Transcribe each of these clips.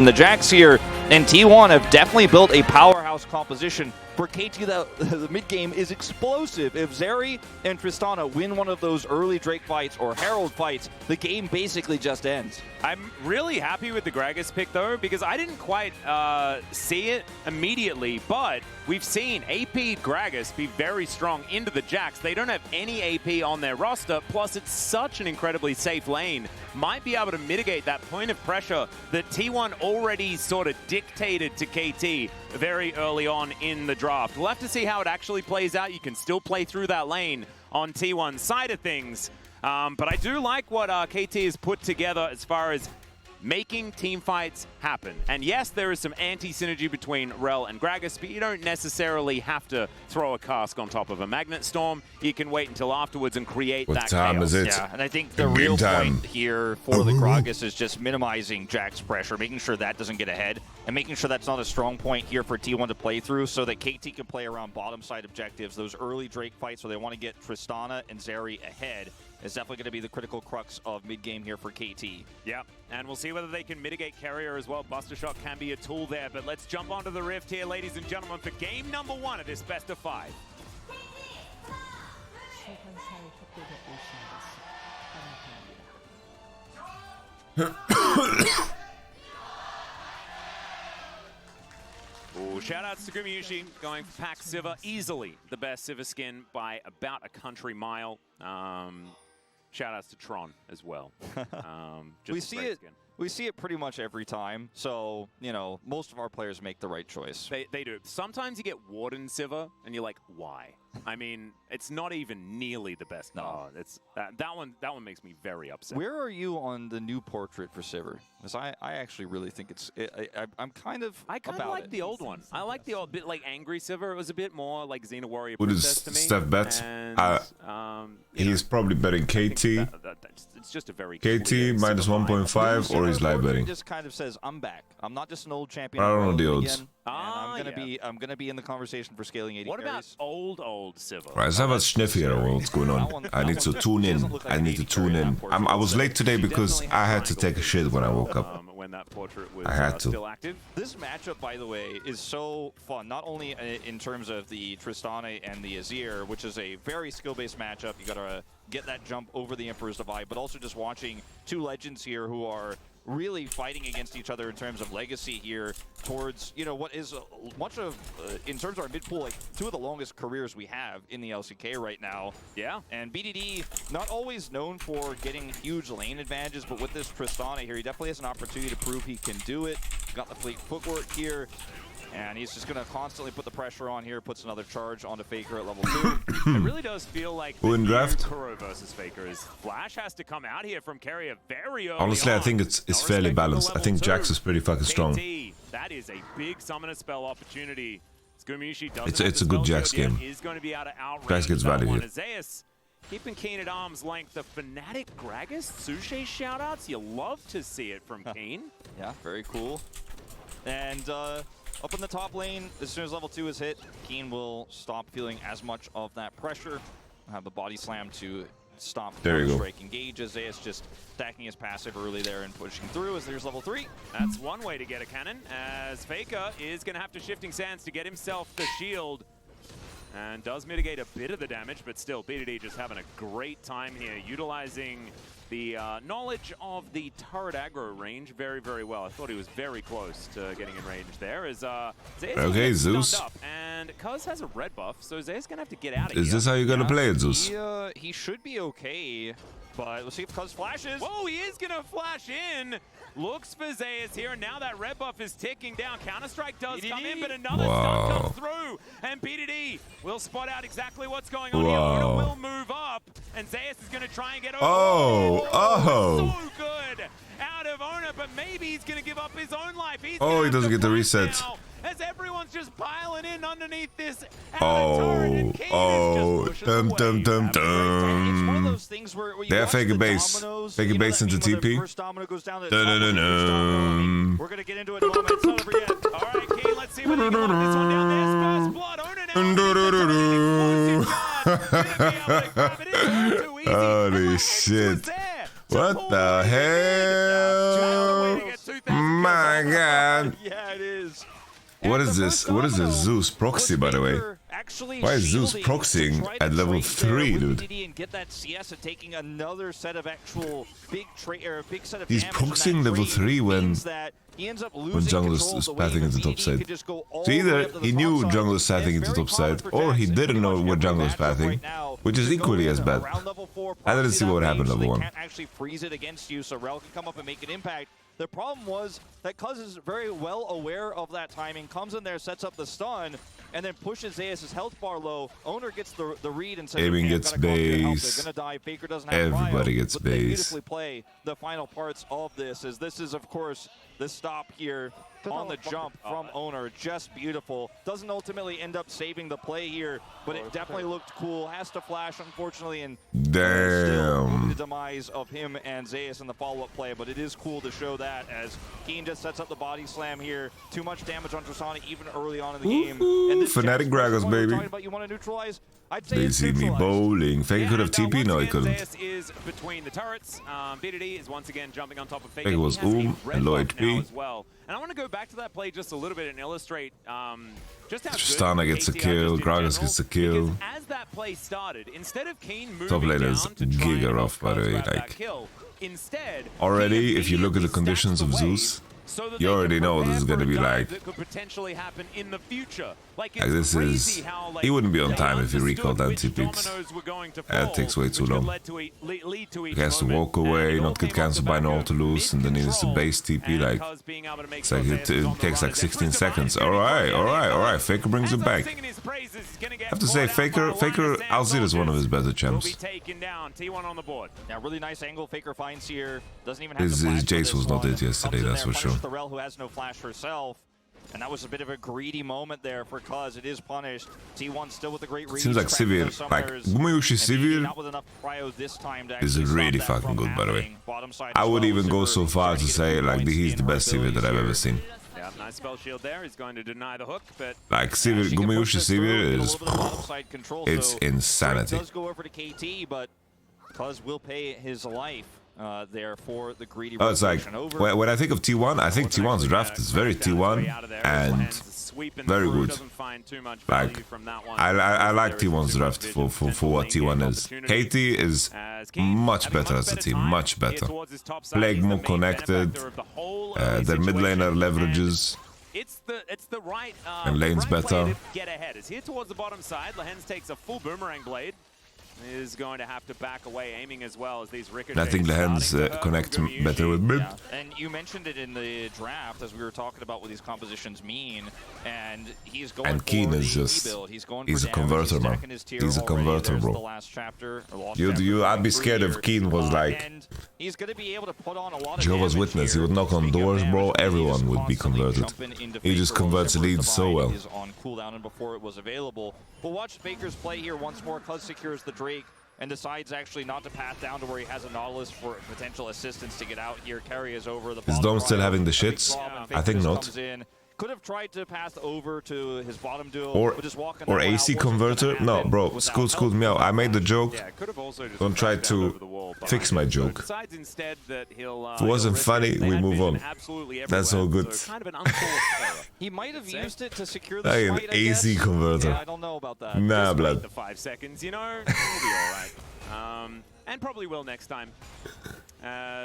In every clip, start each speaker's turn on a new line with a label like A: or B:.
A: The Jacks here and T1 have definitely built a powerhouse composition. For KT, the mid game is explosive. If Zeri and Tristana win one of those early Drake fights or Herald fights, the game basically just ends.
B: I'm really happy with the Gragas pick, though, because I didn't quite see it immediately, but we've seen AP Gragas be very strong into the Jacks. They don't have any AP on their roster, plus it's such an incredibly safe lane. Might be able to mitigate that point of pressure that T1 already sort of dictated to KT very early on in the draft. We'll have to see how it actually plays out. You can still play through that lane on T1's side of things. But I do like what KT has put together as far as making team fights happen. And yes, there is some anti-synergy between Rel and Gragas, but you don't necessarily have to throw a cask on top of a Magnet Storm. You can wait until afterwards and create that chaos.
C: What time is it?
A: Yeah, and I think the real point here for the Gragas is just minimizing Jack's pressure, making sure that doesn't get ahead, and making sure that's not a strong point here for T1 to play through so that KT can play around bottom side objectives. Those early Drake fights where they want to get Tristana and Zeri ahead is definitely going to be the critical crux of mid-game here for KT.
B: Yeah, and we'll see whether they can mitigate Carrier as well. Buster Shot can be a tool there, but let's jump onto the Rift here, ladies and gentlemen, for game number 1 of this best of 5. Ooh, shout-outs to Gumayushi, going for Pack Sivir, easily the best Sivir skin by about a country mile. Shout-outs to Tron as well.
A: We see it pretty much every time, so, you know, most of our players make the right choice.
B: They do. Sometimes you get Warden Sivir, and you're like, why? I mean, it's not even nearly the best. No, it's that one makes me very upset.
A: Where are you on the new portrait for Sivir? Because I actually really think it's I'm kind of
B: I kind of like the old one. I like the old bit like Angry Sivir. It was a bit more like Xena Warrior
C: What is
B: Princess to me.
C: Steph bet? He's probably betting KT.
B: It's just a very
C: KT minus 1.5, or he's live betting.
A: Just kind of says, I'm back. I'm not just an old champion.
C: I don't know the odds.
A: I'm gonna be in the conversation for scaling 80
B: What
A: carries.
B: about old Sivir?
C: Right, let's have a sniff here of what's going on. I need to tune in. I was late today because I had to take a shit when I woke up.
B: When that portrait was
C: I had to.
B: still active.
A: This matchup, by the way, is so fun. Not only in terms of the Tristana and the Azir, which is a very skill-based matchup. You gotta get that jump over the Emperor's Divide, but also just watching two legends here who are really fighting against each other in terms of legacy here towards, you know, what is much of, in terms of our mid-pool, like two of the longest careers we have in the LCK right now.
B: Yeah.
A: And BDD, not always known for getting huge lane advantages, but with this Tristana here, he definitely has an opportunity to prove he can do it. Got the fleet footwork here. And he's just going to constantly put the pressure on here, puts another charge onto Faker at level 2.
B: It really does feel like the new Kuro versus Faker is Flash has to come out here from Carrier very early
C: Honestly, I think it's fairly balanced. I think Jax is pretty fucking strong.
B: That is a big summoner spell opportunity.
C: It's a good Jax game. Jax gets value here.
B: Zeus keeping Keen at arm's length. The Fnatic Gragas Sushi shoutouts. You love to see it from Keen.
A: Yeah, very cool. And up in the top lane, as soon as level 2 is hit, Keen will stop feeling as much of that pressure. Have the body slam to stop the strike engage. Zeus just stacking his passive early there and pushing through as there's level 3.
B: That's one way to get a cannon, as Faker is going to have to Shifting Sands to get himself the shield. And does mitigate a bit of the damage, but still, BDD just having a great time here, utilizing the knowledge of the turret aggro range very, very well. I thought he was very close to getting in range there. As
C: Zeus.
B: Up, and Cuz has a red buff, so Zeus gonna have to get out of here.
C: Is this how you're gonna play it, Zeus?
A: He should be okay, but let's see if Cuz flashes.
B: Whoa, he is gonna flash in. Looks for Zeus here, and now that red buff is ticking down. Counter-Strike does come in, but another stun comes through, and BDD will spot out exactly what's going on here. Ona will move up, and Zeus is going to try and get over. So good out of Ona, but maybe he's going to give up his own life. He
C: doesn't get the reset.
B: Now, as everyone's just piling in underneath this turret, and Kane is just pushing away.
A: It's one of those things where you
C: they're
A: watch
C: faking
A: the
C: base.
A: dominoes,
C: Faking base into TP.
A: First domino goes down to the top of the first domino. We're going to get into it in a moment. It's not over yet.
B: All right, Kane, let's see whether he can lock this one down. There's first blood. Ona now.
C: Holy shit. What the hell? my god.
A: Yeah, it is.
C: What is this? What is this Zeus proxy, by the way? Why is Zeus proxying at level 3, dude?
A: And get that CS and taking another set of actual big set of
C: He's proxying level 3 when jungle is pathing into top side. So either he knew jungle is pathing into top side, or he didn't know where jungle is pathing, which is equally as bad. I didn't see what happened level 1.
A: Can't actually freeze it against you, so Rel can come up and make an impact. The problem was that Cuz is very well aware of that timing, comes in there, sets up the stun, and then pushes Zeus' health bar low. Owner gets the read and says,
C: Aiming gets base.
A: They're gonna die. Faker doesn't have
C: Everybody
A: cryo,
C: gets
A: but they
C: base.
A: beautifully play the final parts of this, as this is, of course, the stop here on the jump from Owner. Just beautiful. Doesn't ultimately end up saving the play here, but it definitely looked cool. Has to flash, unfortunately, and
C: damn,
A: the demise of him and Zeus in the follow-up play, but it is cool to show that as Keen just sets up the body slam here. Too much damage on Tristana even early on in the game. And this
C: Fnatic Gragas, baby.
A: About you want to neutralize? I'd say
C: They see me bowling. Faker could have TP, no he couldn't.
B: Zeus is between the turrets. BDD is once again jumping on top of Faker.
C: Faker was and low HP.
B: As well. And I want to go back to that play just a little bit and illustrate just how
C: Tristana gets a kill, Gragas gets a kill.
B: As that play started, instead of Keen moving
C: Top lane is
B: down to try and
C: giga rough, by the way. Like,
B: kill, instead,
C: already, if you look at the conditions of Zeus, you already know this is gonna be like,
B: could potentially happen in the future. Like
C: this is, he wouldn't be on time if he recalled that TPs. That takes way too long. He has to walk away, not get cancelled by no to lose, and then he needs to base TP. Like, it's like it takes like 16 seconds. Alright. Faker brings it back. I have to say, Faker Alzir is one of his better champs.
A: Now, really nice angle Faker finds here. Doesn't even have
C: His Jace was not it yesterday, that's for sure.
A: The Rel, who has no flash herself. And that was a bit of a greedy moment there for Cuz. It is punished. T1 still with a great read.
C: Seems like Sivir, like Gumayushi Sivir is really fucking good, by the way. I would even go so far to say like he's the best Sivir that I've ever seen.
B: Yeah, nice spell shield there. He's going to deny the hook, but
C: like Sivir, Gumayushi Sivir is, it's insanity.
A: Does go over to KT, but Cuz will pay his life. There for the greedy.
C: Oh, it's like when I think of T1, I think T1's draft is very T1 and very good. Like I like T1's draft for what T1 is. KT is much better as a team, much better. Plague more connected. Their mid laner leverages.
B: It's the right
C: and lane's better.
B: Way to get ahead. Is here towards the bottom side. Lehens takes a full boomerang blade. Is going to have to back away, aiming as well as these ricochets.
C: I think the hands connect better with mid.
A: Yeah. And you mentioned it in the draft as we were talking about what these compositions mean. And he's going
C: and Keen is just, he's a converter, man. He's a converter, bro. I'd be scared if Keen was like
A: he's going to be able to put on a lot of
C: Jehovah's Witness. He would knock on doors, bro. Everyone would be converted. He just converts leads so well.
A: On cooldown and before it was available. But watch Faker's play here once more. Cuz secures the Drake and decides actually not to path down to where he has a Nautilus for potential assistance to get out here. Carry is over. The
C: is Dome still having the shits? I think not.
A: Could have tried to pass over to his bottom duo,
C: or AC converter. No, bro, schooled me out. I made the joke. Don't try to fix my joke. If it wasn't funny, we move on. That's all good.
A: He might have used it to secure
C: the
A: fight,
C: an AC converter.
A: Yeah, I don't know about that.
C: Nah, blood.
B: The 5 seconds, you know, we'll be all right. And probably will next time.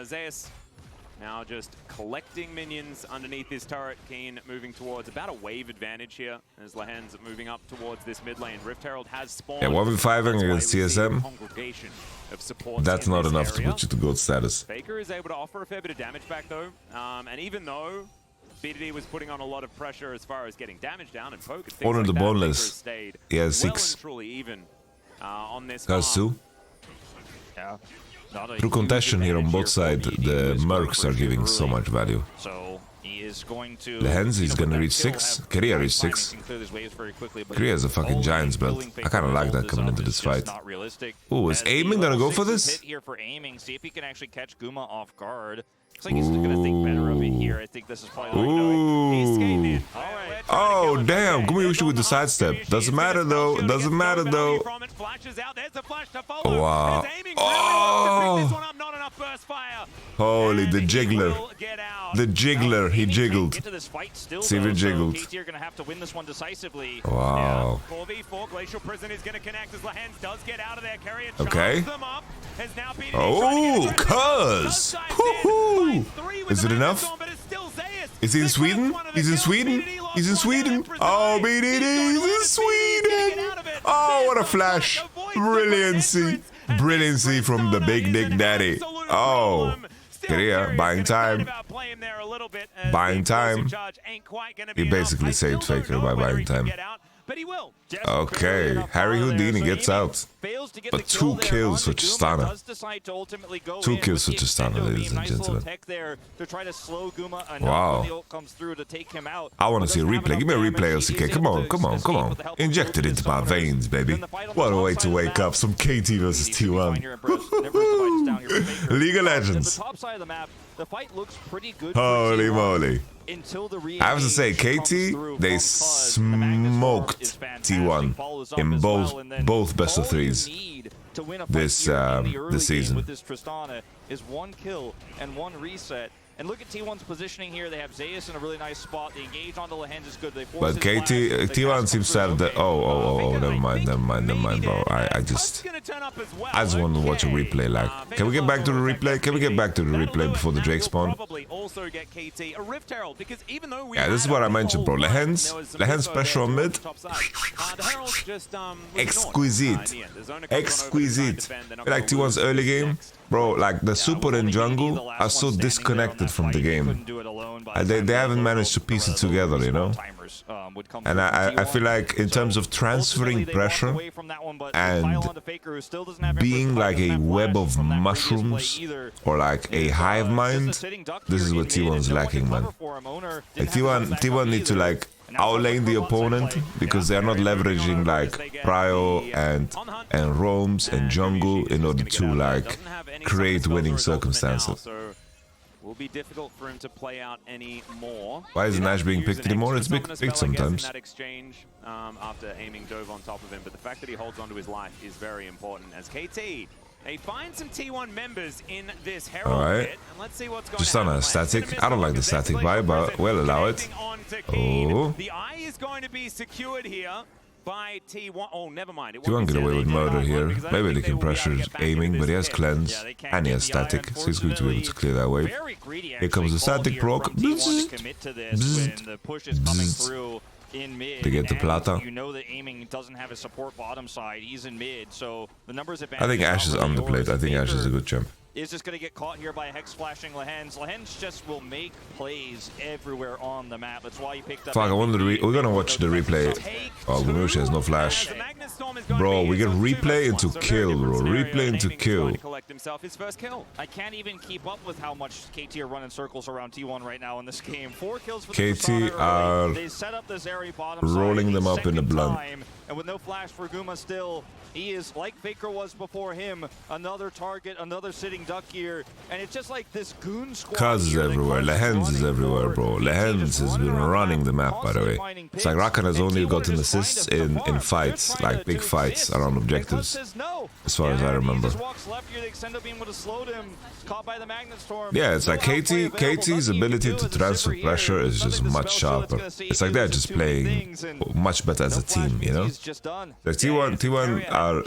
B: Zeus. Now just collecting minions underneath this turret. Keen moving towards about a wave advantage here as Lehens moving up towards this mid lane. Rift Herald has spawned.
C: Yeah, 1v5ing against CSM. That's not enough to put you to gold status.
B: Faker is able to offer a fair bit of damage back though. And even though BDD was putting on a lot of pressure as far as getting damage down and poke,
C: Honor the boneless. He has 6.
B: Well and truly even on this.
C: Has 2.
A: Yeah.
C: Through contention here on both sides, the Mercs are giving so much value.
A: So he is going to.
C: Lehens is gonna reach 6. Korea reached 6. Korea is a fucking Giants belt. I kinda like that coming into this fight. Ooh, is aiming gonna go for this?
A: Here for aiming, see if he can actually catch Guma off guard. Looks like he's gonna think better of it here. I think this is probably like,
C: ooh.
A: All right.
C: Oh, damn. Gumayushi with the sidestep. Doesn't matter, though. Doesn't matter, though. Wow. Oh. Holy, the jiggler. The jiggler. He jiggled. See if he jiggled. Wow. Okay. Oh, cuz. Is it enough? Is he in Sweden? He's in Sweden? He's in Sweden? Oh, BDD, he's in Sweden! Oh, what a flash! Brilliancy! Brilliancy from the Big Dick Daddy. Oh, Korea, buying time. Buying time. He basically saved Faker by buying time. Okay, Harry Houdini gets out. But 2 kills for Tristana. 2 kills for Tristana, ladies and gentlemen. Wow. I want to see a replay. Give me a replay, LCK. Come on, come on, come on. Inject it into my veins, baby. What a way to wake up. Some KT versus T1. League of Legends. Holy moly. I have to say, KT, they smoked T1 in both best of 3s this season.
A: With this Tristana is 1 kill and 1 reset. And look at T1's positioning here. They have Zeus in a really nice spot. The engage onto Lehens is good. They
C: but T1 seems to have the... Oh, never mind, bro. I just want to watch a replay. Like, can we get back to the replay? Can we get back to the replay before the Drake spawn? Yeah, this is what I mentioned, bro. Lehens pressure on mid. Exquisite. Exquisite. Like T1's early game. Bro, like the support and jungle are so disconnected from the game. They haven't managed to piece it together, you know? And I feel like in terms of transferring pressure and being like a web of mushrooms or like a hive mind, this is what T1's lacking, man. Like T1 need to like outlane the opponent because they are not leveraging like prio and roams and jungle in order to like create winning circumstances.
B: Will be difficult for him to play out any more.
C: Why is Nash being picked anymore? It's picked sometimes.
B: That exchange after aiming Dove on top of him, but the fact that he holds onto his life is very important. As KT, they find some T1 members in this Herald pit, and let's see what's going
C: to happen. Just static. I don't like the static vibe, but we'll allow it. Oh.
B: The eye is going to be secured here by T1. Oh, never mind.
C: T1 get away with murder here. Maybe they can pressure aiming, but he has cleanse and he has static, so he's going to be able to clear that wave. Here comes the static proc. They get the plata.
A: You know that aiming doesn't have a support bottom side. He's in mid, so the numbers
C: I think Ashe is underplayed. I think Ashe is a good champ.
A: Is just going to get caught here by Hex flashing Lehens. Lehens just will make plays everywhere on the map. That's why he picked up...
C: Fuck, I wonder we're going to watch the replay. Oh, Gumayushi has no flash. Bro, we get replay into kill, bro. Replay into kill.
A: I can't even keep up with how much KT are running circles around T1 right now in this game. 4 kills for the
C: KT are
A: they set up this area bottom
C: rolling them up in the blunt.
A: And with no flash for Guma still, he is, like Faker was before him, another target, another sitting duck here. And it's just like this goon squad.
C: Cuz is everywhere. Lehens is everywhere, bro. Lehens has been running the map, by the way. It's like Rakan has only gotten assists in fights, like big fights around objectives, as far as I remember. Yeah, it's like KT's ability to transfer pressure is just much sharper. It's like they're just playing much better as a team, you know? Like T1 are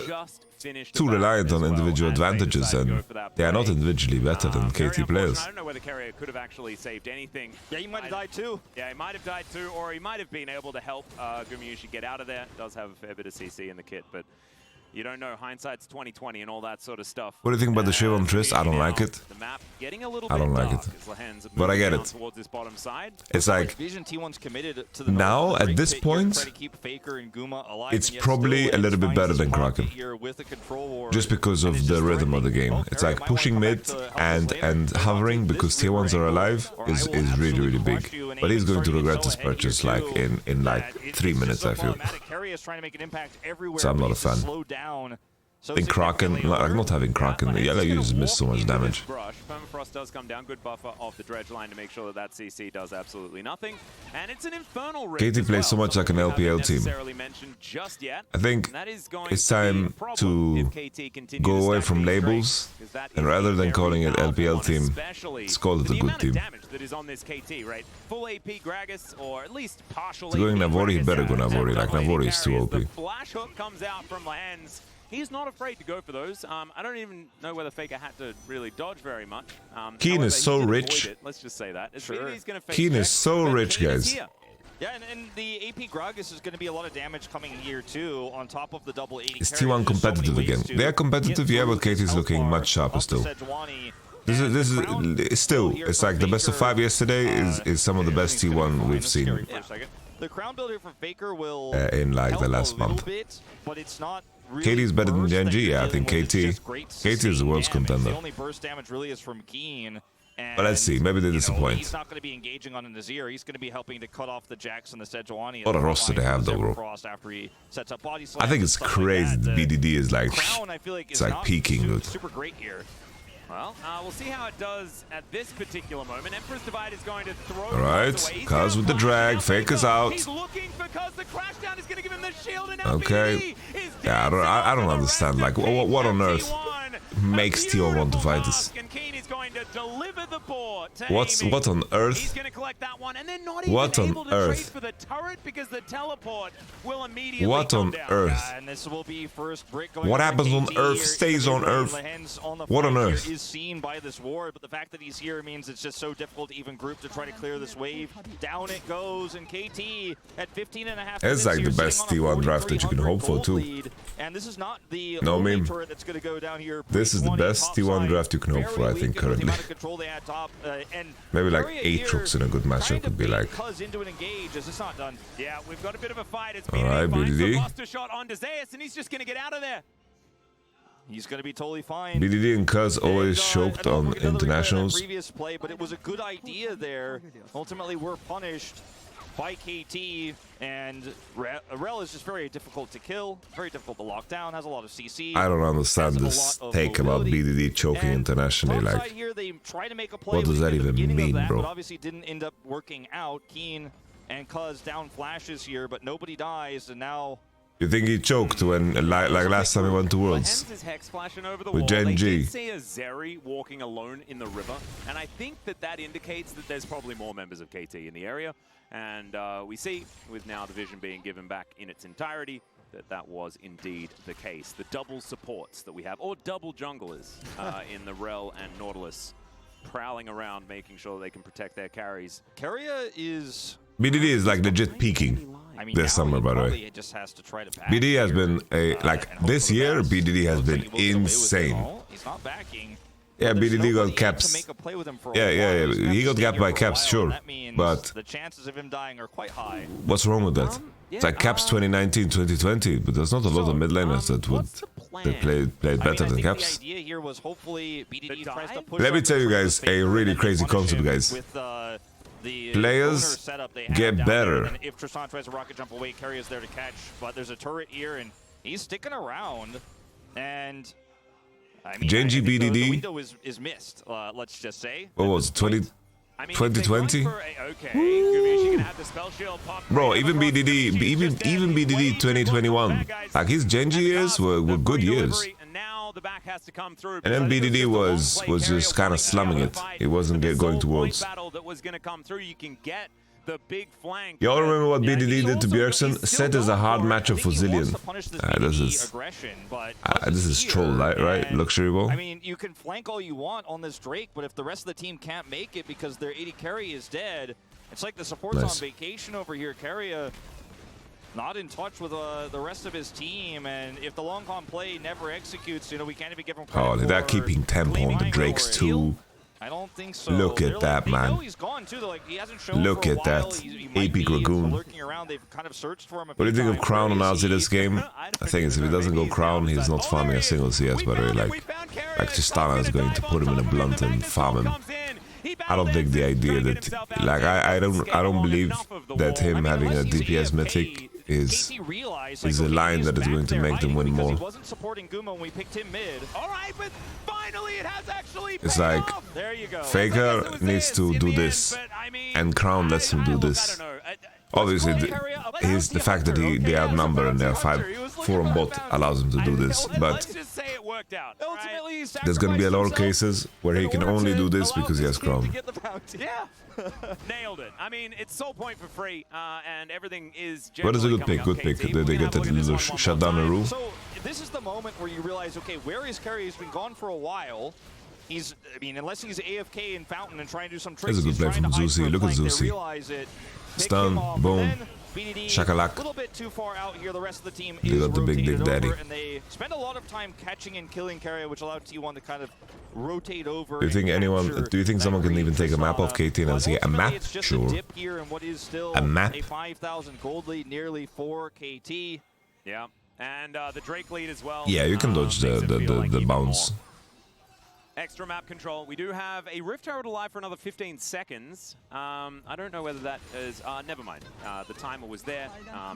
C: too reliant on individual advantages, and they are not individually better than KT players.
B: I don't know whether Carrier could have actually saved anything.
A: Yeah, he might have died too.
B: Yeah, he might have died too, or he might have been able to help Gumayushi get out of there. Does have a fair bit of CC in the kit, but you don't know. Hindsight's 20/20 and all that sort of stuff.
C: What do you think about the Shiv on Trist? I don't like it. I don't like it. But I get it. It's like, now, at this point, it's probably a little bit better than Kraken. Just because of the rhythm of the game. It's like pushing mid and hovering because T1s are alive is really, really big. But he's going to regret his purchase like in like 3 minutes, I feel. So I'm not a fan.
A: So
C: I think Kraken, like not having Kraken, the yellow uses miss so much damage.
B: Permafrost does come down, good buffer off the dredge line to make sure that that CC does absolutely nothing. And it's an infernal rig.
C: KT plays so much like an LPL team. I think it's time to go away from labels, and rather than calling it LPL team, let's call it a good team.
B: That is on this KT, right? Full AP Gragas, or at least partial.
C: It's going Navori, he better go Navori, like Navori is too OP.
B: The flash hook comes out from Lens. He's not afraid to go for those. I don't even know whether Faker had to really dodge very much.
C: Keen is so rich.
B: Let's just say that.
A: Sure.
C: Keen is so rich, guys.
A: Yeah, and the AP Gragas is going to be a lot of damage coming here too, on top of the double 80.
C: Is T1 competitive again? They are competitive, yeah, but KT is looking much sharper still. This is still, it's like the best of 5 yesterday is some of the best T1 we've seen.
A: The crown builder for Faker will
C: in like the last month.
A: Bit, but it's not really
C: KT is better than GNG, yeah, I think KT is the world's contender.
A: The only burst damage really is from Keen.
C: But let's see, maybe they disappoint.
A: He's not going to be engaging on an Azir. He's going to be helping to cut off the Jax and the Sejuani.
C: What a roster they have, though, bro. I think it's crazy that BDD is like, it's like peaking, dude.
A: Super great here.
B: Well, we'll see how it does at this particular moment. Empress Divide is going to throw.
C: All right, Kaz with the drag, Faker's out.
B: He's looking for Kaz. The crash down is going to give him the shield, and
C: okay. Yeah, I don't understand. Like, what on earth makes T1 want to fight this? What on earth?
B: He's going to collect that one, and then not even
C: what on
B: able to
C: earth?
B: trade for the turret because the teleport will immediately
C: what on
B: come down.
C: earth?
A: And this will be first brick going
C: what happens on Earth stays on Earth. What on earth?
A: Is seen by this ward, but the fact that he's here means it's just so difficult to even group to try to clear this wave. Down it goes, and KT at 15.5.
C: It's like the best T1 draft that you can hope for too.
A: And this is not the
C: no meme.
A: turret that's going to go down here.
C: This is the best T1 draft you can hope for, I think, currently. Maybe like Aatrox in a good matchup would be like.
B: Yeah, we've got a bit of a fight. It's
C: alright, BDD.
B: Buster shot on Zeus, and he's just going to get out of there.
A: He's going to be totally fine.
C: BDD and Kaz always choked on internationals.
A: Previous play, but it was a good idea there. Ultimately, we're punished by KT, and Rel is just very difficult to kill, very difficult to lock down, has a lot of CC.
C: I don't understand this take about BDD choking internationally. Like,
A: here, they try to make a play
C: what does that even mean, bro?
A: But obviously didn't end up working out. Keen and Cuz down flashes here, but nobody dies, and now...
C: You think he choked when, like last time he went to Worlds? With Gen G.
B: I did see a Zeri walking alone in the river, and I think that indicates that there's probably more members of KT in the area. And we see, with now the vision being given back in its entirety, that was indeed the case. The double supports that we have, or double junglers in the Rel and Nautilus, prowling around, making sure they can protect their carries.
A: Keria is...
C: BDD is like legit peaking this summer, by the way. BDD has been this year. BDD has been insane.
A: He's not backing.
C: Yeah, BDD got caps. Yeah. He got capped by caps, sure. But
A: the chances of him dying are quite high.
C: What's wrong with that? It's like caps 2019, 2020, but there's not a lot of mid laners that played better than caps. Let me tell you guys a really crazy concept, guys. Players get better.
A: And if Tristan tries to rocket jump away, Carry is there to catch, but there's a turret here, and he's sticking around. And I mean,
C: Gen G BDD.
A: The window is missed. Let's just say.
C: What was it? 2020? Bro, even BDD, even BDD 2021. Like his Gen G years were good years. And then BDD was just kind of slumming it. It wasn't going towards. Y'all remember what BDD did to Bjergsen? Set as a hard matchup for Zillion. This is troll, right? Luxury ball.
A: I mean, you can flank all you want on this Drake, but if the rest of the team can't make it because their AD carry is dead, it's like the support's on vacation over here. Keria not in touch with the rest of his team, and if the long con play never executes, we can't even give him credit.
C: Oh, they're keeping tempo on the Drakes too.
A: I don't think so.
C: Look at that, man. Look at that. AP Dragoon. What do you think of Crown on RZ this game? I think if he doesn't go Crown, he's not farming a single CS, by the way. Like Tristana is going to put him in a blunt and farm him. I don't think the idea that, I don't believe that him having a DPS mythic is a line that is going to make them win more.
A: He wasn't supporting Guma when we picked him mid.
B: All right, but finally it has actually
C: It's like
B: there you go.
C: Faker needs to do this, and Crown lets him do this. Obviously, the fact that they outnumber and they're 5-4 on bot allows him to do this, but there's gonna be a lot of cases where he can only do this because he has Crown.
B: Yeah, nailed it. I mean, it's soul point for free, and everything is.
C: But it's a good pick, good pick. They get that little shut down a rule.
A: So this is the moment where you realize, okay, where is Carry? He's been gone for a while. He's, I mean, unless he's AFK in Fountain and trying to do some tricks.
C: That's a good play from Zusi. Look at Zusi. Stun, boom, shakalak.
A: A little bit too far out here. The rest of the team
C: They got the big dick daddy.
A: And they spend a lot of time catching and killing Carry, which allowed T1 to kind of rotate over.
C: Do you think anyone? Do you think someone can even take a map of KT and see a map? Sure. A map.
A: A 5,000 gold lead, nearly for KT.
B: Yeah, and the Drake lead as well.
C: Yeah, you can dodge the bounce.
B: Extra map control. We do have a Rift Herald alive for another 15 seconds. I don't know whether that is... never mind. The timer was there,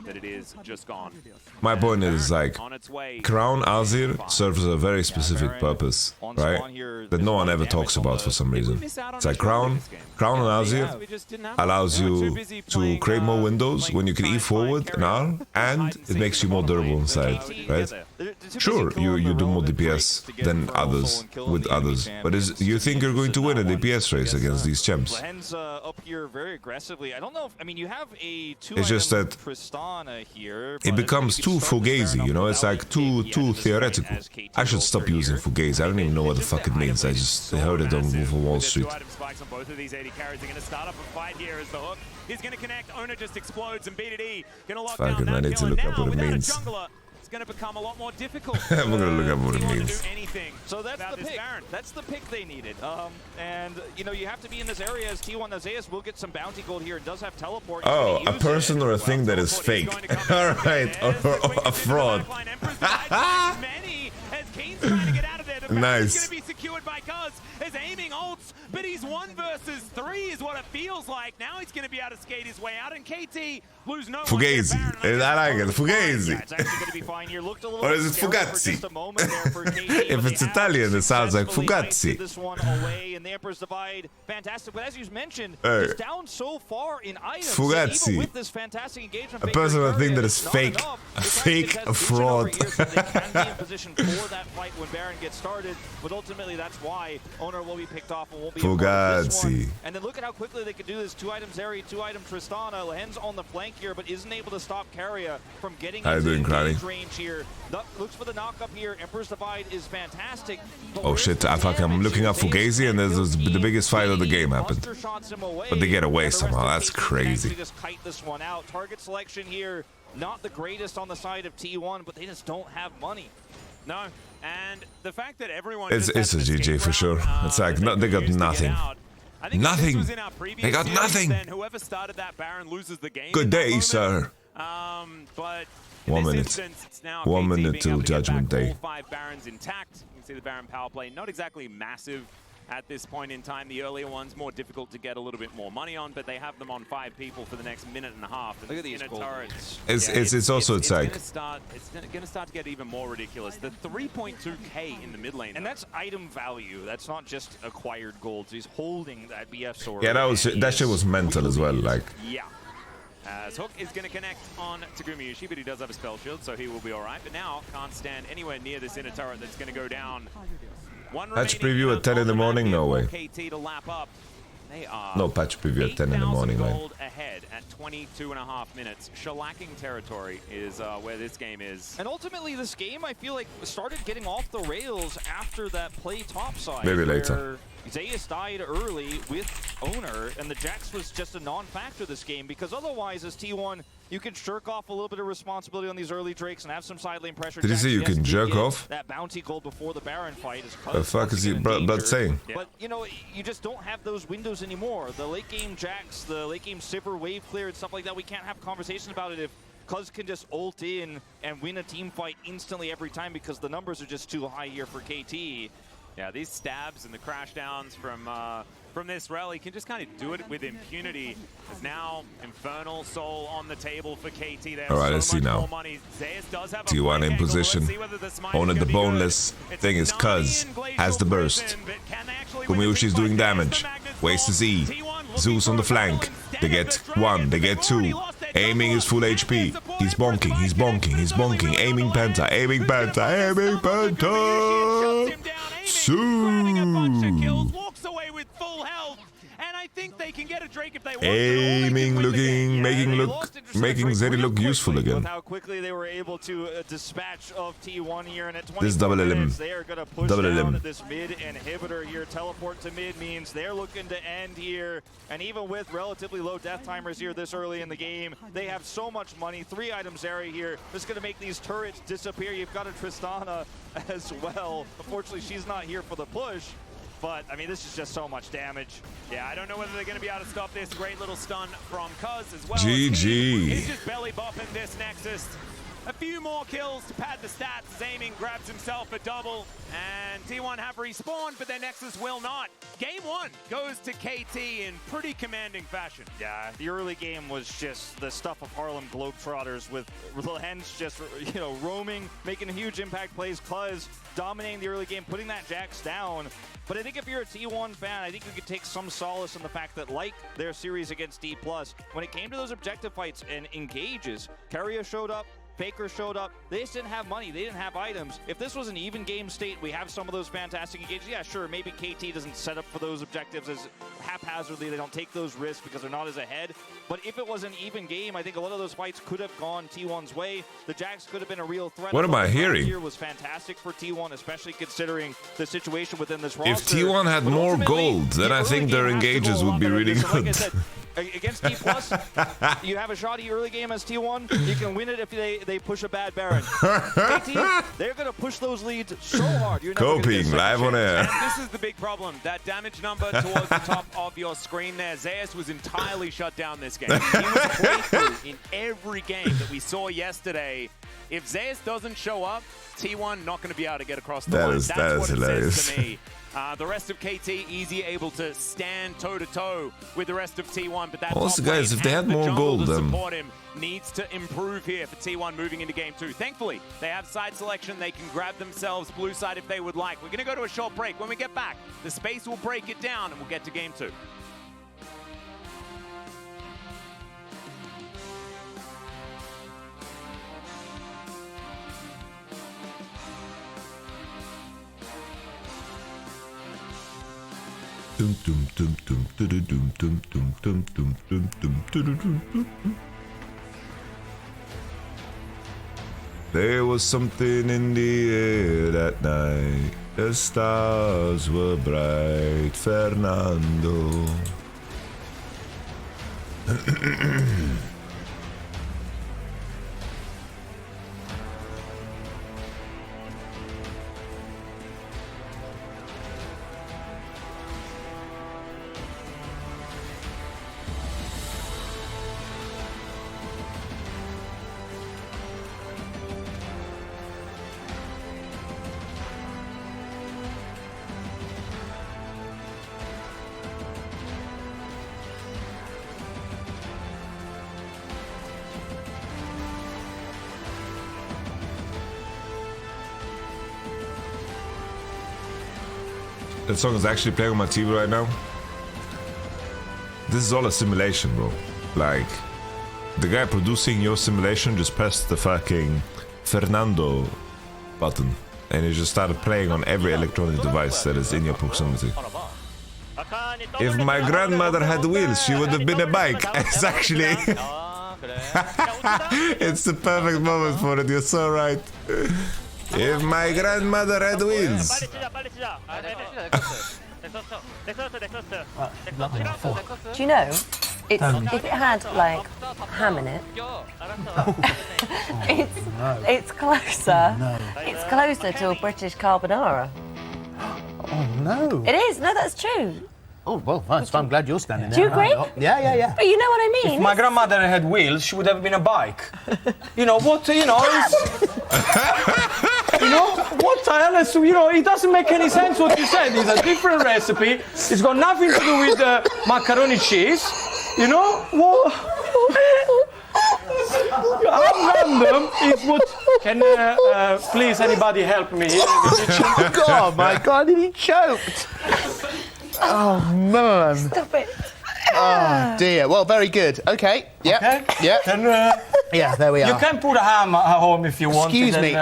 B: but it is just gone.
C: My point is, like,
B: on its way.
C: Crown Azir serves a very specific purpose, right? That no one ever talks about for some reason. It's like Crown and Azir allows you to create more windows when you can E forward and R, and it makes you more durable inside, right? Sure, you do more DPS than others with others. But you think you're going to win a DPS race against these champs?
A: Lehen's up here very aggressively. I don't know if, I mean, you have a
C: It's just that
A: Tristana here,
C: it becomes too Fugazi, you know? It's like too theoretical. I should stop using Fugazi. I don't even know what the fuck it means. I just heard it on Wolf of Wall Street.
B: He's going to connect. Owner just explodes and BDD going to lock
C: down. I need to look up what it means.
B: Going to become a lot more difficult.
C: I'm gonna look up what it means.
A: So that's the pick. That's the pick they needed. And you know, you have to be in this area as T1. Nazeus will get some bounty gold here and does have teleport.
C: Oh, a person or a thing that is fake. All right, or a fraud. Nice.
B: Going to be secured by Cuz. Is aiming ults, but he's 1 versus 3 is what it feels like. Now he's going to be able to skate his way out, and KT lose no.
C: Fugazi. I like it. Fugazi.
A: It's actually going to be fine here. Looked a little
C: or is it Fugazzi? If it's Italian, it sounds like Fugazzi.
A: This one away in the Emperor's Divide. Fantastic, but as you mentioned, he's down so far in items.
C: Fugazzi.
A: Even with this fantastic engagement,
C: a person or thing that is fake, a fraud.
A: They can be in position for that fight when Baron gets started, but ultimately that's why Owner will be picked off and won't be a part of this one. And then look at how quickly they could do this. 2 items Zeri, 2 item Tristana. Lehen's on the flank here, but isn't able to stop Carrier from getting into engage range here. Looks for the knock up here. Emperor's Divide is fantastic.
C: Oh shit, I'm looking up Fugazi and there's the biggest fight of the game happened. But they get away somehow, that's crazy.
A: Just kite this one out. Target selection here, not the greatest on the side of T1, but they just don't have money.
B: No, and the fact that everyone
C: it's a GG for sure. It's like they got nothing. Nothing. They got nothing.
B: Whoever started that Baron loses the game.
C: Good day, sir.
B: But
C: 1 minute. 1 minute till Judgment Day.
B: All 5 Barons intact. You can see the Baron power play not exactly massive at this point in time. The earlier ones more difficult to get a little bit more money on, but they have them on 5 people for the next minute and a half. And
A: look at these
B: turrets.
C: It's like
B: it's going to start to get even more ridiculous. The 3.2k in the mid lane,
A: and that's item value. That's not just acquired golds. He's holding that BF sword.
C: Yeah, that shit was mental as well. Like
B: yeah. As Hook is going to connect on to Gumayushi, but he does have a spell shield, so he will be all right. But now can't stand anywhere near this inner turret that's going to go down.
C: Patch preview at 10 in the morning? No way.
B: KT to lap up. They are
C: no patch preview at 10 in the morning, man.
B: Gold ahead at 22.5 minutes. Shellacking territory is where this game is.
A: And ultimately, this game, I feel like, started getting off the rails after that play topside.
C: Maybe later.
A: Zeus died early with Owner, and the Jax was just a non-factor this game, because otherwise, as T1, you can jerk off a little bit of responsibility on these early Drakes and have some side lane pressure.
C: Did you say you can jerk off?
A: That bounty gold before the Baron fight is
C: the fuck is he blood saying?
A: Yeah. But, you know, you just don't have those windows anymore. The late game Jax, the late game Sivir, wave clear, and stuff like that, we can't have conversations about it if Cuz can just ult in and win a team fight instantly every time, because the numbers are just too high here for KT.
B: Yeah, these stabs and the crash downs from from this rally, can just kind of do it with impunity. There's now Infernal Soul on the table for KT. They have
C: Alright, let's see now. T1 in position. Only the boneless thing is Cuz has the burst. Gumayushi's doing damage. Wastes his E. Zeus on the flank. They get 1, they get 2. Aiming is full HP. He's bonking, he's bonking, he's bonking. Aiming penta, aiming penta, aiming penta.
B: Walks away with full health. And I think they can get a Drake if they want.
C: Aiming, looking, making Zeri look useful again.
A: How quickly they were able to dispatch of T1 here, and at 20
C: this double
A: minutes, they are going to push
C: double
A: down this mid inhibitor here. Teleport to mid means they're looking to end here, and even with relatively low death timers here this early in the game, they have so much money. 3 items area here. This is going to make these turrets disappear. You've got a Tristana as well. Unfortunately, she's not here for the push. But, I mean, this is just so much damage.
B: Yeah, I don't know whether they're going to be able to stop this. Great little stun from Cuz as well.
C: GG.
B: He's just belly bopping this Nexus. A few more kills to pad the stats. Aiming grabs himself a double. And T1 have respawned, but their Nexus will not. Game 1 goes to KT in pretty commanding fashion.
A: Yeah, the early game was just the stuff of Harlem Globetrotters with Lens just, you know, roaming, making huge impact plays. Cuz dominating the early game, putting that Jax down. But I think if you're a T1 fan, I think you could take some solace in the fact that, like their series against D+, when it came to those objective fights and engages, Keria showed up, Faker showed up. They just didn't have money. They didn't have items. If this was an even game state, we have some of those fantastic engages. Yeah, sure, maybe KT doesn't set up for those objectives as haphazardly. They don't take those risks because they're not as ahead. But if it was an even game, I think a lot of those fights could have gone T1's way. The Jax could have been a real threat.
C: What am I hearing?
A: Here was fantastic for T1, especially considering the situation within this roster.
C: If T1 had more gold, then I think their engages would be really good.
A: Like I said, against D+, you have a shoddy early game as T1. You can win it if they push a bad Baron. KT, they're going to push those leads so hard. You're never
C: Coping live on air.
B: And this is the big problem. That damage number towards the top of your screen there. Zeus was entirely shut down this game. He was playthrough in every game that we saw yesterday. If Zeus doesn't show up, T1 not going to be able to get across the line. That's what it says to me. The rest of KT easy able to stand toe-to-toe with the rest of T1, but that
C: also, guys, if they had more gold,
B: support him needs to improve here for T1 moving into game 2. Thankfully, they have side selection. They can grab themselves blue side if they would like. We're going to go to a short break. When we get back, the space will break it down, and we'll get to game 2.
C: There was something in the air that night. The stars were bright, Fernando. That song is actually playing on my TV right now. This is all a simulation, bro. Like, the guy producing your simulation just pressed the fucking Fernando button and it just started playing on every electronic device that is in your proximity. If my grandmother had wheels, she would have been a bike. It's actually... it's the perfect moment for it, you're so right. If my grandmother had wheels.
D: Do you know, if it had like ham in it, it's closer. It's closer to a British carbonara.
E: Oh no!
D: It is. No, that's true.
E: Oh well, that's why I'm glad you're standing there.
D: Do you agree?
E: Yeah.
D: But you know what I mean.
F: If my grandmother had wheels, she would have been a bike. You know what? You know. You know. what I honestly, you know, it doesn't make any sense what you said. It's a different recipe. It's got nothing to do with macaroni cheese. You know? What? How random is what? Can please anybody help me here in the kitchen?
E: Oh God, my God, he choked. Oh man.
D: Stop it.
E: Oh dear. Well, very good. Okay. Yeah.
F: Okay.
E: Yeah.
F: Then,
E: Yeah. There we are.
F: you can put a ham at home if you want.
E: Excuse me.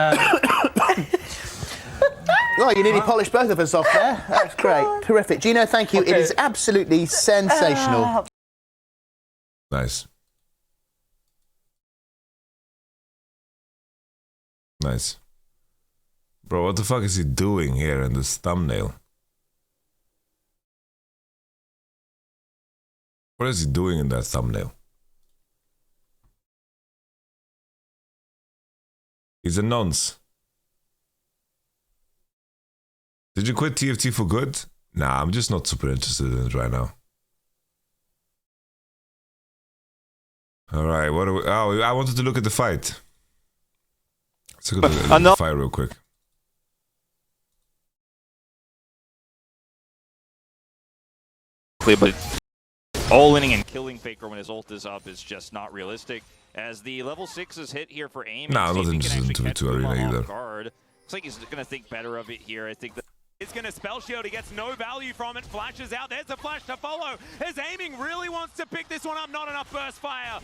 E: Well, you nearly polished both of us off there. That's great. Terrific. Gino, thank you.
F: Okay.
E: It is absolutely sensational.
C: Nice. Nice. Bro, what the fuck is he doing here in this thumbnail? What is he doing in that thumbnail? He's a nonce. Did you quit TFT for good? Nah, I'm just not super interested in it right now. Alright, what do we... Oh, I wanted to look at the fight. Let's look at the fight real quick.
A: But all-inning and killing Faker when his ult is up is just not realistic. As the level 6 is hit here for aim,
C: nah, I'm not interested in 2 arena either.
A: Looks like he's going to think better of it here. I think that
B: It's going to spell shield. He gets no value from it. Flashes out. There's a flash to follow. As aiming really wants to pick this one up. Not enough burst fire.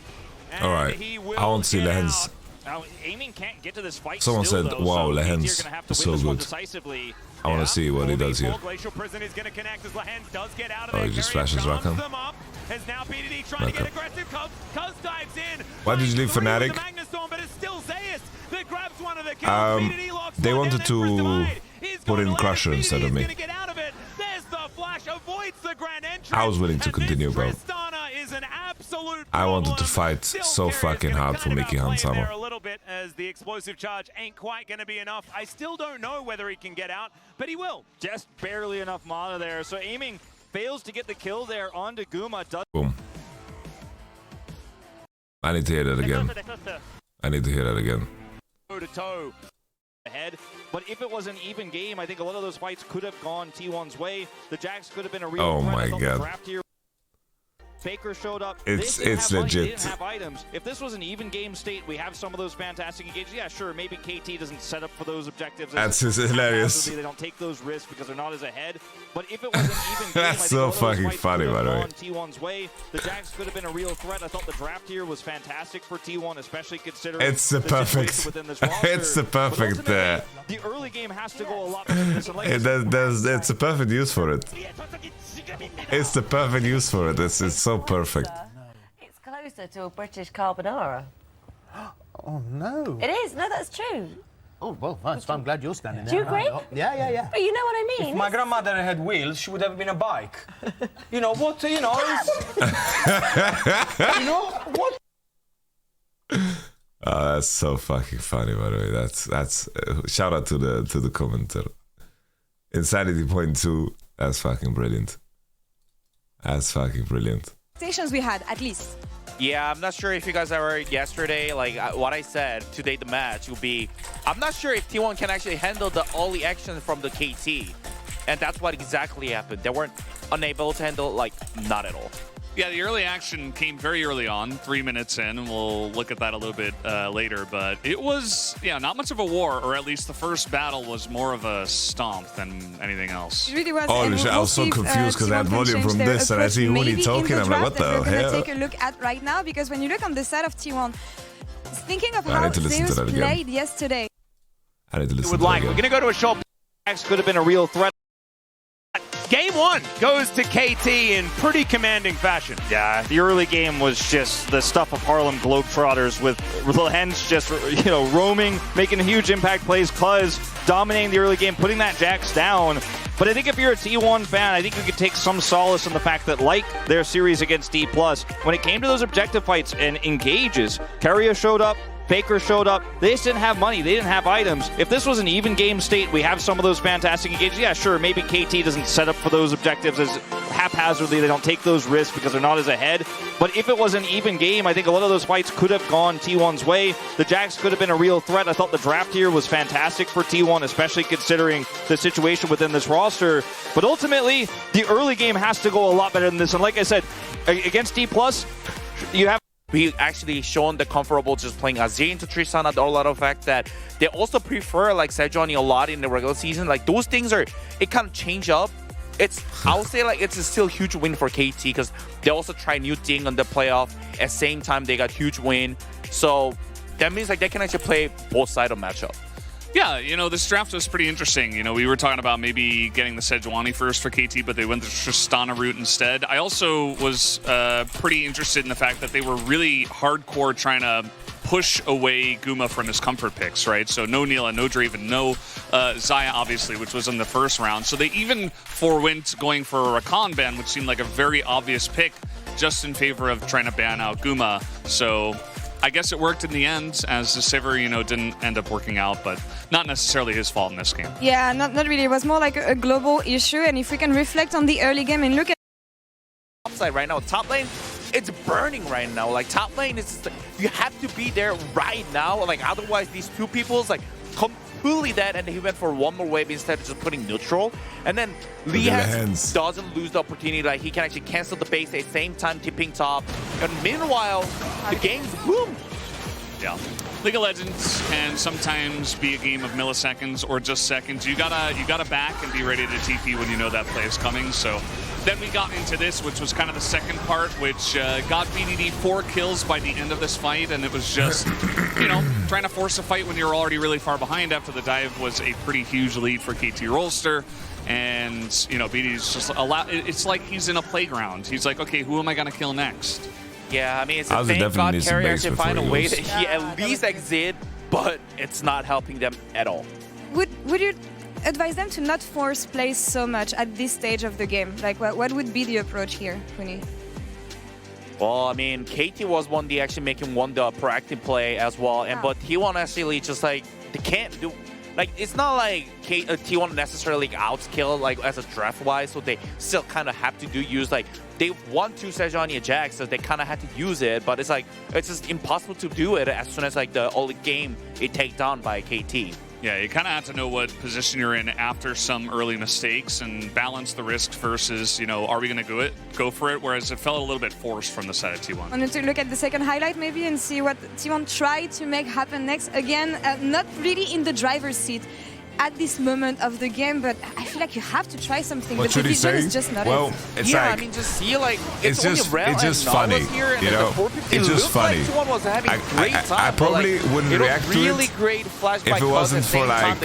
C: All right. I want to see Lehen's.
A: Now, aiming can't get to this fight.
C: Someone
A: still,
C: said,
A: though,
C: "Wow,
A: so
C: Lehen's is so good." I want to see what he does here.
B: Glacial Prison is going to connect as Lehens does get out of
C: Oh,
B: there.
C: he just flashes Rakan.
B: As now BDD trying to get aggressive. Cuz dives in.
C: Why did you leave Fnatic?
B: But it's still Zeus that grabs one of the kills.
C: They wanted to put in Crusher instead of me. I was willing to continue, bro. I wanted to fight so fucking hard for Mickey Hansama.
B: A little bit as the explosive charge ain't quite going to be enough. I still don't know whether he can get out, but he will.
A: Just barely enough mana there. So aiming fails to get the kill there onto Guma.
C: Boom. I need to hear that again. I need to hear that again.
A: Toe to toe ahead, but if it was an even game, I think a lot of those fights could have gone T1's way. The Jax could have been a real
C: oh
A: threat.
C: my god.
A: Draft here. Faker showed up.
C: It's legit.
A: Money, they didn't have items. If this was an even game state, we have some of those fantastic engages. Yeah, sure, maybe KT doesn't set up for those objectives.
C: That's hilarious.
A: They don't take those risks because they're not as ahead. But if it was an even game,
C: that's so fucking funny, by the way.
A: T1's way, the Jax could have been a real threat. I thought the draft here was fantastic for T1, especially considering
C: it's the perfect. It's the perfect.
A: The early game has to go a lot better than this.
C: It's a perfect use for it. It's the perfect use for it. It's so perfect.
D: It's closer to a British carbonara.
E: Oh no.
D: It is. No, that's true.
E: Oh well, I'm glad you're standing there.
D: Do you agree?
E: Yeah.
D: But you know what I mean.
F: If my grandmother had wheels, she would have been a bike. You know what? You know. You know what?
C: Oh, that's so fucking funny, by the way. That's shout out to the commenter. Insanity.2. That's fucking brilliant. That's fucking brilliant.
G: Stations we had, at least.
H: Yeah, I'm not sure if you guys heard yesterday, like what I said, today the match will be, I'm not sure if T1 can actually handle the early action from the KT. And that's what exactly happened. They weren't unable to handle, like, not at all.
I: Yeah, the early action came very early on, 3 minutes in, and we'll look at that a little bit later. But it was, yeah, not much of a war, or at least the first battle was more of a stomp than anything else.
G: It really was.
C: Oh, I was so confused because I had volume from this, and I see Hooney talking. I'm like, what the hell?
G: We're going to take a look at right now, because when you look on the side of T1, thinking of how Zeus played yesterday.
C: I need to listen to
B: that
C: again.
B: We're going to go to a short.
A: Jax could have been a real threat.
B: Game 1 goes to KT in pretty commanding fashion.
A: Yeah, the early game was just the stuff of Harlem Globetrotters with Lehens just, you know, roaming, making huge impact plays, Cuz dominating the early game, putting that Jax down. But I think if you're a T1 fan, I think you could take some solace in the fact that, like their series against D+, when it came to those objective fights and engages, Keria showed up, Faker showed up. They just didn't have money. They didn't have items. If this was an even game state, we have some of those fantastic engagements. Yeah, sure, maybe KT doesn't set up for those objectives as haphazardly. They don't take those risks because they're not as ahead. But if it was an even game, I think a lot of those fights could have gone T1's way. The Jags could have been a real threat. I thought the draft here was fantastic for T1, especially considering the situation within this roster. But ultimately, the early game has to go a lot better than this. And like I said, against D+, you have...
H: We actually shown the comfortable just playing Azir into Tristana, the lot of fact that they also prefer like Sejuani a lot in the regular season. Like those things are, it kind of change up. I would say like it's a still huge win for KT because they also try new thing on the playoff. At the same time, they got huge win. So that means like they can actually play both sides of matchup.
I: Yeah, you know, this draft was pretty interesting. You know, we were talking about maybe getting the Sejuani first for KT, but they went the Tristana route instead. I also was pretty interested in the fact that they were really hardcore trying to push away Guma from his comfort picks, right? So no Neela, no Draven, no Xayah, obviously, which was in the first round. So they even forewent going for a Rakan ban, which seemed like a very obvious pick, just in favor of trying to ban out Guma. So I guess it worked in the end, as the Sivir, you know, didn't end up working out, but not necessarily his fault in this game.
G: Yeah, not really. It was more like a global issue. And if we can reflect on the early game and look at
H: upside right now, top lane, it's burning right now. Like top lane is, you have to be there right now. Like otherwise, these two people's like completely dead, and he went for one more wave instead of just putting neutral. And then Lee doesn't lose the opportunity. Like he can actually cancel the base at the same time, tipping top. And meanwhile, the game's boom.
I: Yeah. League of Legends can sometimes be a game of milliseconds or just seconds. You gotta back and be ready to TP when you know that play is coming. So then we got into this, which was kind of the second part, which got BDD 4 kills by the end of this fight, and it was just, you know, trying to force a fight when you're already really far behind after the dive was a pretty huge lead for KT Rolster. And, you know, BDD's just it's like he's in a playground. He's like, okay, who am I gonna kill next?
H: Yeah, I mean, it's a thank God Carrier actually find a way that he at least exit, but it's not helping them at all.
G: Would you advise them to not force plays so much at this stage of the game? Like, what would be the approach here, Kuni?
H: Well, I mean, KT was one the actually making one the proactive play as well, and but T1 actually just like they can't do. Like, it's not like T1 necessarily outskill like as a draft wise, so they still kind of have to use like they want to Sejuani Jax, so they kind of had to use it, but it's like it's just impossible to do it as soon as like the early game it take down by KT.
I: Yeah, you kind of have to know what position you're in after some early mistakes and balance the risk versus, you know, are we going to go for it? Whereas it felt a little bit forced from the side of T1.
G: I wanted to look at the second highlight maybe and see what T1 tried to make happen next. Again, not really in the driver's seat at this moment of the game, but I feel like you have to try something.
C: What
G: but
C: should
G: the
C: he
G: vision
C: say?
G: is just not
C: well,
G: it.
C: it's
H: yeah,
C: like,
H: I mean, just see like it's
C: just funny,
H: here,
C: you know. It's just funny.
H: Like T1 was having great time,
C: I probably
H: like,
C: wouldn't react to
H: really
C: it
H: great flash
C: if it wasn't for like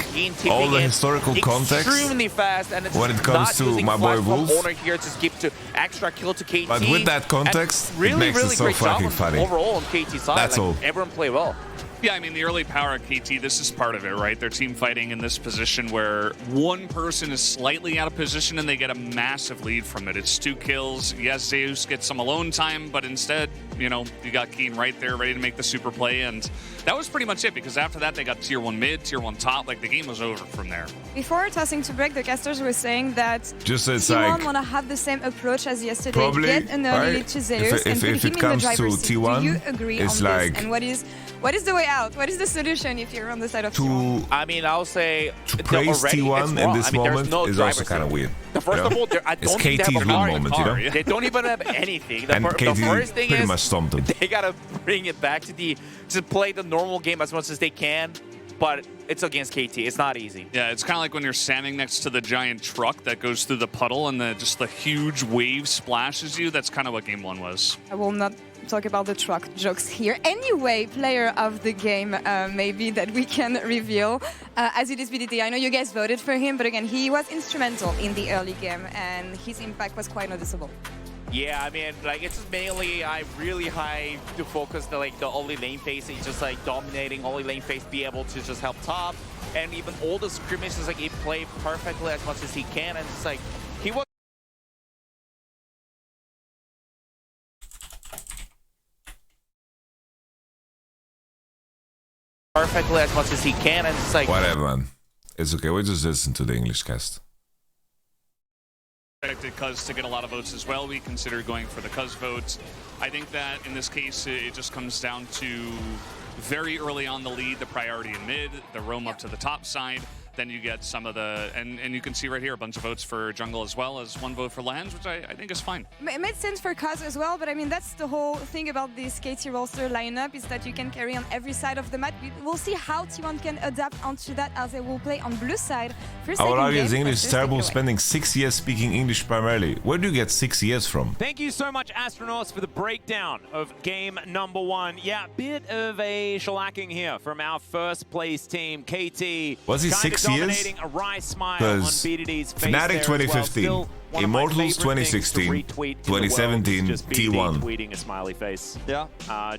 C: all the historical context.
H: Extremely fast, and it's
C: when it comes to my boy Wolf.
H: Here to skip to extra kill to KT.
C: But with that context,
H: really,
C: it makes
H: really
C: it so
H: great
C: fucking
H: job
C: funny.
H: Overall on KT side,
C: that's all.
H: Everyone play well.
I: Yeah, I mean, the early power of KT, this is part of it, right? They're team fighting in this position where one person is slightly out of position and they get a massive lead from it. It's 2 kills. Yes, Zeus gets some alone time, but instead, you know, you got Keen right there ready to make the super play, and that was pretty much it, because after that, they got tier 1 mid, tier 1 top. Like, the game was over from there.
G: Before tossing to break, the casters were saying that
C: just it's
G: T1
C: like
G: want to have the same approach as yesterday.
C: Probably,
G: get an early lead to Zeus and put him in the driver's seat.
C: T1,
G: do you agree on
C: like
G: this? And what is the way out? What is the solution if you're on the side of T1?
H: I mean, I'll say
C: to praise T1 in this moment is also kind of weird.
H: First of all, I don't think they have a car in the car.
C: You know?
H: They don't even have anything.
C: And KT
H: the first thing
C: pretty
H: is
C: much stomped them.
H: They gotta bring it back to play the normal game as much as they can. But it's against KT. It's not easy.
I: Yeah, it's kind of like when you're standing next to the giant truck that goes through the puddle and just the huge wave splashes you. That's kind of what game 1 was.
G: I will not talk about the truck jokes here. Anyway, player of the game, maybe that we can reveal, as it is BDD. I know you guys voted for him, but again, he was instrumental in the early game, and his impact was quite noticeable.
H: Yeah, I mean, like, it's just mainly I really high to focus the early lane phase. It's just like dominating early lane phase, be able to just help top, and even all the skirmishes, like, he played perfectly as much as he can, and it's like he was. perfectly as much as he can, and it's like
C: whatever, man. It's okay. We just listen to the English cast.
I: Expected Cuz to get a lot of votes as well. We considered going for the Cuz votes. I think that in this case, it just comes down to very early on the lead, the priority in mid, the roam up to the top side. Then you get some of the, and you can see right here, a bunch of votes for jungle as well as one vote for Lehens, which I think is fine.
G: It made sense for Kaz as well, but I mean, that's the whole thing about this KT roster lineup, is that you can carry on every side of the map. We'll see how T1 can adapt onto that as they will play on blue side.
C: Our audience English is terrible, spending 6 years speaking English primarily. Where do you get 6 years from?
B: Thank you so much, Astronauts, for the breakdown of game number 1. Yeah, bit of a shellacking here from our first place team, KT.
C: Was he 6 years? Because Fnatic 2015, Immortals 2016, 2017, T1.
B: Tweeting a smiley face.
A: Yeah.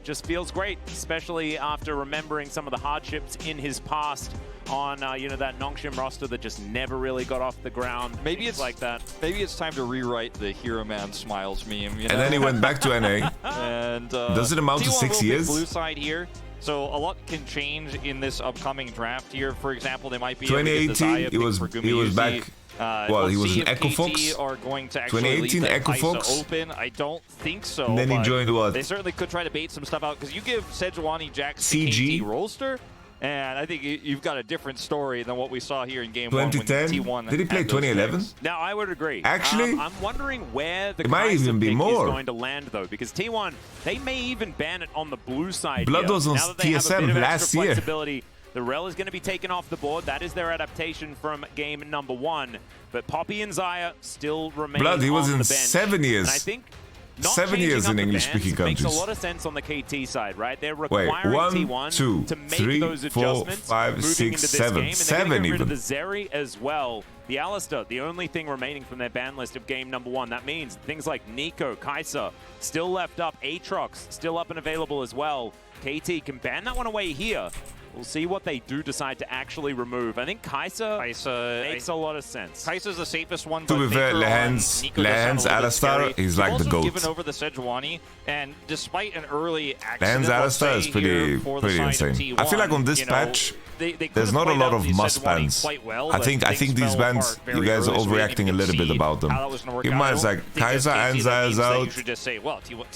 B: Just feels great, especially after remembering some of the hardships in his past on you know, that Nongshim roster that just never really got off the ground.
A: Maybe it's
B: like that.
A: Maybe it's time to rewrite the Hero Man Smiles meme. You know?
C: And then he went back to NA.
A: And
C: does it amount to 6 years?
A: Blue side here. So a lot can change in this upcoming draft here. For example, they might be
C: 2018. He was back. Well, he was in Echo Fox. 2018 Echo Fox.
A: Open. I don't think so.
C: And then he joined what?
A: They certainly could try to bait some stuff out because you give Sejuani Jax
C: CG
A: KT roster. And I think you've got a different story than what we saw here in game
C: 2010.
A: 1 when T1
C: Did he play 2011?
B: Now, I would agree.
C: Actually,
B: I'm wondering where the
C: might even be more.
B: is going to land, though, because T1, they may even ban it on the blue side.
C: Blood was on TSM last year.
B: The Rel is going to be taken off the board. That is their adaptation from game number 1. But Poppy and Xayah still remain
C: Blood, he was
B: on
C: in
B: the bench.
C: 7 years.
B: And I think
C: 7 years in English-speaking countries.
B: Makes a lot of sense on the KT side, right? They're
C: Wait,
B: requiring
C: 1,
B: T1
C: 2,
B: to make
C: 3,
B: those
C: 4,
B: adjustments
C: 5,
B: moving
C: 6,
B: into this
C: 7.
B: game. And
C: 7
B: they're get rid
C: even.
B: of the Zeri as well. The Alistar, the only thing remaining from their ban list of game number 1. That means things like Nico, Kai'Sa, still left up. Aatrox, still up and available as well. KT can ban that one away here. We'll see what they do decide to actually remove. I think Kai'Sa makes a lot of sense.
A: Kai'Sa's the safest one.
C: To be fair, Lehens, Alistar, he's like the GOAT.
A: Given over the Sejuani, and despite an early accident,
C: Lehens Alistar is pretty insane.
A: T1,
C: I feel like on this patch, there's not a lot of must bans.
A: Well,
C: I think these bans, you guys are overreacting a little bit about them. You might like Kai'Sa and Xayah's out.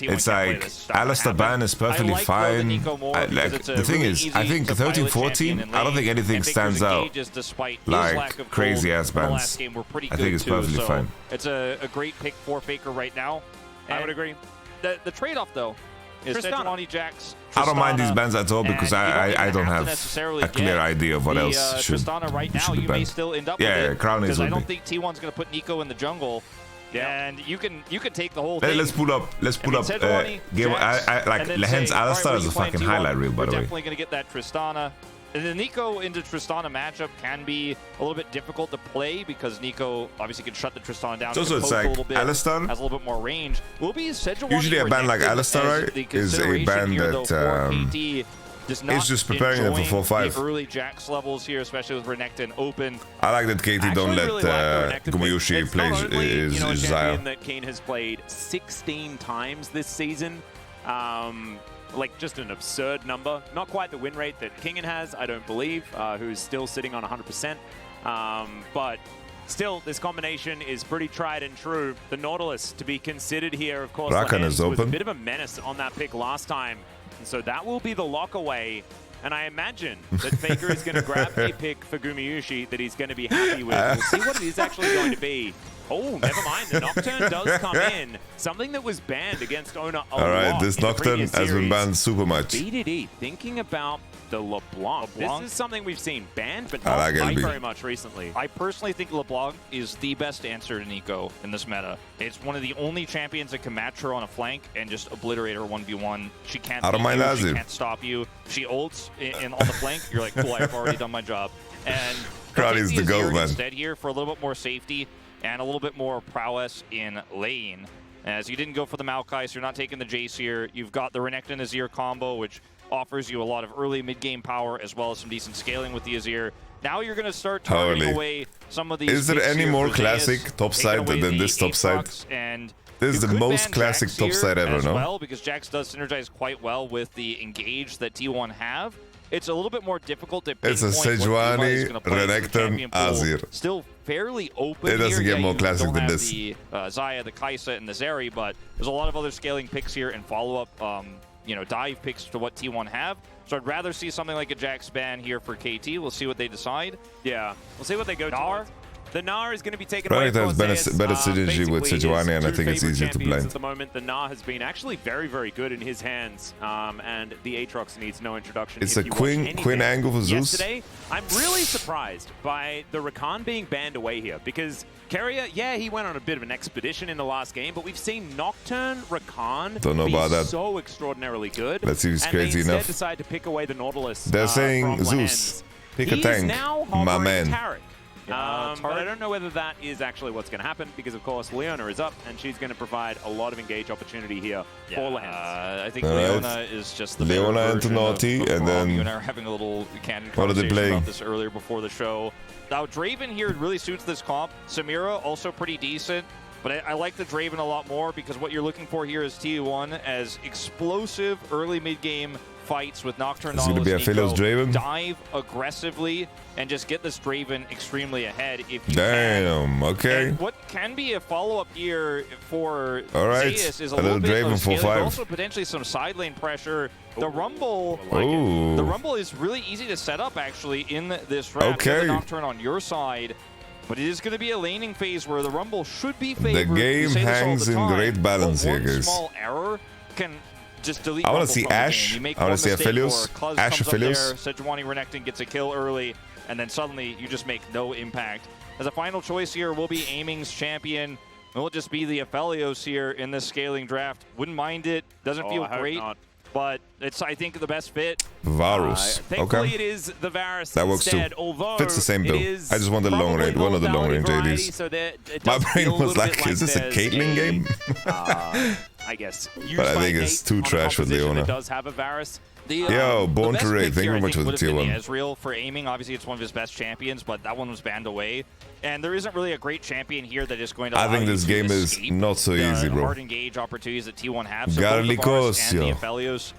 C: It's like Alistar ban is perfectly fine. The thing is, I think 13, 14, I don't think anything stands out like crazy ass bans. I think it's perfectly fine.
A: It's a great pick for Faker right now.
B: I would agree.
A: The trade-off though is Sejuani Jax.
C: I don't mind these bans at all because I don't have a clear idea of what else should
A: right now,
C: be
A: you may
C: banned.
A: still end up
C: Yeah,
A: with
C: Crown is
A: I don't think T1's going to put Nico in the jungle. Yeah. And you can take the whole thing.
C: Let's pull up game. Like Lehens Alistar is a fucking highlight reel, by the way.
A: Definitely going to get that Tristana. And the Nico into Tristana matchup can be a little bit difficult to play because Nico obviously can shut the Tristana down.
C: So it's like Alistar
A: has a little bit more range. Will be Sejuani.
C: Usually a ban like Alistar, right, is a ban that it's just preparing them for 4-5.
A: The early Jax levels here, especially with Renekton open.
C: I like that KT don't let Gumayushi play his Xayah.
B: That Kane has played 16 times this season. Like just an absurd number. Not quite the win rate that Kingen has, I don't believe, who's still sitting on 100%. But still, this combination is pretty tried and true. The Nautilus to be considered here, of course, was a bit of a menace on that pick last time. And so that will be the lock away. And I imagine that Faker is going to grab a pick for Gumayushi that he's going to be happy with. We'll see what it is actually going to be. Oh, never mind. The Nocturne does come in. Something that was banned against Ona a lot.
C: All right, this Nocturne has been banned super much.
B: BDD thinking about the LeBlanc. This is something we've seen banned, but not very much recently.
A: I personally think LeBlanc is the best answer to Nico in this meta. It's one of the only champions that can match her on a flank and just obliterate her 1v1. She can't
C: I don't mind that.
A: She can't stop you. She ults on the flank. You're like, cool, I've already done my job. And
C: Crowd is the GOAT, man.
A: Instead here for a little bit more safety and a little bit more prowess in lane. As you didn't go for the Maokai, so you're not taking the Jace here. You've got the Renekton Azir combo, which offers you a lot of early mid-game power as well as some decent scaling with the Azir. Now you're going to start turning away some of these.
C: Is there any more classic topside than this topside?
A: And
C: this is the most classic topside ever, no?
A: Well, because Jax does synergize quite well with the engage that T1 have. it's a little bit more difficult to
C: It's a Sejuani, Renekton, Azir.
A: Still fairly open.
C: It doesn't
A: here.
C: get more classic than this.
A: The Xayah, the Kai'Sa, and the Zeri, but there's a lot of other scaling picks here and follow-up, dive picks to what T1 have. So I'd rather see something like a Jax ban here for KT. We'll see what they decide.
B: Yeah, we'll see what they go
A: Gnar.
B: to. The Gnar is going to be taken away.
C: Renekton has better synergy with Sejuani, and I think it's easier to blend.
B: At the moment, the Gnar has been actually very, very good in his hands, and the Aatrox needs no introduction.
C: It's a Quinn angle for Zeus.
B: Yesterday, I'm really surprised by the Rakan being banned away here, because Keria, yeah, he went on a bit of an expedition in the last game, but we've seen Nocturne Rakan be so extraordinarily good.
C: Let's see if he's crazy
B: and they
C: enough.
B: instead decide to pick away the Nautilus.
C: They're saying Zeus, pick a tank, my man.
B: But I don't know whether that is actually what's going to happen, because of course Leona is up and she's going to provide a lot of engage opportunity here for Lens.
A: I think Leona is just the
C: Leona into Naughty, and then
A: you and I are having a little candid conversation about this earlier before the show. Now Draven here really suits this comp. Samira also pretty decent, but I like the Draven a lot more because what you're looking for here is T1 as explosive early mid game fights with Nocturne,
C: Draven.
A: Dive aggressively and just get this Draven extremely ahead if you
C: can. Okay.
A: And what can be a follow-up here for
C: Zeus
A: is a
C: little
A: bit
C: Draven
A: of
C: for 5.
A: also potentially some side lane pressure. The Rumble, the Rumble is really easy to set up actually in this round.
C: Okay.
A: The Nocturne on your side. But it is going to be a laning phase where the Rumble should be favored.
C: The game hangs in great balance here, guys.
A: Small error can just delete.
C: I want to see Ashe. I want to see Aphelios. Ashe Aphelios.
A: Sejuani Renekton gets a kill early, and then suddenly you just make no impact. As a final choice here will be Aiming's champion. It will just be the Aphelios here in this scaling draft. Wouldn't mind it. Doesn't feel great. But it's, I think, the best fit.
C: Varus.
B: Thankfully it is the Varus
C: that works
B: instead,
C: too.
B: Although
C: fits the same build. I just want the long range, one of the long range ADs.
B: So
C: my brain was like, is this a Caitlyn game?
B: I guess.
C: But I think it's too trash with Leona.
B: Does have a Varus.
C: Yo, Born to Raid, thank you very much for the tier 1.
A: Ezreal for aiming, obviously it's one of his best champions, but that one was banned away. And there isn't really a great champion here that is going to
C: I think this game is not so easy, bro.
A: Hard engage opportunities that T1 have. So
C: Garlicos,
A: and the Aphelios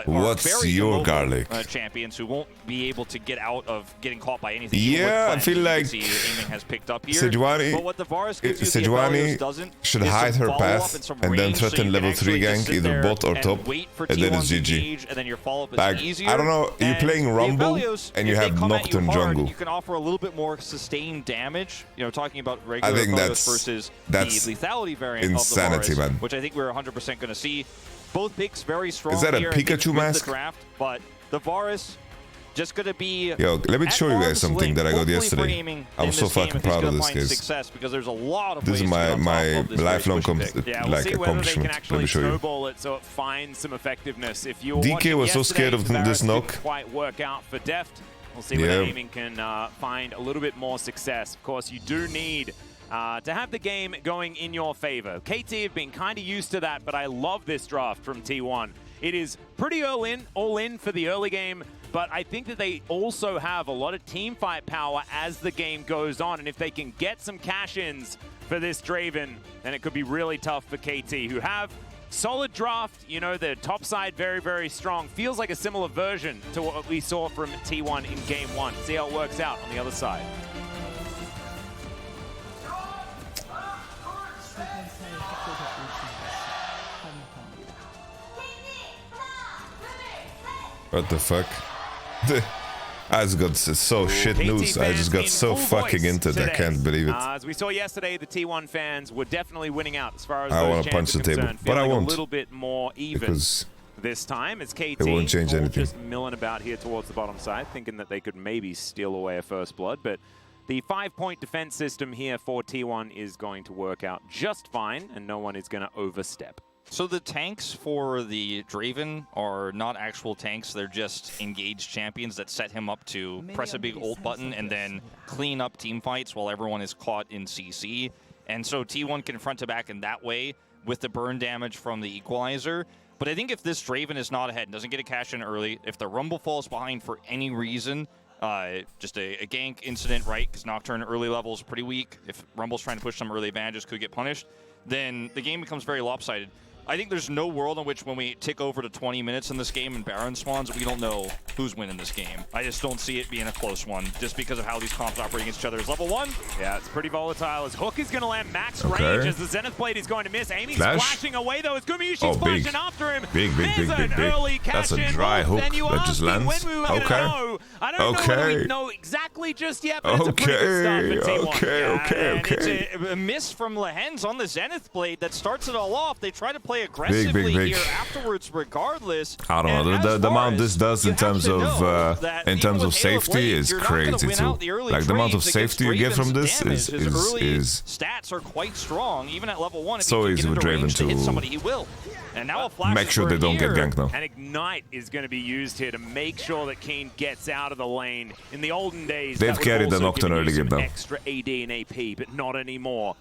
C: what's your garlic?
A: Champions who won't be able to get out of getting caught by anything.
C: Yeah, I feel like
A: aiming has picked up here.
C: Sejuani should hide her path and then threaten level 3 gank, either bot or top, and then it's GG.
A: And then your follow-up is
C: like,
A: easier.
C: I don't know, you're playing Rumble and you have Nocturne jungle.
A: You can offer a little bit more sustained damage. You know, talking about regular
C: I think
A: versus the lethality variant
C: insanity,
A: of the Varus,
C: man.
A: which I think we're 100% going to see. Both picks very strong.
C: Is that a
A: here
C: Pikachu mask?
A: The draft, but the Varus just going to be.
C: Yo, let me show you guys something that I got yesterday. I'm so fucking proud of this, guys.
A: Success because there's a lot of
C: this is my lifelong accomplishment.
B: Let me show you. It so it finds some effectiveness. If you
C: DK was so scared of this knock.
B: Didn't quite work out for Deft. We'll see whether Aiming can find a little bit more success. Of course, you do need to have the game going in your favor. KT have been kind of used to that, but I love this draft from T1. It is pretty all in for the early game, but I think that they also have a lot of team fight power as the game goes on, and if they can get some cash-ins for this Draven, then it could be really tough for KT, who have solid draft. You know, the top side very, very strong. Feels like a similar version to what we saw from T1 in Game 1. See how it works out on the other side.
C: What the fuck? I just got so shit news. I just got so fucking into it. I can't believe it.
B: As we saw yesterday, the T1 fans were definitely winning out as far as
C: I want to punch the table, but I won't.
B: A little bit more even
C: because
B: this time. It's KT.
C: It won't change anything.
B: Just milling about here towards the bottom side, thinking that they could maybe steal away a first blood, but the 5-point defense system here for T1 is going to work out just fine, and no one is going to overstep.
A: So the tanks for the Draven are not actual tanks, they're just engaged champions that set him up to press a big ult button and then clean up team fights while everyone is caught in CC. And so T1 can front to back in that way with the burn damage from the equalizer. But I think if this Draven is not ahead and doesn't get a cash in early, if the Rumble falls behind for any reason, just a gank incident, right? Because Nocturne early level is pretty weak. If Rumble's trying to push some early advantages, could get punished, then the game becomes very lopsided. I think there's no world in which when we tick over to 20 minutes in this game and Baron spawns, we don't know who's winning this game. I just don't see it being a close one, just because of how these comps operate against each other. Is level 1?
B: Yeah, it's pretty volatile. As Hook is going to land max range as the Zenith Blade is going to miss. Amy's flashing away though as Gumayushi's flashing after him.
C: Big. That's a dry hook that just lands. Okay.
B: I don't know whether we know exactly just yet, but it's a pretty good start for T1.
A: Okay. It's a miss from Lehens on the Zenith Blade that starts it all off. They try to play aggressively here afterwards regardless.
C: I don't know. The amount this does in terms of safety is crazy too. Like the amount of safety you get from this is
A: stats are quite strong even at level 1. If
C: so easy with Draven
A: to hit somebody, he will. And now a flash
C: make sure they don't get ganked now.
B: And Ignite is going to be used here to make sure that Keen gets out of the lane. In the olden days,
C: they've carried the Nocturne early game though.
B: Extra AD and AP, but not anymore.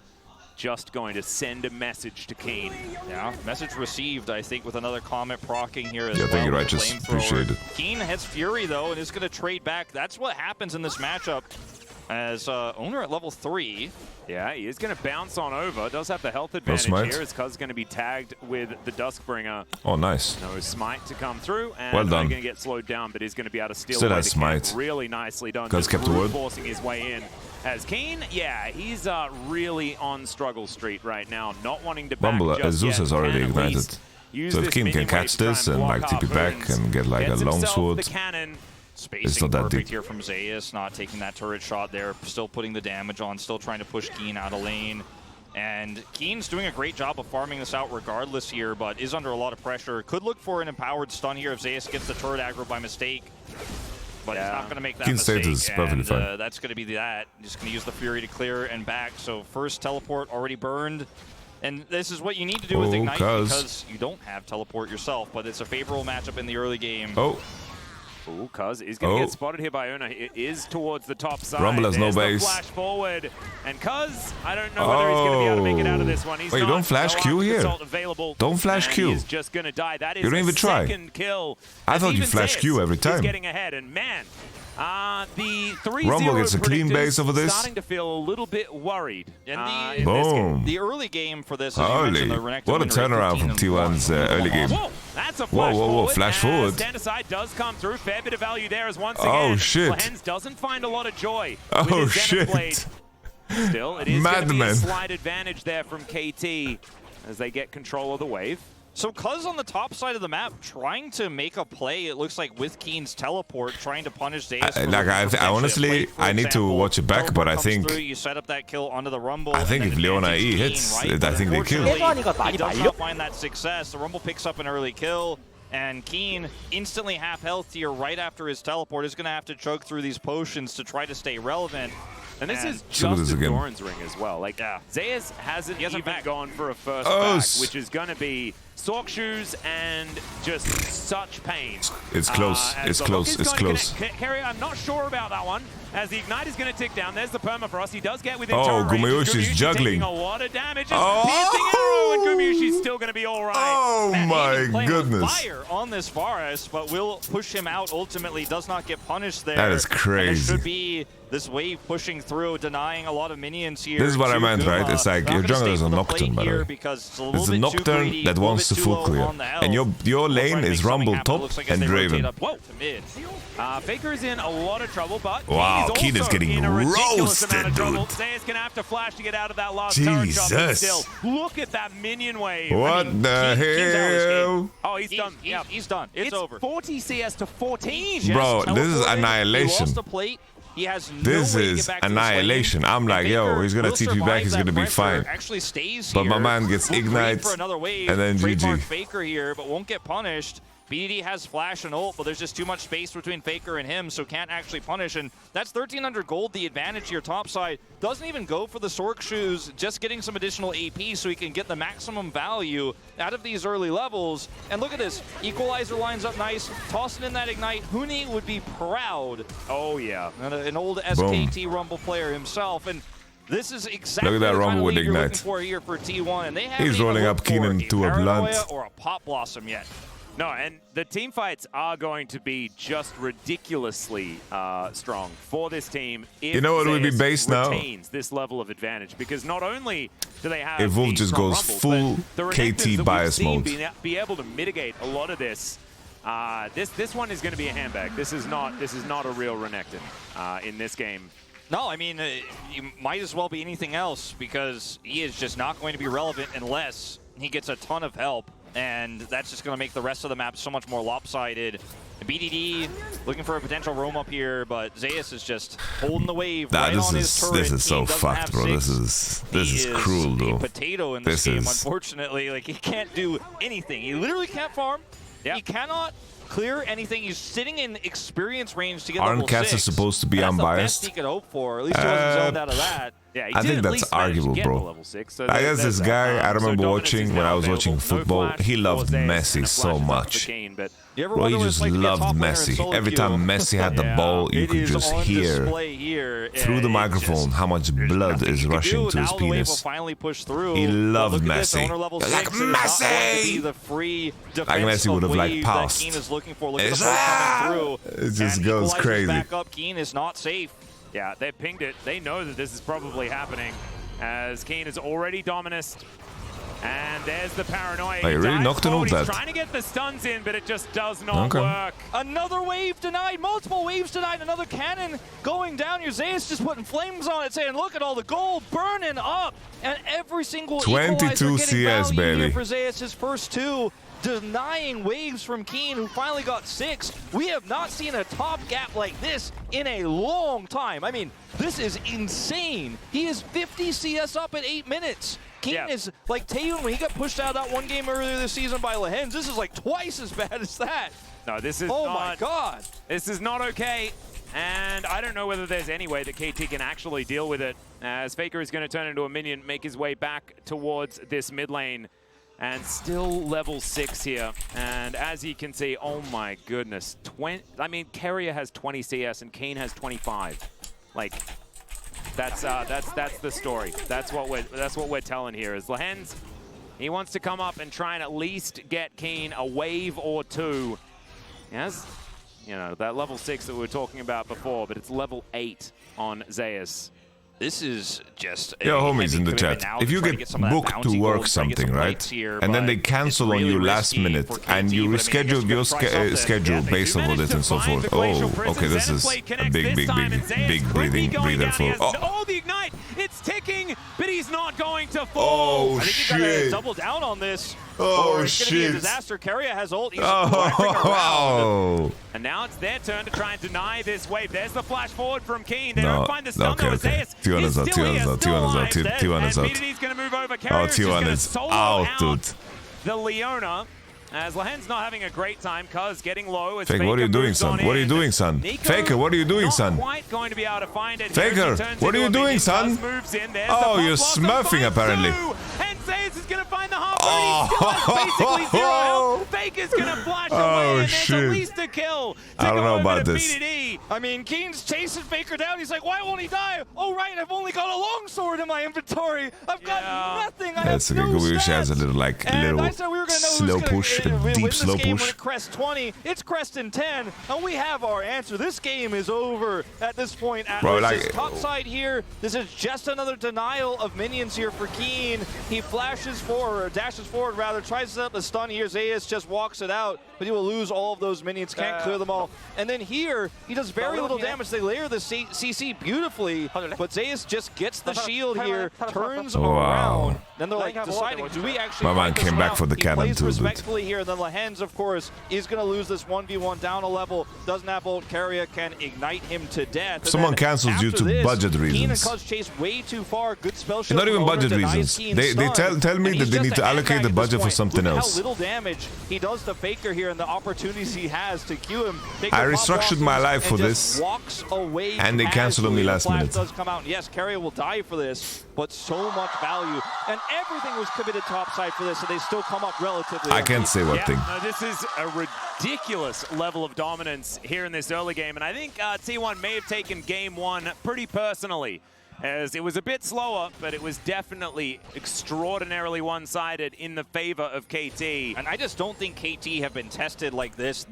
B: Just going to send a message to Keen.
A: Yeah, message received, I think, with another comment proccing here as well.
C: Yeah, thank you, Righteous. Appreciate it.
A: Keen has Fury, though, and is going to trade back. That's what happens in this matchup. As Owner at level 3.
B: Yeah, he is going to bounce on over. Does have the health advantage here as Cuz going to be tagged with the Duskbringer.
C: Oh, nice.
B: No smite to come through, and
C: well done.
B: going to get slowed down, but he's going to be able to steal
C: Still
B: away
C: has
B: the
C: smite.
B: camp. Really nicely done.
C: Cuz kept the word.
B: Forcing his way in. As Keen, yeah, he's really on struggle street right now, not wanting to back
C: Rumble,
B: just
C: Zeus has already ignited. So if Keen can catch this and like TP back and get like a longsword,
A: spacing perfect here from Zeus, not taking that turret shot there, still putting the damage on, still trying to push Keen out of lane. And Keen's doing a great job of farming this out regardless here, but is under a lot of pressure. Could look for an empowered stun here if Zeus gets the turret aggro by mistake. But he's not going to make that mistake,
C: is perfectly fine.
A: That's going to be that. Just going to use the Fury to clear and back. So first teleport already burned. And this is what you need to do with Ignite because you don't have teleport yourself, but it's a favorable matchup in the early game.
B: Ooh, Cuz is going to get spotted here by Ona. It is towards the top side.
C: Rumble has no base.
B: Flash forward. And Cuz, I don't know whether he's going to be able to make it out of this one. He's
C: wait, you don't flash Q here? Don't flash Q.
B: He's just going to die. That is
C: you don't even try.
B: Second kill.
C: I thought you flash Q every time.
B: He's getting ahead, and man, the 3-0
C: Rumble gets a clean base over this.
B: Starting to feel a little bit worried.
A: And
C: boom.
A: The early game for this,
C: Holy, what a turnaround from T1's early game.
B: Whoa, that's a flash
C: whoa, flash forward.
B: Stand aside does come through. Fair bit of value there as once again. Lehens doesn't find a lot of joy with his Zenith Blade. Still, it is going to be a slight advantage there from KT as they get control of the wave.
A: So Cuz on the top side of the map trying to make a play, it looks like with Keen's teleport, trying to punish Zeus.
C: I honestly, I need to watch it back, but I think
A: you set up that kill onto the Rumble.
C: I think if Leona E hits, I think they kill.
A: He does not find that success. The Rumble picks up an early kill, and Keen instantly half health here right after his teleport is going to have to choke through these potions to try to stay relevant.
B: And this is just a Doran's ring as well. Like, Zeus hasn't even gone for a first back, which is going to be Sork shoes and just such pain.
C: It's close. It's close. It's close.
B: Kerry, I'm not sure about that one. As the Ignite is going to tick down, there's the permafrost. He does get within turret range.
C: Gumayushi's juggling.
B: Taking a lot of damage. Piercing arrow, and Gumayushi's still going to be all right.
C: Oh my goodness.
A: Fire on this Varus, but will push him out. Ultimately, does not get punished there.
C: That is crazy.
A: And it should be this wave pushing through, denying a lot of minions here.
C: This is what I meant, right? It's like your jungle is a Nocturne, by the way. It's a Nocturne that wants to full clear. And your lane is Rumble top and Draven.
B: Faker is in a lot of trouble, but
C: wow, Keen is getting roasted, dude.
B: Zeus gonna have to flash to get out of that last turret shot, but still, look at that minion wave.
C: What the hell?
B: Oh, he's done.
A: He's done. It's over.
B: 40 CS to 14.
C: Bro, this is annihilation.
A: He lost the plate. He has no
C: this
A: way to
C: is
A: get back
C: annihilation.
A: To
C: I'm like, yo, he's gonna TP back. He's gonna be fine.
A: Actually stays
C: but
A: here.
C: my man gets Ignite, and then GG.
A: Faker here, but won't get punished. BDD has flash and ult, but there's just too much space between Faker and him, so can't actually punish. And that's 1,300 gold, the advantage here top side. Doesn't even go for the Sork shoes, just getting some additional AP so he can get the maximum value out of these early levels. And look at this, Equalizer lines up nice, tossing in that Ignite. Huni would be proud.
B: Oh yeah.
A: An old SKT Rumble player himself. And this is exactly
C: look at that Rumble with Ignite.
A: For here for T1. And they haven't
C: He's rolling up Keenan to a blunt.
A: Or a Pop Blossom yet.
B: No, and the team fights are going to be just ridiculously strong for this team if
C: You know what would be based now?
B: retains this level of advantage. Because not only do they have
C: If Wolf
B: the
C: just
B: strong
C: goes
B: rumble,
C: full
B: but the
C: KT
B: Renekton that
C: bias
B: we've
C: mode.
B: seen be able to mitigate a lot of this. This one is going to be a handbag. This is not a real Renekton in this game.
A: No, I mean, you might as well be anything else because he is just not going to be relevant unless he gets a ton of help. And that's just going to make the rest of the map so much more lopsided. BDD looking for a potential roam up here, but Zeus is just holding the wave right on his turret.
C: This is so
A: He doesn't
C: fucked,
A: have
C: bro.
A: six.
C: This is cruel, though.
A: A potato in this game, unfortunately. Like, he can't do anything. He literally can't farm. Yep. He cannot clear anything. He's sitting in experience range to get level 6.
C: Aren't cats supposed to be unbiased?
A: That's the best he could hope for. At least he wasn't zoned out of that.
B: Yeah,
C: I think that's arguable, bro.
B: So
C: I guess this guy, I remember watching when I was watching football, he loved Messi so much. Bro, he just loved Messi. Every time Messi had the ball, you could just hear through the microphone how much blood is rushing to his penis. He loved Messi. Like Messi! Like Messi would have like passed. It just goes crazy.
A: Keen is not safe.
B: Yeah, they pinged it. They know that this is probably happening as Keen is already dominant. And there's the paranoia.
C: Like, really knocked
B: He's
C: that.
B: trying to get the stuns in, but it just does not work.
A: Another wave denied. Multiple waves denied. Another cannon going down here. Zeus just putting flames on it, saying, look at all the gold burning up. And every single
C: 22 CS, baby.
A: For Zeus, his first 2. Denying waves from Keen, who finally got 6. We have not seen a top gap like this in a long time. I mean, this is insane. He is 50 CS up at 8 minutes. Keen is like Taeyun when he got pushed out of that one game earlier this season by Lehens. This is like twice as bad as that.
B: No, this is
A: oh my god.
B: This is not okay. And I don't know whether there's any way that KT can actually deal with it, as Faker is going to turn into a minion, make his way back towards this mid lane. And still level 6 here. And as you can see, oh my goodness. I mean, Carrier has 20 CS and Kane has 25. Like, that's the story. That's what we're telling here. Is Lehens, he wants to come up and try and at least get Kane a wave or 2. He has, you know, that level 6 that we were talking about before, but it's level 8 on Zeus.
A: This is just
C: Yo, homies in the chat, if you get booked to work something, right, and then they cancel on you last minute, and you reschedule your schedule based on it and so forth. Oh, okay, this is a big breather for...
B: Oh, the Ignite! It's ticking, but he's not going to fall.
C: Oh,
A: I think
C: shit.
A: you gotta double down on this.
C: Oh,
A: it's gonna be a
C: shit.
A: disaster. Carrier has ult. He's
C: Oh.
B: And now it's their turn to try and deny this wave. There's the flash forward from Keen. They don't find the stun though. Zeus is still here, still alive.
C: T1 is out.
B: BDD's gonna move over.
C: Oh,
B: Carrier's just
C: T1
B: gonna
C: is
B: solo
C: out, dude.
B: the Leona. As Lehens not having a great time, Cuz getting low.
C: Faker, what are you doing, son? What are you doing, son? Faker, what are you doing, son?
B: Quite going to be able to find it.
C: Faker, what are you doing, son? Oh, you're smurfing, apparently.
B: And Zeus is going to find the half. He still has basically 0 health. Faker's going to flash away, and there's at least a kill.
C: I don't know about this.
A: BDD. I mean, Keen's chasing Faker down. He's like, why won't he die? Oh, right, I've only got a longsword in my inventory. I've got nothing. I have no stats.
C: She has a little, like, slow push, a deep slow push.
A: When it crests 20, it's cresting 10, and we have our answer. This game is over at this point.
C: Bro,
A: like, top side here, this is just another denial of minions here for Keen. He flashes forward, or dashes forward rather, tries to set up the stun here. Zeus just walks it out, but he will lose all of those minions, can't clear them all. And then here, he does very little damage. They layer the CC beautifully, but Zeus just gets the shield here, turns around. Then they're like deciding, do we actually
C: My man came back for the cannon too, dude.
A: Respectfully here, and then Lehens, of course, is going to lose this 1v1 down a level. Doesn't have ult. Carrier can ignite him to death.
C: Someone cancels due to budget reasons.
A: Keen and Cuz chase way too far. Good spell shield.
C: Not even budget reasons. They tell me that they need to allocate the budget for something else.
A: How little damage he does to Faker here and the opportunities he has to queue him.
C: I restructured my life for this,
A: walks away
C: and they canceled on me last minute.
A: Does come out. And yes, Carrier will die for this, but so much value. And everything was committed topside for this, and they still come up relatively.
C: I can't say what thing.
B: No, this is a ridiculous level of dominance here in this early game, and I think T1 may have taken game 1 pretty personally. as it was a bit slower, but it was definitely extraordinarily one-sided in the favor of KT.
A: And I just don't think KT have been tested like this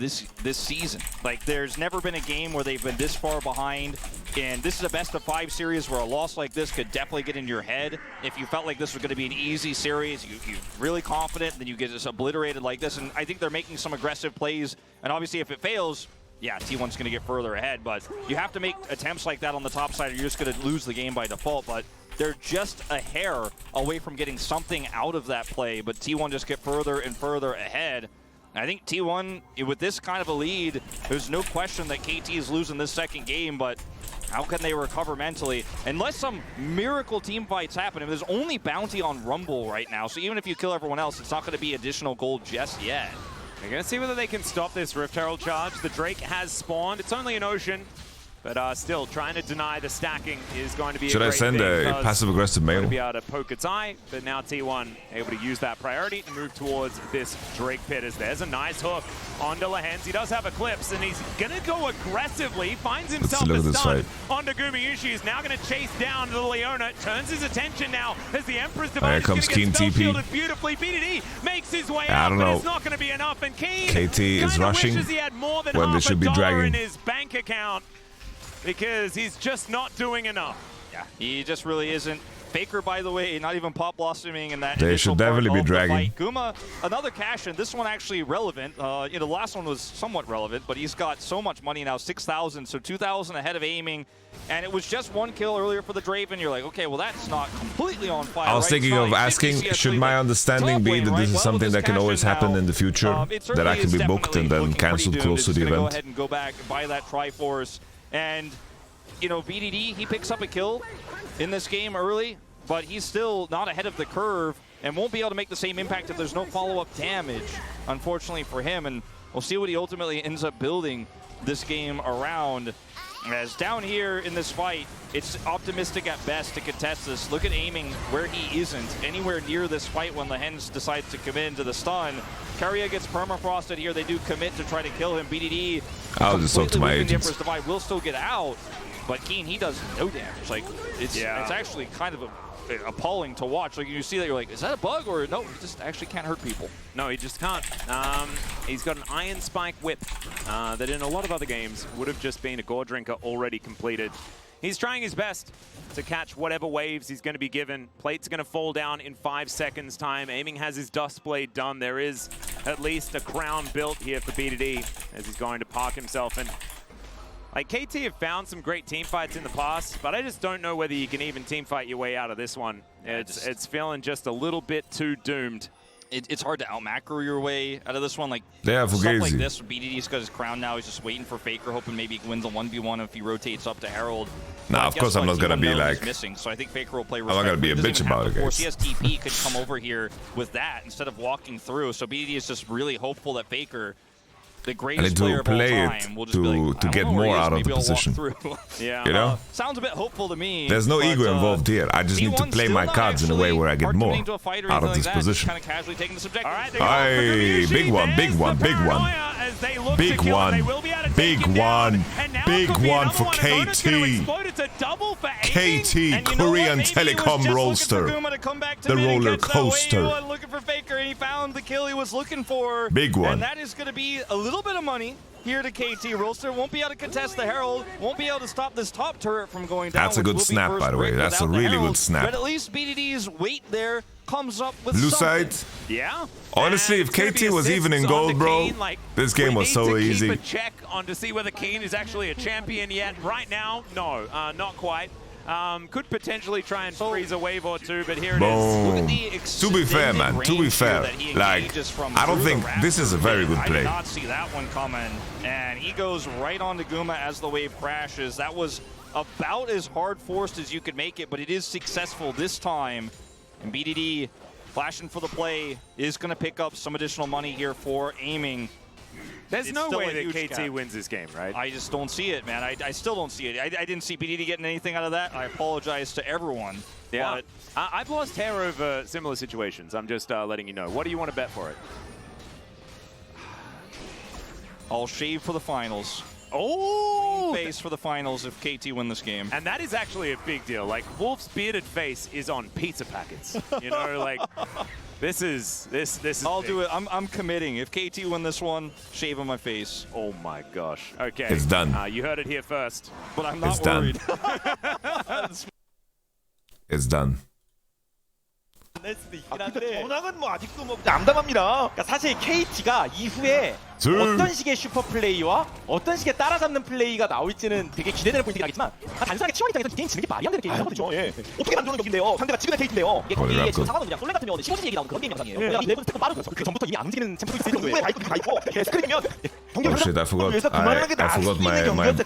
A: season. Like, there's never been a game where they've been this far behind, and this is a best-of-5 series where a loss like this could definitely get in your head. If you felt like this was going to be an easy series, you're really confident, then you get just obliterated like this, and I think they're making some aggressive plays, and obviously if it fails, yeah, T1's going to get further ahead, but you have to make attempts like that on the top side or you're just going to lose the game by default. But they're just a hair away from getting something out of that play, but T1 just get further and further ahead. And I think T1, with this kind of a lead, there's no question that KT is losing this second game, but how can they recover mentally? Unless some miracle team fights happen. I mean, there's only bounty on Rumble right now, so even if you kill everyone else, it's not going to be additional gold just yet.
B: They're going to see whether they can stop this Rift Herald charge. The Drake has spawned. It's only an Ocean, but still trying to deny the stacking is going to be
C: Should I send a passive-aggressive mail?
B: Going to be able to poke its eye, but now T1 able to use that priority to move towards this Drake pit as there's a nice hook onto Lehens. He does have Eclipse, and he's going to go aggressively. Finds himself a stun onto Gumayushi. He's now going to chase down the Leona. Turns his attention now as the Emperor's Divine is going to get spell-shielded beautifully. BDD makes his way out, but it's not going to be enough. And Keen
C: KT is rushing
B: wishes he had more than
C: when they should be dragging
B: in his bank account, because he's just not doing enough.
A: Yeah, he just really isn't. Faker, by the way, not even pop blossoming in that.
C: They should definitely be dragging.
A: Guma, another cash in. This one actually relevant. You know, the last one was somewhat relevant, but he's got so much money now, 6,000, so 2,000 ahead of aiming. And it was just one kill earlier for the Draven. You're like, okay, well, that's not completely on fire.
C: I was thinking of asking, should my understanding be that this is something that can always happen in the future, that I can be booked and then cancelled close to the event?
A: Go ahead and go back and buy that Triforce. And, you know, BDD, he picks up a kill in this game early, but he's still not ahead of the curve and won't be able to make the same impact if there's no follow-up damage, unfortunately for him. And we'll see what he ultimately ends up building this game around. As down here in this fight, it's optimistic at best to contest this. Look at aiming where he isn't anywhere near this fight when Lehens decides to come into the stun. Keria gets permafrosted here. They do commit to try to kill him. BDD,
C: I'll just talk to my agents.
A: Divide will still get out, but Keen, he does no damage. Like, it's actually kind of appalling to watch. Like, you see that, you're like, is that a bug, or no, he just actually can't hurt people.
B: No, he just can't. He's got an Iron Spike whip that in a lot of other games would have just been a Gore Drinker already completed. He's trying his best to catch whatever waves he's going to be given. Plate's going to fall down in 5 seconds time. Aiming has his Dust Blade done. There is at least a crown built here for BDD as he's going to park himself. And like, KT have found some great team fights in the past, but I just don't know whether you can even team fight your way out of this one. It's feeling just a little bit too doomed.
A: It's hard to out-macro your way out of this one. Like,
C: yeah,
A: stuff like this, BDD's got his crown now. He's just waiting for Faker, hoping maybe he wins a 1v1 if he rotates up to Herald.
C: Nah, of course I'm not gonna be like
A: missing, so I think Faker will play.
C: I'm not gonna be a bitch about it, guys.
A: He has TP, could come over here with that instead of walking through. So BDD is just really hopeful that Faker, the greatest player of all time, will just be like,
C: to get more out of the position.
A: Yeah,
C: you know,
A: sounds a bit hopeful to me.
C: There's no ego involved here. I just need to play my cards in a way where I get more out of this position.
A: Kind of casually taking this objective.
C: Aye, big one, big one, big one, big one, big one, big one for KT. KT, Korean Telecom Roadster, the roller coaster.
A: Looking for Faker, and he found the kill he was looking for.
C: Big one.
A: And that is going to be a little bit of money here to KT. Roadster won't be able to contest the Herald, won't be able to stop this top turret from going down.
C: That's a good snap, by the way. That's a really good snap.
A: But at least BDD's weight there comes up with
C: blue
A: something.
C: side.
B: Yeah.
C: Honestly, if KT was even in gold, bro, this game was so easy.
B: We need to keep a check on to see whether Keen is actually a champion yet. Right now, no, not quite. Could potentially try and freeze a wave or two, but here it is.
C: To be fair, man, to be fair, like, I don't think this is a very good play.
A: I did not see that one coming, and he goes right onto Guma as the wave crashes. That was about as hard forced as you could make it, but it is successful this time. And BDD, flashing for the play, is going to pick up some additional money here for aiming.
B: There's no way that KT wins this game, right?
A: I just don't see it, man. I still don't see it. I didn't see BDD getting anything out of that. I apologize to everyone.
B: Yeah, I've lost hair over similar situations. I'm just letting you know. What do you want to bet for it?
A: I'll shave for the finals.
B: Oh!
A: Face for the finals if KT win this game.
B: And that is actually a big deal. Like, Wolf's bearded face is on pizza packets. You know, like, this is
A: I'll
B: big.
A: do it. I'm committing. If KT win this one, shave on my face.
B: Oh my gosh. Okay.
C: It's done.
B: You heard it here first.
A: But I'm not
C: It's done.
A: worried.
C: It's done.
E: 낼 수도 있긴 한데 전황은 뭐 아직도 뭐 암담합니다. 그러니까 사실 KT가 이후에 어떤 식의 슈퍼 플레이와 어떤 식의 따라잡는 플레이가 나올지는 되게 기대되는 포인트긴 하겠지만 단순하게 T1 입장에서 이 게임 지는 게 말이 안 되는 게임이거든요. 예. 어떻게 만들어낸 격인데요. 상대가 지금의 KT인데요. 이게 거기에 지금 상황은 그냥 솔랭 같은 경우는 15분 얘기 나오는 그런 게임 영상이에요. 내가 이 레벨 스텝 빠르고 그 전부터 이미 안 움직이는 챔프도 있을 정도에 다 있고 스크린이면
C: Oh shit, I forgot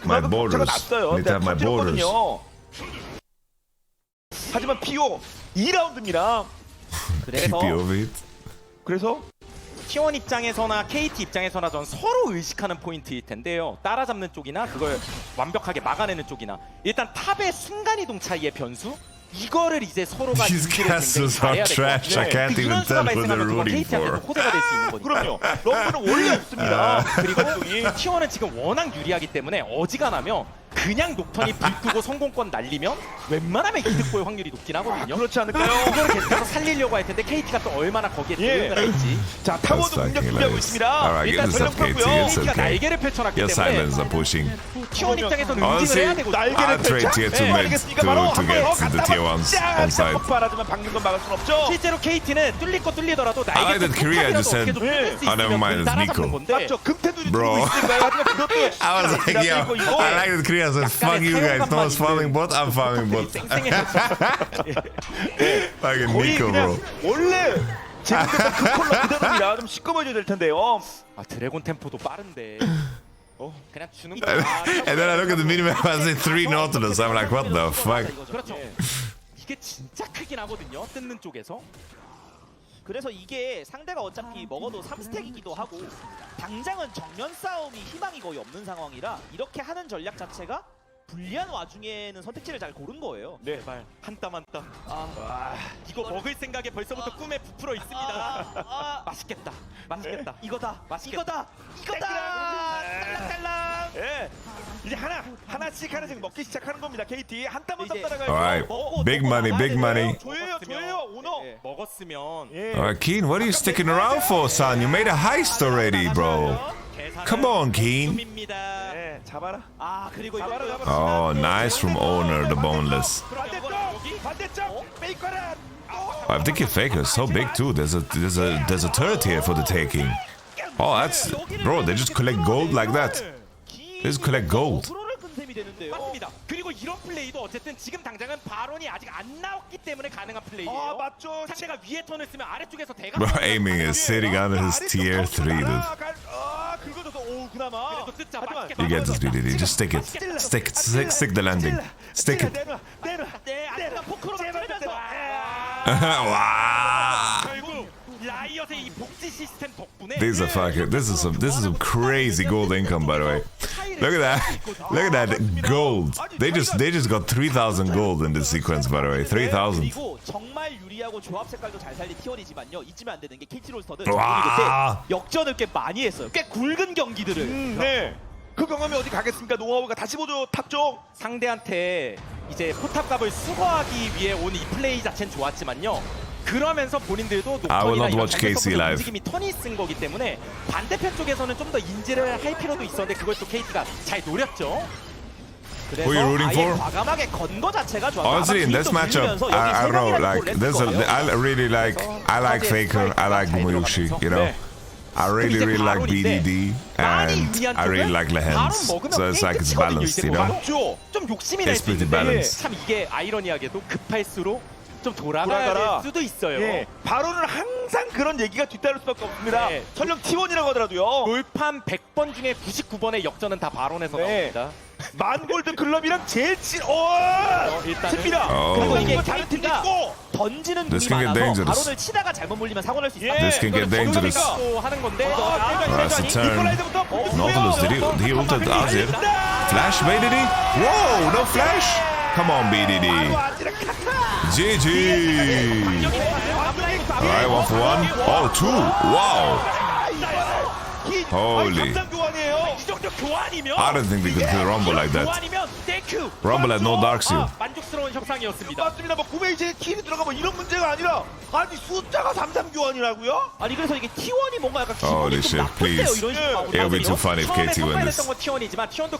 C: my borders. Need to have my borders.
E: 하지만 PO 2라운드입니다. 그래서 T1 입장에서나 KT 입장에서나 전 서로 의식하는 포인트일 텐데요. 따라잡는 쪽이나 그걸 완벽하게 막아내는 쪽이나 일단 탑의 순간이동 차이의 변수 이거를 이제 서로가
C: These castles are trash. I can't even tell who they're rooting for.
E: 호재가 될 수 있는 거니까. 그럼요. 럼블은 원래 없습니다. 그리고 T1은 지금 워낙 유리하기 때문에 어지간하면 그냥 녹턴이 불 끄고 성공권 날리면 웬만하면 이득볼 확률이 높긴 하거든요. 그렇지 않을까요? 그걸 계속해서 살리려고 할 텐데 KT가 또 얼마나 거기에 대응을 할지. 자, 타워도 공격 준비하고 있습니다. 일단 전력 펴고요. KT가 날개를 펼쳐놨기
C: Your
E: 때문에
C: silence are pushing.
E: T1 입장에서는 응징을 해야 되고
C: I'll trade tier 2 mid to get the tier 1s on side.
E: 박는 건 막을 순 없죠. 실제로 KT는 뚫릴 거 뚫리더라도 날개
C: that Korea just said, oh, never mind, it's Nico.
E: 맞죠? 금태도
C: Bro.
E: 그것도
C: I was like, yo, I like that Korea said, fuck you guys, no one's farming bot, I'm farming bot. Fucking Nico, bro.
E: 원래 지금부터 그 컬러 그대로입니다. 좀 시꺼매져야 될 텐데요. 아, 드래곤 템포도 빠른데. 그냥 주는 거.
C: And then I look at the minimap and I say 3 Nautilus, I'm like, what the fuck?
E: 그렇죠. 이게 진짜 크긴 하거든요. 뜯는 쪽에서.
J: 그래서 이게 상대가 어차피 먹어도 3스택이기도 하고 당장은 정면 싸움이 희망이 거의 없는 상황이라 이렇게 하는 전략 자체가 불리한 와중에는 선택지를 잘 고른 거예요.
E: 네, 말 한 땀 한 땀. 이거 먹을 생각에 벌써부터 꿈에 부풀어 있습니다. 맛있겠다. 맛있겠다.
J: 이거다.
E: 맛있겠다.
J: 이거다.
E: 딸랑딸랑. 예. 이제 하나씩 먹기 시작하는 겁니다. KT 한 땀 한 땀 따라가요.
C: Alright, big money, big money.
E: 조여요, 오너. 먹었으면.
C: Alright, Keen, what are you sticking around for, son? You made a heist already, bro. Come on, Keen.
E: 네, 잡아라.
J: 그리고
C: Oh, nice from Owner, the boneless.
E: 반대쪽 베이컨은.
C: I think your faker is so big too. There's a turret here for the taking. Oh, that's bro. They just collect gold like that. They just collect gold.
E: 맞습니다. 그리고 이런 플레이도 어쨌든 지금 당장은 바론이 아직 안 나왔기 때문에 가능한 플레이예요. 맞죠. 상대가 위에 턴을 쓰면 아래쪽에서 대각.
C: Bro, aiming is sitting on his tier 3, dude.
E: 긁어줘서 오 그나마.
C: You get this, dude. Just stick it. Stick the landing. Stick it. Wow. These are fucking. This is some crazy gold income, by the way. Look at that. Look at that gold. They just got 3,000 gold in this sequence, by the way. 3,000.
J: 정말 유리하고 조합 색깔도 잘 살린 T1이지만요. 잊으면 안 되는 게 KT 롤스터는
C: 와.
J: 역전을 꽤 많이 했어요. 꽤 굵은 경기들을.
E: 네. 그 경험이 어디 가겠습니까? 노하우가 다시 보죠. 탑쪽. 상대한테 이제 포탑값을 수거하기 위해 온 이 플레이 자체는 좋았지만요. 그러면서 본인들도 녹턴이나 이런 움직임이 턴이 쓴 거기 때문에 반대편 쪽에서는 좀 더 인지를 할 필요도 있었는데 그걸 또 KT가 잘 노렸죠.
C: Who are you rooting for?
J: 과감하게 건 거 자체가 좋았어요.
C: Honestly, in this matchup, I know, like, I like Faker, I like Muyushi, you know. I really like BDD, and I really like Lehens. So it's like it's balanced, you know.
E: 좀 욕심이 날
C: It's
E: 수
C: pretty
E: 있는데
C: balanced.
E: 참 이게 아이러니하게도 급할수록 좀 돌아가야 될 수도 있어요. 바로는 항상 그런 얘기가 뒤따를 수밖에 없습니다. 설령 T1이라고 하더라도요. 돌판 100번 중에 99번의 역전은 다 바론에서 나옵니다. 만골드 클럽이랑 제일 칩니다.
J: 그리고 이게 KT가 던지는 눈이 많아서 바론을 치다가 잘못 몰리면 사고 날 수 있어요.
C: This can get dangerous.
J: 하는 건데.
C: That's a turn. Nautilus, did he ulted Azir? Flash baited he? Whoa, no flash? Come on, BDD. GG. Alright, 1 for 1. Oh, 2. Wow. Holy.
E: 오히려 교환이면
C: I don't think they could kill Rumble like that.
E: 교환이면 땡큐.
C: Rumble had no dark seal.
E: 만족스러운 협상이었습니다.
K: 맞습니다. 뭐 구메이지에 킬이 들어가 뭐 이런 문제가 아니라 아니 숫자가 3-3 교환이라고요?
J: 아니 그래서 이게 T1이 뭔가 약간
C: Holy
J: 기분이 좀
C: shit,
J: 나쁜데요
C: please.
J: 이런 식으로
C: It'll be too funny if KT win this. But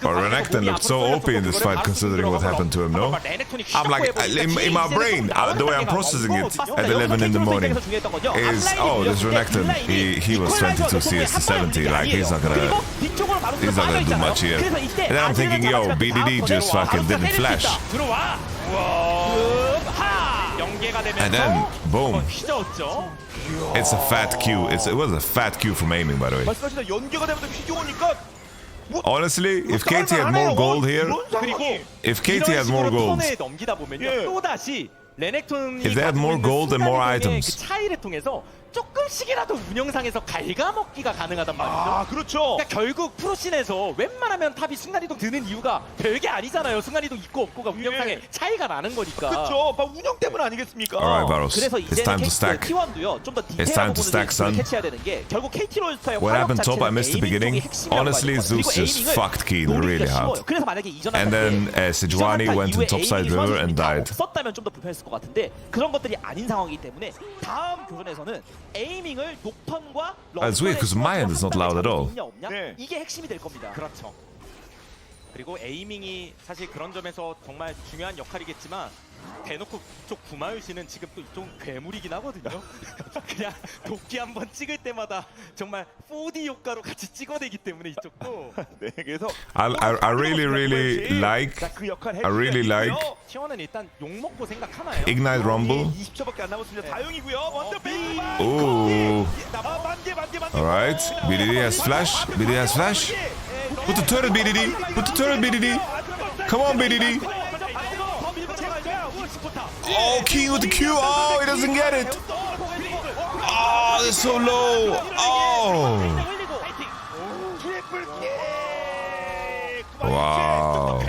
C: Renekton looked so OP in this fight considering what happened to him, no? I'm like, in my brain, the way I'm processing it at 11 in the morning is, oh, this Renekton, he was 22 CS to 70, like he's not gonna do much here. And then I'm thinking, yo, BDD just fucking didn't flash. And then, boom. It's a fat Q. It was a fat Q from aiming, by the way. Honestly, if KT had more gold here, if KT had more gold, if they had more gold and more items,
E: 조금씩이라도 운영상에서 갉아먹기가 가능하단 말이죠.
K: 아, 그렇죠.
E: 그러니까 결국 프로씬에서 웬만하면 탑이 순간이동 드는 이유가 별게 아니잖아요. 순간이동 있고 없고가 운영상에 차이가 나는 거니까.
K: 그렇죠. 운영 때문 아니겠습니까?
C: Alright, Baros.
J: 그래서
C: It's time to stack.
J: T1도요. 좀 더
C: It's time to stack, son.
J: 캐치해야 되는 게 결국 KT 롤스터의
C: What happened top? I missed the beginning. Honestly, Zeus just fucked Keen really hard.
J: 그래서 만약에 이전
C: And then Sejuani went to topside river and died.
J: 없었다면 좀 더 불편했을 것 같은데 그런 것들이 아닌 상황이기 때문에 다음 교전에서는 에이밍을 녹턴과
C: It's weird because my end is not loud at all.
J: 네. 이게 핵심이 될 겁니다.
E: 그렇죠. 그리고 에이밍이 사실 그런 점에서 정말 중요한 역할이겠지만 대놓고 이쪽 구마유 씨는 지금 또 이쪽은 괴물이긴 하거든요. 그냥 도끼 한번 찍을 때마다 정말 4D 효과로 같이 찍어내기 때문에 이쪽도.
K: 네, 그래서
C: I really like
E: T1은 일단 욕 먹고 생각하나요?
C: Ignite Rumble.
K: 20초밖에 안 남았습니다. 다용이고요. 먼저 베이스.
C: Ooh. Alright, BDD has flash. BDD has flash. Put the turret, BDD. Put the turret, BDD. Come on, BDD. Oh, King with the Q. Oh, he doesn't get it. Oh, they're so low. Oh. Wow.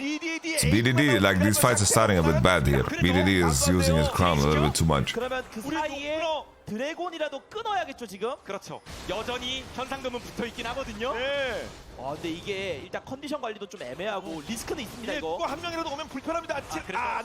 C: It's BDD, like these fights are starting a bit bad here. BDD is using his crown a little bit too much.
J: 그러면 그 사이에 드래곤이라도 끊어야겠죠 지금?
E: 그렇죠. 여전히 현상금은 붙어있긴 하거든요.
K: 네.
J: 근데 이게 일단 컨디션 관리도 좀 애매하고 리스크는 있습니다 이거.
K: 한 명이라도 오면 불편합니다. 안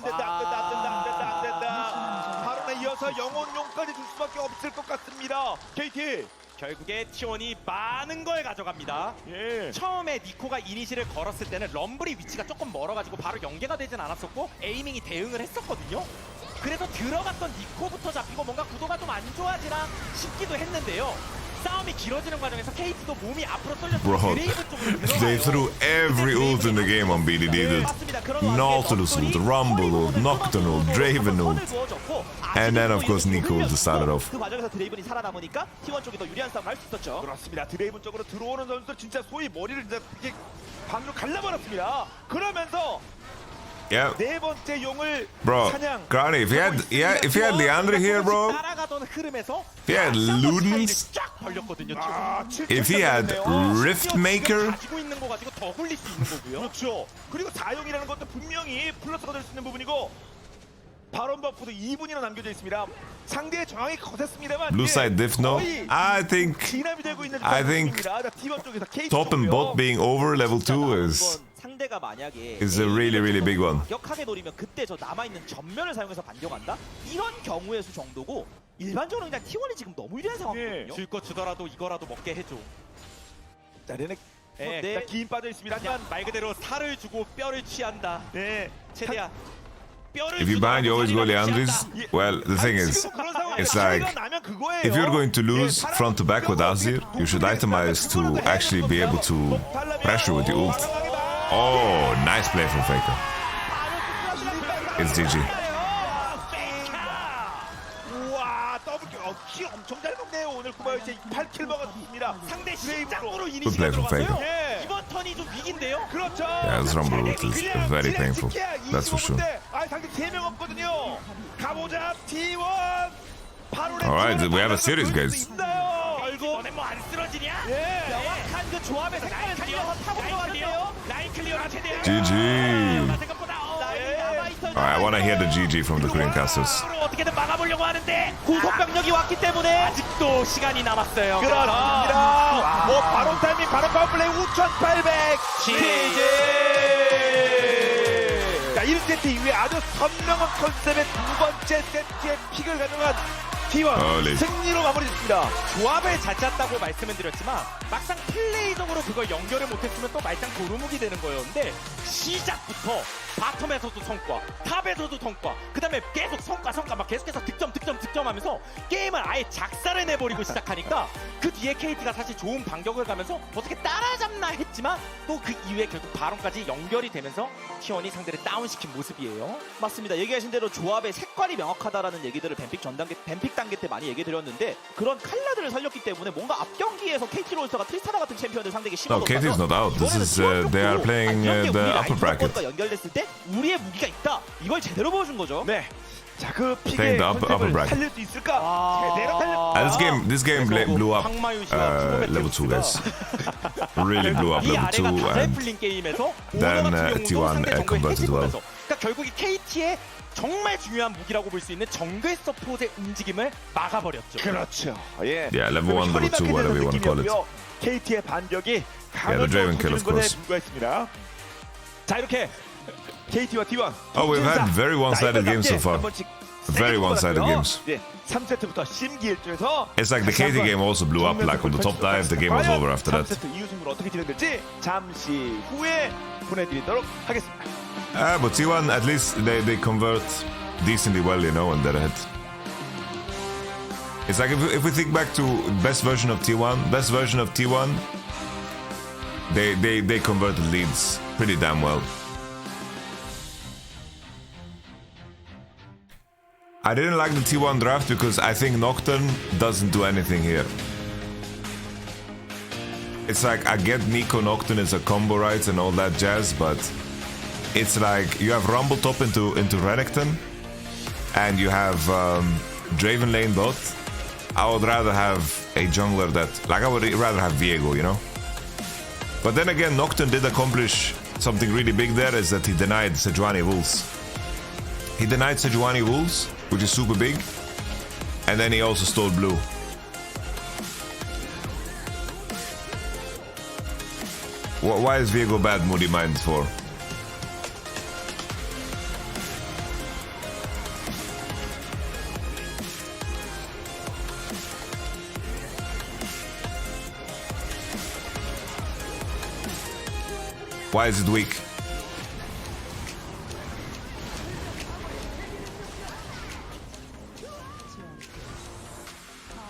K: 된다. 바로 이어서 영혼용까지 줄 수밖에 없을 것 같습니다. KT.
E: 결국에 T1이 많은 걸 가져갑니다.
K: 예.
E: 처음에 니코가 이니시를 걸었을 때는 럼블이 위치가 조금 멀어가지고 바로 연계가 되진 않았었고 에이밍이 대응을 했었거든요. 그래서 들어갔던 니코부터 잡히고 뭔가 구도가 좀 안 좋아지나 싶기도 했는데요. 싸움이 길어지는 과정에서 KT도 몸이 앞으로
C: Bro, they threw every ult in the game on BDD. The Nautilus ult, the Rumble ult, Nocturne ult, Draven ult. And then of course Nico ult to start it off.
J: 그 과정에서 드레이븐이 살아남으니까 T1 쪽이 더 유리한 싸움을 할 수 있었죠.
K: 그렇습니다. 드레이븐 쪽으로 들어오는 선수들 진짜 소위 머리를 이렇게 반으로 갈라버렸습니다. 그러면서
C: Yeah.
K: 네 번째 용을
C: Bro,
K: 사냥.
C: Granny, if you had Leandre here, bro,
E: 따라가던 흐름에서
C: if he had Ludens,
E: 쫙 벌렸거든요.
C: if he had Riftmaker,
E: 가지고 있는 거 가지고 더 굴릴 수 있는 거고요.
K: 그렇죠. 그리고 4용이라는 것도 분명히 플러스가 될 수 있는 부분이고 바론 버프도 2분이나 남겨져 있습니다. 상대의 저항이 거셌습니다만
C: blue side diff no. I think top and bot being over level 2
J: 상대가 만약에
C: is a really big one.
J: 격하게 노리면 그때 저 남아있는 전면을 사용해서 반격한다? 이런 경우의 수 정도고 일반적으로 그냥 T1이 지금 너무 유리한 상황이거든요.
E: 줄 거 주더라도 이거라도 먹게 해줘.
K: 자, 레넥
E: 네.
K: 긴 빠져 있습니다.
E: 그냥 말 그대로 살을 주고 뼈를 취한다.
K: 네.
E: 최대한
C: If you bind, you always go Leandris. Well, the thing is, it's like, if you're going to lose front to back with Azir, you should itemize to actually be able to pressure with the ult. Oh, nice play from Faker. It's GG.
K: 킬 엄청 잘 먹네요. 오늘 구마유씨 8킬 먹었습니다.
E: 상대 심장으로
C: Good
E: 이니시가
C: play from
E: 들어갔어요.
C: Faker.
E: 이번 턴이 좀 위기인데요.
K: 그렇죠.
C: Yeah, this Rumble ult is very painful. That's for sure.
K: 상대 3명 없거든요. 가보자 T1.
C: Alright, we have a series, guys.
E: 이번에 뭐안 쓰러지냐?
J: 명확한 그 조합에서 라인 클리어 타고 들어가는데요.
E: 라인 클리어를 최대한.
C: GG.
E: 생각보다
J: 남아있어요
C: I want to hear the GG from the Korean casters.
J: 어떻게든 막아보려고 하는데 구속 병력이 왔기 때문에 아직도 시간이 남았어요.
K: 그렇습니다. 뭐 바로 타이밍, 바로 파워플레이 5,800 GG. 자, 1세트 이후에 아주 선명한 컨셉의 두 번째 세트의 픽을 가져간 T1 승리로 마무리됐습니다.
E: 조합을 잘 짰다고 말씀을 드렸지만 막상 플레이적으로 그걸 연결을 못했으면 또 말짱 도루묵이 되는 거였는데 시작부터 바텀에서도 성과, 탑에서도 성과, 그 다음에 계속 성과 막 계속해서 득점하면서 게임을 아예 작살을 내버리고 시작하니까 그 뒤에 KT가 사실 좋은 반격을 가면서 어떻게 따라잡나 했지만 또 그 이후에 결국 바론까지 연결이 되면서 T1이 상대를 다운시킨 모습이에요.
J: 맞습니다. 얘기하신 대로 조합의 색깔이 명확하다라는 얘기들을 뱀픽 단계 때 많이 얘기 드렸는데 그런 칼라들을 살렸기 때문에 뭔가 앞 경기에서 KT 롤스터가 트리스타나 같은 챔피언들 상대에게
C: No, KT is not out. This is they are playing the upper bracket.
J: 연결됐을 때 우리의 무기가 있다. 이걸 제대로 보여준 거죠.
K: 네. 자, 그 픽의 컨셉을 살릴 수 있을까? 제대로 살릴.
C: This game blew up level 2 guys. Really blew up level 2 and then T1 converted well.
E: 그러니까 결국 이 KT의 정말 중요한 무기라고 볼 수 있는 정글 서폿의 움직임을 막아버렸죠.
K: 그렇죠. 예.
C: Yeah, level 1, level 2, whatever you want to call it.
K: KT의 반격이
C: the Draven kill, of course.
K: 불과했습니다. 자, 이렇게 KT와 T1.
C: Oh, we've had very one-sided games so far. Very one-sided games.
K: 네, 3세트부터 심기일전에서
C: It's like the KT game also blew up. Like on the top dive, the game was over after that.
K: 3세트 이후 승부는 어떻게 진행될지 잠시 후에 보내드리도록 하겠습니다.
C: But T1 at least they convert decently well, you know, and they're ahead. It's like if we think back to best version of T1, they converted leads pretty damn well. I didn't like the T1 draft because I think Nocturne doesn't do anything here. It's like, I get Nico Nocturne is a combo right and all that jazz, but it's like you have Rumble top into Renekton and you have Draven lane bot. I would rather have a jungler that, like I would rather have Viego, you know? But then again, Nocturne did accomplish something really big there, is that he denied Sejuani Wolves. He denied Sejuani Wolves, which is super big, and then he also stole blue. Why is Viego bad, Moody Mind for? Why is it weak?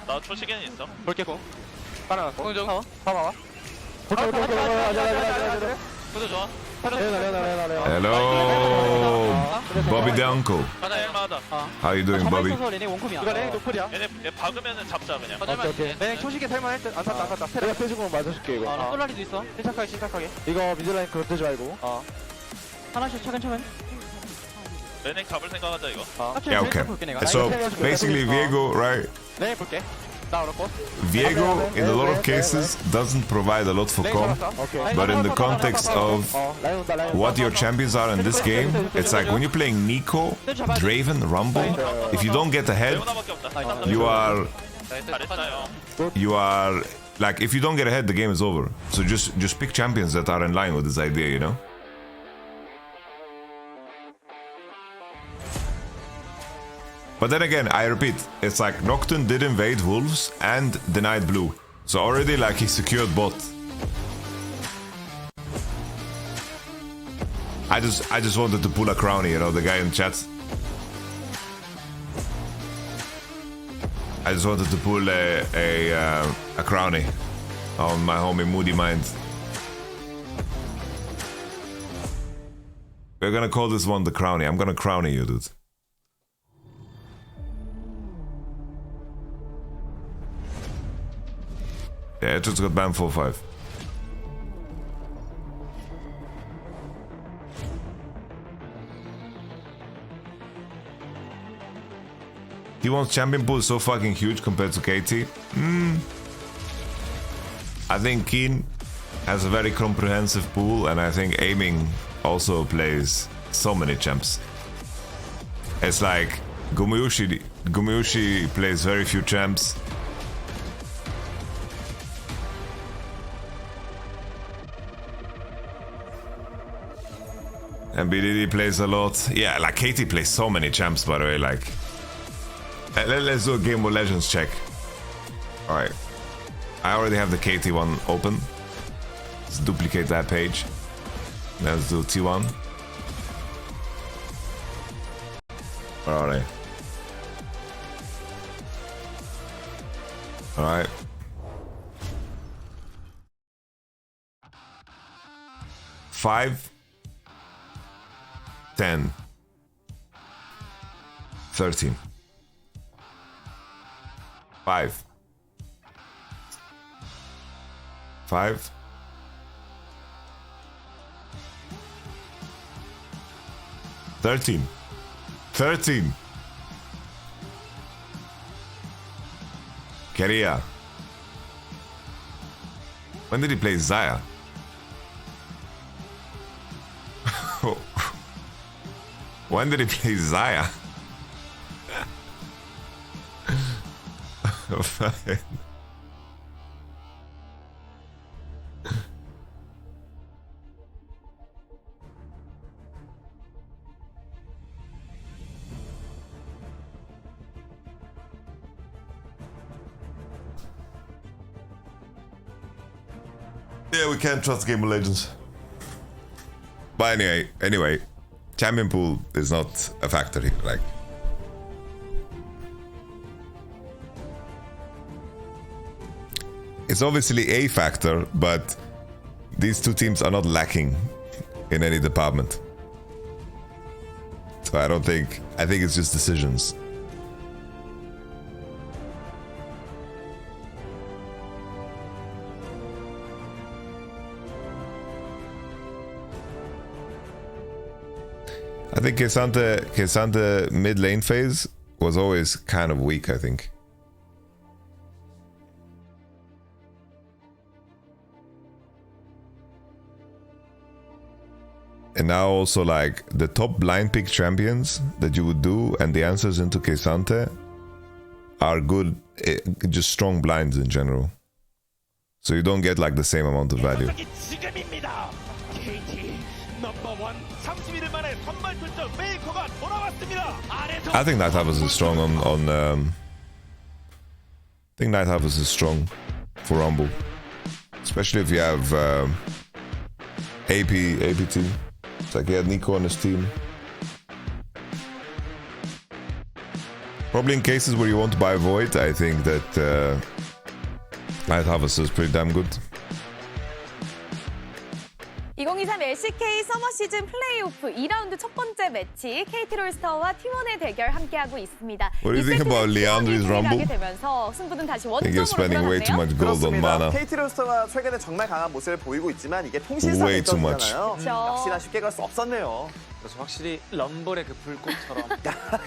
L: 나 초시계는 있어.
E: 볼게 공. 하나 갖고.
L: 공중.
E: 봐봐.
L: 구도 좋아.
C: Hello, Bobby the uncle.
L: 가자, 일마하다.
C: How you doing, Bobby?
E: 이거 랭 노플이야.
L: 얘 박으면은 잡자 그냥.
E: 오케이. 랭 초식에 살만할 듯. 안 샀다. 내가 표식으로 맞아줄게 이거. 폴라리도 있어. 침착하게. 이거 미들라인 그렇게 줄 알고. 하나씩 차근차근.
L: 레넥 잡을 생각하자 이거.
C: Yeah, okay. So basically, Viego, right?
E: 네, 볼게.
C: Viego, in a lot of cases, doesn't provide a lot for comp, but in the context of what your champions are in this game, it's like when you're playing Nico, Draven, Rumble, if you don't get ahead, you are like, if you don't get ahead, the game is over. So just pick champions that are in line with this idea, you know? But then again, I repeat, it's like Nocturne did invade Wolves and denied blue. So already like he secured bot. I just wanted to pull a crownie, you know, the guy in chat. I just wanted to pull a crownie on my homie Moody Mind. We're gonna call this one the crownie. I'm gonna crownie you, dude. Yeah, it just got banned 4-5. T1's champion pool is so fucking huge compared to KT. I think Keen has a very comprehensive pool, and I think Aiming also plays so many champs. It's like Gumayushi plays very few champs. And BDD plays a lot. Yeah, like KT plays so many champs, by the way. Like, let's do a Game of Legends check. All right, I already have the KT one open. Let's duplicate that page. Let's do T1. All right. All right. Five. 10, 13, 5, 5, 13, 13. Keria. When did he play Zaya? When did he play Zaya? Yeah, we can't trust Game of Legends. But anyway. Champion pool is not a factor here, like. It's obviously a factor, but these two teams are not lacking in any department. So I think it's just decisions. I think Kesante mid lane phase was always kind of weak, I think. And now also like the top blind pick champions that you would do and the answers into Kesante are good, just strong blinds in general. So you don't get like the same amount of value. I think Night Harvest is strong on I think Night Harvest is strong for Rumble, especially if you have APT. It's like he had Nico on his team. Probably in cases where you want to buy Void, I think that Night Harvest is pretty damn good.
M: 2023 LCK 서머 시즌 플레이오프 2라운드 첫 번째 매치 KT 롤스터와 T1의 대결 함께하고 있습니다.
C: What do you think about Leandri's Rumble?
M: 되면서 승부는 다시
C: I think you're spending way too much gold on mana.
N: KT 롤스터가 최근에 정말 강한 모습을 보이고 있지만 이게 통신사의 입장이잖아요. 역시나 쉽게 갈 수 없었네요.
F: 그래서 확실히 럼블의 그 불꽃처럼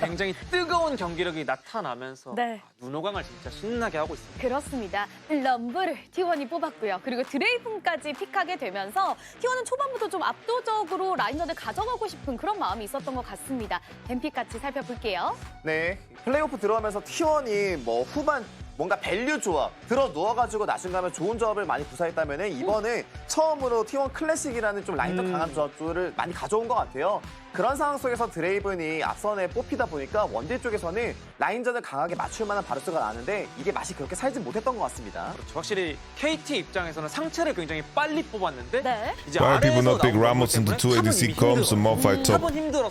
F: 굉장히 뜨거운 경기력이 나타나면서
M: 네.
F: 눈호강을 진짜 신나게 하고 있습니다.
M: 그렇습니다. 럼블을 T1이 뽑았고요. 그리고 드레이븐까지 픽하게 되면서 T1은 초반부터 좀 압도적으로 라인전을 가져가고 싶은 그런 마음이 있었던 것 같습니다. 뱀픽 같이 살펴볼게요.
N: 네, 플레이오프 들어가면서 T1이 뭐 후반 뭔가 밸류 조합 들어 누워가지고 나중가면 좋은 조합을 많이 구사했다면 이번에 처음으로 T1 클래식이라는 좀 라인전 강한 조합들을 많이 가져온 것 같아요. 그런 상황 속에서 드레이븐이 앞선에 뽑히다 보니까 원딜 쪽에서는 라인전을 강하게 맞출 만한 바루스가 나는데 이게 맛이 그렇게 살지 못했던 것 같습니다.
F: 그렇죠. 확실히 KT 입장에서는 상체를 굉장히 빨리 뽑았는데
M: 네.
F: 이제
C: Why people
F: 아래에서
C: not pick Ramos into 2 ADC comps and more fight top?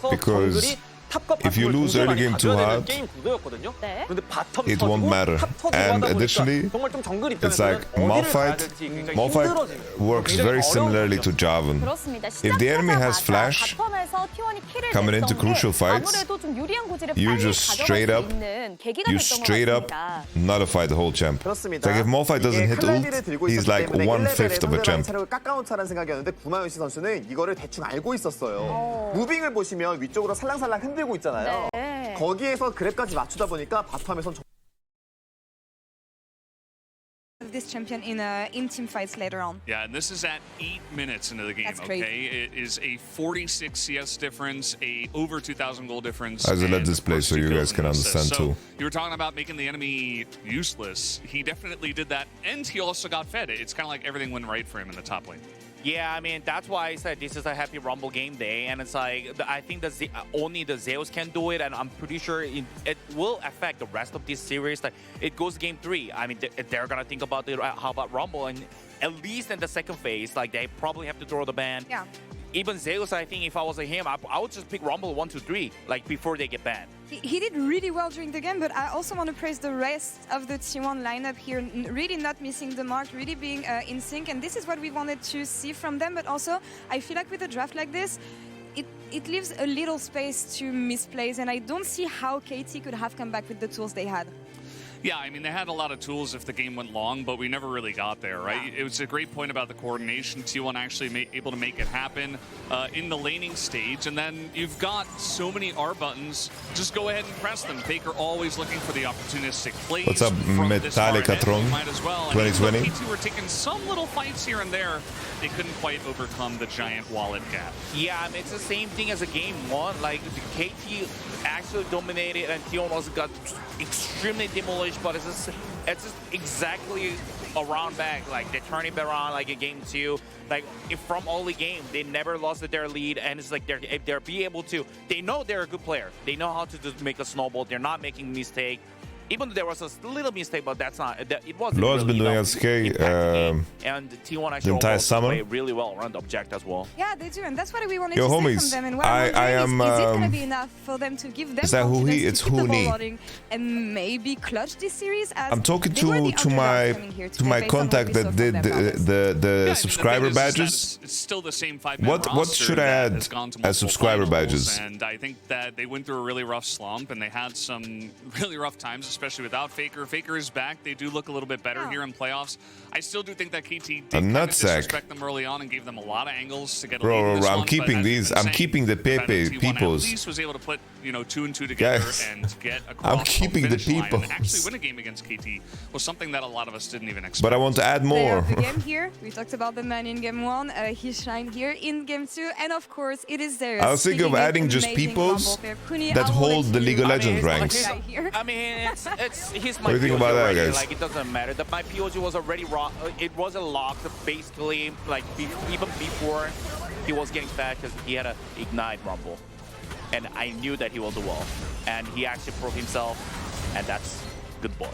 C: Because if you lose early game too hard, it won't matter. And additionally, it's like Malphite works very similarly to Jarvan. If the enemy has flash coming into crucial fights, you just straight up nullify the whole champ. It's like if Malphite doesn't hit ult, he's like 1/5 of a champ.
N: 깎아온 차라는 생각이었는데 구마윤씨 선수는 이거를 대충 알고 있었어요. 무빙을 보시면 위쪽으로 살랑살랑 흔들고 있잖아요.
M: 네.
N: 거기에서 그랩까지 맞추다 보니까 바텀에선
G: this champion in team fights later on.
I: Yeah, and this is at 8 minutes into the game,
G: That's
I: okay?
G: crazy.
I: It is a 46 CS difference, a over 2,000 goal difference.
C: I just let
I: and
C: this play so you guys can understand
I: so
C: too.
I: You were talking about making the enemy useless. He definitely did that, and he also got fed. It's kind of like everything went right for him in the top lane.
H: Yeah, I mean, that's why I said this is a happy Rumble game day, and it's like, I think that only the Zeus can do it, and I'm pretty sure it will affect the rest of this series. Like, it goes game 3. I mean, they're gonna think about how about Rumble, and at least in the second phase, like, they probably have to throw the ban.
G: Yeah.
H: Even Zeus, I think if I was him, I would just pick Rumble 1, 2, 3, like, before they get banned.
G: He did really well during the game, but I also want to praise the rest of the T1 lineup here, really not missing the mark, really being in sync, and this is what we wanted to see from them. But also, I feel like with a draft like this, it leaves a little space to misplays, and I don't see how KT could have come back with the tools they had.
I: Yeah, I mean, they had a lot of tools if the game went long, but we never really got there, right? Yeah. It was a great point about the coordination. T1 actually able to make it happen in the laning stage. And then you've got so many R buttons. Just go ahead and press them. Faker always looking for the opportunistic plays.
C: What's up, Metallicatron? 2020?
I: T2 were taking some little fights here and there. They couldn't quite overcome the giant wallet gap.
H: Yeah, I mean, it's the same thing as a game 1. Like, the KT actually dominated, and T1 also got extremely demolished, but it's just exactly around back. Like, they turn it around like in game 2. Like, if from early game, they never lost their lead, and it's like if they're be able to, they know they're a good player. They know how to just make a snowball. They're not making mistake. Even though there was a little mistake, but that's not. It wasn't.
C: Lord's
H: really,
C: been doing LCK
H: and T1 actually
C: the entire summer.
H: play really well around the object as well.
G: Yeah, they do, and that's what we wanted
C: Yo,
G: to
C: homies,
G: see from them. And what
C: I am.
G: Is it gonna be enough for them to give them
C: Is that who he?
G: confidence
C: It's
G: to keep the
C: who he.
G: ball rolling and maybe clutch this series? As
C: I'm talking
G: they were the
C: to
G: underdogs
C: my
G: based on what
C: contact
G: we saw
C: that
G: from
C: did
G: them about this.
C: the subscriber badges.
I: It's still the same 5-man
C: What
I: roster
C: should I
I: that
C: add
I: has gone to
C: as
I: multiple
C: subscriber
I: finals,
C: badges?
I: And I think that they went through a really rough slump, and they had some really rough times, especially without Faker. Faker is back. They do look a little bit better here in playoffs. I still do think that KT did kind of disrespect them early on and gave them a lot of angles to get a lead in this
C: I'm
I: one,
C: keeping these. I'm keeping the Pepe peoples.
I: At least was able to put 2 and 2 together and get across.
C: I'm keeping the people.
I: And actually win a game against KT was something that a lot of us didn't even expect.
C: But I want to add
G: Player
C: more.
G: of the game here. We talked about the man in game 1. He shined here in game 2, and of course it is there.
C: I was thinking of adding just peoples that hold the League of Legends ranks.
H: I mean, he's my
C: What do you think
H: POG
C: about that,
H: already.
C: guys?
H: Like, it doesn't matter. That my POG was already it wasn't locked basically, like even before he was getting fat, because he had an Ignite Rumble, and I knew that he will do well, and he actually proved himself, and that's good boy.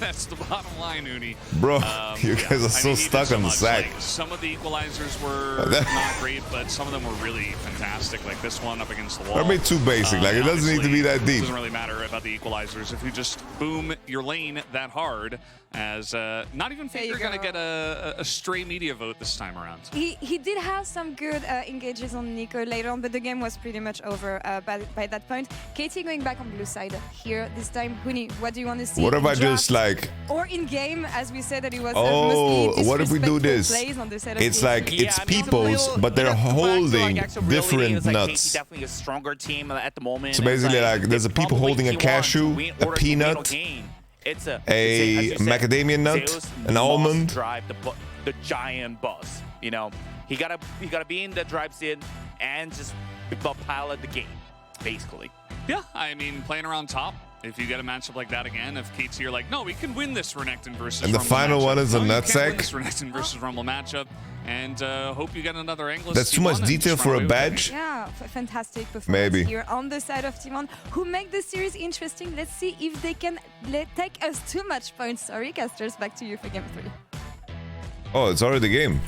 I: That's the bottom line, Uni.
C: Bro, you guys are so stuck on the sack.
I: Like, some of the equalizers were not great, but some of them were really fantastic. Like this one up against the wall.
C: I mean, too basic. Like, it doesn't need to be that
I: It
C: deep.
I: doesn't really matter about the equalizers if you just boom your lane that hard. As not even Faker gonna get a stray media vote this time around.
G: He did have some good engages on Nico later on, but the game was pretty much over by that point. KT going back on blue side here this time. Huni, what do you want to see?
C: What if I
G: Draft
C: just like?
G: Or in game, as we said that it was
C: Oh,
G: mostly
C: what if we do this?
G: plays on the side of
C: It's
G: KT.
C: like it's peoples, but they're holding different nuts.
H: Definitely a stronger team at the moment.
C: So basically, like there's a people holding a cashew, a peanut,
H: it's a
C: macadamia nut, an almond.
H: Drive the giant boss. You know, he gotta be in the drive seat and just pilot the game, basically.
I: Yeah, I mean, playing around top. If you get a matchup like that again, if KT are like, no, we can win this Renekton versus
C: And the
I: Rumble
C: final
I: matchup.
C: one is a
I: No, you can't
C: nutsack.
I: win this Renekton versus Rumble matchup, and hope you get another angle.
C: That's too much detail for a badge.
G: Yeah, fantastic performance
C: Maybe.
G: here on the side of T1, who make the series interesting. Let's see if they can take us too much points. Sorry, casters, back to you for game 3.
C: Oh, it's already the game.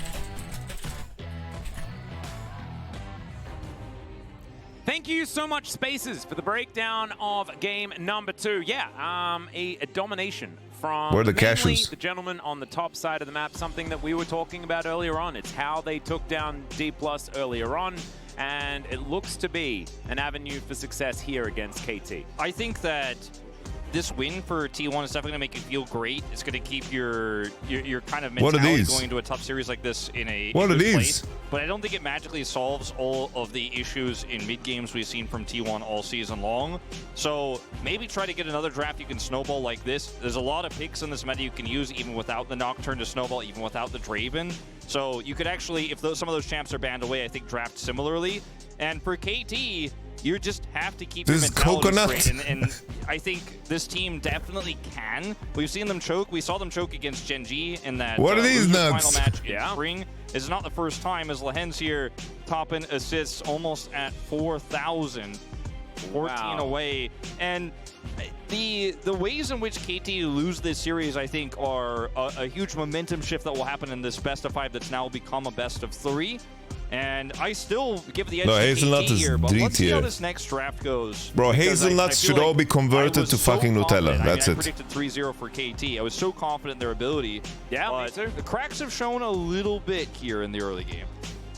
B: Thank you so much, Spaces, for the breakdown of game number 2. Yeah, a domination from
C: Where are the
B: mainly
C: cashews?
B: the gentleman on the top side of the map, something that we were talking about earlier on. It's how they took down D+ earlier on, and it looks to be an avenue for success here against KT.
F: I think that
A: this win for T1 is definitely going to make you feel great. It's going to keep your kind of
C: What are
A: mentality
C: these?
A: going into a tough series like this in a
C: What are
A: good
C: these?
A: place. But I don't think it magically solves all of the issues in mid games we've seen from T1 all season long. So maybe try to get another draft you can snowball like this. There's a lot of picks in this meta you can use even without the Nocturne to snowball, even without the Draven. So you could actually, if some of those champs are banned away, I think draft similarly. And for KT, you just have to keep
C: This
A: your
C: is
A: mentality
C: coconut.
A: straight. And I think this team definitely can. We've seen them choke. We saw them choke against Gen G in that
C: What are these
A: loser
C: nuts?
A: final match in spring. It's not the first time as Lehen's here topping assists almost at 4,000. 14 away. And the ways in which KT lose this series, I think, are a huge momentum shift that will happen in this best of 5 that's now become a best of 3. And I still give the edge
C: No,
A: to
C: Hazelnut
A: KT
C: is
A: here, but let's see how
C: D-tier.
A: this next draft goes.
C: Bro,
A: Because
C: hazelnuts
A: I feel
C: should all
A: like
C: be converted
A: I was
C: to
A: so
C: fucking Nutella.
A: confident.
C: That's
A: I
C: it.
A: predicted 3-0 for KT. I was so confident in their ability.
B: Yeah,
A: but the cracks have shown a little bit here in the early game.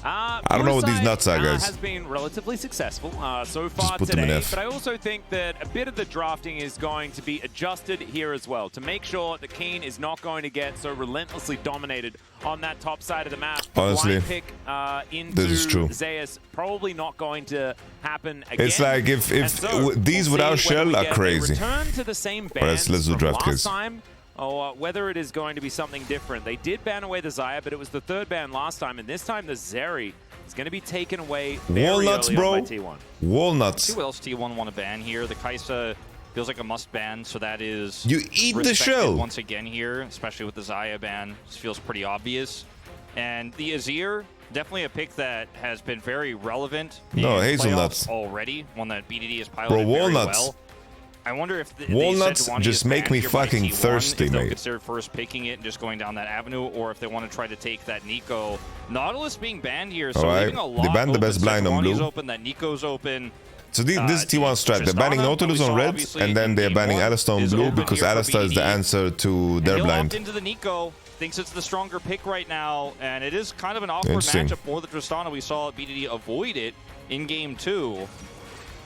C: I don't know what these nuts are, guys.
B: Has been relatively successful so far
C: Just put them in
B: today,
C: F.
B: but I also think that a bit of the drafting is going to be adjusted here as well to make sure that Keen is not going to get so relentlessly dominated on that top side of the map.
C: Honestly,
B: Blind pick into
C: this is true.
B: Zeus probably not going to happen again.
C: It's like if these
B: we'll
C: without
B: see
C: shell
B: whether we
C: are
B: get a
C: crazy.
B: return to the same
C: Or let's
B: bans
C: do
B: from
C: draft
B: last
C: kids.
B: time, or whether it is going to be something different. They did ban away the Xayah, but it was the third ban last time, and this time the Zeri is going to be taken away very
C: Walnuts,
B: early
C: bro.
B: on by T1.
C: Walnuts.
A: See what else T1 want to ban here. The Kai'Sa feels like a must ban, so that is
C: You eat the
A: respected
C: shell.
A: once again here, especially with the Xayah ban. This feels pretty obvious. And the Azir, definitely a pick that has been very relevant
C: No,
A: in
C: hazelnuts.
A: playoffs already. One that BDD has
C: Bro,
A: piloted very
C: walnuts.
A: well. I wonder if
C: Walnuts
A: they said
C: just
A: Sejuani is
C: make
A: banned
C: me
A: here by
C: fucking
A: T1,
C: thirsty,
A: if they'll
C: mate.
A: consider first picking it and just going down that avenue, or if they want to try to take that Nico. Nautilus being banned here, so
C: Alright,
A: leaving a lot
C: they banned the
A: open.
C: best blind on
A: Sejuani's
C: blue.
A: open, that Nico's open.
C: So this is T1 strat. They're banning
A: Tristana,
C: Nautilus
A: we
C: on
A: saw
C: red,
A: obviously
C: and then
A: in
C: they're
A: game
C: banning
A: one,
C: Alistar on
A: is
C: blue
A: open
C: because
A: here for
C: Alistar is the
A: BDD.
C: answer to
A: And
C: their
A: he'll
C: blind.
A: opt into the Nico, thinks it's the stronger pick right now, and it is kind of an awkward
C: Interesting.
A: matchup for the Tristana. We saw BDD avoid it in game 2.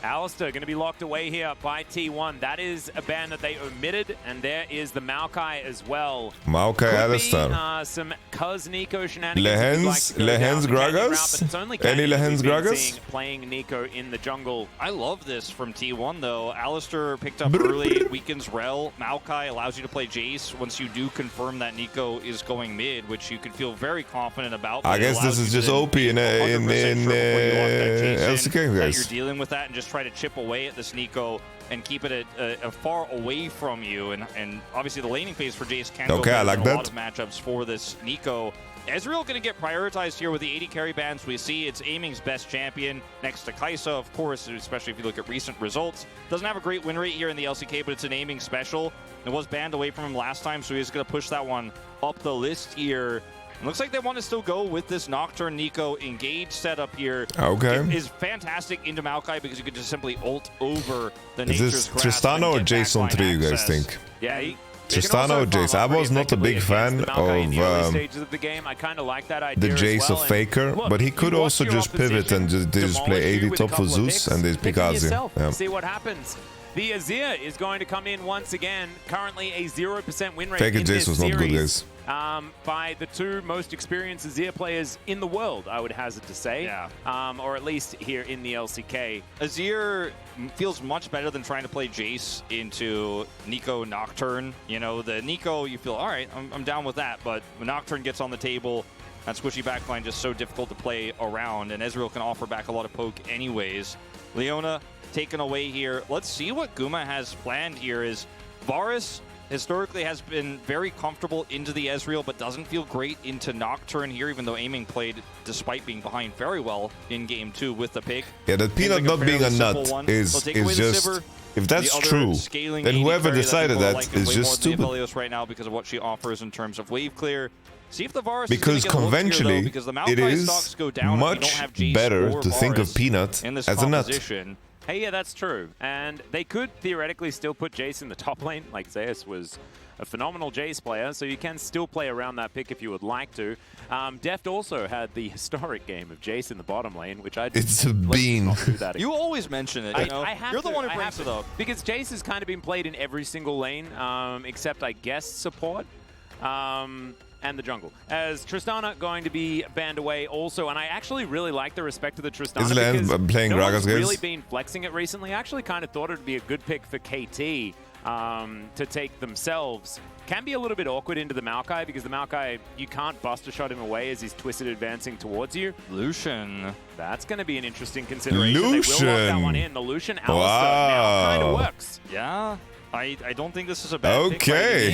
B: Alistair going to be locked away here by T1. That is a ban that they omitted, and there is the Maokai as well.
C: Maokai
B: Could
C: Alistar.
B: be, some Cuz Nico shenanigans.
C: Lehens Gragas? Any Lehens Gragas?
B: Playing Nico in the jungle.
A: I love this from T1 though. Alistair picked up early, weakens Rel. Maokai allows you to play Jace once you do confirm that Nico is going mid, which you could feel very confident about.
C: I
A: but it
C: guess this
A: allows
C: is
A: you
C: just
A: to
C: OP in
A: 100% sure before you lock that Jace in,
C: LCK,
A: that
C: guys.
A: you're dealing with that and just try to chip away at this Nico and keep it a far away from you. And obviously the laning phase for Jace can go
C: Okay, I
A: better
C: like
A: in a
C: that.
A: lot of matchups for this Nico. Ezreal going to get prioritized here with the 80 carry bans. We see it's aiming's best champion next to Kai'Sa, of course, especially if you look at recent results. Doesn't have a great win rate here in the LCK, but it's an aiming special. It was banned away from him last time, so he's going to push that one up the list here. It looks like they want to still go with this Nocturne Nico engage setup here.
C: Okay.
A: It is fantastic into Maokai because you could just simply ult over the
C: Is
A: Nature's
C: this
A: Grasp and
C: Tristana or
A: get
C: Jason
A: backline
C: 3, you guys
A: access.
C: think?
B: Yeah,
C: Tristana or Jace? I was not a big fan
B: in the early
C: of
B: stages of the game. I kind of like that
C: the
B: idea as
C: Jace
B: well.
C: of Faker,
B: And look,
C: but he
B: you
C: could
B: watch
C: also
B: your
C: just pivot and just, they just play
B: demolish you
C: 80
B: with a
C: top for
B: couple of
C: Zeus
B: picks,
C: and they pick
B: pick it
C: Azir.
B: yourself,
C: Yeah.
B: see what happens. The Azir is going to come in once again. Currently a 0% win rate
C: Fake it,
B: in
C: Jace
B: this
C: was not good,
B: series,
C: guys.
B: by the two most experienced Azir players in the world, I would hazard to say.
A: Yeah.
B: Or at least here in the LCK.
A: Azir feels much better than trying to play Jace into Nico Nocturne. You know, the Nico, you feel, all right, I'm down with that. But when Nocturne gets on the table, that squishy backline just so difficult to play around. And Ezreal can offer back a lot of poke anyways. Leona taken away here. Let's see what Guma has planned here. Is Varus historically has been very comfortable into the Ezreal, but doesn't feel great into Nocturne here, even though aiming played despite being behind very well in game 2 with the pick.
C: Yeah, that peanut not being a nut is just... If that's true, then whoever decided that is just stupid.
A: Right now because of what she offers in terms of wave clear. See if the Varus
C: Because
A: is gonna get a look here,
C: conventionally,
A: though, because the
C: it
A: Maokai stocks
C: is
A: go down if you don't
C: much
A: have Jace
C: better
A: or
C: to think of
A: Varus
C: Peanut
A: in this
C: as a nut.
A: composition.
B: Hey, yeah, that's true. And they could theoretically still put Jace in the top lane, like Zeus was a phenomenal Jace player, so you can still play around that pick if you would like to. Deft also had the historic game of Jace in the bottom lane, which I
C: It's a bean.
A: You always mention it, you know? You're the one who brings it up.
B: Because Jace has kind of been played in every single lane, except, I guess, support. And the jungle. As Tristana going to be banned away also, and I actually really like the respect of the Tristana because
C: playing
B: no one's
C: Gragas
B: really been flexing it recently. I actually kind of thought it would be a good pick for KT to take themselves. Can be a little bit awkward into the Maokai because the Maokai, you can't buster shot him away as he's twisted advancing towards you.
A: Lucian.
B: That's going to be an interesting consideration.
C: Lucian.
B: They will lock that one in. The Lucian Alistar now kind of works.
A: Yeah, I don't think this is a bad pick.
C: Okay.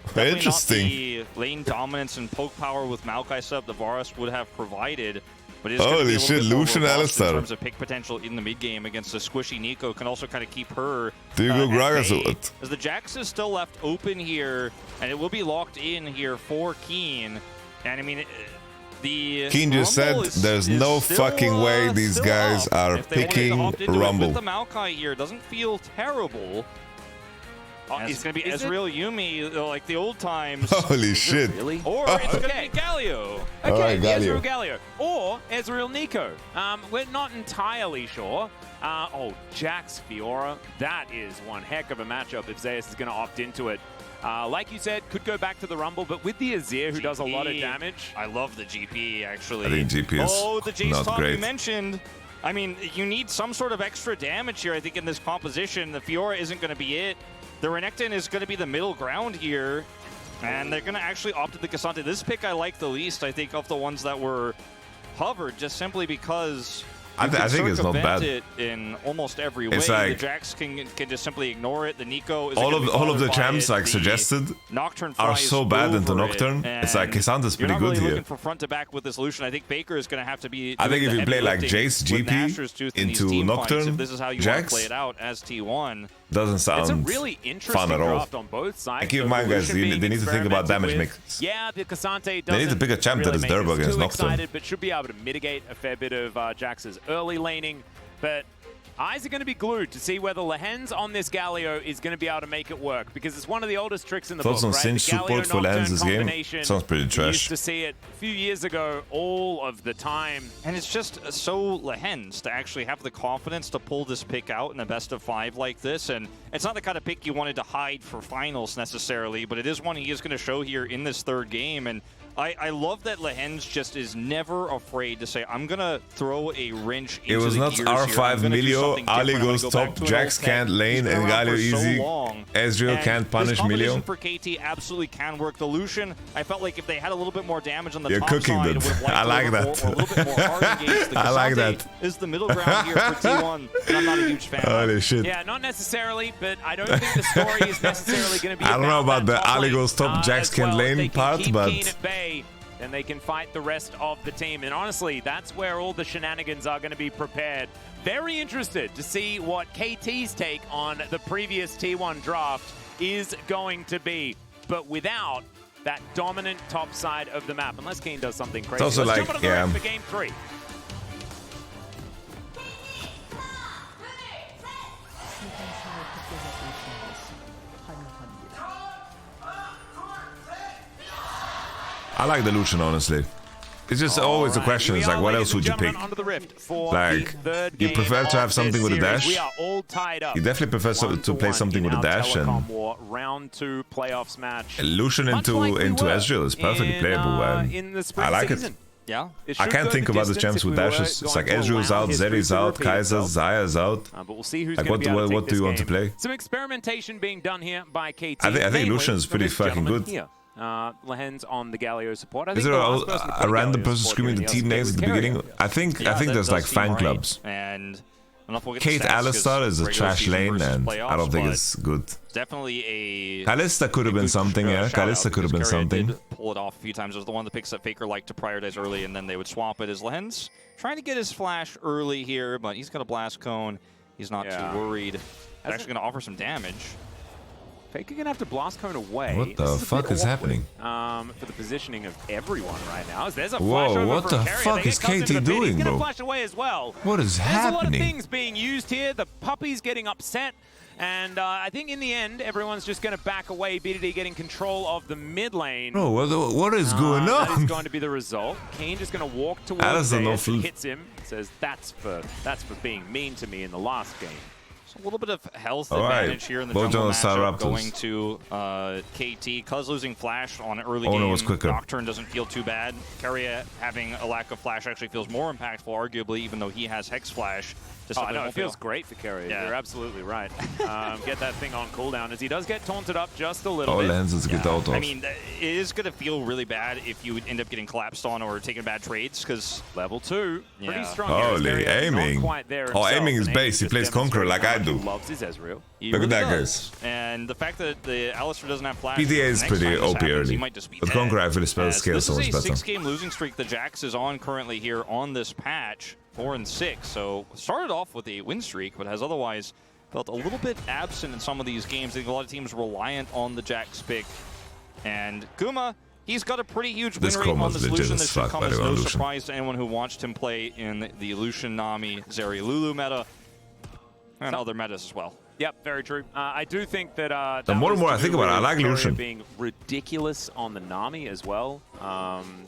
A: Definitely
C: Interesting.
A: Not the lane dominance and poke power with Maokai sub the Varus would have provided, but it's
C: Holy shit, Lucian Alistar.
A: In terms of pick potential in the mid game against a squishy Nico can also kind of keep her.
C: Do you go Gragas or what?
A: As the Jax is still left open here, and it will be locked in here for Keen, and I mean.
C: Keen just said there's no fucking way these guys are picking Rumble.
A: With the Maokai here doesn't feel terrible. It's going to be Ezreal Yuumi, like the old times.
C: Holy shit.
A: Really? Or it's going to be Galio.
B: Okay, Ezreal Galio. Or Ezreal Nico. We're not entirely sure. Jax Fiora. That is one heck of a matchup if Zeus is going to opt into it. Like you said, could go back to the Rumble, but with the Azir, who does a lot of damage.
A: I love the GP, actually.
C: I think GP is
A: the Jace
C: not
A: top
C: great.
A: you mentioned. I mean, you need some sort of extra damage here, I think, in this composition. The Fiora isn't going to be it. The Renekton is going to be the middle ground here, and they're going to actually opt to the Cassandra. This pick I like the least, I think, of the ones that were hovered, just simply because
C: I think it's not bad.
A: It in almost every way.
C: It's like
A: the Jax can just simply ignore it. The Nico is
C: all of the champs like suggested
A: Nocturne
C: are so bad into Nocturne. It's like Cassandra's pretty good here.
A: Looking for front to back with this solution. I think Baker is going to have to be.
C: I think if you play like Jace GP into Nocturne,
A: this is how you
C: Jax,
A: want to play it out as T1.
C: Doesn't sound
B: it's a really interesting
C: fun at all.
B: draft on both sides.
C: And keep in mind, guys, they need to think about damage mix.
B: Yeah, the Cassandra
C: They need to pick a champ that is durable against Nocturne.
B: But should be able to mitigate a fair bit of Jax's early laning. But eyes are going to be glued to see whether Lehens on this Galio is going to be able to make it work, because it's one of the oldest tricks in the book,
C: on
B: right?
C: Singe support for Lehens this game sounds pretty trash.
B: We used to see it a few years ago all of the time.
A: And it's just so Lehens to actually have the confidence to pull this pick out in a best of 5 like this. And it's not the kind of pick you wanted to hide for finals necessarily, but it is one he is going to show here in this third game. And I love that Lehens just is never afraid to say, I'm going to throw a wrench into the
C: It was not R5 Milio, Ali goes top, Jax can't lane, and Galio easy. Ezreal can't punish Milio.
A: For KT absolutely can work. The Lucian, I felt like if they had a little bit more damage on the
C: You're
A: top
C: cooking
A: side,
C: that. I like that.
A: Or a little bit more hard engaged. The
C: I like that.
A: Is the middle ground here for T1, and I'm not a huge fan
C: Holy shit.
B: Yeah, not necessarily, but I don't think the story is necessarily going to be
C: I don't know about the Ali goes
B: top,
C: top, Jax can't lane part, but
B: then they can fight the rest of the team. And honestly, that's where all the shenanigans are going to be prepared. Very interested to see what KT's take on the previous T1 draft is going to be, but without that dominant top side of the map, unless Keen does something crazy.
C: It's also
B: Let's
C: like,
B: jump on the
C: yeah.
B: for game 3.
C: I like the Lucian, honestly. It's just always the question is like, what else would you pick? Like, you prefer to have something with a dash? You definitely prefer to play something with a dash, and
B: round 2 playoffs match.
C: Lucian into Ezreal is perfectly playable, and I like it.
A: Yeah,
C: I can't think of other champs with dashes. It's like Ezreal's out, Zeri's out, Kaiser's, Zaya's out.
B: But we'll see who's
C: like,
B: what
C: do you want to play?
B: Some experimentation being done here by KT.
C: I think Lucian's pretty fucking good.
B: Lehens on the Galio support.
C: Is there a random person screaming the team names at the beginning? I think there's like fan clubs.
A: And
C: Kate Alistar is a trash lane, and I don't think it's good.
A: Definitely a...
C: Kalista could have been something, yeah. Kalista could have been something.
A: Pull it off a few times. It was the one of the picks that Faker liked to prioritize early, and then they would swap it as Lehens. Trying to get his flash early here, but he's got a blast cone. He's not too worried. That's actually going to offer some damage.
B: Faker gonna have to blast cone away.
C: What the fuck is happening?
B: For the positioning of everyone right now. There's a
C: Whoa,
B: flash over
C: what the fuck is KT doing,
B: He's gonna
C: bro?
B: flash away as well.
C: What is happening?
B: There's a lot of things being used here. The puppy's getting upset. And I think in the end, everyone's just going to back away. BDD getting control of the mid lane.
C: Bro, what is going
B: That is
C: on?
B: going to be the result. Kane just going to walk towards
C: Allison
B: Zayas,
C: awful.
B: hits him, says that's for being mean to me in the last game.
A: A little bit of health
C: All right.
A: advantage here in the
C: Both
A: jungle
C: on Star
A: matchup
C: Raptors.
A: going to KT. Cuz losing Flash on an early
C: Owner
A: game.
C: was quicker.
A: Nocturne doesn't feel too bad. Keria having a lack of Flash actually feels more impactful, arguably, even though he has Hex Flash. Just
B: Oh, no, it feels great for Keria.
A: Yeah.
B: You're absolutely right. Get that thing on cooldown as he does get taunted up just a little bit.
C: Lens get out of.
A: I mean, it is going to feel really bad if you end up getting collapsed on or taking bad trades, because
B: level 2, pretty strong.
C: Holy, aiming. Oh, aiming is base. He plays Conqueror like I do.
B: Loves his Ezreal.
C: Look at that, guys.
A: And the fact that the Alistar doesn't have Flash.
C: PTA is pretty OP early. But Conqueror, I feel the spell scale so much
A: This is a
C: better.
A: 6-game losing streak the Jax is on currently here on this patch, 4-6. So started off with a win streak, but has otherwise felt a little bit absent in some of these games. I think a lot of teams reliant on the Jax pick. And Guma, he's got a pretty huge win rate on this Lucian. This should come as no surprise to anyone who watched him play in the Lucian, Nami, Zeri, Lulu meta, and other metas as well.
B: Yep, very true. I do think that
C: The more and more I think about it, I like Lucian.
B: Being ridiculous on the Nami as well,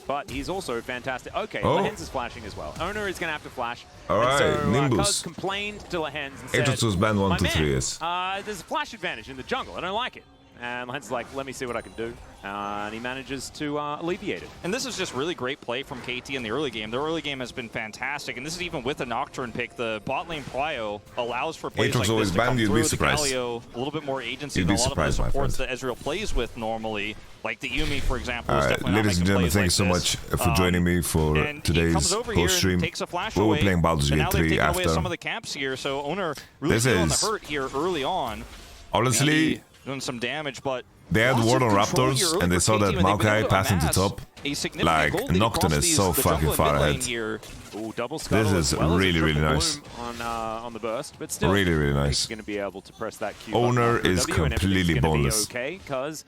B: but he's also fantastic. Okay,
C: Oh.
B: Lehens is flashing as well. Owner is going to have to flash.
C: All
B: And
C: right,
B: so,
C: Nimbus.
B: Cuz complained to Lehens and said,
C: Atrox was banned 1
B: "My
C: to
B: man,
C: 3 years.
B: there's a flash advantage in the jungle. I don't like it." And Lehens is like, "Let me see what I can do." And he manages to alleviate it.
A: And this is just really great play from KT in the early game. Their early game has been fantastic, and this is even with a Nocturne pick. The bot lane Prio allows for plays
C: Atrox
A: like
C: always
A: this to come
C: banned, you'd be
A: through. The
C: surprised.
A: Galio, a little bit more agency
C: You'd
A: than
C: be
A: a lot of the
C: surprised, my
A: supports
C: friend.
A: that Ezreal plays with normally. Like the Yumi, for example, is
C: Alright,
A: definitely not
C: ladies and
A: making
C: gentlemen,
A: plays
C: thank you
A: like
C: so
A: this.
C: much for joining me for
A: and he
C: today's
A: comes over here
C: host
A: and
C: stream.
A: takes a flash
C: We were
A: away,
C: playing Baldur's
A: and
C: Gate
A: now they've
C: 3
A: taken away
C: after.
A: some of the camps here, so Owner really
C: This
A: feeling the
C: is-
A: hurt here early on.
C: Honestly,
A: Doing some damage, but
C: they had
A: lots
C: Ward
A: of
C: on
A: control here
C: Raptors,
A: early
C: and they
A: for
C: saw
A: KT
C: that
A: when they've been
C: Maokai
A: able to
C: passing to
A: amass
C: top.
A: a significant
C: Like,
A: gold lead
C: Nocturne
A: across
C: is so
A: the
C: fucking
A: jungle and
C: far
A: mid lane
C: ahead.
A: here.
B: Ooh, double scuttle
C: This is
B: as well as a
C: really, really
B: triple
C: nice.
B: bloom on the burst, but still,
C: Really, really nice.
B: he's going to be able to press that Q.
C: Owner
B: button
C: is
B: after W, and everything's
C: completely
B: gonna be
C: boneless.
B: Okay, because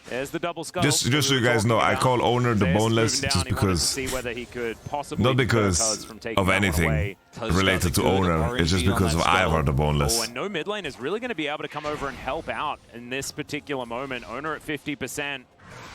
B: there's the double scuttle.
C: Just so you guys know, I call Owner the
B: Zayas
C: boneless
B: moving down,
C: just
B: he wanted to
C: because,
B: see whether he could possibly
C: not
B: deter
C: because
B: Cuz from taking
C: of
B: that one
C: anything
B: away.
C: related to Owner, it's just because of Ivar the
B: Oh,
C: boneless.
B: and no mid lane is really going to be able to come over and help out in this particular moment. Owner at 50%.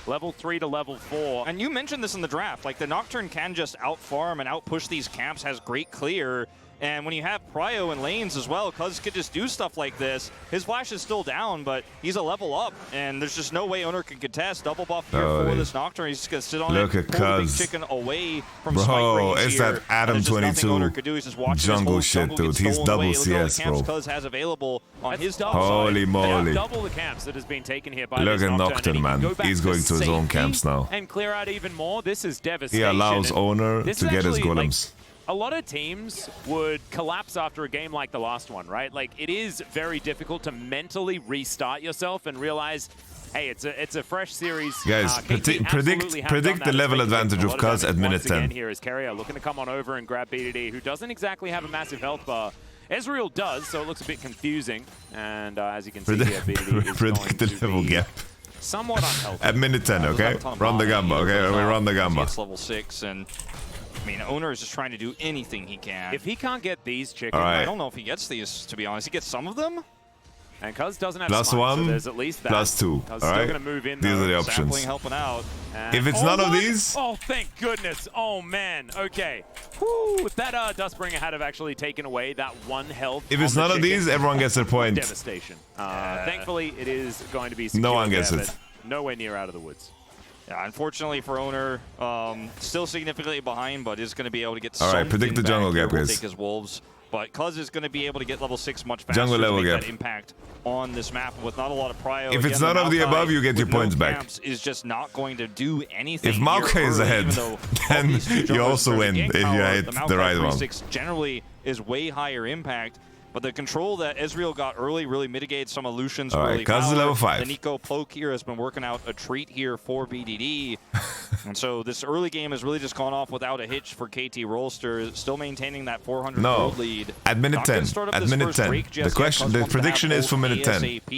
B: Level 3 to level 4.
A: And you mentioned this in the draft, like the Nocturne can just out-farm and out-push these camps, has great clear. And when you have Prio and lanes as well, Cuz could just do stuff like this. His flash is still down, but he's a level up, and there's just no way Owner can contest. Double buff here for this Nocturne. He's just going to sit on
C: Look
A: it,
C: at
A: pull the big
C: Cuz.
A: chicken away from
C: Bro,
A: spike range
C: it's
A: here.
C: that Adam
A: There's just nothing
C: 22
A: Owner could do. He's just watching his
C: jungle
A: whole
C: shit,
A: jungle
C: dude.
A: get
C: He's
A: stolen
C: double
A: away. Look at all the
C: CS,
A: camps
C: bro.
A: Cuz has available on his double
C: Holy
A: side.
C: moly.
B: Double the camps that has been taken here by
C: Look
B: this
C: at
B: Nocturne,
C: Nocturne,
B: and he can
C: man.
B: go back
C: He's going to his own
B: safety
C: camps now.
B: and clear out even more. This is devastation.
C: He allows
B: and
C: Owner
B: this
C: to
B: is
C: get his
B: actually, like,
C: golems.
B: a lot of teams would collapse after a game like the last one, right? Like, it is very difficult to mentally restart yourself and realize, hey, it's a fresh series.
C: Guys,
B: KT absolutely have
C: predict
B: done
C: the
B: that.
C: level
B: It's taken
C: advantage
B: a
C: of
B: lot
C: Cuz at
B: damage.
C: minute
B: Once again
C: 10.
B: Here is Keria looking to come on over and grab BDD, who doesn't exactly have a massive health bar. Ezreal does, so it looks a bit confusing. And as you can see here, BDD is
C: Predict the
B: going to
C: level
B: be
C: gap.
B: somewhat unhealthy.
C: At minute 10, okay? Run the gamba, okay? We run the gamba.
A: It's level 6, and I mean, Owner is just trying to do anything he can.
B: If he can't get these chickens,
C: All right.
A: I don't know if he gets these, to be honest. He gets some of them.
B: And Cuz doesn't have
C: Plus
B: smite, so
C: 1,
B: there's at least that.
C: plus 2.
B: Cuz
C: All
B: still
C: right?
B: gonna move in,
C: These
B: though.
C: are the
A: Sapling
C: options.
A: helping out.
B: And
C: If it's none of
B: what?
C: these...
B: Oh, thank goodness. Oh, man. Okay. Whew. If that Dustbringer had have actually taken away that 1 health
C: If it's
B: on the
C: none of
B: chicken,
C: these, everyone gets their point.
B: devastation. Thankfully, it is going to be secure
C: No one gets
B: there,
C: it.
B: but nowhere near out of the woods.
A: Yeah, unfortunately for Owner, still significantly behind, but is going to be able to get
C: All right,
A: something
C: predict the
A: back
C: jungle
A: here.
C: gap,
A: We'll
C: guys.
A: take his Wolves. But Cuz is going to be able to get level 6 much faster
C: Jungle
A: to
C: level
A: make
C: gap.
A: that impact on this map with not a lot of prio.
C: If it's
A: Again,
C: none of the
A: Maokai
C: above, you get your
A: with no
C: points back.
A: camps is just not going to do anything.
C: If
A: here
C: Maokai is
A: early,
C: ahead,
A: even though all
C: then
A: these two
C: you
A: junglers
C: also
A: in terms of
C: win
A: gank
C: if you
A: power,
C: hit the
A: Maokai
C: right one.
A: 3-6 generally is way higher impact. But the control that Ezreal got early really mitigates some of Lucian's
C: All right,
A: early
C: Cuz is
A: power.
C: level 5.
A: The Nico poke here has been working out a treat here for BDD. And so this early game has really just gone off without a hitch for KT Rolster, still maintaining that 400
C: No,
A: gold lead.
C: at minute
A: Not gonna
C: 10.
A: start up
C: At
A: this
C: minute
A: first
C: 10.
A: break
C: The
A: just yet.
C: question,
A: Cuz
C: the
A: wants to have
C: prediction is for
A: ult
C: minute 10.
A: ASAP.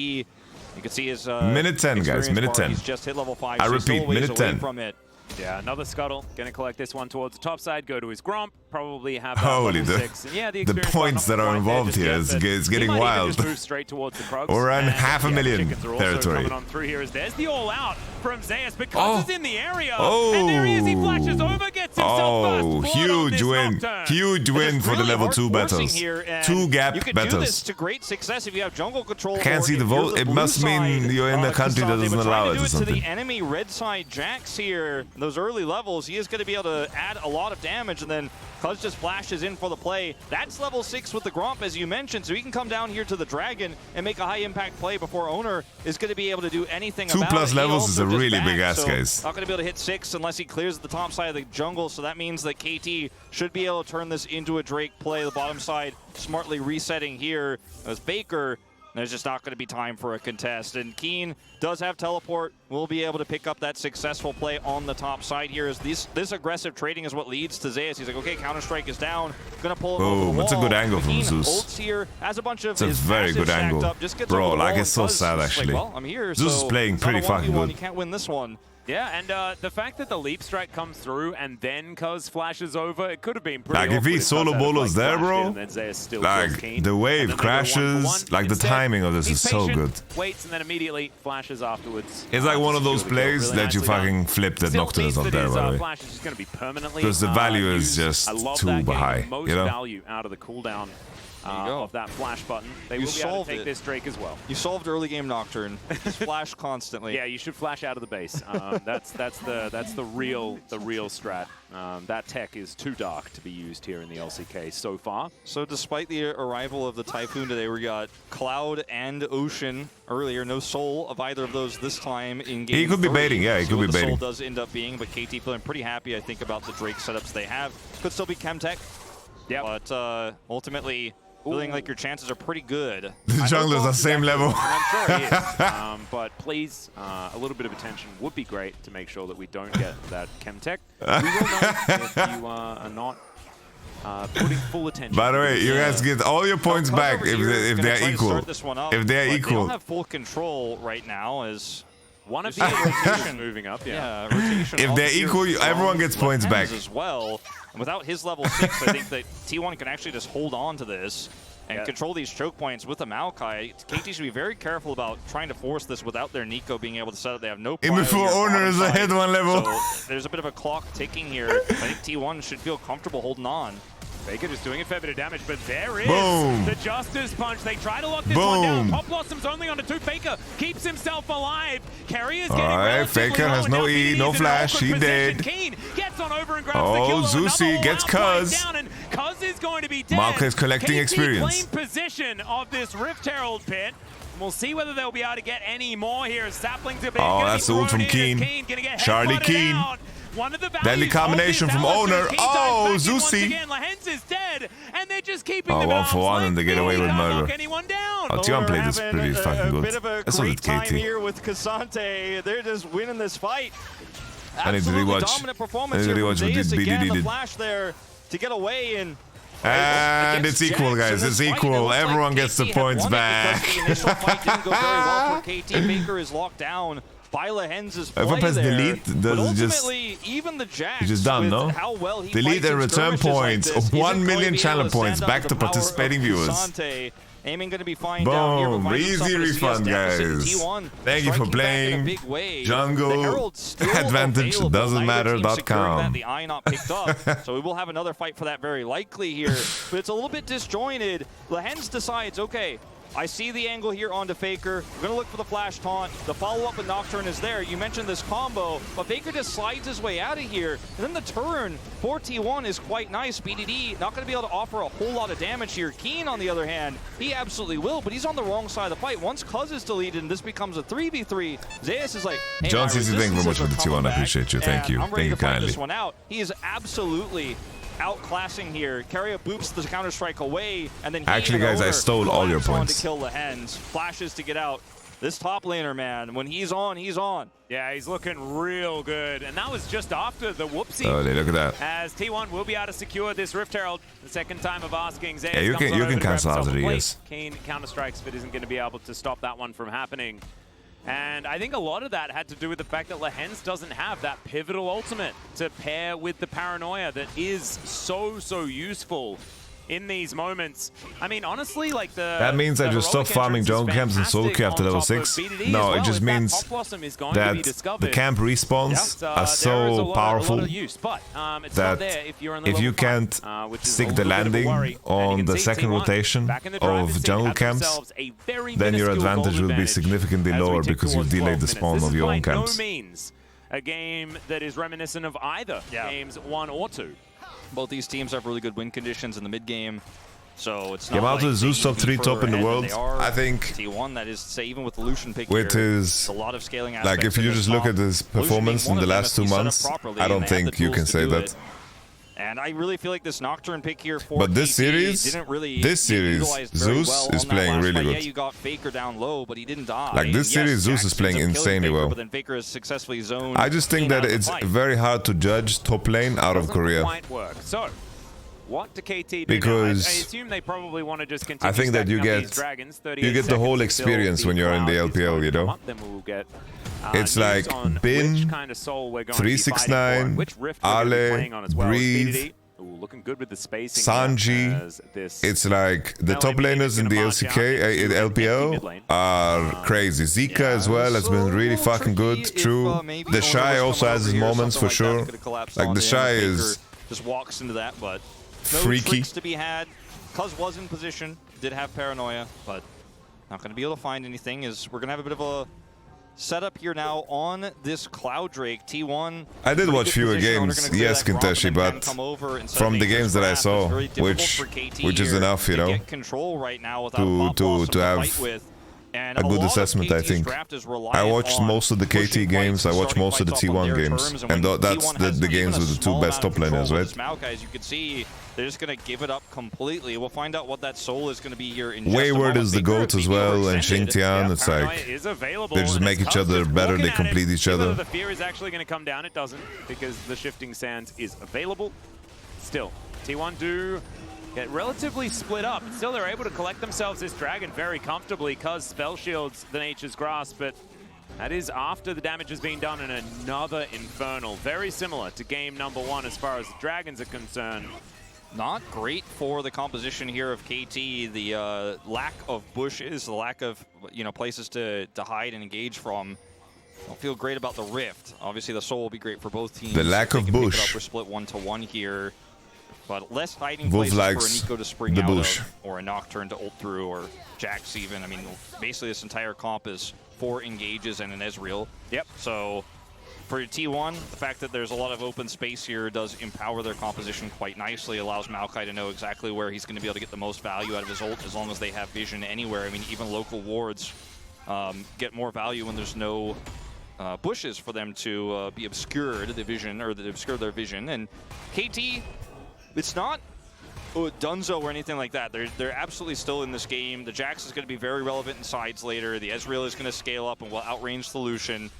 A: You can see his
C: Minute 10, guys,
A: experience
C: minute
A: bar.
C: 10.
A: He's just hit level 5.
C: I
A: so he's still
C: repeat,
A: a ways
C: minute
A: away
C: 10.
A: From it.
B: Yeah, another scuttle. Going to collect this one towards the top side, go to his Gromp. probably have that
C: Holy,
B: level 6. And yeah,
C: the points that are involved here is getting wild.
B: Just move straight towards the Krugs.
C: We're on
B: And,
C: 500,000
B: chickens are also
C: territory.
B: coming on through here as there's the all out from Zeus, but Krugs is in the area.
C: Oh.
B: And there he is, he flashes over, gets himself
C: Oh,
B: first blood on
C: huge
B: this
C: win.
B: Nocturne.
C: Huge win for the level 2 battles. 2 gap
A: you could do this
C: battles.
A: to great success if you have jungle control.
C: Can't see the vote. It must mean you're in a country that doesn't allow it or
A: To
C: something.
A: the enemy red side Jax here, those early levels, he is going to be able to add a lot of damage, and then Cuz just flashes in for the play. That's level 6 with the Gromp, as you mentioned, so he can come down here to the Dragon and make a high impact play before Owner is going to be able to do anything about it.
C: 2+
A: He
C: levels is
A: also
C: a
A: just
C: really
A: backed,
C: big ask,
A: so
C: guys.
A: Not going to be able to hit 6 unless he clears the top side of the jungle, so that means that KT should be able to turn this into a Drake play. The bottom side smartly resetting here as Faker. There's just not going to be time for a contest. And Keen does have teleport. Will be able to pick up that successful play on the top side here. As this aggressive trading is what leads to Zeus. He's like, okay, Counter-Strike is down. Going to pull him over the wall.
C: It's a good angle from
A: Keen
C: Zeus.
A: ults here, has a bunch of
C: It's a
A: his
C: very good
A: passive stacked
C: angle.
A: up, just gets
C: Bro,
A: over the
C: like
A: wall,
C: it's so
A: and Cuz
C: sad
A: is
C: actually.
A: Like, well, I'm here,
C: Zeus is
A: so
C: playing
A: it's not
C: pretty
A: a
C: fucking
A: 1v1,
C: good.
A: You can't win this one.
B: Yeah, and the fact that the leap strike comes through and then Cuz flashes over, it could have been pretty
C: Like if
B: awkward
C: he solo
B: Cuz had,
C: bolos there,
B: flashed in
C: bro,
B: and then Zeus still kills
C: like
B: Keen.
C: the
B: And
C: wave
B: then they go 1-for-1.
C: crashes, like the
B: Instead,
C: timing of this
B: he's
C: is so
B: patient,
C: good.
B: Waits and then immediately flashes afterwards.
C: It's like one of those
B: secure the kill.
C: plays
B: Really
C: that you
B: nicely done.
C: fucking flip that
B: Still
C: Nocturne is
B: means
C: not
B: that
C: there,
B: his,
C: by the way.
B: flash is just going to be permanently
C: Because the value is
B: used.
C: just
B: I love
C: too
B: that, getting
C: high,
B: the most
C: you know?
B: value out of the cooldown of that flash button. They will be able to take this Drake as well.
A: You solved early game Nocturne. Just flash constantly.
B: Yeah, you should flash out of the base. That's the real strat. That tech is too dark to be used here in the LCK so far.
A: So despite the arrival of the Typhoon today, we got Cloud and Ocean earlier. No Soul of either of those this time in game
C: He could be
A: 3.
C: baiting, yeah, he
A: See
C: could
A: what
C: be
A: the
C: baiting.
A: Soul does end up being, but KT feeling pretty happy, I think, about the Drake setups they have. Could still be Chemtech, but ultimately feeling like your chances are pretty good.
C: The jungler's on the same level.
B: I'm sure he is. But please, a little bit of attention would be great to make sure that we don't get that Chemtech. We will know if you are not putting full attention.
C: By the way, you guys get all your points back
A: Cuz over here is
C: if
A: gonna
C: they're
A: try to
C: equal.
A: start this one up,
C: If they're
A: but They
C: equal.
A: don't have full control right now as
B: one of the rotation moving up. Yeah,
A: rotation.
C: If
A: also
C: they're
A: here
C: equal,
A: from
C: everyone gets points
A: Lens
C: back.
A: as well. And without his level 6, I think that T1 can actually just hold on to this and control these choke points with the Maokai. KT should be very careful about trying to force this without their Nico being able to set up. They have no
C: Even before Owner is ahead one level.
A: So there's a bit of a clock ticking here. I think T1 should feel comfortable holding on.
B: Faker just doing a fair bit of damage, but there is
C: Boom.
B: the Justice Punch. They try to lock this one down. Pop Blossom's only on a 2. Faker keeps himself alive. Carrier's getting
C: Alright, Faker has no E, no flash, he dead.
B: Keen gets on over and grabs the kill.
C: Zusi gets Cuz.
B: Cuz is going to be dead.
C: Mark is collecting
B: KT
C: experience.
B: claim possession of this Rift Herald pit. We'll see whether they'll be able to get any more here. Saplings are being
C: that's the ult from Keen. Charlie Keen.
B: One of the
C: Then the combination from Owner. Oh, Zusi.
B: Lahens is dead, and they're just keeping
C: Oh,
B: them
C: 1-for-1 and they get away with murder.
B: anyone down.
C: Oh, T1 played this pretty fucking good.
A: Bit of a
C: That's all
A: great
C: it
A: time
C: KT.
A: here with Cassante. They're just winning this fight.
C: I need to
A: Absolutely
C: rewatch.
A: dominant performance
C: I need to
A: here
C: rewatch
A: from
C: what
A: Zeus
C: this
A: again.
C: BDD
A: The
C: did.
A: flash there to get away and.
C: And it's equal, guys. It's equal. Everyone gets the points back.
A: The initial fight didn't go very well for KT. Baker is locked down by Lahens' play
C: If I press
A: there.
C: delete,
A: But
C: does it just...
A: ultimately, even the Jax,
C: It's just done,
A: with
C: no?
A: how well he
C: Delete
A: fights
C: and
A: in
C: return
A: skirmishes like
C: points.
A: this,
C: 1
A: isn't going
C: million
A: to be able
C: channel
A: to stand
C: points
A: up
C: back
A: the
C: to
A: power of
C: participating viewers.
A: Cassante. Aiming going to be fine down here.
C: Boom.
A: But finds himself
C: Easy
A: in a CS
C: refund,
A: deficit.
C: guys.
A: T1
C: Thank you for
A: striking back in a
C: playing.
A: big way. The
C: Jungle
A: Herald's still
C: advantage
A: available.
C: doesn't
A: Neither team securing
C: matter.com.
A: that. The eye not picked up. So we will have another fight for that very likely here. But it's a little bit disjointed. Lahens decides, okay, I see the angle here onto Faker. We're going to look for the flash taunt. The follow-up with Nocturne is there. You mentioned this combo, but Faker just slides his way out of here. And then the turn for T1 is quite nice. BDD not going to be able to offer a whole lot of damage here. Keen, on the other hand, he absolutely will, but he's on the wrong side of the fight. Once Cuz is deleted and this becomes a 3v3, Zeus is like, hey,
C: John
A: my
C: CC, thank you very much
A: resistances
C: for the
A: are coming
C: T1. I
A: back,
C: appreciate you. Thank
A: and
C: you.
A: I'm ready
C: Thank you
A: to fight
C: kindly.
A: this one out. He is absolutely outclassing here. Carrier boops the Counter-Strike away, and then he
C: Actually,
A: and
C: guys, I
A: Owner
C: stole all your
A: collapse on
C: points.
A: to kill Lahens. Flashes to get out. This top laner, man, when he's on, he's on.
B: Yeah, he's looking real good. And that was just after the whoopsie.
C: Oh, look at that.
B: As T1 will be able to secure this Rift Herald. The second time of asking. Zeus
C: Yeah, you
B: comes
C: can-
B: on
C: you
B: over
C: can
B: to grab
C: cancel
B: himself
C: out
B: a
C: of the
B: plate.
C: yes.
B: Keen counter-strikes, but isn't going to be able to stop that one from happening. And I think a lot of that had to do with the fact that Lehens doesn't have that pivotal ultimate to pair with the paranoia that is so useful in these moments. I mean, honestly, like
C: that means I just stop farming jungle camps in solo queue after level 6? No, it just means that the camp respawns are so powerful that if you can't stick the landing on the second rotation of jungle camps, then your advantage will be significantly lower because you've delayed the spawn of your own camps.
B: A game that is reminiscent of either games 1 or 2.
A: Both these teams have really good win conditions in the mid game, so it's
C: not
A: like
C: Zeus top 3 top in the world. I think
A: T1, that is, say, even with the Lucian pick
C: with
A: here,
C: his
A: a lot of scaling
C: like if you just look at his performance in the last 2 months, I don't think you can say that.
A: And I really feel like this Nocturne pick here for
C: but this series, Zeus is playing really good.
A: Yeah, you got Faker down low, but he didn't die.
C: Like this series, Zeus is playing insanely well.
A: But then Faker is successfully zoned.
C: I just think that it's very hard to judge top lane out of Korea.
B: So, what do KT do
C: because
B: I assume they probably want to just continue.
C: I think that you get the whole experience when you're in the LPL, you know.
B: Then we'll get,
C: it's like Bin, 369, Ale, Breathe,
B: looking good with the spacing.
C: Sanji. It's like the top laners in the LCK, LPL are crazy. Zika as well has been really fucking good. True. The Shy also has his moments for sure. Like the Shy is
A: just walks into that, but
C: no freaky
A: tricks to be had. Cuz was in position, did have paranoia, but not going to be able to find anything. Is we're going to have a bit of a setup here now on this Cloud Drake. T1.
C: I did watch fewer games, yes, Kinteshi, but from the games that I saw, which is enough, you know, to have a good assessment, I think. I watched most of the KT games, I watched most of the T1 games, and that's the games with the 2 best top laners, right?
A: As you can see, they're just going to give it up completely. We'll find out what that soul is going to be here in just
C: Wayward is the GOAT as well, and Xingtian, it's like, they just make each other better, they complete each other.
B: The fear is actually going to come down, it doesn't, because the Shifting Sands is available. Still, T1 do get relatively split up. Still, they're able to collect themselves this dragon very comfortably because Spell Shields the Nature's Grasp, but that is after the damage has been done in another Infernal. Very similar to game number 1 as far as the dragons are concerned.
A: Not great for the composition here of KT. The lack of bushes, the lack of places to hide and engage from. Don't feel great about the Rift. Obviously, the Soul will be great for both teams.
C: The lack of bush.
A: We're split 1-1 here. But less hiding places for a Nico to spring out of, or a Nocturne to ult through, or Jax even. I mean, basically this entire comp is 4 engages and an Ezreal.
B: Yep.
A: So for T1, the fact that there's a lot of open space here does empower their composition quite nicely, allows Maokai to know exactly where he's going to be able to get the most value out of his ult as long as they have vision anywhere. I mean, even local wards get more value when there's no bushes for them to be obscured, the vision, or that obscure their vision. And KT, it's not Dunzo or anything like that. They're absolutely still in this game. The Jax is going to be very relevant in sides later. The Ezreal is going to scale up and will outrange the Lucian.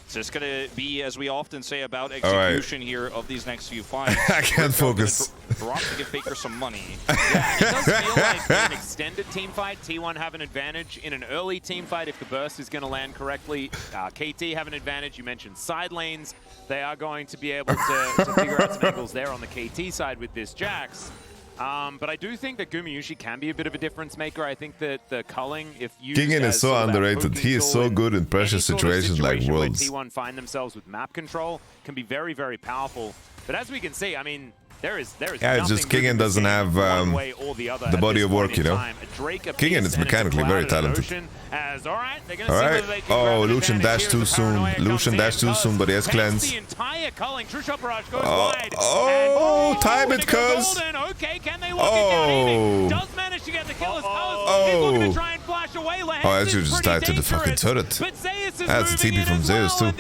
A: It's just going to be, as we often say about execution here of these next few fights.
C: I can't focus.
A: Drop to give Faker some money.
B: Yeah, it does feel like in an extended team fight, T1 have an advantage. In an early team fight, if the burst is going to land correctly, KT have an advantage. You mentioned side lanes. They are going to be able to figure out some angles there on the KT side with this Jax. But I do think that Gumayusi can be a bit of a difference maker. I think that the culling, if used
C: Gigan is so underrated. He is so good in pressure situations like Worlds.
B: Where T1 find themselves with map control can be very, very powerful. But as we can see, I mean, there is
C: yeah, it's just Gigan doesn't have the body of work, you know. Gigan is mechanically very talented. Alright, oh, Lucian dashed too soon. Lucian dashed too soon, but he has cleanse. Oh, time it, cuz. Oh. Oh, I should just dive to the fucking turret. That's a TP from Zeus too.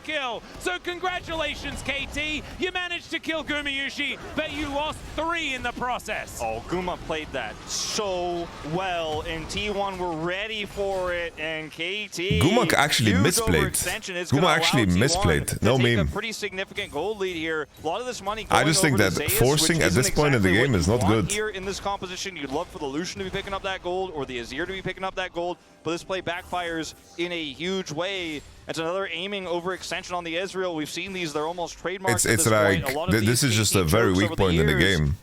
B: kill. So congratulations, KT. You managed to kill Gumayushi, but you lost 3 in the process.
A: Oh, Guma played that so well, and T1 were ready for it, and KT...
C: Guma actually misplayed. Guma actually misplayed. No meme.
A: A pretty significant gold lead here. A lot of this money
C: I just think that
A: Zeus,
C: forcing at this point in the game is not good.
A: Here in this composition, you'd love for the Lucian to be picking up that gold, or the Azir to be picking up that gold, but this play backfires in a huge way. It's another aiming overextension on the Ezreal. We've seen these; they're almost trademarked.
C: It's like this is just a very weak point in the game.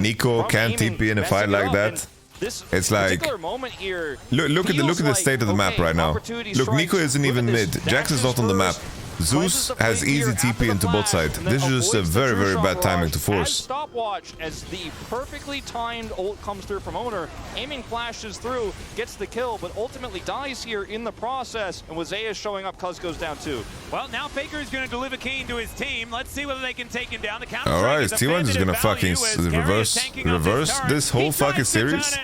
C: Nico can't TP in a fight like that. It's like
A: here,
C: look at the state of the map right now. Look, Nico isn't even mid. Jax is not on the map. Zeus has easy TP into bot side. This is just a very, very bad timing to force.
A: Stopwatch as the perfectly timed ult comes through from Owner. Aiming flashes through, gets the kill, but ultimately dies here in the process. And with Zeus showing up, Cuz goes down too.
B: Well, now Faker is going to deliver Keen to his team. Let's see whether they can take him down. The
C: Alright, T1 is going to fucking reverse this whole fucking series.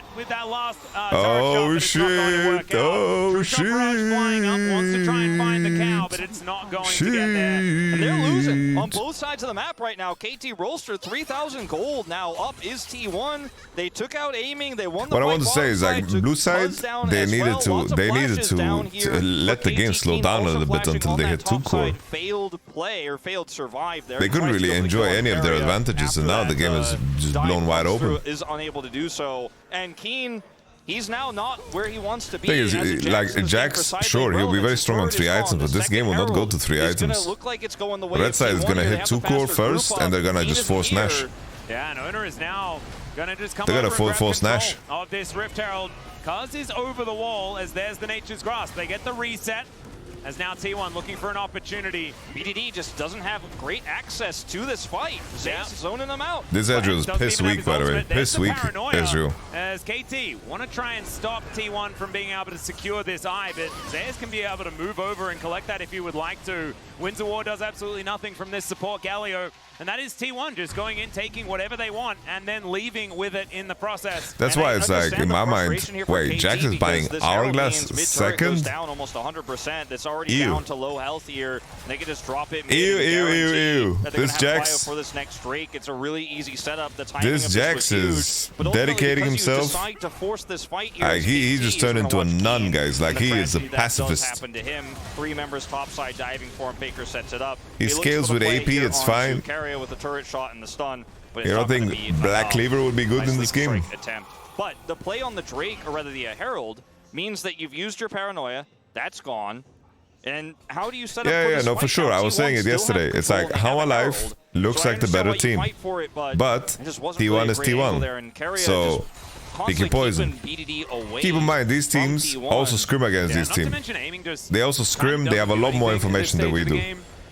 C: Oh shit! Oh shit!
B: Wants to try and find the cow, but it's not going to get there.
A: And they're losing on both sides of the map right now. KT Rolster, 3,000 gold. Now up is T1. They took out aiming. They won the
C: What I want to say is, like, blue side, they needed to let the game slow down a little bit until they hit 2 core.
A: Failed play or failed survive there.
C: They couldn't really enjoy any of their advantages, and now the game is just blown wide open.
A: Is unable to do so, and Keen. He's now not where he wants to be.
C: Thing is, like, Jax, sure, he'll be very strong on 3 items, but this game will not go to 3 items. Red side is gonna hit 2 core first, and they're gonna just force Nash.
B: Yeah, and Owner is now gonna just come
C: They're gonna
B: over and
C: force Nash.
B: of this Rift Herald. Cuz is over the wall as there's the Nature's Grasp. They get the reset. As now T1 looking for an opportunity.
A: BDD just doesn't have great access to this fight. Zeus is zoning them out.
C: This Ezreal is piss weak, by the way. Piss weak Ezreal.
B: As KT want to try and stop T1 from being able to secure this eye, but Zeus can be able to move over and collect that if he would like to. Winds of War does absolutely nothing from this support Galio. And that is T1 just going in, taking whatever they want, and then leaving with it in the process.
C: That's why it's like, in my mind, wait, Jax is buying Hourglass second?
A: Down almost 100%. That's already down to low health here. They can just drop it.
C: Ew. This Jax.
A: For this next Drake, it's a really easy setup.
C: This Jax is dedicating himself.
A: To force this fight here,
C: he just turned into a nun, guys. Like, he is a pacifist.
A: Happened to him. 3 members topside diving for him. Faker sets it up.
C: He scales with AP, it's fine.
A: With the turret shot and the stun, but
C: you don't think Black Cleaver would be good in this game?
A: Attempt. But the play on the Drake, or rather the Herald, means that you've used your paranoia. That's gone. And how do you set up for this
C: no, for sure. I was saying it yesterday. It's like, How Alive looks like the better team. But T1 is T1. So, pick your poison. Keep in mind, these teams also scrim against these teams. They also scrim, they have a lot more information than we do.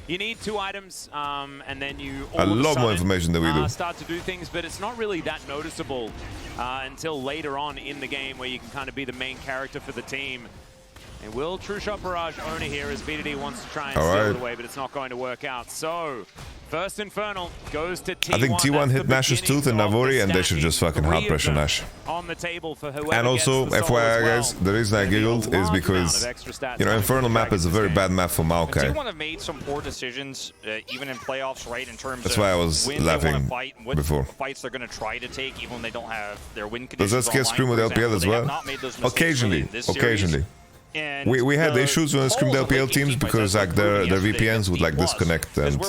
B: You need 2 items, and then you
C: a lot more information than we do.
B: Start to do things, but it's not really that noticeable until later on in the game where you can kind of be the main character for the team. And will True Shot Barrage Owner here as BDD wants to try and steal it away, but it's not going to work out. So, first Infernal goes to T1.
C: I think T1 hit Nash's tooth in Navori, and they should just fucking hard pressure Nash.
B: On the table for whoever
C: and also, FYI guys, the reason I giggled is because, you know, Infernal map is a very bad map for Maokai.
A: T1 have made some poor decisions, even in playoffs, right, in terms
C: That's why I was laughing before.
A: Fights they're going to try to take, even when they don't have their win conditions.
C: Does that scare Scream with LPL as well? Occasionally. We had issues when scrimmed LPL teams because like their VPNs would like disconnect and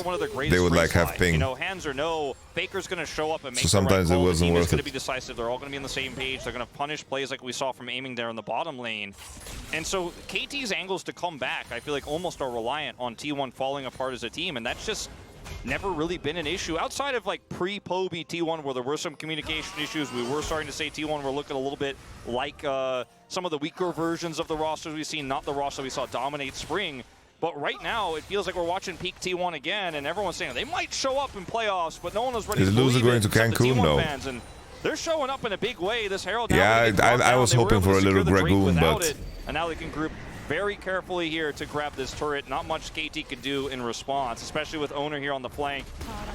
C: they would like have ping.
A: You know, hands or no, Faker's going to show up and make
C: so sometimes it wasn't worth it.
A: It's going to be decisive. They're all going to be on the same page. They're going to punish plays like we saw from aiming there in the bottom lane. And so KT's angles to come back, I feel like almost are reliant on T1 falling apart as a team, and that's just never really been an issue outside of like pre-Poby T1 where there were some communication issues. We were starting to say T1 were looking a little bit like some of the weaker versions of the rosters we've seen, not the roster we saw dominate spring. But right now, it feels like we're watching peak T1 again, and everyone's saying they might show up in playoffs, but no one was ready to believe it.
C: Is Loser going to Cancun? No.
A: Fans, and they're showing up in a big way. This Herald.
C: Yeah, I was hoping for a little Dragoon, but
A: and now they can group very carefully here to grab this turret. Not much KT can do in response, especially with Owner here on the flank.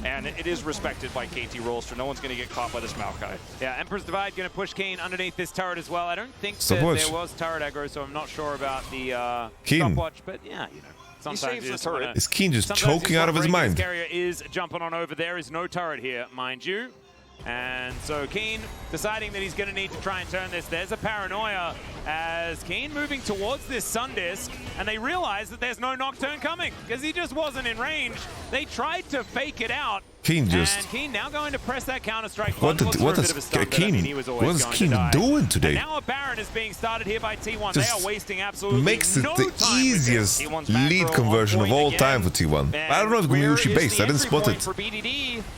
A: And it is respected by KT Rolster. No one's going to get caught by this Maokai.
B: Yeah, Emperor's Divide going to push Keen underneath this turret as well. I don't think that there was turret aggro, so I'm not sure about the stopwatch, but yeah, you know. Sometimes you just wanna-
C: Is Keen just
B: sometimes you
C: choking
B: just
C: out of
B: wanna
C: his
B: break
C: mind?
B: Carrier is jumping on over. There is no turret here, mind you. And so Keen deciding that he's going to need to try and turn this. There's a paranoia as Keen moving towards this Sun Disc, and they realize that there's no Nocturne coming because he just wasn't in range. They tried to fake it out.
C: Keen just...
B: And Keen now going to press that Counter-Strike.
C: What is Keen doing today?
B: And now a Baron is being started here by T1.
C: Just
B: they are wasting absolutely
C: makes it
B: no
C: the
B: time
C: easiest lead conversion of all time for T1. I don't know if Gumayushi based. I didn't spot it.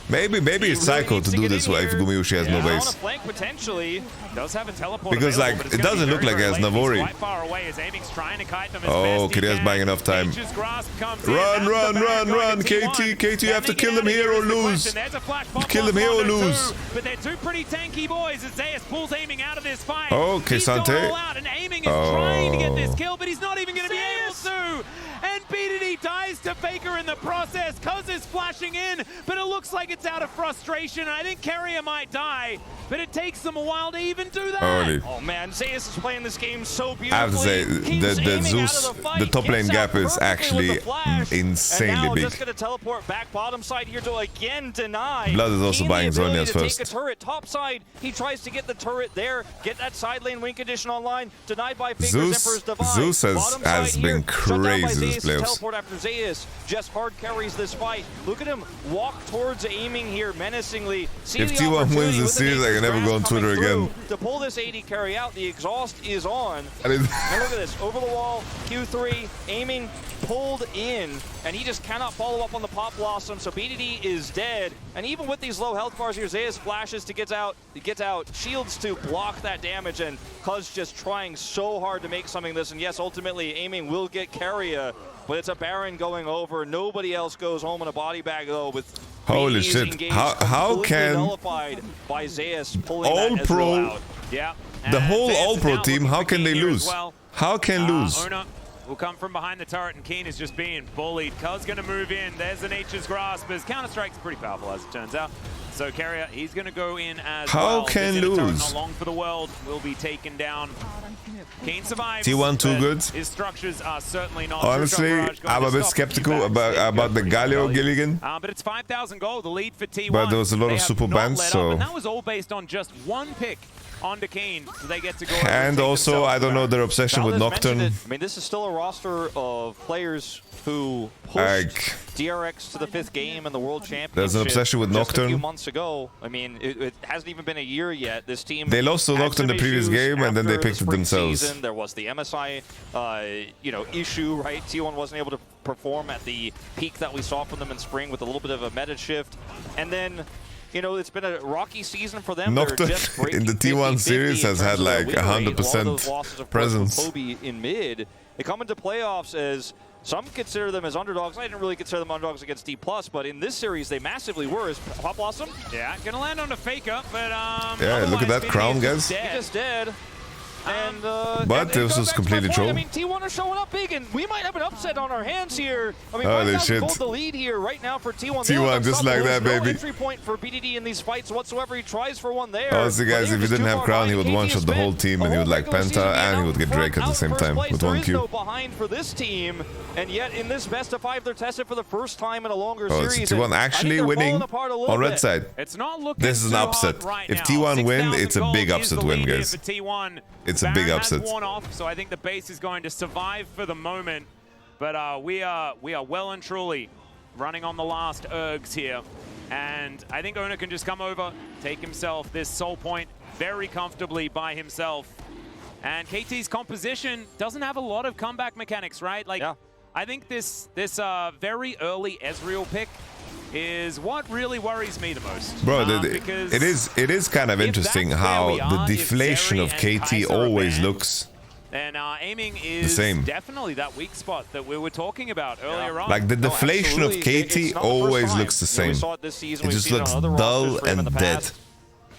C: Maybe it's Psycho to do this way if Gumayushi has no base.
B: Potentially does have a teleport
C: Because like
B: available,
C: it doesn't look like it has Navori.
B: Quite far away as Aiming's trying to kite them as
C: Oh,
B: best he
C: Kirea's
B: can.
C: buying enough time.
B: Nature's Grasp comes in.
C: Run,
B: That's
C: run,
B: the Baron
C: run,
B: going to
C: run,
B: T1.
C: KT, you have to
B: Can they
C: kill
B: get
C: them
B: out of
C: here or
B: is the
C: lose.
B: question. There's a flash bomb
C: Kill them here or lose.
B: but they're two pretty tanky boys as Zeus pulls Aiming out of this fight.
C: Okay,
B: He's going
C: Sante.
B: all out, and Aiming is trying to get this kill, but he's not even going to be able to. And BDD dies to Faker in the process. Cuz is flashing in, but it looks like it's out of frustration. I think Carrier might die, but it takes them a while to even do that.
C: Holy.
A: Oh man, Zeus is playing this game so beautifully.
C: I have to say, the Zeus, the top lane gap is actually insanely
A: and now
C: big.
A: just gonna teleport back bottom side here to again deny.
C: Blood is also
A: Keen
C: buying
A: the ability
C: Zhonya's
A: to
C: first.
A: Take a turret top side. He tries to get the turret there, get that side lane win condition online. Denied by Faker's Emperor's Divide.
C: Zeus has been crazy this playoffs.
A: Teleport after Zeus just hard carries this fight. Look at him walk towards Aiming here menacingly.
C: If T1 wins this series, I can never go on Twitter again.
A: To pull this AD carry out, the exhaust is on.
C: And
A: look at this, over the wall, Q3, Aiming pulled in, and he just cannot follow up on the Pop Blossom, so BDD is dead. And even with these low health bars here, Zeus flashes to get out, shields to block that damage, and Cuz just trying so hard to make something of this. And yes, ultimately, Aiming will get Carrier, but it's a Baron going over. Nobody else goes home in a body bag, though, with
C: holy
A: BDD's
C: shit.
A: engaged,
C: How can
A: nullified by Zeus pulling
C: All
A: that
C: Pro,
A: Ezreal out.
B: Yeah.
C: the
B: And
C: whole
B: Zeus
C: All
B: is
C: Pro
B: now
C: team,
B: looking
C: how
B: for
C: can
B: Keen
C: they
B: here as
C: lose?
B: well.
C: How can lose?
B: Ona will come from behind the turret, and Keen is just being bullied. Cuz going to move in. There's the Nature's Grasp, as Counter-Strike's pretty powerful, as it turns out. So Carrier, he's going to go in as
C: How
B: well.
C: can
B: This Inner turret,
C: lose?
B: Not long for the world, will be taken down. Keen survives.
C: T1 too
B: but
C: good?
B: His structures are certainly not.
C: Honestly,
B: Barrage going
C: I'm
B: to
C: a bit
B: stop
C: skeptical
B: feedback.
C: about the Galio Gilligan.
B: But it's 5,000 gold, the lead for T1.
C: But there was a lot
B: They
C: of
B: have
C: super
B: not
C: bans,
B: let up,
C: so...
B: and that was all based on just one pick onto Keen, so they get to go.
C: And also, I don't know their obsession with Nocturne.
A: I mean, this is still a roster of players who pushed DRX to the 5th game in the World Championship.
C: There's an obsession with
A: just a few
C: Nocturne.
A: months ago. I mean, it hasn't even been a year yet. This team
C: They lost to
A: had
C: Nocturne
A: some
C: the previous
A: issues
C: game, and then they
A: after the
C: picked it
A: spring
C: themselves.
A: season. There was the MSI, issue, right? T1 wasn't able to perform at the peak that we saw from them in spring with a little bit of a meta shift, and then. It's been a rocky season for them.
C: Nocturne in the T1 series has had like 100% presence.
A: Kobe in mid. They come into playoffs as some consider them as underdogs. I didn't really consider them underdogs against D+, but in this series they massively were. Is Pop Blossom?
B: Yeah, gonna land on a Faker, but
C: yeah, look at that crown, guys.
A: He just dead. And,
C: but this was completely troll.
A: I mean, T1 are showing up big, and we might have an upset on our hands here. I mean,
C: holy shit.
A: gold the lead here right now for T1.
C: T1 just like that,
A: no
C: baby.
A: entry point for BDD in these fights whatsoever. He tries for one there.
C: Honestly, guys, if he didn't have crown, he would one-shot the whole team, and he would like Penta, and he would get Drake at the same time with one Q.
A: There is no behind for this team, and yet in this best of 5, they're tested for the first time in a longer series.
C: T1 actually winning on red side.
B: It's not looking
C: this is an upset.
B: Right
C: if
B: now.
C: T1 win, it's a big upset win, guys. It's a big upset.
B: Worn off, so I think the base is going to survive for the moment. But we are well and truly running on the last ergs here. And I think Ona can just come over, take himself this soul point very comfortably by himself. And KT's composition doesn't have a lot of comeback mechanics, right? Like, I think this very early Ezreal pick is what really worries me the most.
C: Bro,
B: because
C: it is kind of interesting how the deflation of KT always looks
B: and Aiming is definitely that weak spot that we were talking about earlier on.
C: Like the deflation of KT always looks the same. It just looks dull and dead.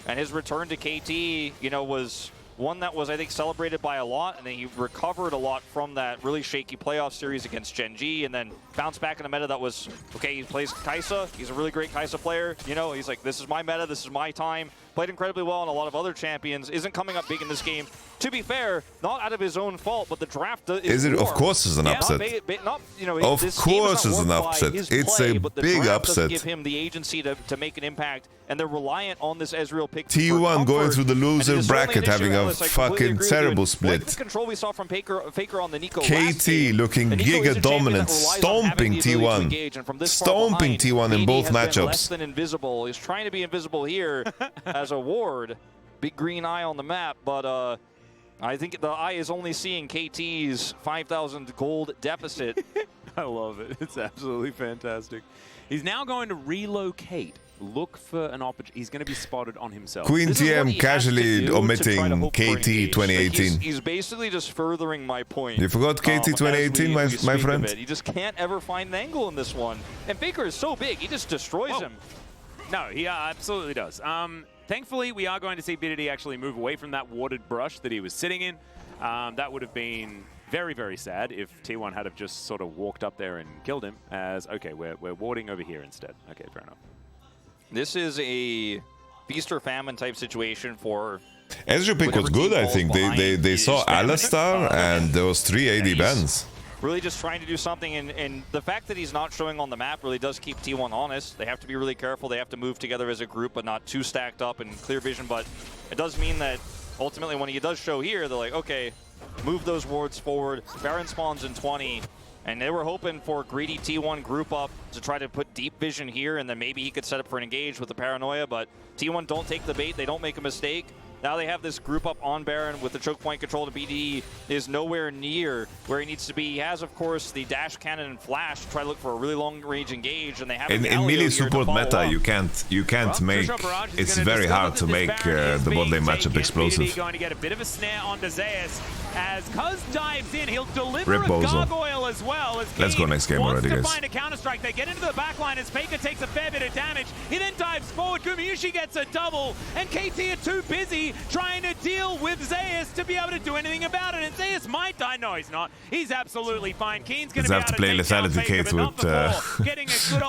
A: And his return to KT, was one that was, I think, celebrated by a lot, and then he recovered a lot from that really shaky playoff series against Gen G, and then bounced back in a meta that was, okay, he plays Kai'Sa, he's a really great Kai'Sa player, he's like, this is my meta, this is my time, played incredibly well on a lot of other champions, isn't coming up big in this game. To be fair, not out of his own fault, but the draft is
C: it? Of course it's an upset. Of course it's an upset. It's a big upset.
A: Give him the agency to make an impact, and they're reliant on this Ezreal pick.
C: T1 going through the loser bracket, having a fucking terrible split.
A: The control we saw from Faker on the Nico
C: KT looking giga dominant, stomping T1. Stomping T1 in both matchups.
A: Less than invisible. He's trying to be invisible here as a ward. Big green eye on the map, but I think the eye is only seeing KT's 5,000 gold deficit.
B: I love it. It's absolutely fantastic. He's now going to relocate. Look for an opportunity. He's going to be spotted on himself.
C: Queen TM casually omitting KT 2018.
A: He's basically just furthering my point.
C: You forgot KT 2018, my friend?
A: He just can't ever find an angle in this one. And Faker is so big, he just destroys him.
B: No, he absolutely does. Thankfully, we are going to see BDD actually move away from that warded brush that he was sitting in. That would have been very, very sad if T1 had have just sort of walked up there and killed him as, okay, we're warding over here instead. Okay, fair enough.
A: This is a feast or famine type situation for...
C: Ezreal pick was good, I think. They saw Alistar and there was 3 AD bans.
A: Really just trying to do something, and the fact that he's not showing on the map really does keep T1 honest. They have to be really careful. They have to move together as a group, but not too stacked up and clear vision. But it does mean that ultimately when he does show here, they're like, okay, move those wards forward. Baron spawns in 20, and they were hoping for greedy T1 group up to try to put deep vision here, and then maybe he could set up for an engage with the paranoia, but T1 don't take the bait. They don't make a mistake. Now they have this group up on Baron with the choke point control. The BD is nowhere near where he needs to be. He has, of course, the dash cannon and flash to try to look for a really long-range engage, and they have
C: in melee support meta, you can't make. It's very hard to make the bot lane matchup explosive.
B: Going to get a bit of a snare onto Zeus as Cuz dives in. He'll deliver
C: Rip
B: a gargoyle as well. As
C: Let's go next game already, guys.
B: Find a counter strike. They get into the back line as Faker takes a fair bit of damage. He then dives forward. Gumayushi gets a double, and KT are too busy trying to deal with Zeus to be able to do anything about it. And Zeus might die. No, he's not. He's absolutely fine. Keen's going
C: to have to play Lethality Kate with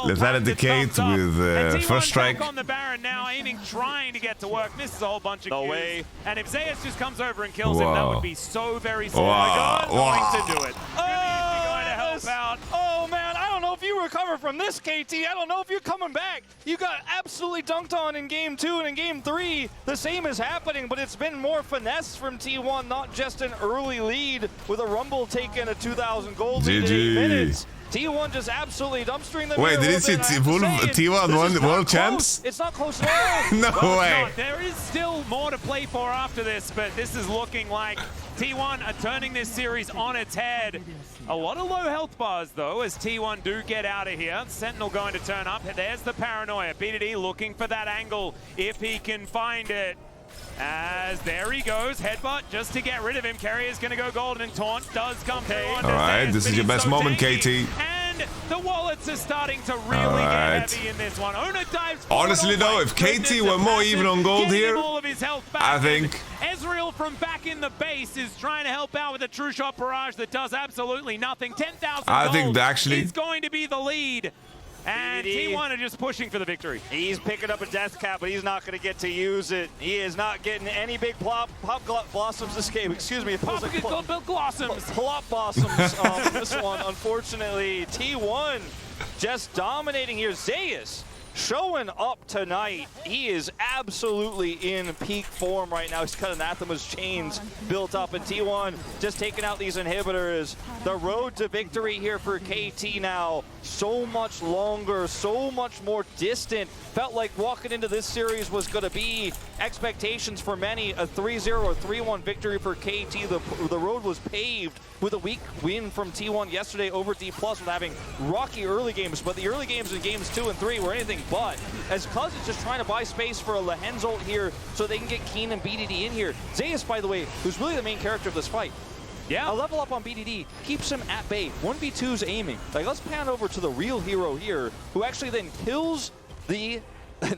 C: Lethality Kate with first strike.
B: On the Baron now, aiming, trying to get to work. Misses a whole bunch of Qs. And if Zeus just comes over and kills him, that would be so very sad. Going to do it. Going to help out.
A: Oh man, I don't know if you recover from this, KT. I don't know if you're coming back. You got absolutely dunked on in game 2, and in game 3, the same is happening, but it's been more finesse from T1, not just an early lead with a Rumble taking a 2,000 gold lead in 8 minutes. T1 just absolutely dumpstering them.
C: Wait, did you see T1 won world champs?
A: It's not close at all.
C: No way.
B: There is still more to play for after this, but this is looking like T1 are turning this series on its head. A lot of low health bars, though, as T1 do get out of here. Sentinel going to turn up. There's the paranoia. BDD looking for that angle if he can find it. As there he goes, headbutt just to get rid of him. Carrier's going to go golden, and Taunt does come through.
C: All right, this is your best moment, KT.
B: And the wallets are starting to really get heavy in this one. Ona dives.
C: Honestly, though, if KT were more even on gold here, I think.
B: Ezreal from back in the base is trying to help out with a true shot barrage that does absolutely nothing. 10,000
C: I think actually
B: is going to be the lead. And T1 are just pushing for the victory.
A: He's picking up a death cap, but he's not going to get to use it. He is not getting any big pop blossoms this game. Excuse me. It feels like
B: blossoms.
A: Plop blossoms this one. Unfortunately, T1 just dominating here. Zeus showing up tonight. He is absolutely in peak form right now. He's got Anathema's chains built up, and T1 just taking out these inhibitors. The road to victory here for KT now so much longer, so much more distant. Felt like walking into this series was going to be expectations for many, a 3-0 or 3-1 victory for KT. The road was paved with a weak win from T1 yesterday over D+ with having rocky early games, but the early games in games 2 and 3 were anything but. As Cuz is just trying to buy space for a Lehen's ult here so they can get Keen and BDD in here. Zeus, by the way, who's really the main character of this fight.
B: Yeah.
A: A level up on BDD keeps him at bay. 1v2's aiming. Like, let's pan over to the real hero here, who actually then kills the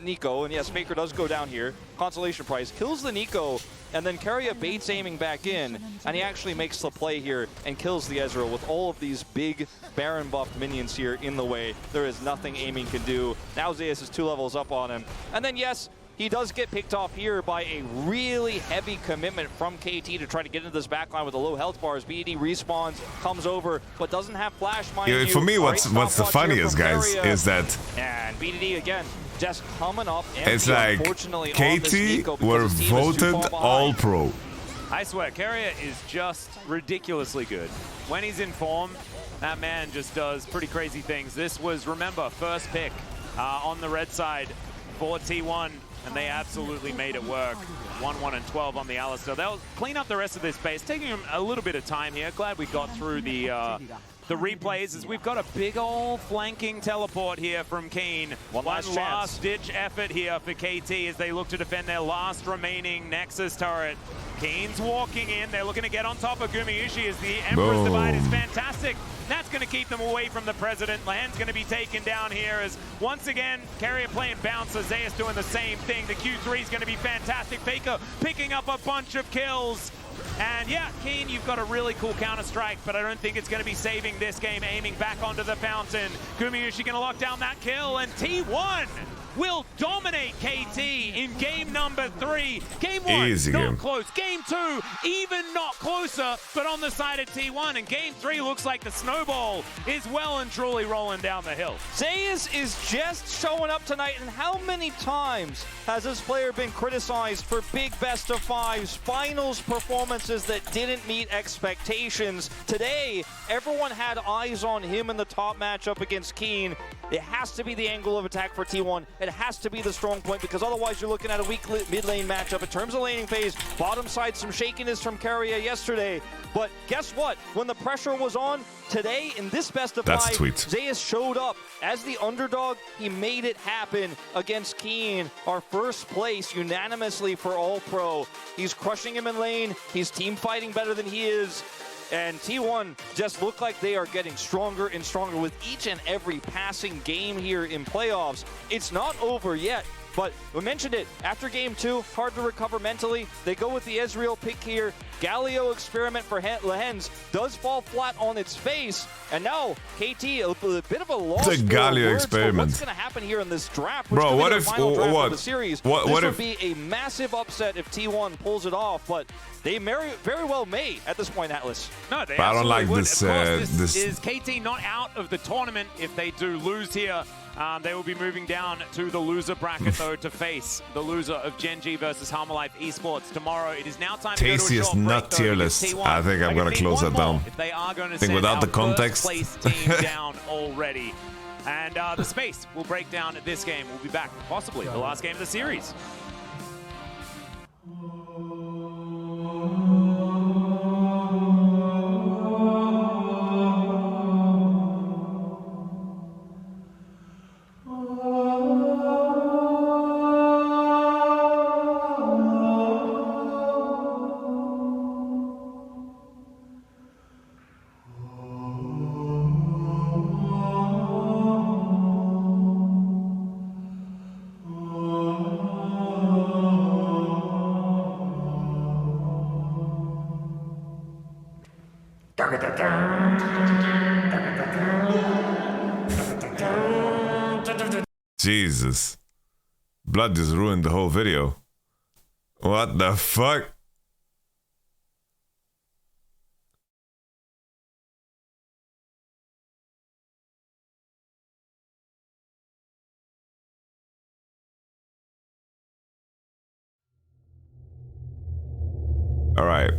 A: Nico, and yes, Faker does go down here. Consolation prize, kills the Nico, and then Keria baits aiming back in, and he actually makes the play here and kills the Ezreal with all of these big Baron buffed minions here in the way. There is nothing aiming can do. Now Zeus is 2 levels up on him. And then yes, he does get picked off here by a really heavy commitment from KT to try to get into this backline with the low health bars. BD respawns, comes over, but doesn't have flash, mind you.
C: For me, what's the funniest, guys, is that...
A: And BDD, again, just coming up.
C: It's like KT were voted All-Pro.
B: I swear, Carrier is just ridiculously good. When he's in form, that man just does pretty crazy things. This was, remember, first pick on the red side for T1, and they absolutely made it work. 1-1 and 12 on the Alistar. They'll clean up the rest of this base, taking him a little bit of time here. Glad we got through the replays, as we've got a big old flanking teleport here from Keen. One last-ditch effort here for KT as they look to defend their last remaining Nexus turret. Keen's walking in. They're looking to get on top of Gumayusi as the Emperor's Divide is fantastic. That's going to keep them away from the President. Land's going to be taken down here as, once again, Carrier playing bouncer. Zeus doing the same thing. The Q3 is going to be fantastic. Faker picking up a bunch of kills. And yeah, Keen, you've got a really cool counter-strike, but I don't think it's going to be saving this game, aiming back onto the fountain. Gumayusi going to lock down that kill, and T1 will dominate KT in game number 3. Game 1,
C: Easy
B: not
C: game.
B: close. Game 2, even not closer, but on the side of T1. And game 3 looks like the snowball is well and truly rolling down the hill.
A: Zeus is just showing up tonight, and how many times has this player been criticized for big best-of-5s, finals performances that didn't meet expectations? Today, everyone had eyes on him in the top matchup against Keen. It has to be the angle of attack for T1. It has to be the strong point, because otherwise you're looking at a weak mid-lane matchup. In terms of laning phase, bottom side, some shakiness from Carrier yesterday. But guess what? When the pressure was on, today in this best-of-5, Zeus showed up. As the underdog, he made it happen against Keen. Our first place unanimously for All-Pro. He's crushing him in lane. He's team fighting better than he is. And T1 just look like they are getting stronger and stronger with each and every passing game here in playoffs. It's not over yet, but we mentioned it. After game 2, hard to recover mentally. They go with the Ezreal pick here. Galio experiment for Lehens does fall flat on its face. And now KT, a bit of a loss.
C: It's a Galio experiment.
A: What's going to happen here in this draft?
C: Bro, what if
A: of the series?
C: What
A: this
C: if
A: would be a massive upset if T1 pulls it off, but they very well may at this point, Atlas.
B: No, they
C: I don't like
B: would.
C: this.
B: Of course,
C: this
B: is KT not out of the tournament if they do lose here. They will be moving down to the loser bracket, though, to face the loser of Gen G versus Harmalife Esports tomorrow. It is now time to go to a
C: Tastiest
B: short break,
C: nut tier list. I think I'm gonna close that down.
B: If they are going to
C: I think
B: send
C: without the
B: our
C: context.
B: first place team down already. And the space will break down at this game. We'll be back, possibly the last game of the series.
C: Jesus. Blood just ruined the whole video. What the fuck? All right.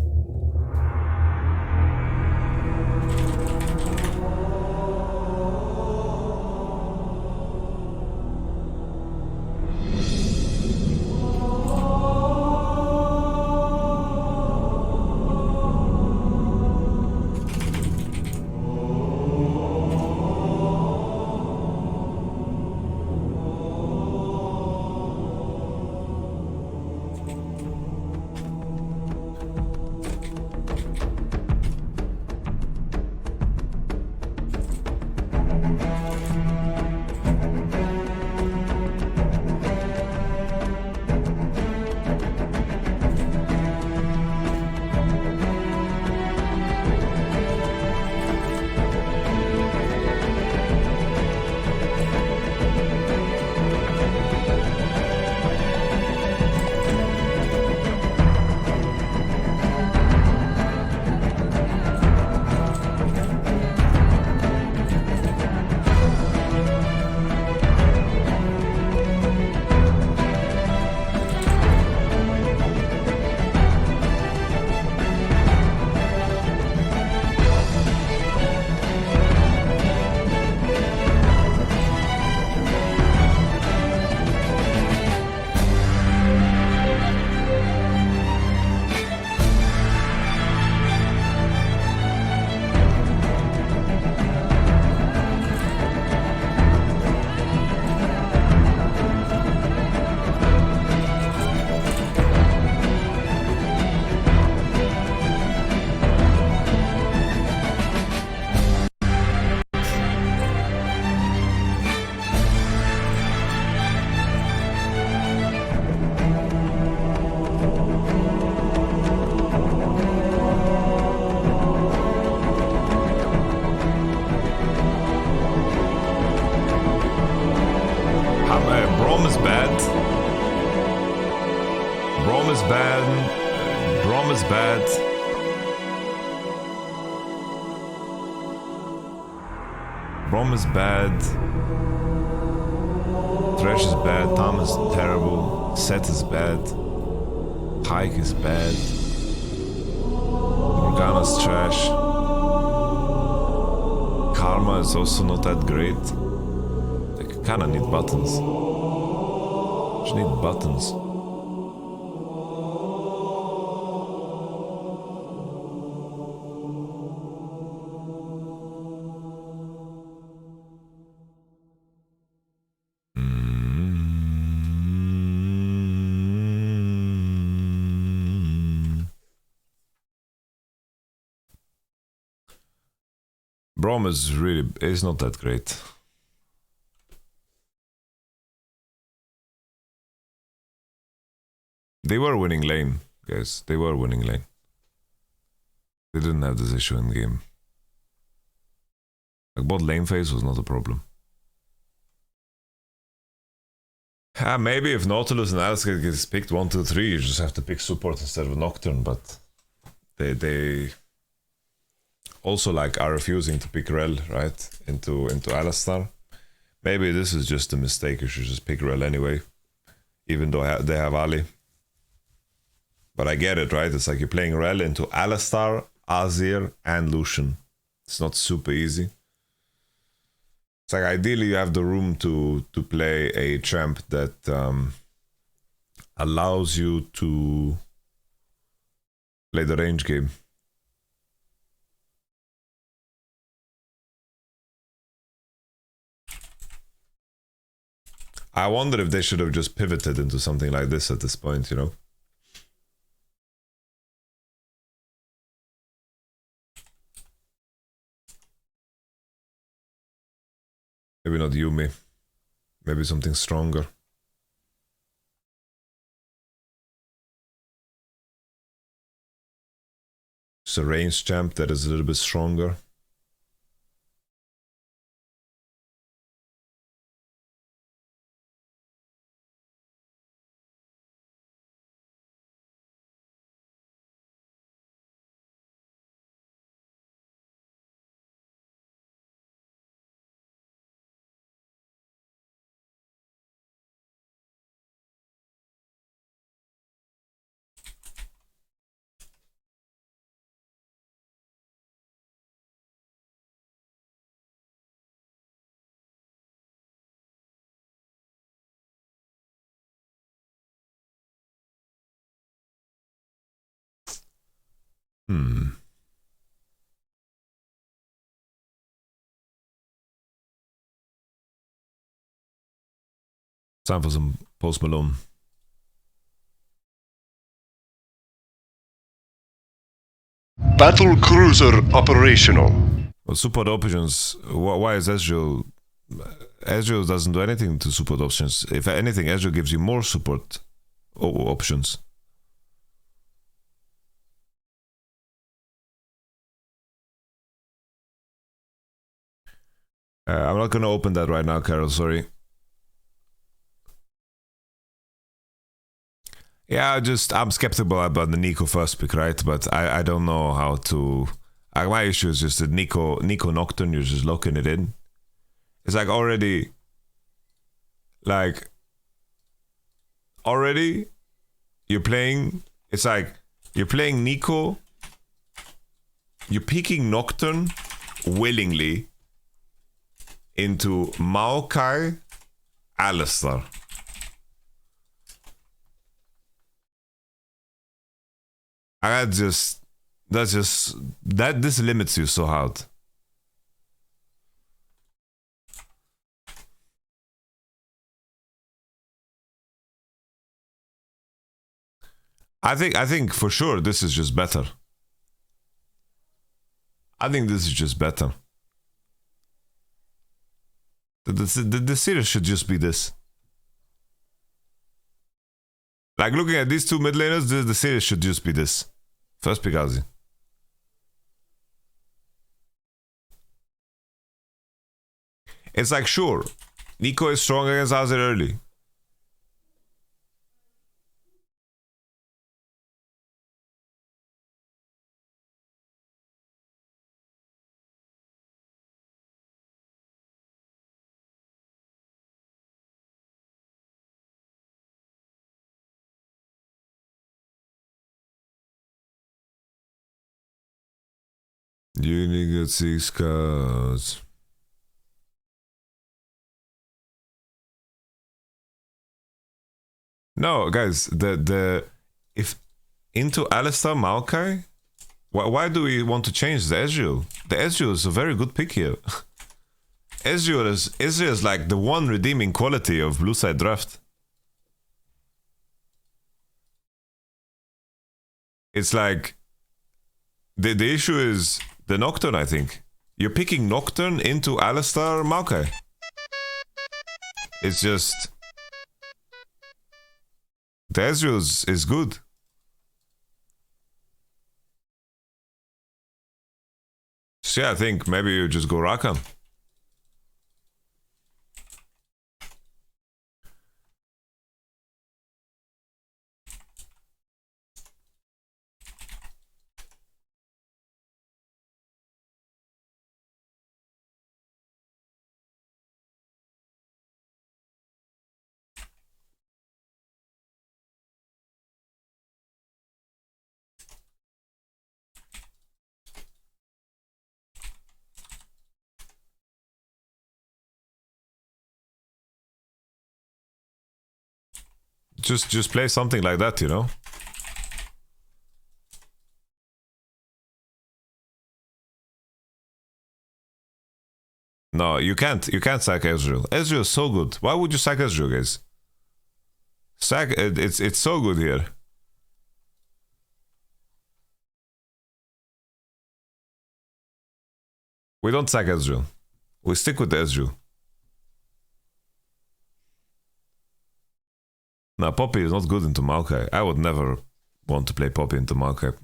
C: bad. Brom is bad. Brom is bad. Thresh is bad. Tom is terrible. Set is bad. Pike is bad. Morgana's trash. Karma is also not that great. They kinda need buttons. Just need buttons. Brom is not that great. They were winning lane, guys. They were winning lane. They didn't have this issue in the game. Like, bot lane phase was not a problem. Maybe if Nautilus and LCK gets picked 1, 2, 3, you just have to pick support instead of Nocturne, but they also like are refusing to pick Rel, right? Into Alistar. Maybe this is just a mistake. You should just pick Rel anyway, even though they have Ali. But I get it, right? It's like you're playing Rel into Alistar, Azir, and Lucian. It's not super easy. It's like ideally you have the room to play a champ that allows you to play the range game. I wonder if they should have just pivoted into something like this at this point, you know? Maybe not Yumi. Maybe something stronger. Just a range champ that is a little bit stronger. Time for some Post Malone.
O: Battle cruiser operational.
C: Well, support options. Why is Ezreal? Ezreal doesn't do anything to support options. If anything, Ezreal gives you more support options. I'm not gonna open that right now, Carol. Sorry. Yeah, I'm skeptical about the Nico first pick, right? But I don't know how to. My issue is just that Nico Nocturne, you're just locking it in. It's like already you're playing. It's like you're playing Nico. You're picking Nocturne willingly into Maokai, Alistar. This limits you so hard. I think for sure this is just better. I think this is just better. The series should just be this. Like looking at these two mid laners, the series should just be this. First pick Azir. It's like, sure, Nico is strong against Azir early. You only got 6 cards. No, guys, if into Alistar Maokai, why do we want to change the Ezreal? The Ezreal is a very good pick here. Ezreal is like the one redeeming quality of Blue Side Draft. It's like the issue is the Nocturne, I think. You're picking Nocturne into Alistar Maokai. It's just the Ezreal is good. So yeah, I think maybe you just go Rakan. Just play something like that, you know? No, you can't sack Ezreal. Ezreal is so good. Why would you sack Ezreal, guys? Sack it's so good here. We don't sack Ezreal. We stick with the Ezreal. No, Poppy is not good into Maokai. I would never want to play Poppy into Maokai.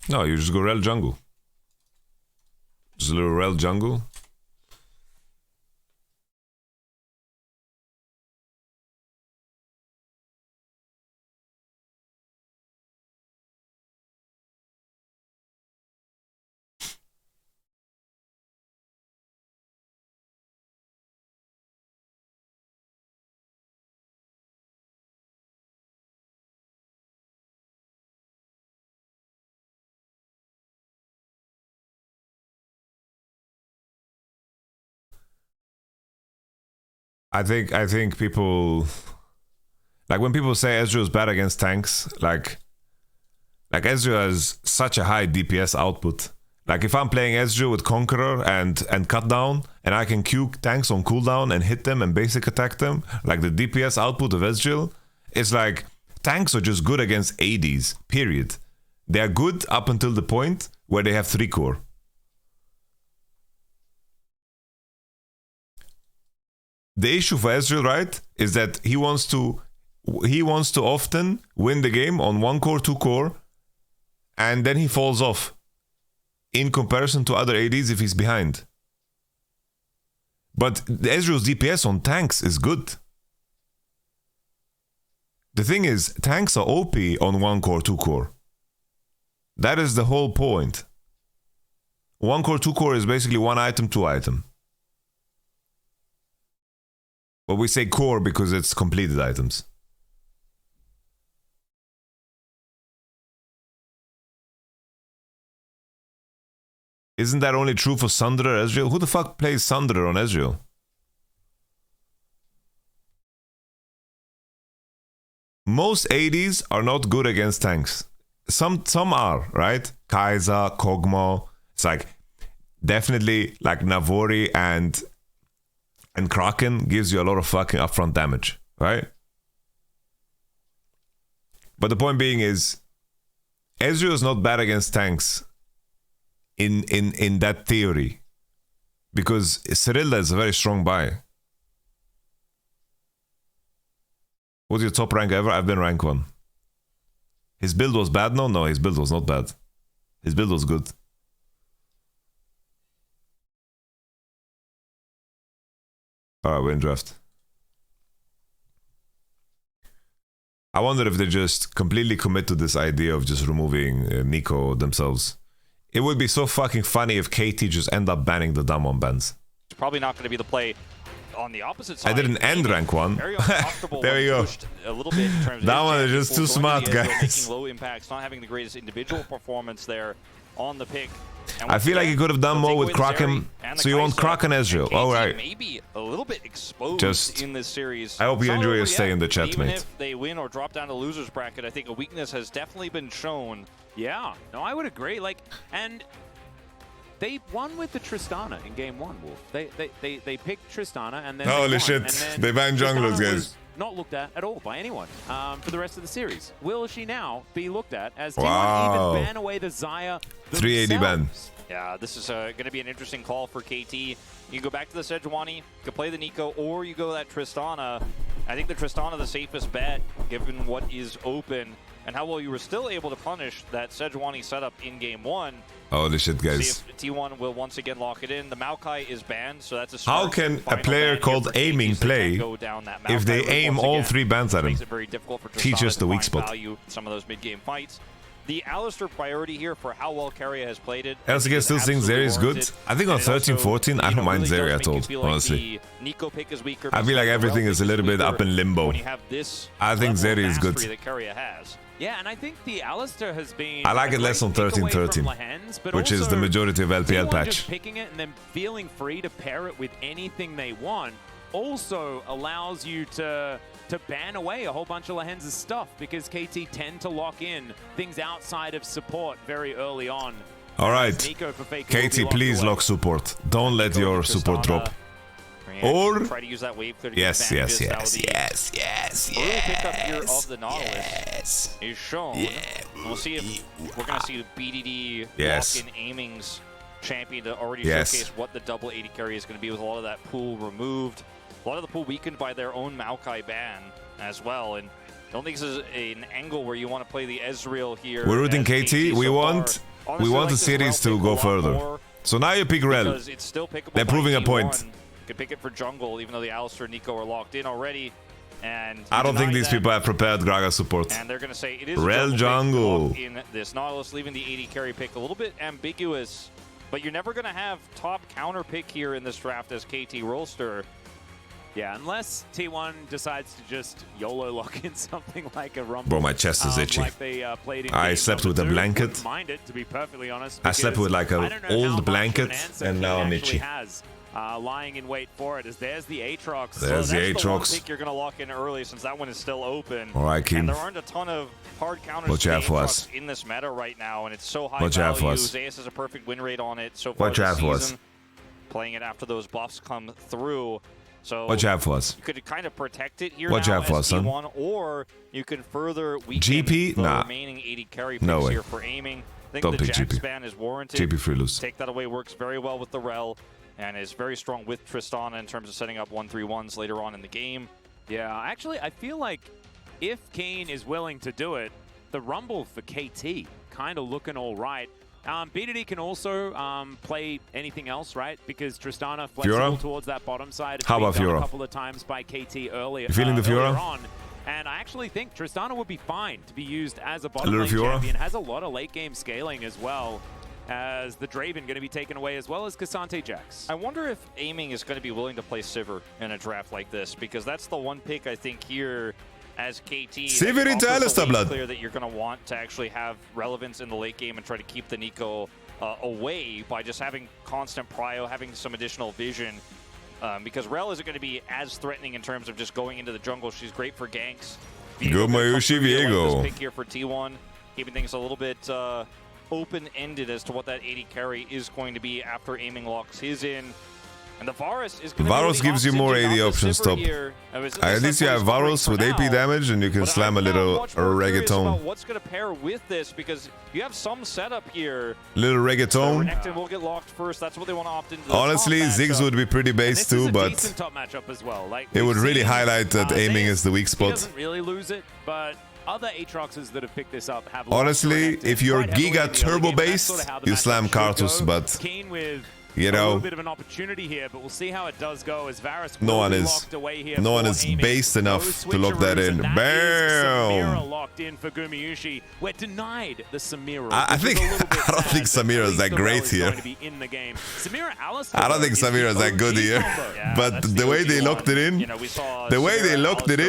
C: No, you just go Rel jungle. Just a little Rel jungle. I think people like when people say Ezreal is bad against tanks, like Ezreal has such a high DPS output. Like if I'm playing Ezreal with Conqueror and Cut Down, and I can Q tanks on cooldown and hit them and basic attack them, like the DPS output of Ezreal, it's like tanks are just good against ADs, period. They are good up until the point where they have 3 core. The issue for Ezreal, right, is that he wants to often win the game on 1 core, 2 core, and then he falls off in comparison to other ADs if he's behind. But the Ezreal's DPS on tanks is good. The thing is, tanks are OP on 1 core, 2 core. That is the whole point. 1 core, 2 core is basically 1 item, 2 item. But we say core because it's completed items. Isn't that only true for Sunderer Ezreal? Who the fuck plays Sunderer on Ezreal? Most ADs are not good against tanks. Some are, right? Kai'Sa, Kog'Maw. It's like definitely like Navori and Kraken gives you a lot of fucking upfront damage, right? But the point being is, Ezreal is not bad against tanks in that theory, because Cyrilda is a very strong buy. What's your top rank ever? I've been rank 1. His build was bad? No, his build was not bad. His build was good. Alright, we're in draft. I wonder if they just completely commit to this idea of just removing Nico themselves. It would be so fucking funny if KT just end up banning the dumb one bans.
A: It's probably not going to be the play on the opposite side.
C: I didn't end rank 1. There you go.
A: A little bit in terms of
C: that one is just too smart, guys.
A: Making low impacts, not having the greatest individual performance there on the pick.
C: I feel like you could have done more with Kraken. So you want Kraken Ezreal. All right.
A: Maybe a little bit exposed in this series.
C: I hope you enjoy your stay in the chat,
A: even
C: mate.
A: If they win or drop down to losers bracket, I think a weakness has definitely been shown.
B: Yeah, no, I would agree. Like, and they won with the Tristana in game 1, Wolf. They picked Tristana and then
C: holy shit, they banned junglers, guys.
B: Not looked at all by anyone for the rest of the series. Will she now be looked at as T1
C: wow.
B: even ban away the Xayah
C: 380 ban.
A: Yeah, this is going to be an interesting call for KT. You can go back to the Sejuani, you can play the Nico, or you go that Tristana. I think the Tristana the safest bet, given what is open, and how well you were still able to punish that Sejuani setup in game 1.
C: Holy shit, guys.
A: See if T1 will once again lock it in. The Maokai is banned, so that's a
C: how can a player called aiming play if they aim all 3 bans at him? Teach us the weak spot.
A: Some of those mid-game fights. The Alistar priority here for how well Keria has played it.
C: LCK still thinks Zeri is good. I think on 13-14, I don't mind Zeri at all, honestly.
A: Nico pick is weaker.
C: I feel like everything is a little bit up in limbo. I think Zeri is good.
B: Yeah, and I think the Alistar has been...
C: I like it less on 13-13, which is the majority of LPL patch.
B: Just picking it and then feeling free to pair it with anything they want also allows you to ban away a whole bunch of Lahen's stuff, because KT tend to lock in things outside of support very early on.
C: All right, KT, please lock support. Don't let your support drop. Or
A: try to use that wave clear to
C: yes.
A: Early pickup here of the Nautilus is shown. We'll see if we're going to see BDD lock in Aiming's champion to already showcase what the double 80 carry is going to be, with a lot of that pool removed. A lot of the pool weakened by their own Maokai ban as well, and I don't think this is an angle where you want to play the Ezreal here.
C: We're rooting KT. We want the series to go further. So now you pick Rel. They're proving a point.
A: You can pick it for jungle, even though the Alistar and Nico are locked in already. And
C: I don't think these people have prepared Gragas support.
A: And they're going to say it is
C: Rel jungle
A: in this Nautilus, leaving the 80 carry pick a little bit ambiguous. But you're never going to have top counter pick here in this draft as KT Rolster.
B: Yeah, unless T1 decides to just YOLO lock in something like a Rumble.
C: Bro, my chest is itchy.
B: Like they played in
C: I slept with a blanket.
B: Wouldn't mind it, to be perfectly honest.
C: I slept with like an old blanket, and now I'm itchy.
B: Lying in wait for it, as there's the Aatrox.
C: There's the Aatrox.
A: I think you're going to lock in early, since that one is still open.
C: All right, Kim.
A: And there aren't a ton of hard counters
C: Watch out for us
A: in this meta right now, and it's so high
C: Watch
A: value.
C: out for us.
A: Zayas has a perfect win rate on it so far
C: Watch
A: this
C: out for
A: season.
C: us.
A: Playing it after those buffs come through. So
C: watch out for us.
A: You could kind of protect it here
C: watch
A: now
C: out for us, son.
A: T1, or you can further weaken
C: GP?
A: the
C: Nah.
A: remaining 80 carry picks here for aiming. I think
C: don't
A: the
C: pick
A: Jax
C: GP.
A: ban is warranted.
C: GP free lose.
A: Take that away works very well with the Rel, and is very strong with Tristana in terms of setting up 1-3-1s later on in the game.
B: Yeah, actually, I feel like if Keen is willing to do it, the Rumble for KT kind of looking all right. BDD can also play anything else, right? Because Tristana flexible towards that bottom side. It's
C: How about
B: been done
C: Fiora?
B: A couple of times by KT earlier.
C: You feeling the Fiora?
B: On. And I actually think Tristana would be fine to be used as a bottom
C: little
B: lane
C: Fiora?
B: champion. Has a lot of late game scaling as well, as the Draven going to be taken away, as well as Cassante Jax.
A: I wonder if Aiming is going to be willing to play Sivir in a draft like this, because that's the one pick I think here as KT.
C: Sivir into Alistar, blood.
A: Clear that you're going to want to actually have relevance in the late game and try to keep the Nico away by just having constant prio, having some additional vision. Because Rel isn't going to be as threatening in terms of just going into the jungle. She's great for ganks.
C: Go Mayushi Viego.
A: Pick here for T1, keeping things a little bit open-ended as to what that 80 carry is going to be after Aiming locks his in. And the Varus is going to
C: Varus gives you more AD options, top. At least you have Varus with AP damage, and you can slam a little reggaeton.
A: What's going to pair with this, because you have some setup here.
C: Little reggaeton.
A: Renekton will get locked first. That's what they want to opt into.
C: Honestly, Ziggs would be pretty base too, but
B: top matchup as well. Like,
C: it would really highlight that Aiming is the weak
B: He
C: spot.
B: doesn't really lose it, but other Aatroxes that have picked this up have
C: Honestly, if you're Giga turbo based, you slam Karthus, but You
B: a little
C: know,
B: bit of an opportunity here, but we'll see how it does go as Varus
C: no one
B: will be
C: is
B: locked away here
C: based enough to lock that in. Bam!
B: Samira locked in for Gumayusi. We're denied the Samira.
C: I don't think Samira is that great here. I don't think Samira is that good here. But the way they locked it in,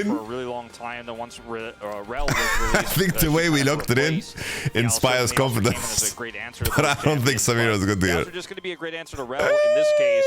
A: for a really long time. Then once Rel was released,
C: I think the way we locked it in inspires confidence. But I don't think Samira is good here.
A: Just going to be a great answer to Rel in this case.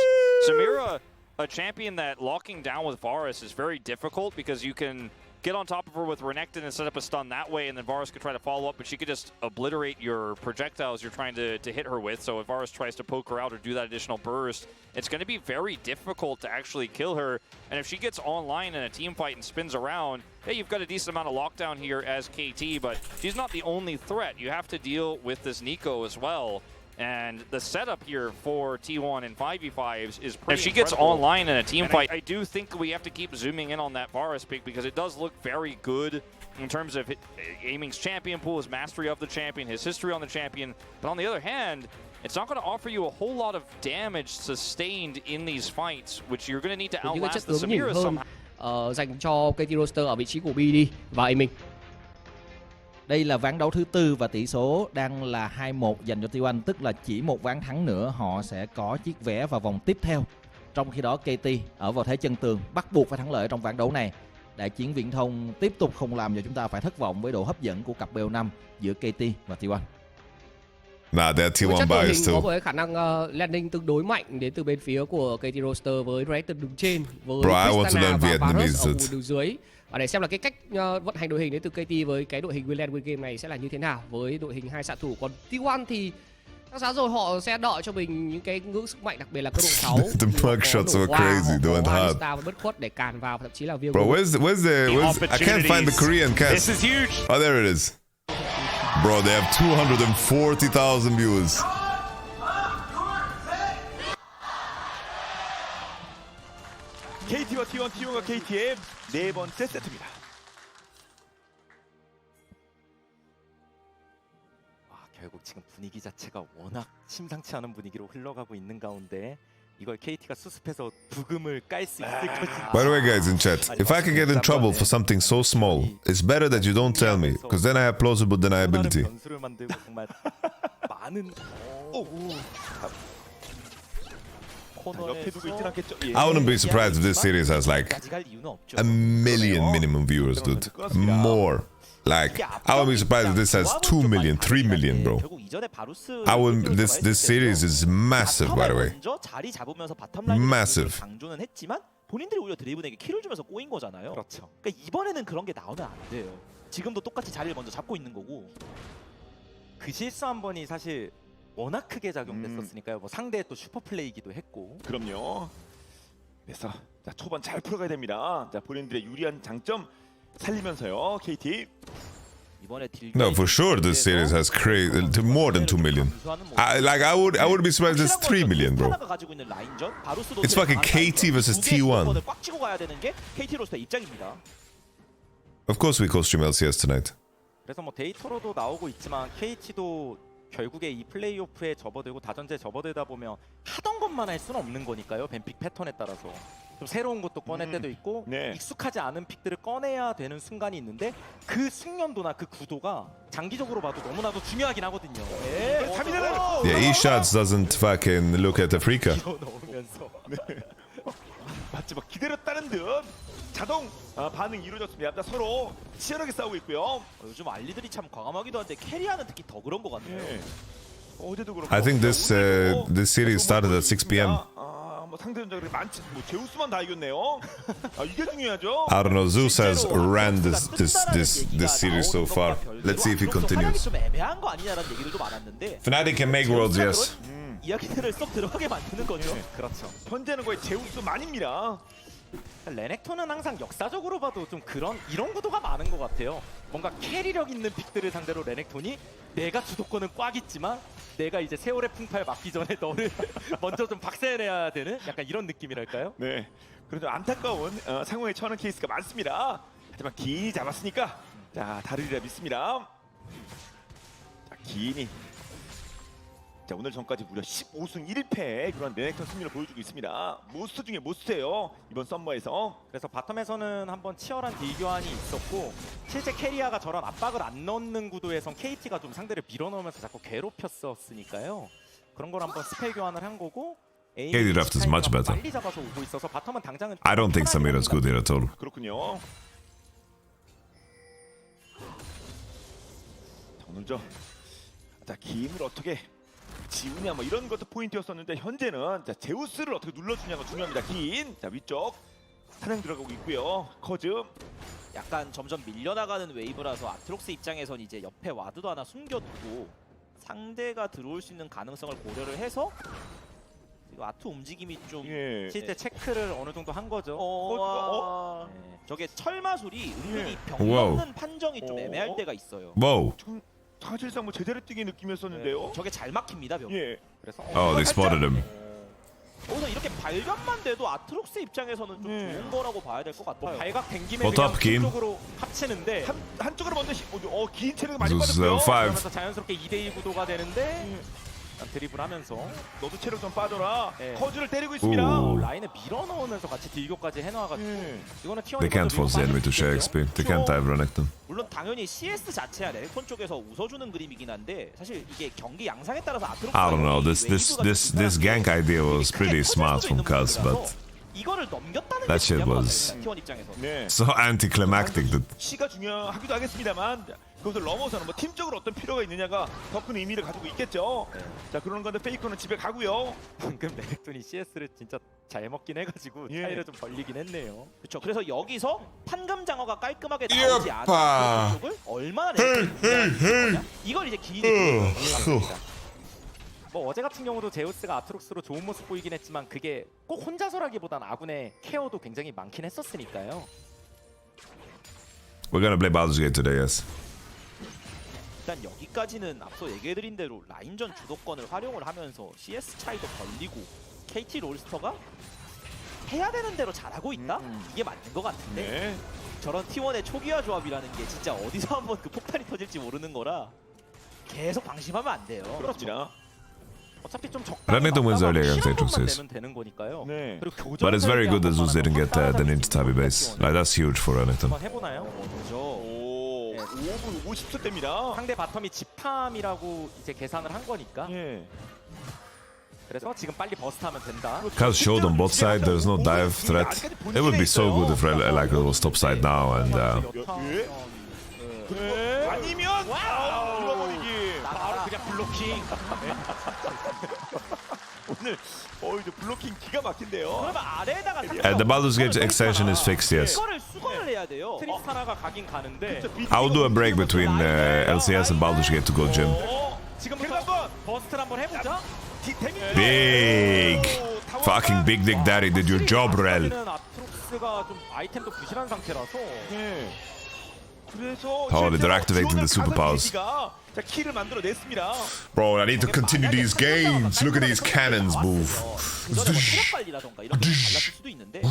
A: Samira, a champion that locking down with Varus is very difficult because you can get on top of her with Renekton and set up a stun that way, and then Varus could try to follow up, but she could just obliterate your projectiles you're trying to hit her with. So if Varus tries to poke her out or do that additional burst, it's going to be very difficult to actually kill her. And if she gets online in a team fight and spins around, hey, you've got a decent amount of lockdown here as KT, but she's not the only threat. You have to deal with this Nico as well. And the setup here for T1 and 5v5s is pretty If she gets incredible. online in a team fight, I do think we have to keep zooming in on that Varus pick because it does look very good in terms of Aiming's champion pool, his mastery of the champion, his history on the champion. But on the other hand, it's not going to offer you a whole lot of damage sustained in these fights, which you're going to need to outlast the Samira somehow.
P: Dành cho KT Roster ở vị trí của BD và Aiming. Đây là ván đấu thứ tư và tỷ số đang là 2-1 dành cho T1, tức là chỉ một ván thắng nữa họ sẽ có chiếc vé vào vòng tiếp theo. Trong khi đó KT ở vào thế chân tường, bắt buộc phải thắng lợi trong ván đấu này. Đại chiến viễn thông tiếp tục không làm cho chúng ta phải thất vọng với độ hấp dẫn của cặp BO5 giữa KT và T1.
C: Nah, they're T1 biased too.
P: Có với khả năng landing tương đối mạnh đến từ bên phía của KT Roster với Renekton đứng trên, với Tristana và Varus ở khu đường dưới. Và để xem là cái cách vận hành đội hình đến từ KT với cái đội hình Win Game này sẽ là như thế nào với đội hình hai xạ thủ. Còn T1 thì chắc chắn rồi họ sẽ đợi cho mình những cái ngưỡng sức mạnh, đặc biệt là cơ độ 6.
C: The mug shots were crazy, they went hard.
P: Bất khuất để càn vào, thậm chí là
C: Bro, where's I can't find the Korean cast.
B: This is huge.
C: Oh, there it is. Bro, they have 240,000 viewers.
K: KT와 T1, T1과 KT의 네 번째 세트입니다.
E: 결국 지금 분위기 자체가 워낙 심상치 않은 분위기로 흘러가고 있는 가운데 이걸 KT가 수습해서 부금을 깔 수 있을 것인지.
C: By the way, guys in chat, if I can get in trouble for something so small, it's better that you don't tell me, because then I have plausible deniability.
E: 변수를 만들고 정말 많은
C: I wouldn't be surprised if this series has like a million minimum viewers, dude. More. Like, I wouldn't be surprised if this has 2 million, 3 million, bro. I wouldn't. This series is massive, by the way. Massive.
J: 본인들이 오히려 드레이븐에게 킬을 주면서 꼬인 거잖아요.
E: 그렇죠.
J: 그러니까 이번에는 그런 게 나오면 안 돼요. 지금도 똑같이 자리를 먼저 잡고 있는 거고.
E: 그 실수 한 번이 사실 워낙 크게 작용됐었으니까요. 뭐 상대의 또 슈퍼 플레이기도 했고.
K: 그럼요. 그래서 자, 초반 잘 풀어가야 됩니다. 자, 본인들의 유리한 장점 살리면서요. KT.
C: No, for sure this series has created more than 2 million. I would be surprised if it's 3 million, bro. It's fucking KT versus T1. Of course we co-stream LCS tonight.
E: 그래서 뭐 데이터로도 나오고 있지만 KT도 결국에 이 플레이오프에 접어들고 다전제에 접어들다 보면 하던 것만 할 수는 없는 거니까요. 뱀픽 패턴에 따라서 좀 새로운 것도 꺼낼 때도 있고 익숙하지 않은 픽들을 꺼내야 되는 순간이 있는데 그 숙련도나 그 구도가 장기적으로 봐도 너무나도 중요하긴 하거든요.
C: Yeah, eShots doesn't fucking look at Africa.
K: 맞지, 막 기다렸다는 듯 자동 반응이 이루어졌습니다. 서로 치열하게 싸우고 있고요.
J: 요즘 알리들이 참 과감하기도 한데 캐리아는 특히 더 그런 것 같네요.
K: 어제도 그렇고.
C: I think this series started at 6 p.m.
K: 뭐 상대 전적이 많지, 뭐 제우스만 다 이겼네요. 이게 중요하죠.
C: I don't know. Zeus has ran this series so far. Let's see if he continues.
J: 좀 애매한 거 아니냐라는 얘기들도 많았는데.
C: Fnatic can make worlds, yes.
J: 이야기들을 쏙 들어가게 만드는 거죠.
K: 그렇죠. 현재는 거의 제우스만입니다.
E: 레넥톤은 항상 역사적으로 봐도 좀 이런 구도가 많은 것 같아요. 뭔가 캐리력 있는 픽들을 상대로 레넥톤이 내가 주도권은 꽉 있지만 내가 이제 세월의 풍파에 맞기 전에 너를 먼저 좀 박살내야 되는 약간 이런 느낌이랄까요?
K: 네. 그래도 안타까운 상황에 처하는 케이스가 많습니다. 하지만 기인이 잡았으니까 자, 다르리라 믿습니다. 자, 기인이 자, 오늘 전까지 무려 15승 1패 그런 네넥턴 승리를 보여주고 있습니다. 모스트 중에 모스트예요. 이번 썸머에서.
E: 그래서 바텀에서는 한번 치열한 딜교환이 있었고 실제 캐리아가 저런 압박을 안 넣는 구도에선 KT가 좀 상대를 밀어넣으면서 자꾸 괴롭혔었으니까요. 그런 걸 한번 스펠 교환을 한 거고
C: KT draft is much better.
E: 빨리 잡아서 오고 있어서 바텀은 당장은
C: I don't think Samira's good here at all.
K: 그렇군요. 자, 오늘 자, 기임을 어떻게 지우냐 뭐 이런 것도 포인트였었는데 현재는 자, 제우스를 어떻게 눌러주냐가 중요합니다. 긴. 자, 위쪽 사냥 들어가고 있고요. 커즈.
J: 약간 점점 밀려나가는 웨이브라서 아트록스 입장에선 이제 옆에 와드도 하나 숨겨두고 상대가 들어올 수 있는 가능성을 고려를 해서 이거 아트 움직임이 좀
E: 실제 체크를 어느 정도 한 거죠.
J: 네. 저게 철마술이 은근히 병
C: 와우.
J: 넣는 판정이 좀 애매할 때가 있어요.
C: Whoa.
K: 사실상 뭐 제대로 뛰기 느낌이었었는데요.
J: 저게 잘 막힙니다, 벽.
E: 그래서
C: Oh, they spotted him.
J: 거기서 이렇게 발각만 돼도 아트록스 입장에서는 좀 좋은 거라고 봐야 될 것 같아요.
E: 발각된 김에
C: What up,
E: 그냥
C: Kim?
E: 쪽으로 합치는데
K: 한쪽으로 먼저 긴 체력이 많이
C: This is
K: 빠졌고요.
C: level 5.
E: 그러면서 자연스럽게 2대2 구도가 되는데 드리블하면서
K: 너도 체력 좀 빠져라. 커즈를 때리고
C: 있습니다. 오.
E: 라인을 밀어넣으면서 같이 딜교까지 해놔가지고 이거는
C: They can't force the enemy to share XP. They can't dive Renekton.
J: 물론 당연히 CS 자체야 레넥톤 쪽에서 웃어주는 그림이긴 한데 사실 이게 경기 양상에 따라서 아트록스
C: I don't know. This gank idea was pretty smart from Cuz, but
J: 이거를 넘겼다는
C: that
J: 게
C: shit
J: 중요한 것
C: was
J: 같아요, T1 입장에서.
C: so anticlimactic that
K: 시가 중요하기도 하겠습니다만 그것을 넘어서는 뭐 팀적으로 어떤 필요가 있느냐가 더 큰 의미를 가지고 있겠죠. 자, 그러는 건데 페이커는 집에 가고요.
E: 방금 레넥톤이 CS를 진짜 잘 먹긴 해가지고 차이를 좀 벌리긴 했네요.
J: 그렇죠. 그래서 여기서 판금 장어가 깔끔하게 나오지 않은 쪽을 얼마나 내거냐 이걸 이제 기인이
E: 뭐 어제 같은 경우도 제우스가 아트록스로 좋은 모습 보이긴 했지만 그게 꼭 혼자서라기보단 아군의 케어도 굉장히 많긴 했었으니까요.
C: we're gonna play Baldur's Gate today, yes.
J: 일단 여기까지는 앞서 얘기해드린 대로 라인전 주도권을 활용을 하면서 CS 차이도 벌리고 KT 롤스터가 해야 되는 대로 잘하고 있다? 이게 맞는 것 같은데 저런 T1의 초기화 조합이라는 게 진짜 어디서 한번 그 폭탄이 터질지 모르는 거라 계속 방심하면 안 돼요.
K: 그렇습니다.
E: 어차피 좀 적당히
C: Renekton wins early against Aatroxes.
E: 되면 되는 거니까요.
C: But it's very good that Zeus didn't get the Ninja Tabi base. Like, that's huge for Renekton.
E: 한번 해보나요? 먼저
K: 5분 50초 대입니다.
E: 상대 바텀이 집탐이라고 이제 계산을 한 거니까. 그래서 지금 빨리 버스트하면 된다.
C: Cuz showed on both sides there's no dive threat. It would be so good if like it was top side now and
K: 아니면 잃어버리기.
E: 바로 그냥 블로킹.
K: 오늘 이제 블로킹 기가 막힌데요.
J: 그러면 아래에다가
C: the Baldur's Gate extension is fixed, yes.
J: 이거를 수거를 해야 돼요.
E: 트리스타나가 가긴 가는데
C: I'll do a break between LCS and Baldur's Gate to go gym.
E: 지금부터 버스트를 한번 해보자.
C: Big fucking big dick daddy did your job, Rel.
E: 아트록스가 좀 아이템도 부실한 상태라서.
K: 그래서
C: Oh, they're activating the superpowers.
K: 자, 키를 만들어 냈습니다.
C: Bro, I need to continue these games. Look at these cannons move.
J: 체력 관리라던가 이런 게 달랐을 수도 있는데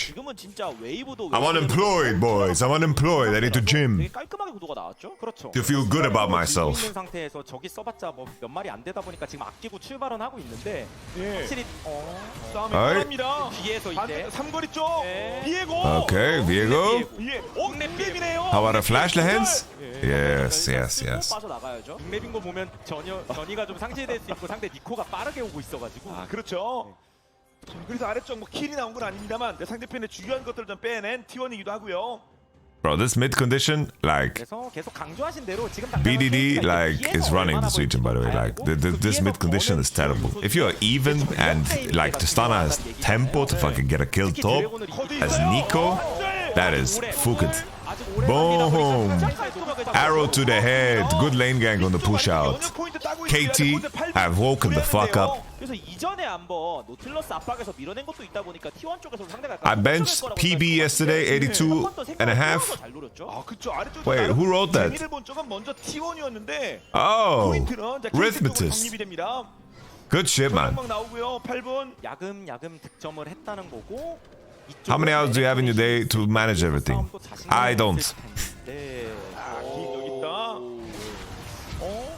J: 지금은 진짜 웨이브도
C: I'm unemployed, boys. I'm unemployed. I need to gym.
J: 되게 깔끔하게 구도가 나왔죠.
E: 그렇죠.
C: To feel good about myself.
E: 있는 상태에서 저기 써봤자 뭐 몇 마리 안 되다 보니까 지금 아끼고 출발은 하고 있는데 확실히
K: 싸움이
C: 어이.
K: 편합니다.
E: 뒤에서 이제
K: 삼거리 쪽 비에고.
C: Okay, Viego.
K: 빅맵이네요.
C: How about a flash the hands? Yes, yes, yes.
J: 빠져나가야죠.
E: 빅맵인 거 보면 전이가 좀 상쇄될 수 있고 상대 니코가 빠르게 오고 있어가지고.
K: 그렇죠. 그래서 아래쪽 뭐 킬이 나온 건 아닙니다만 상대편의 중요한 것들을 좀 빼낸 T1이기도 하고요.
C: Bro, this mid condition, like
E: 그래서 계속 강조하신 대로 지금
C: BDD, like is running this region. By the way, like this mid condition is terrible. If you are even and like Tristana has tempo to fucking get a kill top, as Nico, that is fucked. Boom! Arrow to the head. Good lane gang on the push out. KT have woken the fuck up.
J: 그래서 이전에 한번 노틸러스 압박에서 밀어낸 것도 있다 보니까 T1 쪽에서 상대가
C: I benched PB yesterday, 82.5.
J: 잘 노렸죠.
K: 그렇죠. 아래쪽
C: Wait, who wrote that?
K: 재미를 본 쪽은 먼저 T1이었는데
C: Oh,
K: 포인트는
C: Rhythmatist.
K: 정립이 됩니다.
C: Good shit, man.
K: 나오고요. 8분.
E: 야금 득점을 했다는 거고.
C: How many hours do you have in your day to manage everything? I don't.
E: 네.
K: 여기 있다.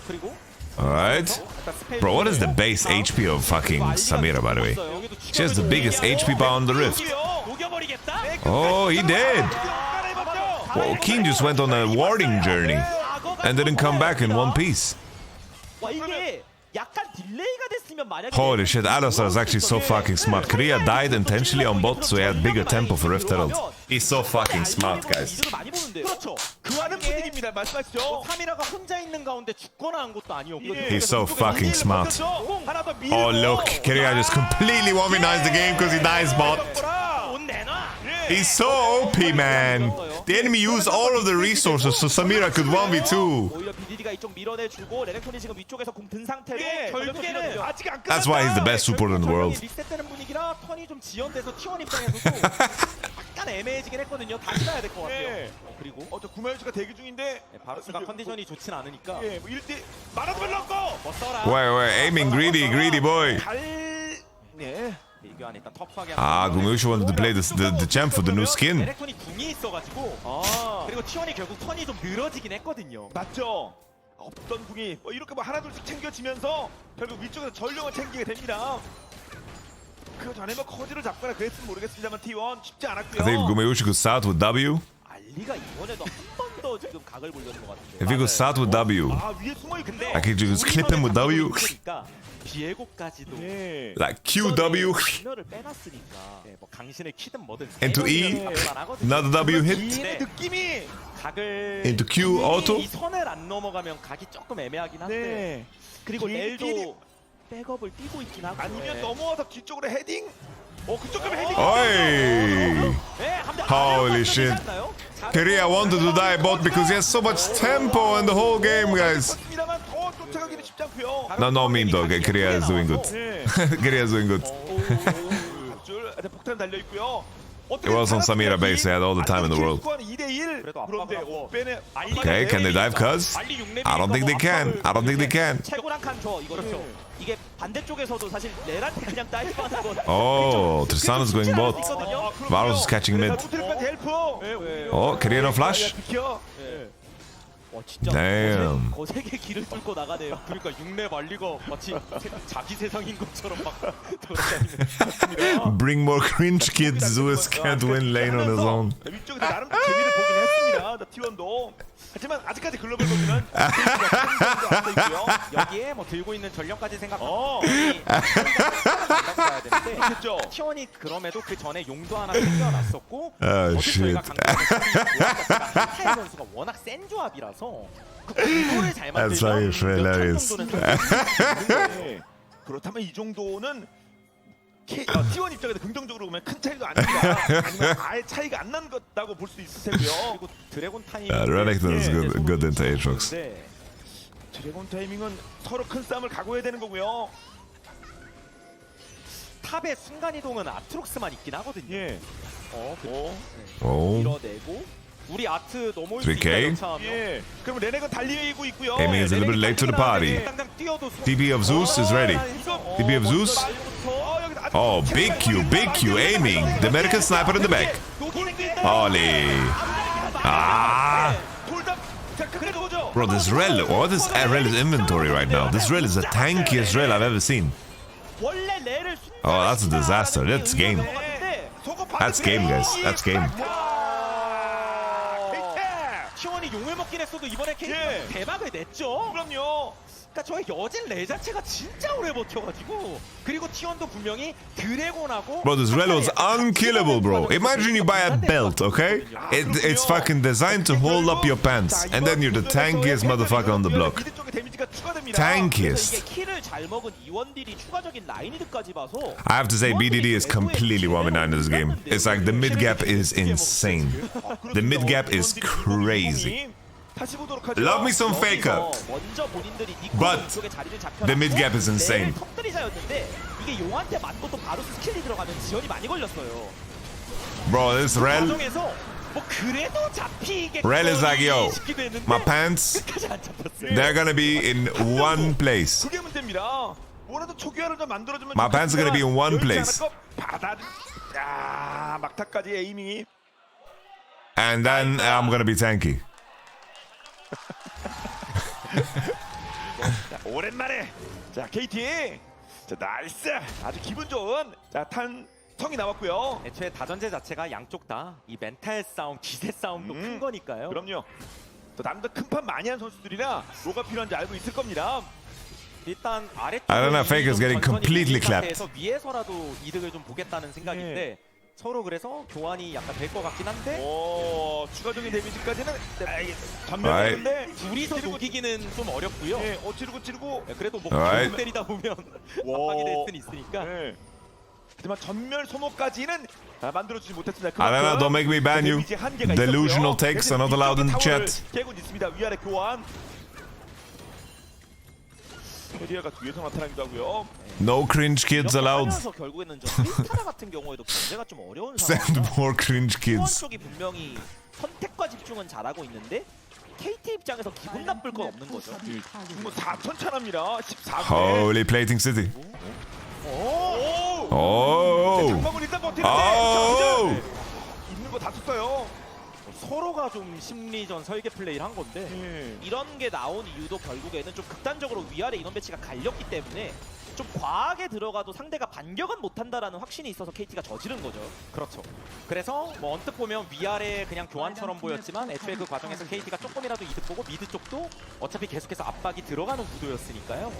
E: 그리고
C: Alright. Bro, what is the base HP of fucking Samira, by the way? She has the biggest HP bar on the Rift. Oh, he did. Well, Keen just went on a warding journey and didn't come back in one piece.
J: 와 이게 약간 딜레이가 됐으면 만약에
C: Holy shit, Alistar is actually so fucking smart. Korea died intentionally on bot, so he had bigger tempo for Rift Herald. He's so fucking smart, guys.
J: 많이 보는데. 그렇죠.
K: 그와는 분위기입니다. 말씀하시죠.
J: 3이라가 혼자 있는 가운데 죽거나 한 것도 아니었고.
C: He's so fucking smart. Oh look, Korea just completely womanized the game because he dies bot. He's so OP, man. The enemy used all of the resources so Samira could 1v2.
J: 오히려 BDD가 이쪽 밀어내주고 레넥톤이 지금 위쪽에서 공 든 상태로
K: 결국에는 아직 안
C: That's why he's the best support in the world.
J: 리셋되는 분위기라 턴이 좀 지연돼서 T1 입장에서도 약간 애매해지긴 했거든요. 다시 가야 될 것 같아요. 그리고
K: 저 구마유치가 대기 중인데
J: 바루스가 컨디션이 좋진 않으니까
K: 뭐 1대 말아도 넣고
J: 뭐 써라.
C: Wait, aiming greedy boy.
J: 네. 이거 안 일단 터프하게
C: Gumayushi wanted to play the champ for the new skin.
J: 레넥톤이 궁이 있어가지고 그리고 T1이 결국 턴이 좀 늘어지긴 했거든요.
K: 맞죠? 없던 궁이 뭐 이렇게 뭐 하나둘씩 챙겨지면서 결국 위쪽에서 전령을 챙기게 됩니다. 그 전에 뭐 커즈를 잡거나 그랬으면 모르겠습니다만 T1 쉽지 않았고요.
C: I think Gumayushi could start with W.
J: 알리가 이번에도 한 번 더 지금 각을 보려는 것 같은데.
C: If he could start with W,
K: 위에 숨어 있는데
C: I could just clip him with W.
J: 비에고까지도
C: Like QW
J: 를 빼놨으니까 뭐 강신을 키든 뭐든
C: into E, another W hit
J: 느낌이 각을
C: into Q auto.
J: 이 선을 안 넘어가면 각이 조금 애매하긴 한데 그리고 넬도 백업을 뛰고 있긴 하고
K: 아니면 넘어와서 뒤쪽으로 헤딩. 그쪽 가면 헤딩.
C: Oi! Holy shit! Korea wanted to die bot because he has so much tempo in the whole game, guys. No meme dog. Korea is doing good. Korea is doing good.
K: 폭탄 달려 있고요.
C: It was on Samira base. They had all the time in the world. Okay, can they dive, cuz? I don't think they can. I don't think they can.
J: 최고랑 칸 줘. 이거 그렇죠. 이게 반대쪽에서도 사실 레란테 그냥 다이브하는 거.
C: Oh, Tristana's going bot. Varus is catching mid. Oh, Korea no flash. Damn.
J: 거세게 길을 뚫고 나가네요. 그러니까 6렙 알리가 마치 자기 세상인 것처럼 막 돌아다니는.
C: Bring more cringe kids. Zeus can't win lane on his own.
K: 위쪽에서 나름 재미를 보긴 했습니다. T1도. 하지만 아직까지 글로벌 거기는
J: 여기에 뭐 들고 있는 전력까지 생각하면 그렇죠. T1이 그럼에도 그 전에 용도 하나 챙겨놨었고
C: shit.
J: 한타의 선수가 워낙 센 조합이라서 그 구도를 잘 만들면
K: 그렇다면 이 정도는 T1 입장에서 긍정적으로 보면 큰 차이도 아닙니다. 아니면 아예 차이가 안 난 것다고 볼 수 있을 텐데요.
J: 그리고 드래곤 타이밍
C: Renekton is good into Aatrox.
K: 드래곤 타이밍은 서로 큰 싸움을 각오해야 되는 거고요.
J: 탑의 순간이동은 아트록스만 있긴 하거든요. 밀어내고 우리 아트 넘어올 수 있다
K: 예. 그럼 레넥은 달리고 있고요.
C: Aiming is a little bit late to the party. TP of Zeus is ready. TP of Zeus. Oh, big Q, aiming. The American sniper in the back. Holy. Bro, this Rel, what is Rel's inventory right now? This Rel is the tankiest Rel I've ever seen. Oh, that's a disaster. That's game. That's game, guys. That's game.
J: T1이 용을 먹긴 했어도 이번에 케이스가 대박을 냈죠.
K: 그럼요.
J: 그러니까 저의 여진 레 자체가 진짜 오래 버텨가지고 그리고 T1도 분명히 드래곤하고
C: Bro, this Rel was unkillable, bro. Imagine you buy a belt, okay? It's fucking designed to hold up your pants, and then you're the tankiest motherfucker on the block. Tankiest. I have to say, BDD is completely woman-9 in this game. It's like the mid gap is insane. The mid gap is crazy. Love me some Faker, but the mid gap is insane. Bro, this Rel is like, yo, my pants, they're gonna be in one place. My pants are gonna be in one place. And then I'm gonna be tanky.
K: 자, 오랜만에 자 KT 자 나이스 아주 기분 좋은 자 탄성이 나왔고요.
E: 애초에 다전제 자체가 양쪽 다 이 멘탈 싸움, 기세 싸움도 큰 거니까요.
K: 그럼요. 또 남들 큰 판 많이 한 선수들이라 뭐가 필요한지 알고 있을 겁니다.
E: 일단 아래쪽
C: I don't know, Faker's getting completely clapped.
E: 위에서라도 이득을 좀 보겠다는 생각인데 서로 그래서 교환이 약간 될 것 같긴 한데
K: 추가적인 데미지까지는
C: Right.
K: 전면인데
E: 둘이서 녹이기는 좀 어렵고요.
K: 찌르고
E: 그래도 뭐
C: Right.
E: 때리다 보면 압박이 될 수는 있으니까.
K: 하지만 전멸 소모까지는 만들어주지 못했습니다.
C: I don't know, don't make me ban you. Delusional takes are not allowed in the chat.
K: 개군 있습니다. 위아래 교환. 캐리어가 뒤에서 나타나기도 하고요.
C: No cringe kids allowed.
J: 하면서 결국에는 저 트리스타나 같은 경우에도 견제가 좀 어려운
C: Send
J: 상황이라
C: more cringe
J: T1
C: kids.
J: 쪽이 분명히 선택과 집중은 잘하고 있는데 KT 입장에서 기분 나쁠 건 없는 거죠.
K: 뭐 4,000차랍니다. 14회.
C: Holy plating city.
K: 오!
C: Oh.
K: 장막은 일단 버티는데
C: Oh.
K: 있는 거 다 썼어요.
E: 서로가 좀 심리전 설계 플레이를 한 건데
J: 이런 게 나온 이유도 결국에는 좀 극단적으로 위아래 인원 배치가 갈렸기 때문에 좀 과하게 들어가도 상대가 반격은 못한다라는 확신이 있어서 KT가 저지른 거죠.
E: 그렇죠. 그래서 뭐 언뜻 보면 위아래 그냥 교환처럼 보였지만 애초에 그 과정에서 KT가 조금이라도 이득 보고 미드 쪽도 어차피 계속해서 압박이 들어가는 구도였으니까요.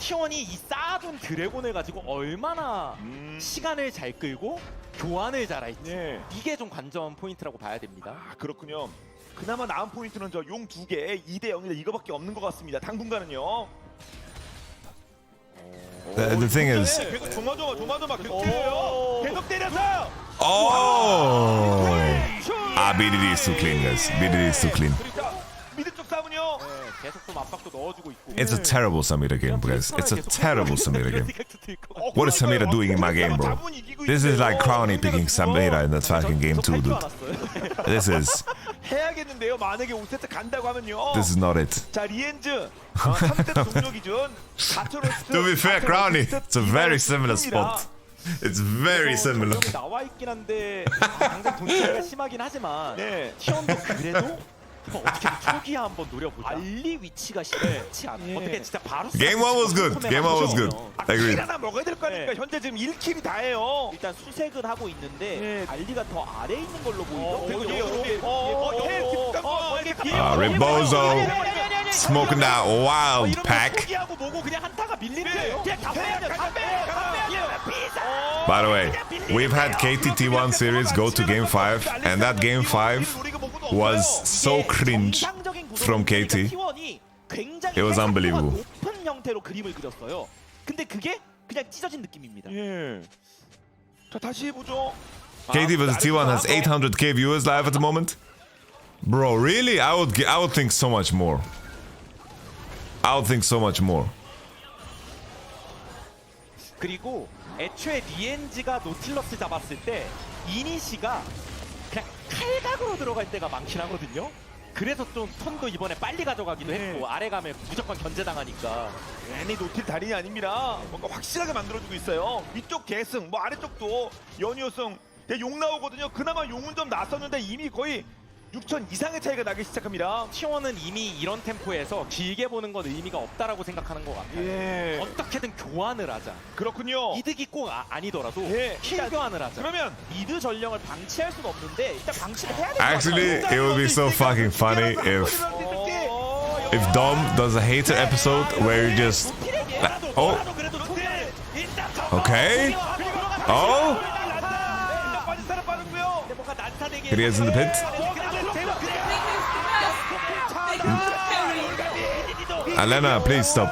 E: T1이 이 쌓아둔 드래곤을 가지고 얼마나 시간을 잘 끌고 교환을 잘할지 이게 좀 관전 포인트라고 봐야 됩니다.
K: 아, 그렇군요. 그나마 나은 포인트는 저 용 2개 2대 0이다 이거밖에 없는 것 같습니다. 당분간은요.
C: The thing is.
K: 계속 조마조마 계속 때려요. 계속 때려서.
C: Oh. BDD is too clean, guys. BDD is too clean.
K: 미드 쪽 싸움은요.
E: 계속 좀 압박도 넣어주고 있고.
C: It's a terrible Samira game, guys. It's a terrible Samira game. What is Samira doing in my game, bro? This is like Crowny picking Samira in that fucking game too, dude. This is.
K: 해야겠는데요. 만약에 5세트 간다고 하면요.
C: This is not it.
K: 자 리엔즈 3세트 동료 기준 4,000원.
C: To be fair, Crowny, it's a very similar spot. It's very similar.
E: 나와 있긴 한데 당장 돈 차이가 심하긴 하지만 T1도 그래도 어떻게 초기에 한번 노려보자.
J: 알리 위치가 쉽지 않아요.
E: 어떻게 진짜 바로
C: Game 1 was good. Game 1 was good. Agreed.
K: 하나 먹어야 될 거 아닙니까? 현재 지금 1킬이 다예요.
J: 일단 수색은 하고 있는데 알리가 더 아래에 있는 걸로 보이죠.
C: Rebozo smoking that wild pack. By the way, we've had KTT1 series go to Game 5, and that Game 5 was so cringe from KT. It was unbelievable.
J: 높은 형태로 그림을 그렸어요. 근데 그게 그냥 찢어진 느낌입니다.
K: 자 다시 해보죠.
C: KT vs T1 has 800k viewers live at the moment. Bro, really? I would think so much more. I would think so much more.
E: 그리고 애초에 리엔지가 노틸러스 잡았을 때 이니시가 그냥 칼각으로 들어갈 때가 많긴 하거든요. 그래서 좀 턴도 이번에 빨리 가져가기도 했고 아래 가면 무조건 견제당하니까.
K: 괜히 노틸 달인이 아닙니다. 뭔가 확실하게 만들어주고 있어요. 위쪽 계승, 뭐 아래쪽도 연이어성 용 나오거든요. 그나마 용은 좀 났었는데 이미 거의 6천 이상의 차이가 나기 시작합니다.
E: T1은 이미 이런 템포에서 길게 보는 건 의미가 없다라고 생각하는 것 같아요. 어떻게든 교환을 하자.
K: 그렇군요.
E: 이득이 꼭 아니더라도 킬 교환을 하자.
K: 그러면
J: 미드 전령을 방치할 수는 없는데 일단 방치를 해야 될 것 같아요.
C: Actually, it would be so fucking funny if Dom does a hater episode where he just oh okay oh he is in the pit. Alena, please stop.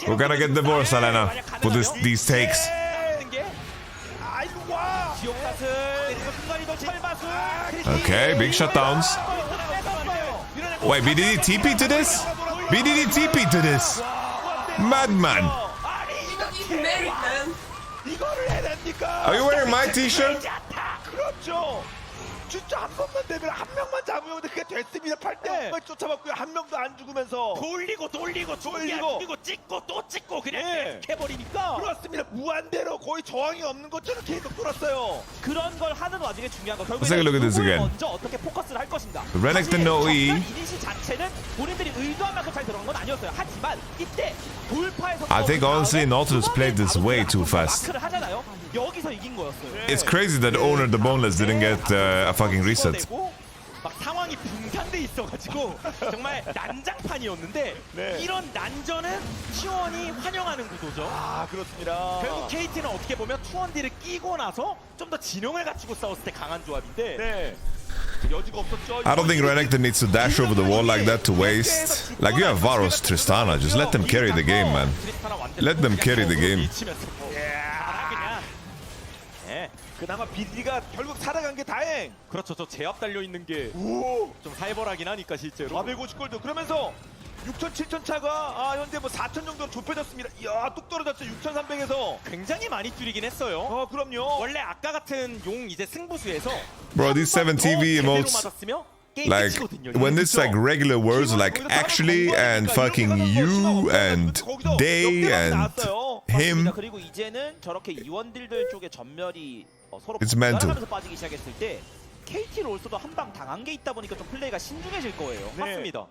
C: We're gonna get divorced, Alena, for these takes. Okay, big shutdowns. Wait, BDD TP to this? BDD TP to this? Madman. Are you wearing my t-shirt?
K: 진짜 한 번만 되면 한 명만 잡으면 그게 됐습니다. 8대 5만 쫓아봤고요. 한 명도 안 죽으면서
E: 돌리고 찍고 또 찍고 그냥 계속 해버리니까
K: 그렇습니다. 무한대로 거의 저항이 없는 것처럼 계속 돌았어요.
J: 그런 걸 하는 와중에 중요한 거
C: Let's take a look at this
J: 결국에
C: again.
J: 먼저 어떻게 포커스를 할 것인가.
C: Renekton no E.
J: 이니시 자체는 본인들이 의도한 만큼 잘 들어간 건 아니었어요. 하지만 이때 돌파에서
C: I think honestly Nautilus played this way too fast.
J: 마크를 하잖아요. 여기서 이긴 거였어요.
C: It's crazy that owner the Boneless didn't get a fucking reset.
E: 막 상황이 붕상돼 있어가지고 정말 난장판이었는데 이런 난전은 T1이 환영하는 구도죠.
K: 아 그렇습니다.
E: 결국 KT는 어떻게 보면 T1D를 끼고 나서 좀 더 진영을 갖추고 싸웠을 때 강한 조합인데
K: 네. 여지가 없었죠.
C: I don't think Renekton needs to dash over the wall like that to waste. Like you have Varus, Tristana, just let them carry the game, man. Let them carry the game.
K: 그나마 비디가 결국 살아간 게 다행.
E: 그렇죠. 저 제압 달려 있는 게 좀 살벌하긴 하니까 실제로.
K: 450골드. 그러면서 6천, 7천 차가 현재 뭐 4천 정도로 좁혀졌습니다. 이야, 뚝 떨어졌죠. 6,300에서
E: 굉장히 많이 줄이긴 했어요.
K: 그럼요.
E: 원래 아까 같은 용 이제 승부수에서
C: Bro, these 7 TV emotes, like, when it's like regular words like actually and fucking you and they and him,
J: 그리고 이제는 저렇게 이원딜들 쪽에 전멸이 서로
C: It's mental.
J: 하면서 빠지기 시작했을 때 KT 롤스도 한 방 당한 게 있다 보니까 좀 플레이가 신중해질 거예요.
E: 맞습니다.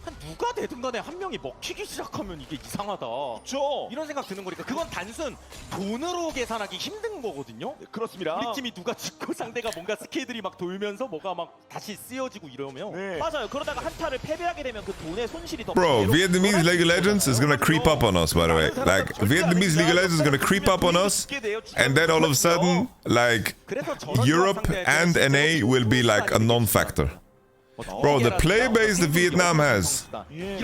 E: 한 누가 되든 간에 한 명이 먹히기 시작하면 이게 이상하다.
K: 그렇죠.
E: 이런 생각 드는 거니까 그건 단순 돈으로 계산하기 힘든 거거든요.
K: 그렇습니다.
E: 우리 팀이 누가 죽고 상대가 뭔가 스케이들이 막 돌면서 뭐가 막 다시 쓰여지고 이러면
J: 맞아요. 그러다가 한타를 패배하게 되면 그 돈의 손실이 더
C: bro, Vietnamese League of Legends is gonna creep up on us, by the way. Like, Vietnamese League of Legends is gonna creep up on us, and then all of a sudden, like, Europe and NA will be like a non-factor. Bro, the player base that Vietnam has.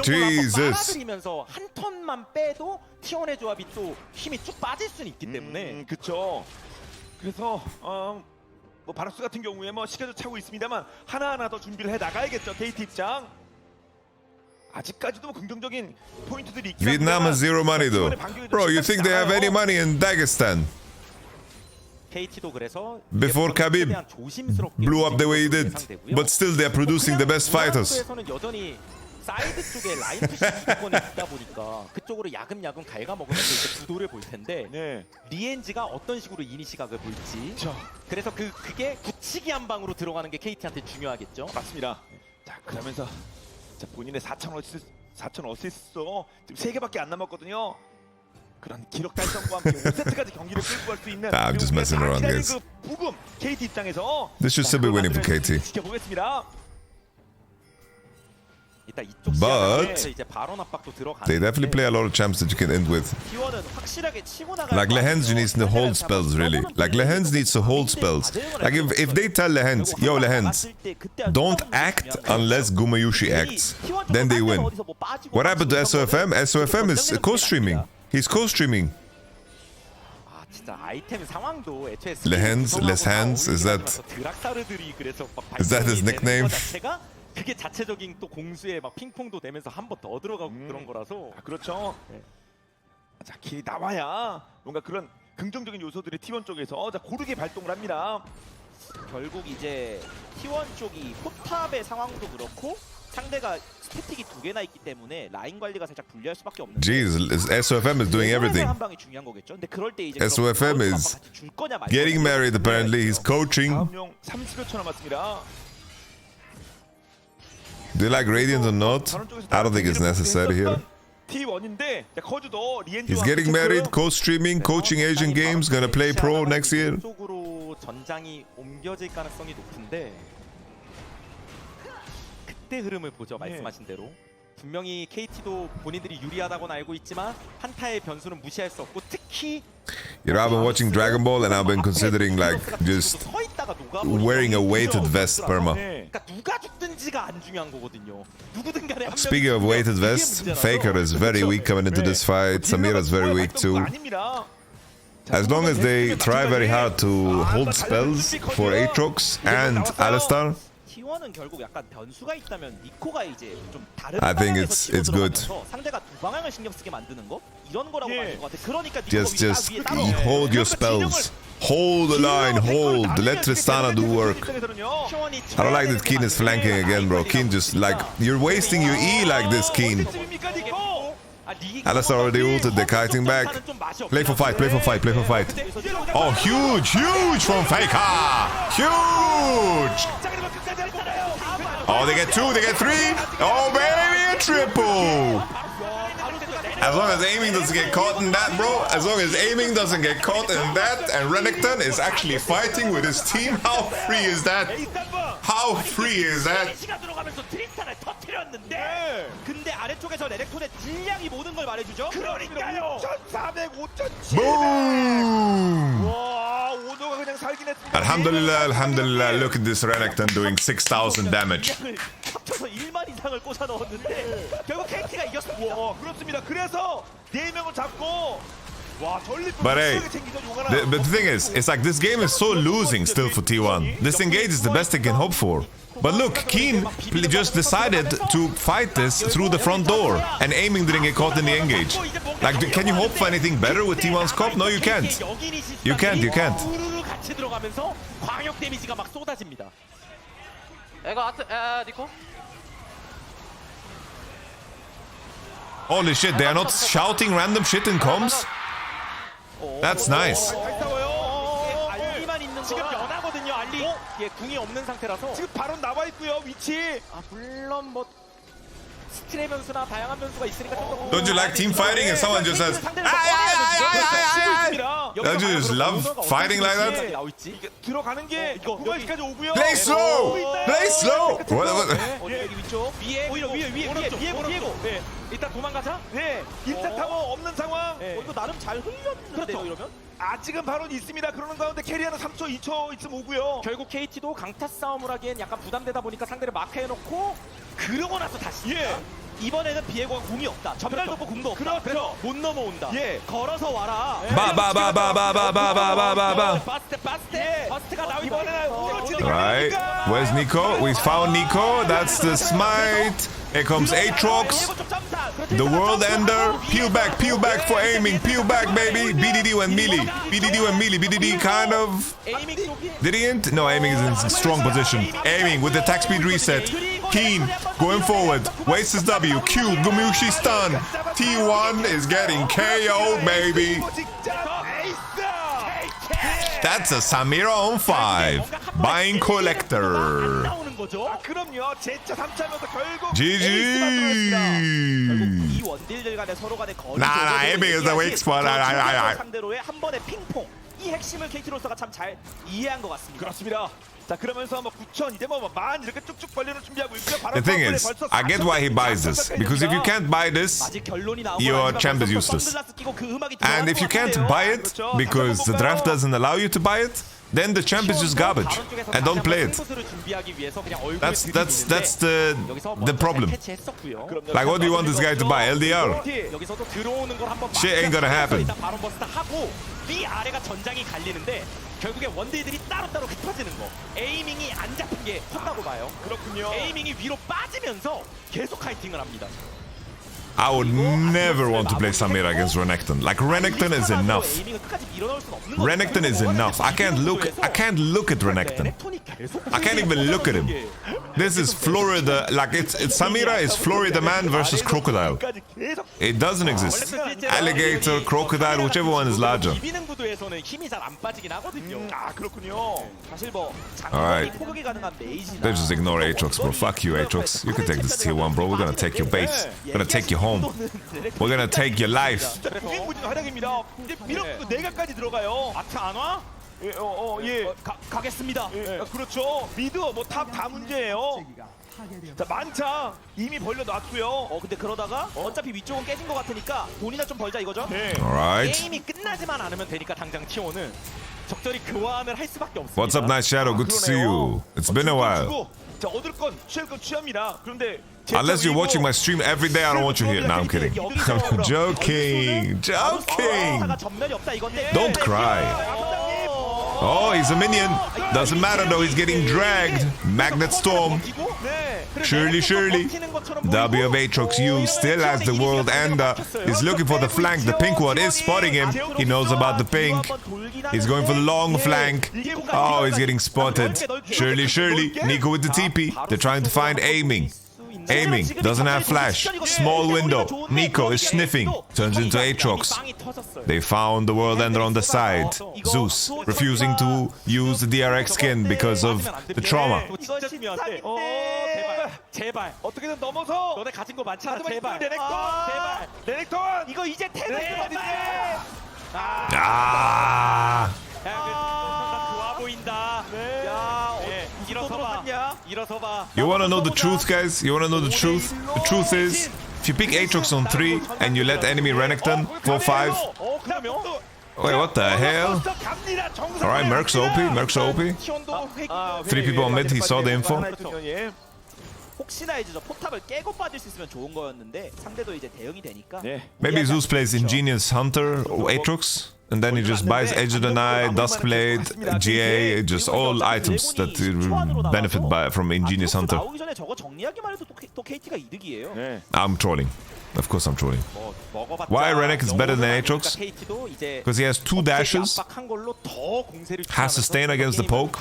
C: Jesus.
E: 빨아들이면서 한 턴만 빼도 T1의 조합이 또 힘이 쭉 빠질 수는 있기 때문에.
K: 그렇죠. 그래서 뭐 바락스 같은 경우에 뭐 시간도 차고 있습니다만 하나하나 더 준비를 해 나가야겠죠. KT 입장. 아직까지도 긍정적인 포인트들이 있긴
C: Vietnam has zero money though. Bro, you think they have any money in Dagestan?
E: KT도 그래서
C: Before Khabib blew up the way he did, but still they're producing the best fighters.
E: 여전히 사이드 쪽에 라인 푸시 주도권이 있다 보니까 그쪽으로 야금야금 갉아먹으면서 이제 구도를 볼 텐데 리엔지가 어떤 식으로 이니시각을 볼지. 그래서 그게 굳히기 한 방으로 들어가는 게 KT한테 중요하겠죠.
K: 맞습니다. 자 그러면서 자 본인의 4천 어시스트 지금 3개밖에 안 남았거든요. 그런 기록 달성과 함께 5세트까지 경기를 끌고 갈 수 있는
C: I'm just messing around, guys.
K: 그 부금 KT 입장에서
C: This should still be winning for KT.
K: 지켜보겠습니다.
C: But they definitely play a lot of champs that you can end with. Like Lehens needs to hold spells, really. Like Lehens needs to hold spells. Like if they tell Lehens, yo Lehens, don't act unless Gumayushi acts, then they win. What happened to SOFM? SOFM is co-streaming. He's co-streaming. Lehens, Lehens, is that his nickname?
E: 그게 자체적인 또 공수에 막 핑퐁도 되면서 한 번 더 들어가고 그런 거라서.
K: 그렇죠. 자 길이 나와야 뭔가 그런 긍정적인 요소들이 T1 쪽에서 자 고르게 발동을 합니다.
J: 결국 이제 T1 쪽이 포탑의 상황도 그렇고 상대가 스태틱이 2개나 있기 때문에 라인 관리가 살짝 불리할 수밖에 없는데.
C: Jeez, SOFM is doing everything.
J: 한 방이 중요한 거겠죠. 근데 그럴 때 이제
C: SOFM is getting married apparently. He's coaching.
K: 30여 초 남았습니다.
C: Do you like Radiant or not? I don't think it's necessary here.
K: T1인데 커즈도 리엔지
C: He's getting married, co-streaming, coaching Asian games, gonna play pro next year.
E: 쪽으로 전장이 옮겨질 가능성이 높은데 그때 흐름을 보죠. 말씀하신 대로. 분명히 KT도 본인들이 유리하다고는 알고 있지만 한타의 변수는 무시할 수 없고 특히
C: You know, I've been watching Dragon Ball and I've been considering like just wearing a weighted vest perma.
E: 그러니까 누가 죽든지가 안 중요한 거거든요. 누구든 간에 한
C: Speaking of weighted vest, Faker is very weak coming into this fight. Samira is very weak too. As long as they try very hard to hold spells for Aatrox and Alistar,
J: T1은 결국 약간 변수가 있다면 니코가 이제 좀 다른
C: I think it's good.
J: 상대가 두 방향을 신경 쓰게 만드는 거 이런 거라고 말할 것 같아. 그러니까
C: just hold your spells. Hold the line, hold. Let Tristana do work. I don't like that Keen is flanking again, bro. Keen just like, you're wasting your E like this, Keen. Alice already ulted, they're kiting back. Play for fight, play for fight, play for fight. Oh, huge, huge from Faker! Huge! Oh, they get 2, they get 3. Oh, baby, a triple! As long as aiming doesn't get caught in that, bro. As long as aiming doesn't get caught in that, and Renekton is actually fighting with his team. How free is that? How free is that?
J: 근데 아래쪽에서 레넥톤의 질량이 모든 걸 말해주죠.
K: 그러니까요. 1,400, 5,700.
C: Boom!
K: 와, 오너가 그냥 살긴 했습니다.
C: Alhamdulillah, alhamdulillah. Look at this Renekton doing 6,000 damage.
J: 합쳐서 1만 이상을 꽂아 넣었는데 결국 KT가 이겼습니다.
K: 그렇습니다. 그래서 4명을 잡고 와,
C: But hey, but the thing is, it's like this game is so losing still for T1. This engage is the best they can hope for. But look, Keen just decided to fight this through the front door, and aiming didn't get caught in the engage. Like, can you hope for anything better with T1's cop? No, you can't. You can't, you can't.
J: 같이 들어가면서 광역 데미지가 막 쏟아집니다.
L: 이거 니코?
C: Holy shit, they are not shouting random shit in comms? That's nice.
J: 알리만 있는 지금 연하거든요. 알리. 예, 궁이 없는 상태라서
K: 지금 바로 나와 있고요. 위치.
J: 물론 뭐 스트레 변수나 다양한 변수가 있으니까 좀 더.
C: Don't you like team fighting and someone just says, don't you just love fighting like that?
K: 들어가는 게 구간까지 오고요.
C: Play slow! Play slow!
J: 위에 오히려 위에 일단 도망가자.
K: 네, 1차 타워 없는 상황.
J: 이거 나름 잘 흘렸는데요, 이러면?
K: 아직은 발언이 있습니다. 그러는 가운데 캐리어는 3초, 2초 있으면 오고요.
J: 결국 KT도 강타 싸움을 하기엔 약간 부담되다 보니까 상대를 마크해놓고 그러고 나서 다시. 이번에는 비에고가 궁이 없다. 전멸도 없고 궁도 없다. 그래서 못 넘어온다. 걸어서 와라.
C: Ba.
J: 바스트가 나오고 이번에는
C: Right, where's Nico? We found Nico. That's the smite. Here comes Aatrox. The World Ender. Peel back for aiming. Peel back, baby. BDD went melee. BDD kind of... Did he int? No, aiming is in strong position. Aiming with the attack speed reset. Keen going forward. Wastes his W. Q. Gumushi stun. T1 is getting KO'd, baby. That's a Samira on 5. Buying collector.
K: 그럼요. 제차 3차면서 결국
C: GG.
J: 이 원딜들 간의 서로 간의 거리.
C: aiming is the weak spot.
J: 상대로의 한 번의 핑퐁. 이 핵심을 KT로서가 참 잘 이해한 것 같습니다.
K: 그렇습니다. 자, 그러면서 뭐 9천 이제 만 이렇게 쭉쭉 벌려는 준비하고 있고요.
C: The thing is, I get why he buys this, because if you can't buy this, your champ is useless. And if you can't buy it because the draft doesn't allow you to buy it, then the champ is just garbage, and don't play it. That's the problem. Like, what do you want this guy to buy? LDR? Shit ain't gonna happen.
J: 위아래가 전장이 갈리는데 결국에 원딜들이 따로따로 흩어지는 거. 에이밍이 안 잡힌 게 컸다고 봐요.
K: 그렇군요.
J: 에이밍이 위로 빠지면서 계속 카이팅을 합니다.
C: I would never want to play Samira against Renekton. Like, Renekton is enough. Renekton is enough. I can't look at Renekton. I can't even look at him. This is Florida. Like, it's Samira is Florida man versus Crocodile. It doesn't exist. Alligator, Crocodile, whichever one is larger. Alright. They just ignore Aatrox, bro. Fuck you, Aatrox. You can take this tier 1, bro. We're gonna take your base. We're gonna take your home. We're gonna take your life.
K: 내가까지 들어가요.
J: 아트 안 와? 가겠습니다.
K: 그렇죠. 미드 뭐 탑 다 문제예요. 자, 만차 이미 벌려놨고요.
J: 근데 그러다가 어차피 위쪽은 깨진 것 같으니까 돈이나 좀 벌자 이거죠?
C: Alright.
J: 게임이 끝나지만 않으면 되니까 당장 T1은 적절히 교환을 할 수밖에 없습니다.
C: What's up, Night Shadow? Good to see you. It's been a while.
K: 자, 얻을 건 취할 건 취합니다. 그런데
C: unless you're watching my stream every day, I don't want you here. No, I'm kidding. I'm joking. Don't cry. Oh, he's a minion. Doesn't matter though, he's getting dragged. Magnet Storm. Surely, surely. W of Aatrox U still has the world and is looking for the flank. The pink one is spotting him. He knows about the pink. He's going for the long flank. Oh, he's getting spotted. Surely, surely. Nico with the TP. They're trying to find aiming. Aiming, doesn't have flash. Small window. Nico is sniffing. Turns into Aatrox. They found the World Ender on the side. Zeus refusing to use the DRX skin because of the trauma.
E: 제발 어떻게든 넘어서 너네 가진 거 많잖아 제발 제발 레넥톤 이거 이제 테너스
C: Ah!
E: 좋아 보인다 야 일어서 봐
C: You wanna know the truth, guys? You wanna know the truth? The truth is, if you pick Aatrox on 3 and you let enemy Renekton 4-5. Wait, what the hell? Alright, Merc's OP, Merc's OP. 3 people on mid, he saw the info.
J: 혹시나 이제 저 포탑을 깨고 빠질 수 있으면 좋은 거였는데 상대도 이제 대응이 되니까.
C: Maybe Zeus plays Ingenious Hunter or Aatrox, and then he just buys Edge of the Night, Duskblade, GA, just all items that benefit from Ingenious Hunter.
J: 나오기 전에 저거 정리하기만 해도 또 KT가 이득이에요.
C: I'm trolling. Of course I'm trolling. Why Renek is better than Aatrox? Because he has 2 dashes, has sustain against the poke.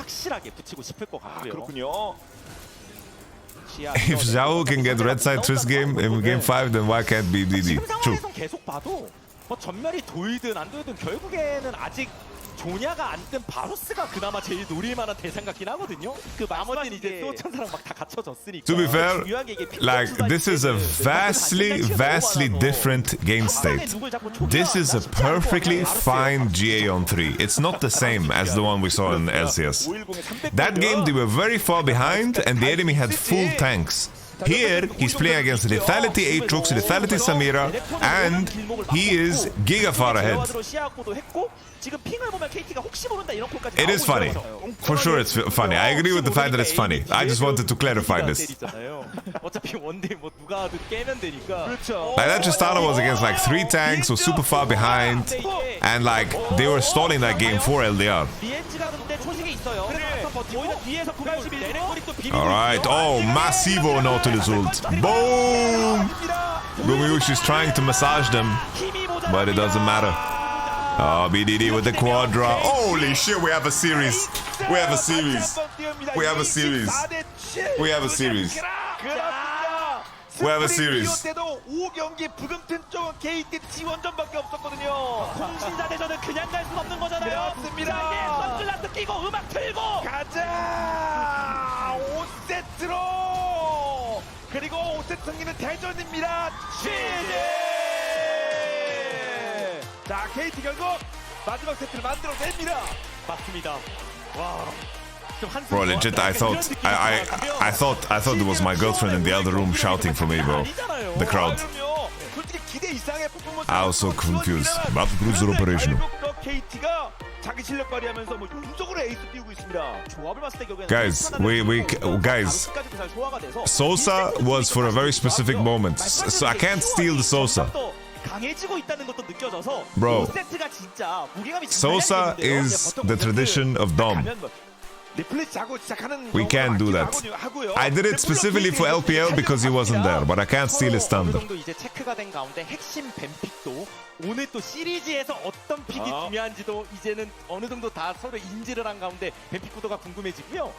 C: If Zhao can get red side twist game in game 5, then why can't be DD? True.
J: 계속 봐도 뭐 전멸이 도이든 안 도이든 결국에는 아직 조냐가 안 뜬 바로스가 그나마 제일 노릴 만한 대상 같긴 하거든요. 그 나머지는 이제 또 천사랑 막 다 갖춰졌으니까.
C: To be fair, like this is a vastly different game state. This is a perfectly fine GA on 3. It's not the same as the one we saw in LCS. That game they were very far behind and the enemy had full tanks. Here, he's playing against Lethality Aatrox, Lethality Samira, and he is giga far ahead. It is funny. For sure it's funny. I agree with the fact that it's funny. I just wanted to clarify this. Like that Tristana was against like 3 tanks, was super far behind, and like they were stalling that game for LDR. Alright, oh, Massivo Nautilus ult. Boom! Gumayushi is trying to massage them, but it doesn't matter. Oh, BDD with the Quadra. Holy shit, we have a series. We have a series. We have a series. We have a series. We have a series.
K: 5경기 부금튼 쪽은 KT 지원전밖에 없었거든요.
J: 공신사대전은 그냥 갈 수 없는 거잖아요.
K: 그렇습니다.
J: 선글라스 끼고 음악 틀고
K: 가자. 5세트로. 그리고 5세트 승리는 대전입니다. 취재. 자, KT 결국 마지막 세트를 만들어냅니다.
J: 맞습니다. 와.
C: Bro, legit, I thought it was my girlfriend in the other room shouting for me, bro. The crowd. I was so confused. But cruiser operational. Guys, guys. Sosa was for a very specific moment, so I can't steal the Sosa. Bro, Sosa is the tradition of Dom. We can't do that. I did it specifically for LPL because he wasn't there, but I can't steal his thunder.
J: 오늘 또 시리즈에서 어떤 픽이 중요한지도 이제는 어느 정도 다 서로 인지를 한 가운데 뱀픽 구도가 궁금해지고요.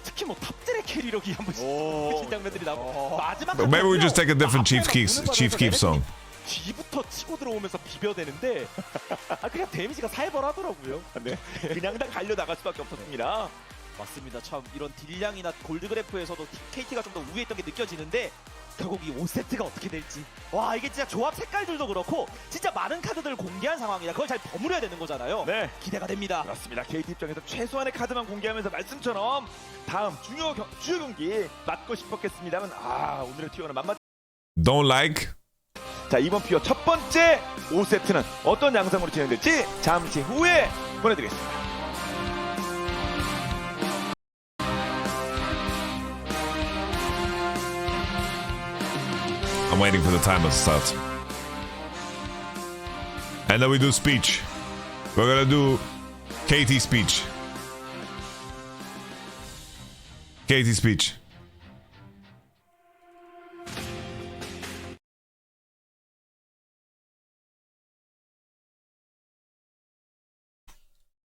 J: 특히 뭐 탑들의 캐리력이 한 번씩 그 장면들이 나고 마지막
C: Maybe we just take a different Chief Keef song.
J: 뒤부터 치고 들어오면서 비벼대는데 그냥 데미지가 살벌하더라고요.
K: 네. 그냥 다 갈려 나갈 수밖에 없었습니다.
J: 맞습니다. 참 이런 딜량이나 골드그래프에서도 KT가 좀 더 우위에 있던 게 느껴지는데 결국 이 5세트가 어떻게 될지 와 이게 진짜 조합 색깔들도 그렇고 진짜 많은 카드들을 공개한 상황이라 그걸 잘 버무려야 되는 거잖아요.
K: 네.
J: 기대가 됩니다.
K: 그렇습니다. KT 입장에서 최소한의 카드만 공개하면서 말씀처럼 다음 주요 경기 맞고 싶었겠습니다만 오늘의 티어는 만만.
C: Don't like.
K: 자, 이번 피어 첫 번째 5세트는 어떤 양상으로 진행될지 잠시 후에 보내드리겠습니다.
C: I'm waiting for the timer to start. And then we do speech. We're gonna do KT speech. KT speech.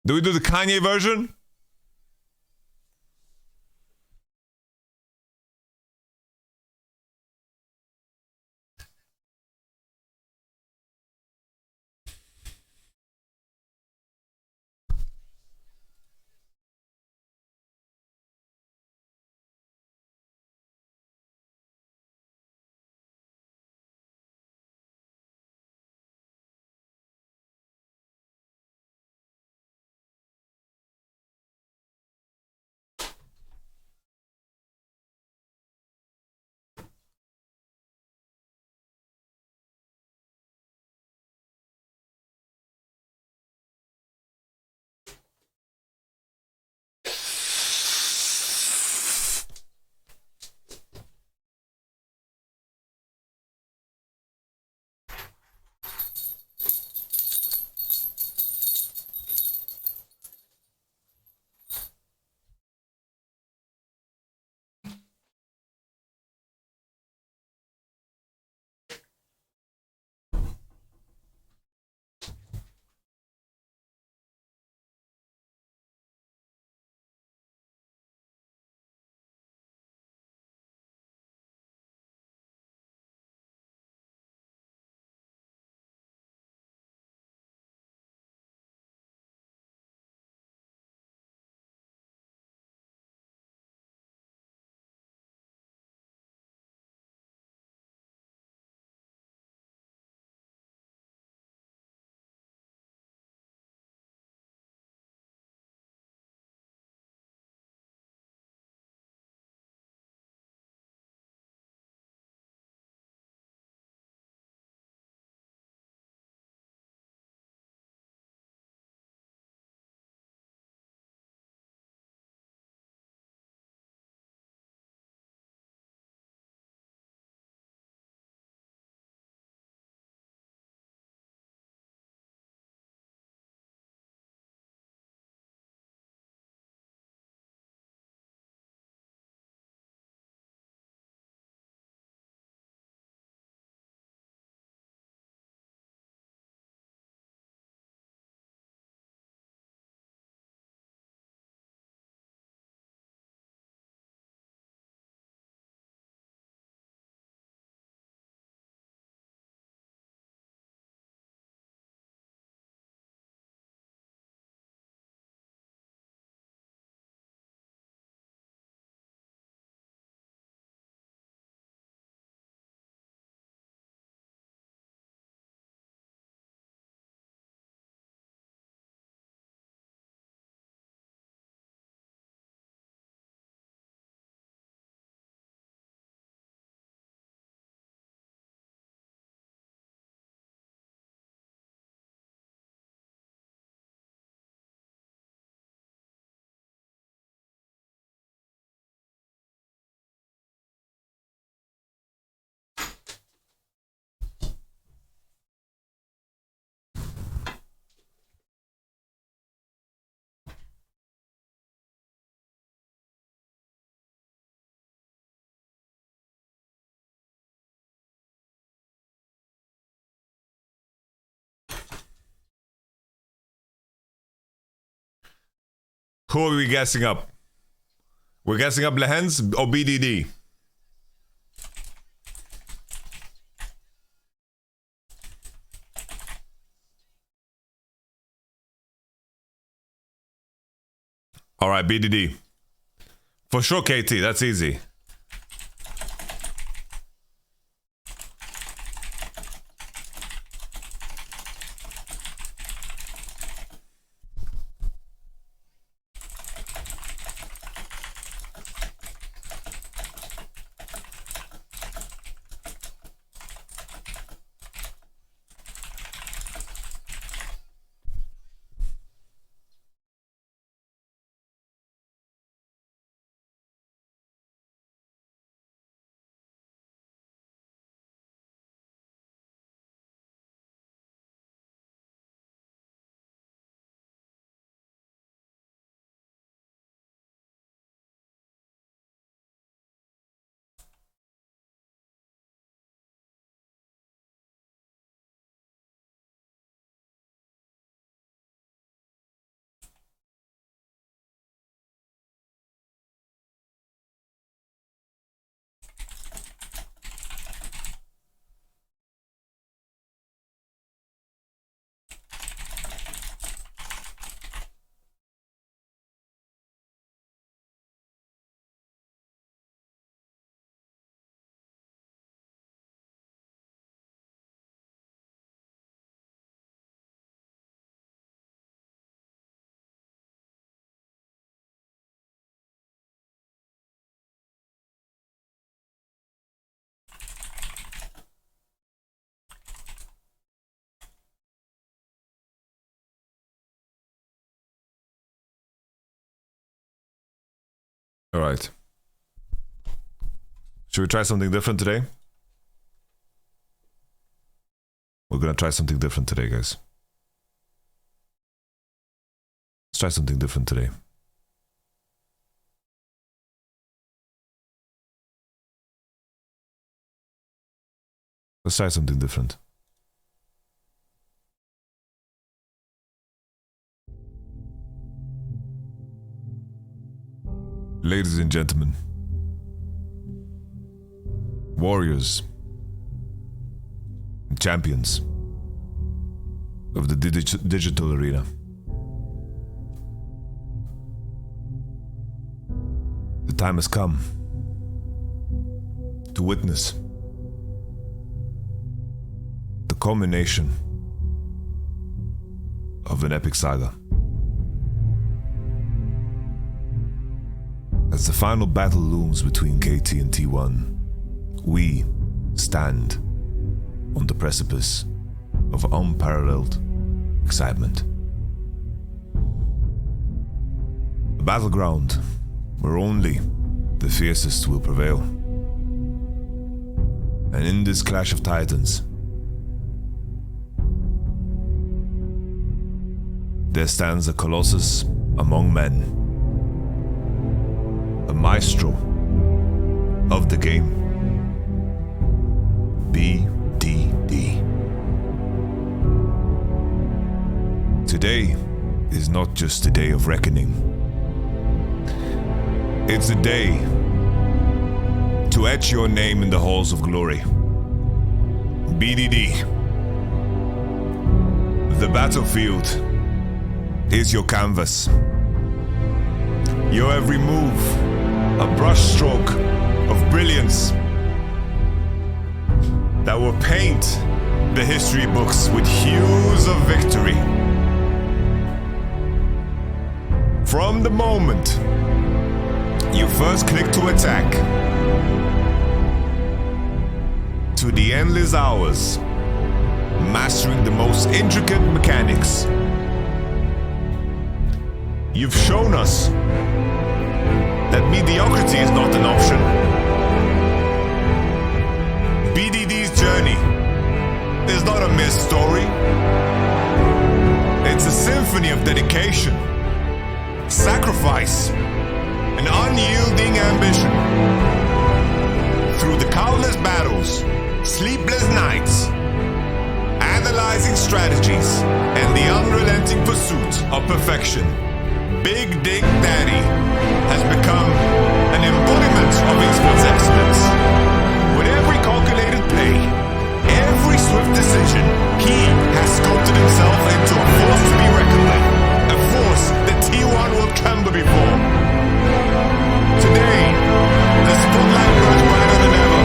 C: Do we do the Kanye version? Who are we guessing up? We're guessing up Lehens or BDD? All right, BDD. For sure, KT. That's easy. All right. Should we try something different today? We're gonna try something different today, guys. Let's try something different today. Let's try something different. Ladies and gentlemen, warriors, and champions of the digital arena, the time has come to witness the culmination of an epic saga. As the final battle looms between KT and T1, we stand on the precipice of unparalleled excitement. A battleground where only the fiercest will prevail. And in this clash of titans, there stands a colossus among men, a maestro of the game, BDD. Today is not just a day of reckoning. It's a day to etch your name in the halls of glory. BDD. The battlefield is your canvas. Your every move, a brushstroke of brilliance that will paint the history books with hues of victory. From the moment you first click to attack, to the endless hours, mastering the most intricate mechanics, you've shown us that mediocrity is not an option. BDD's journey is not a mere story. It's a symphony of dedication, sacrifice, and unyielding ambition. Through the countless battles, sleepless nights, analyzing strategies, and the unrelenting pursuit of perfection, Big Dick Daddy has become an embodiment of esports excellence. With every calculated play, every swift decision, he has sculpted himself into a force to be reckoned with, a force that T1 will tremble before. Today, the spotlight burns brighter than ever.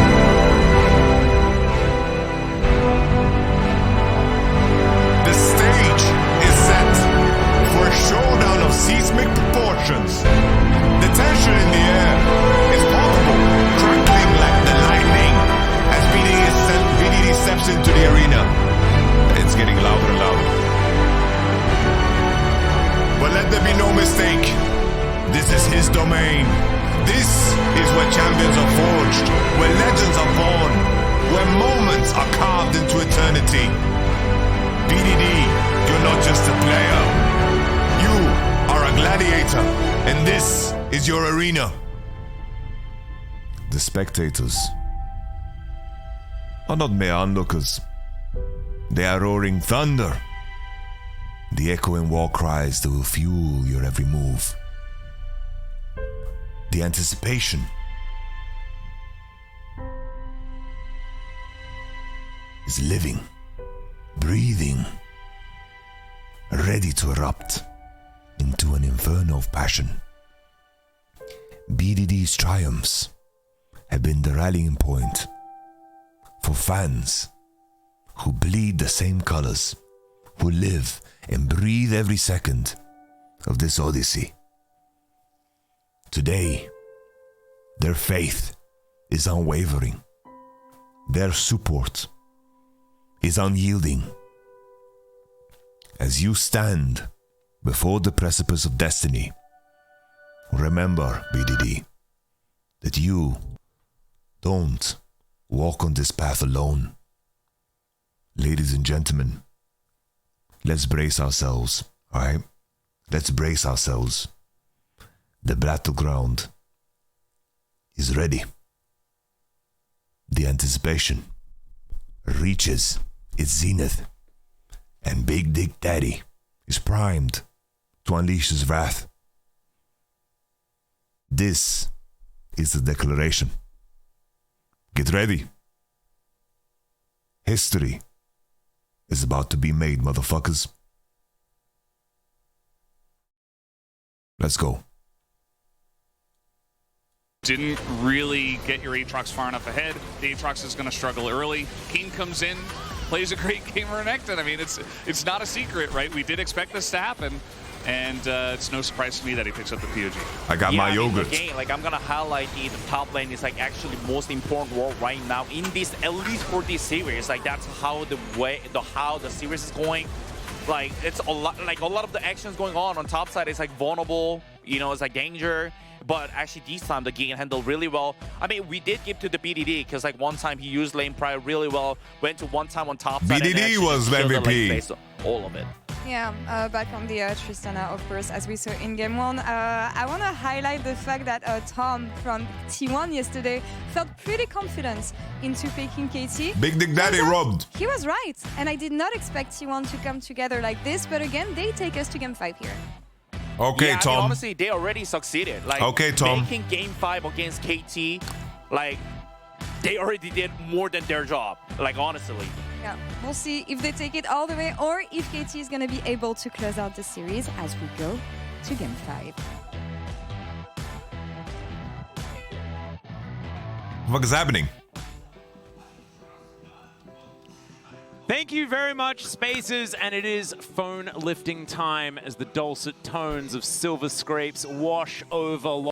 C: The stage is set for a showdown of seismic proportions. The tension in the air is palpable, crackling like the lightning as BDD steps into the arena. It's getting louder and louder. But let there be no mistake, this is his domain. This is where champions are forged, where legends are born, where moments are carved into eternity. BDD, you're not just a player. You are a gladiator, and this is your arena. The spectators are not mere onlookers. They are roaring thunder, the echoing war cries that will fuel your every move. The anticipation is living, breathing, ready to erupt into an inferno of passion. BDD's triumphs have been the rallying point for fans who bleed the same colors, who live and breathe every second of this odyssey. Today, their faith is unwavering. Their support is unyielding. As you stand before the precipice of destiny, remember, BDD, that you don't walk on this path alone. Ladies and gentlemen, let's brace ourselves, alright? Let's brace ourselves. The battleground is ready. The anticipation reaches its zenith, and Big Dick Daddy is primed to unleash his wrath. This is the declaration. Get ready. History is about to be made, motherfuckers. Let's go.
I: Didn't really get your Aatrox far enough ahead. The Aatrox is going to struggle early. Keen comes in, plays a great game for Renekton. I mean, it's not a secret, right? We did expect this to happen, and it's no surprise to me that he picks up the POG.
C: I got my yogurt.
H: Again, like I'm gonna highlight the top lane is like actually most important role right now in this, at least for this series. Like that's how how the series is going. Like it's a lot of the actions going on top side is like vulnerable, you know, it's like danger. But actually this time the game handled really well. I mean, we did give to the BDD because like one time he used lane prior really well, went to one time on top side.
C: BDD was MVP.
H: All of it.
G: Yeah, back on the Tristana, of course, as we saw in Game 1. I want to highlight the fact that Tom from T1 yesterday felt pretty confident into picking KT.
C: Big Dick Daddy robbed.
G: He was right, and I did not expect T1 to come together like this, but again, they take us to Game 5 here.
C: Okay,
H: yeah,
C: Tom.
H: I mean, honestly, they already succeeded. Like,
C: okay, Tom.
H: Making Game 5 against KT, like, they already did more than their job. Like, honestly.
G: Yeah, we'll see if they take it all the way or if KT is going to be able to close out the series as we go to Game 5.
C: What is happening?
B: Thank you very much, Spaces, and it is phone lifting time as the dulcet tones of Silver Scrapes wash over.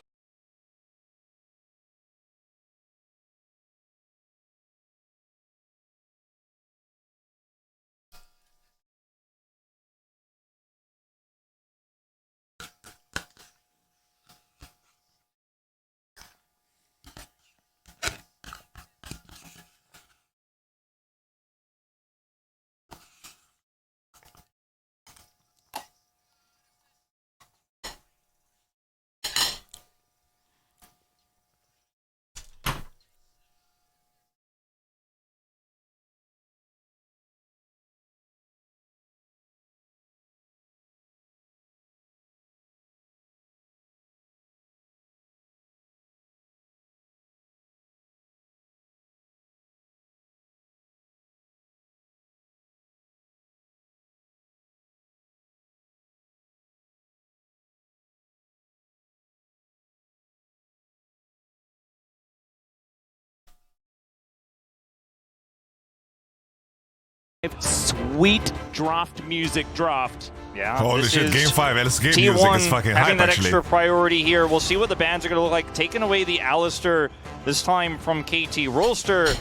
B: Sweet draft music draft.
A: Yeah.
C: Holy shit, Game 5 LCK music is fucking hype,
A: having that
C: actually.
A: extra priority here. We'll see what the bans are going to look like. Taking away the Alistair, this time from KT. Rolster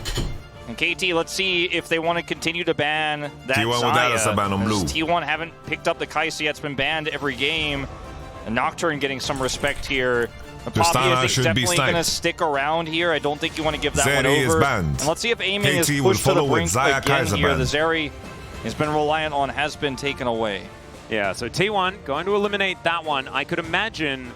A: and KT, let's see if they want to continue to ban that
C: T1 with
A: Zaya.
C: Alistair ban on blue.
A: T1 haven't picked up the Kai'Sa yet. It's been banned every game. And Nocturne getting some respect here. The Poppy, I think, is definitely going to stick around here. I don't think you want to give that one over.
C: Is banned.
A: And let's see if aiming
C: KT
A: is
C: will
A: pushed to the
C: follow with
A: brink
C: Zaya
A: again
C: Kai'Sa
A: here.
C: banned.
A: The Zeri has been reliant on has been taken away.
B: Yeah, so T1 going to eliminate that one. I could imagine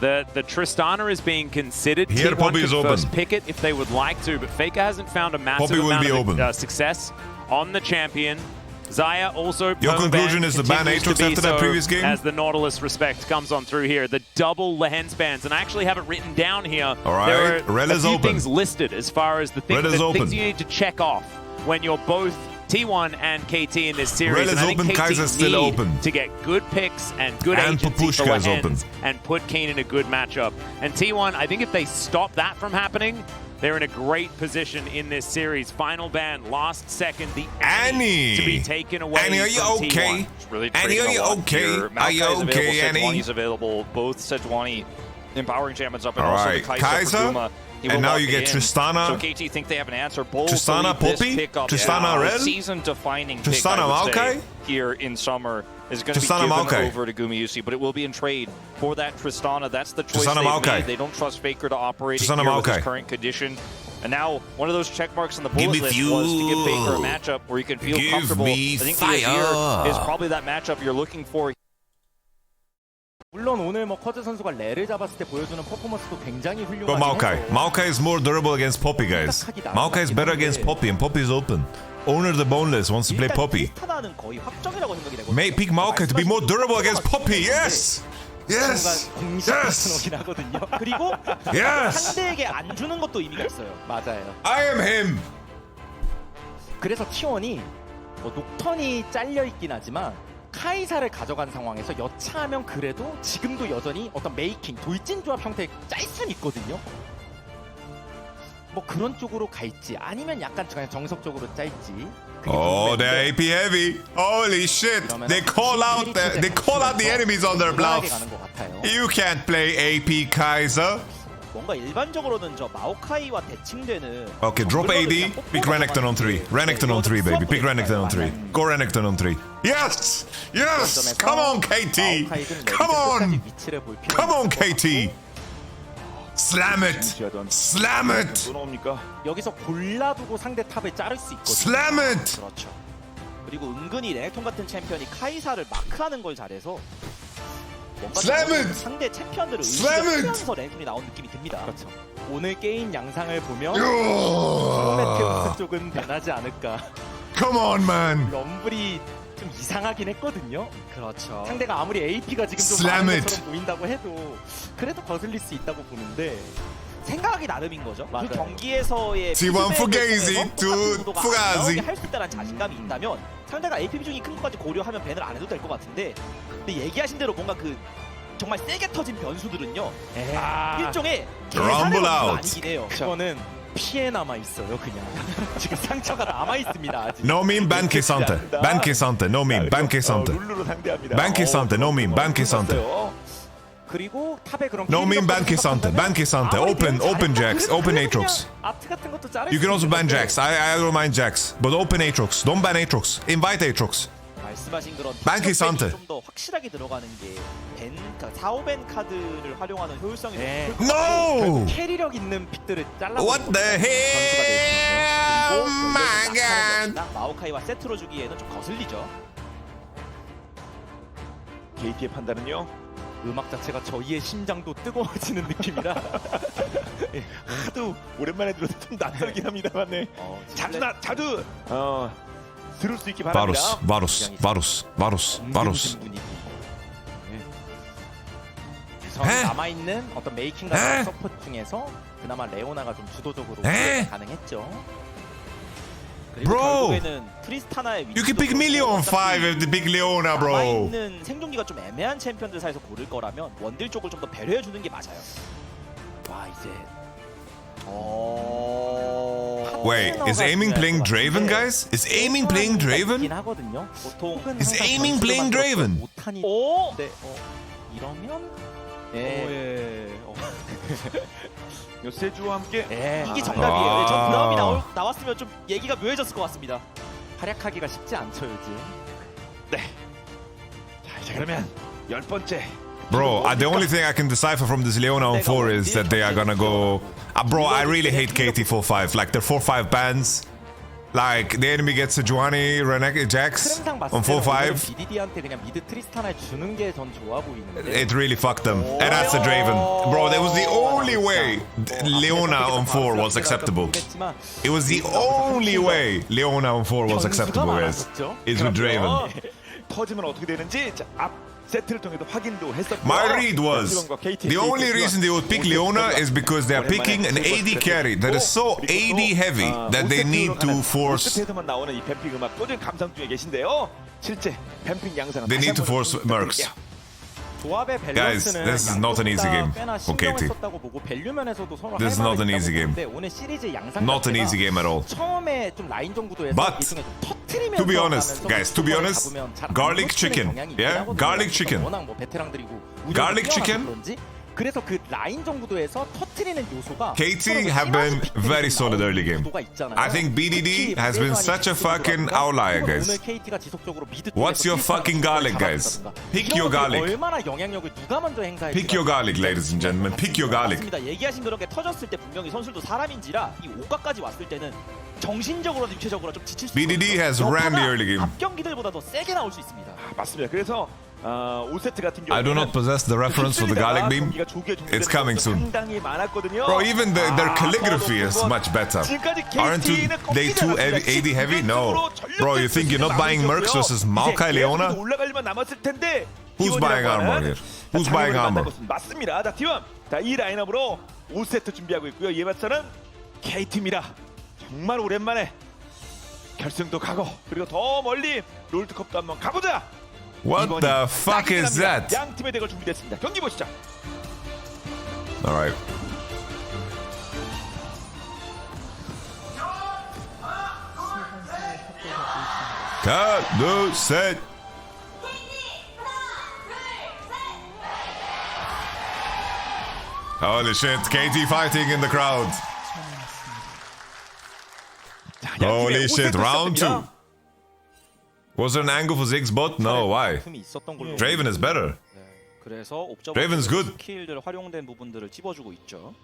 B: that the Tristana is being considered.
C: Here,
B: T1
C: Poppy
B: could
C: is open.
B: first pick it if they would like to, but Faker hasn't found a massive
C: Poppy will
B: amount
C: be
B: of success on the champion. Zaya also
C: Your conclusion is the ban
B: continues to
C: Aatrox
B: be
C: after that
B: so
C: previous game?
B: as the Nautilus respect comes on through here. The double Lehens bans, and I actually have it written down here.
C: All right,
B: there are
C: Red
B: a
C: is
B: few
C: open.
B: things listed as far as the things you need to check off when you're both T1 and KT in this series.
C: Red is
B: and I think
C: open,
B: KT
C: Kai'Sa's still
B: need
C: open.
B: to get good picks and good
C: And
B: agency for
C: Papushka is
B: Lehens
C: open.
B: and put Keen in a good matchup. And T1, I think if they stop that from happening, they're in a great position in this series. Final ban, last second, the Annie to be taken away.
C: Annie, are you
B: from
C: okay?
B: T1.
A: It's really
C: Annie, are you okay? Are you okay, Annie?
A: Sejuani's available. Both Sejuani Empowering Shaman's up, and
C: All
A: also
C: right,
A: the
C: Kaiser,
A: for Guma. He will
C: and now
A: walk
C: you get
A: in.
C: Tristana.
A: So KT think they have an answer. Bold
C: Tristana
A: believe this
C: Poppy?
A: pickup,
C: Tristana Red?
A: season-defining pick,
C: Tristana
A: I would say,
C: Maokai?
A: here in Summer is going to be
C: Tristana
A: given
C: Maokai.
A: over to Gumayusi, but it will be in trade for that Tristana. That's the choice
C: Tristana
A: they've
C: Maokai.
A: made. They don't trust Faker to operate it
C: Tristana
A: here with his
C: Maokai.
A: current condition. And now, one of those check marks on the
C: Give
A: bullet
C: me
A: list
C: fuel.
A: was to give Faker a matchup where he can feel
C: Give
A: comfortable.
C: me
A: I think
C: fire.
A: the Azir is probably that matchup you're looking for.
E: 물론 오늘 뭐 커즈 선수가 레를 잡았을 때 보여주는 퍼포먼스도 굉장히
C: But
E: 훌륭하긴
C: Maokai.
E: 해서
C: Maokai is more durable against Poppy, guys. Maokai is better against Poppy, and Poppy is open. Owner the Boneless wants to play Poppy.
J: 트리스타나는 거의 확정이라고 생각이 되거든요.
C: May pick Maokai to be more durable against Poppy. Yes. Yes.
E: 공식
C: Yes.
E: 오긴 하거든요.
J: 그리고
C: Yes.
J: 상대에게 안 주는 것도 의미가 있어요.
E: 맞아요.
C: I am him.
E: 그래서 T1이 뭐 녹턴이 잘려 있긴 하지만 카이사를 가져간 상황에서 여차하면 그래도 지금도 여전히 어떤 메이킹, 돌진 조합 형태의 짤 수는 있거든요. 뭐 그런 쪽으로 갈지 아니면 약간 그냥 정석적으로 짤지.
C: Oh, they're AP heavy. Holy shit. They call out the enemies on their bluff.
E: 가는 것 같아요.
C: You can't play AP Kaiser.
J: 뭔가 일반적으로는 저 마오카이와 대칭되는
C: Okay, drop AD. Pick Renekton on 3. Renekton on 3, baby. Pick Renekton on 3. Go Renekton on 3. Yes! Yes! Come on, KT! Come on! Come on, KT! Slam it! Slam it!
E: 여기서 골라두고 상대 탑을 자를 수 있거든요.
C: Slam it!
J: 그렇죠. 그리고 은근히 레넥톤 같은 챔피언이 카이사를 마크하는 걸 잘해서 뭔가
C: Slam it!
J: 상대 챔피언들을
C: Slam it!
J: 의식하면서 레넥톤이 나온 느낌이 듭니다.
E: 그렇죠. 오늘 게임 양상을 보면
C: 요!
E: 메테오스 쪽은 변하지 않을까.
C: Come on, man!
E: 럼블이 좀 이상하긴 했거든요.
J: 그렇죠.
E: 상대가 아무리 AP가 지금 좀
C: Slam
E: 많은
C: it!
E: 것처럼 보인다고 해도 그래도 거슬릴 수 있다고 보는데
J: 생각하기 나름인 거죠.
E: 맞아요.
J: 그 경기에서의
C: T1 Fugazi to Fugazi.
J: 할수 있다는 자신감이 있다면 상대가 AP 비중이 큰 것까지 고려하면 밴을 안 해도 될 것 같은데, 근데 얘기하신 대로 뭔가 그 정말 세게 터진 변수들은요. 일종의
C: Rumble
J: 계산의
C: out.
J: 아니긴 해요.
E: 그거는 피해 남아 있어요. 그냥 지금 상처가 남아 있습니다. 아직.
C: No meme, ban Kissante. Ban Kissante. No meme, ban Kissante.
K: 룰루로 상대합니다.
C: Ban Kissante. No meme, ban Kissante.
E: 그리고 탑에 그런
C: No meme, ban Kissante. Ban Kissante. Open Jax. Open Aatrox.
E: 아트 같은 것도 자를
C: You can also
E: 수
C: ban
E: 있는데
C: Jax. I don't mind Jax. But open Aatrox. Don't ban Aatrox. Invite Aatrox.
J: 말씀하신 그런
C: bank is Sante.
J: 좀더 확실하게 들어가는 게 밴, 그러니까 4-5밴 카드를 활용하는 효율성이
E: 네.
J: 높을 것 같고,
C: No!
E: 캐리력 있는 픽들을 잘라.
C: What the hell?
J: 그리고
C: My
J: 연결된
C: God.
J: 마오카이와 세트로 주기에는 좀 거슬리죠.
K: KT의 판단은요?
E: 음악 자체가 저희의 심장도 뜨거워지는 느낌이라
K: 하도 오랜만에 들어서 좀 낯설긴 합니다만 네. 자주 들을 수 있기 바랍니다.
C: Varus.
E: 남아 있는 어떤 메이킹 같은 서포트 중에서 그나마 레오나가 좀 주도적으로 가능했죠.
J: 그리고
C: Bro!
J: 결국에는 트리스타나의
C: You can pick Million 5 if the big Leona, bro.
J: 남아있는 생존기가 좀 애매한 챔피언들 사이에서 고를 거라면 원딜 쪽을 좀 더 배려해 주는 게 맞아요.
E: 와 이제
C: Wait, is Aiming playing Draven, guys? Is Aiming playing Draven?
E: 하거든요. 보통
C: Is Aiming playing Draven?
E: 못하니.
J: 오!
E: 네. 이러면
K: 세주와 함께
J: 이게 정답이에요. 저 브라움이 나왔으면 좀 얘기가 묘해졌을 것 같습니다.
E: 활약하기가 쉽지 않죠 요즘.
K: 네. 자 그러면 10번째.
C: Bro, the only thing I can decipher from this Leona on 4 is that they are gonna go... bro, I really hate KT 4-5. Like, their 4-5 bans. Like, the enemy gets a Juani, Renek, Jax on 4-5.
E: BDD한테 그냥 미드 트리스타나를 주는 게 전 좋아 보이는데.
C: It really fucked them. And that's a Draven. Bro, that was the only way Leona on 4 was acceptable. It was the only way Leona on 4 was acceptable, guys. Is with Draven.
K: 터지면 어떻게 되는지 앞 세트를 통해서 확인도 했었고요.
C: My read was the only reason they would pick Leona is because they are picking an AD carry that is so AD heavy that they need to force.
K: 세트에서만 나오는 이 뱀픽 음악 또는 감상 중에 계신데요. 실제 뱀픽 양상은
C: They need to force mercs.
E: 조합의
C: Guys, this is not an easy game for KT. This is not an easy game.
E: 오늘 시리즈 양상
C: Not an easy game at all.
E: 처음에 좀 라인 정구도에서
C: But to be honest, guys, to be honest, garlic chicken, yeah, garlic chicken, garlic chicken
E: 그래서 그 라인전 구도에서 터트리는 요소가
C: KT have been very solid early game. I think BDD has been such a fucking outlier, guys. What's your fucking garlic, guys? Pick your garlic.
E: 얼마나 영향력을 누가 먼저 행사할지.
C: Pick your garlic, ladies and gentlemen. Pick your garlic.
J: 맞습니다. 얘기하신 그런 게 터졌을 때 분명히 선수도 사람인지라 이 5가까지 왔을 때는 정신적으로나 육체적으로 좀 지칠 수
C: BDD has ran the early game.
J: 앞 경기들보다 더 세게 나올 수 있습니다.
K: 맞습니다. 그래서 5세트 같은 경우는
C: I do not possess the reference for the garlic beam. It's coming soon.
K: 상당히 많았거든요.
C: Bro, even their calligraphy is much better. Aren't they too AD heavy? No. Bro, you think you're not buying Mercs versus Maokai Leona?
K: 올라갈만 남았을 텐데.
C: Who's buying armor here? Who's buying armor?
K: 맞습니다. 자, T1. 자, 이 라인업으로 5세트 준비하고 있고요. 이에 맞서는 KT입니다. 정말 오랜만에 결승도 가고 그리고 더 멀리 롤드컵도 한번 가보자.
C: What the fuck is that?
K: 양 팀의 대결 준비됐습니다. 경기 보시죠.
C: All right. Cut, no, set. Holy shit, KT fighting in the crowd. Holy shit, round 2. Was there an angle for Ziggs bot? No, why? Draven is better.
J: 그래서
C: Draven's good.
J: 스킬들 활용된 부분들을 찝어주고 있죠.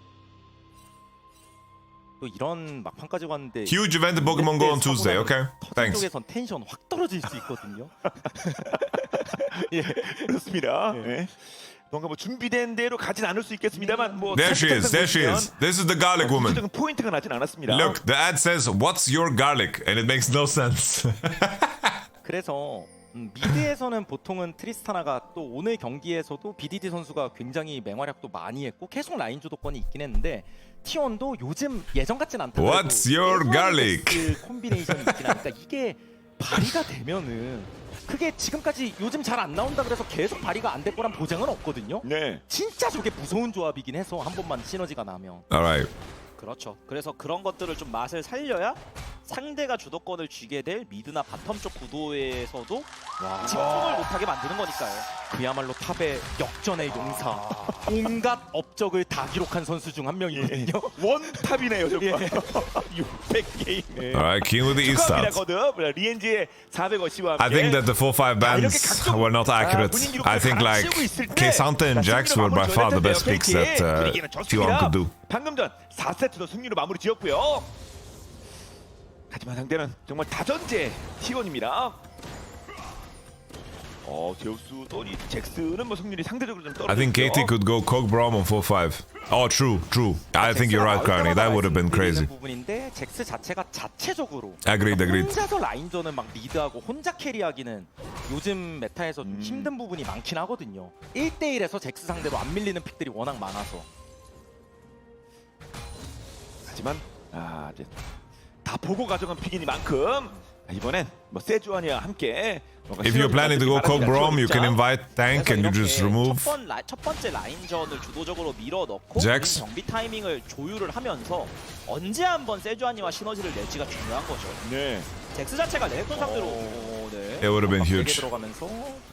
J: 또 이런 막판까지 왔는데
C: Huge event in Pokemon Go on Tuesday. Okay, thanks.
J: 쪽에선 텐션 확 떨어질 수 있거든요.
K: 예, 그렇습니다. 예. 뭔가 뭐 준비된 대로 가진 않을 수 있겠습니다만 뭐
C: There she is. There she is. This is the garlic woman.
K: 포인트가 나진 않았습니다.
C: Look, the ad says, "What's your garlic?" and it makes no sense.
E: 그래서 미드에서는 보통은 트리스타나가 또 오늘 경기에서도 BDD 선수가 굉장히 맹활약도 많이 했고 계속 라인 주도권이 있긴 했는데 T1도 요즘 예전 같진 않다.
C: What's your garlic?
E: 콤비네이션이 있긴 하니까 이게 발휘가 되면은 그게 지금까지 요즘 잘 안 나온다 그래서 계속 발휘가 안 될 거란 보장은 없거든요.
K: 네.
E: 진짜 저게 무서운 조합이긴 해서 한 번만 시너지가 나면.
C: Alright.
J: 그렇죠. 그래서 그런 것들을 좀 맛을 살려야 상대가 주도권을 쥐게 될 미드나 바텀 쪽 구도에서도 집중을 못하게 만드는 거니까요.
E: 그야말로 탑의 역전의 용사. 온갖 업적을 다 기록한 선수 중 한 명이거든요.
K: 원탑이네요, 정말. 600게임.
C: Alright, King with the East stats.
K: 리엔지의 400어시와
C: I think that the 4-5 bans were not accurate. I think like K-Santa and Jax were by far the best picks that T1 could do.
K: 방금 전 4세트도 승리로 마무리 지었고요. 하지만 상대는 정말 다전제 T1입니다. 제우스도 이 잭스는 뭐 승률이 상대적으로 좀 떨어졌죠.
C: I think KT could go Coke Brom on 4-5. Oh, true. I think you're right, Carney. That would have been crazy.
E: 부분인데 잭스 자체가 자체적으로
C: Agreed.
E: 혼자서 라인전을 막 리드하고 혼자 캐리하기는 요즘 메타에서 좀 힘든 부분이 많긴 하거든요. 1대1에서 잭스 상대로 안 밀리는 픽들이 워낙 많아서.
K: 하지만 이제 다 보고 가져간 픽이니만큼 이번엔 뭐 세주안이와 함께
C: If you're planning to go Coke Brom, you can invite tank and you just remove
J: 첫 번째 라인전을 주도적으로 밀어넣고
C: Jax.
J: 정비 타이밍을 조율을 하면서 언제 한번 세주아니와 시너지를 낼지가 중요한 거죠.
K: 네.
J: 잭스 자체가 레넥톤 상대로
C: It would have been huge.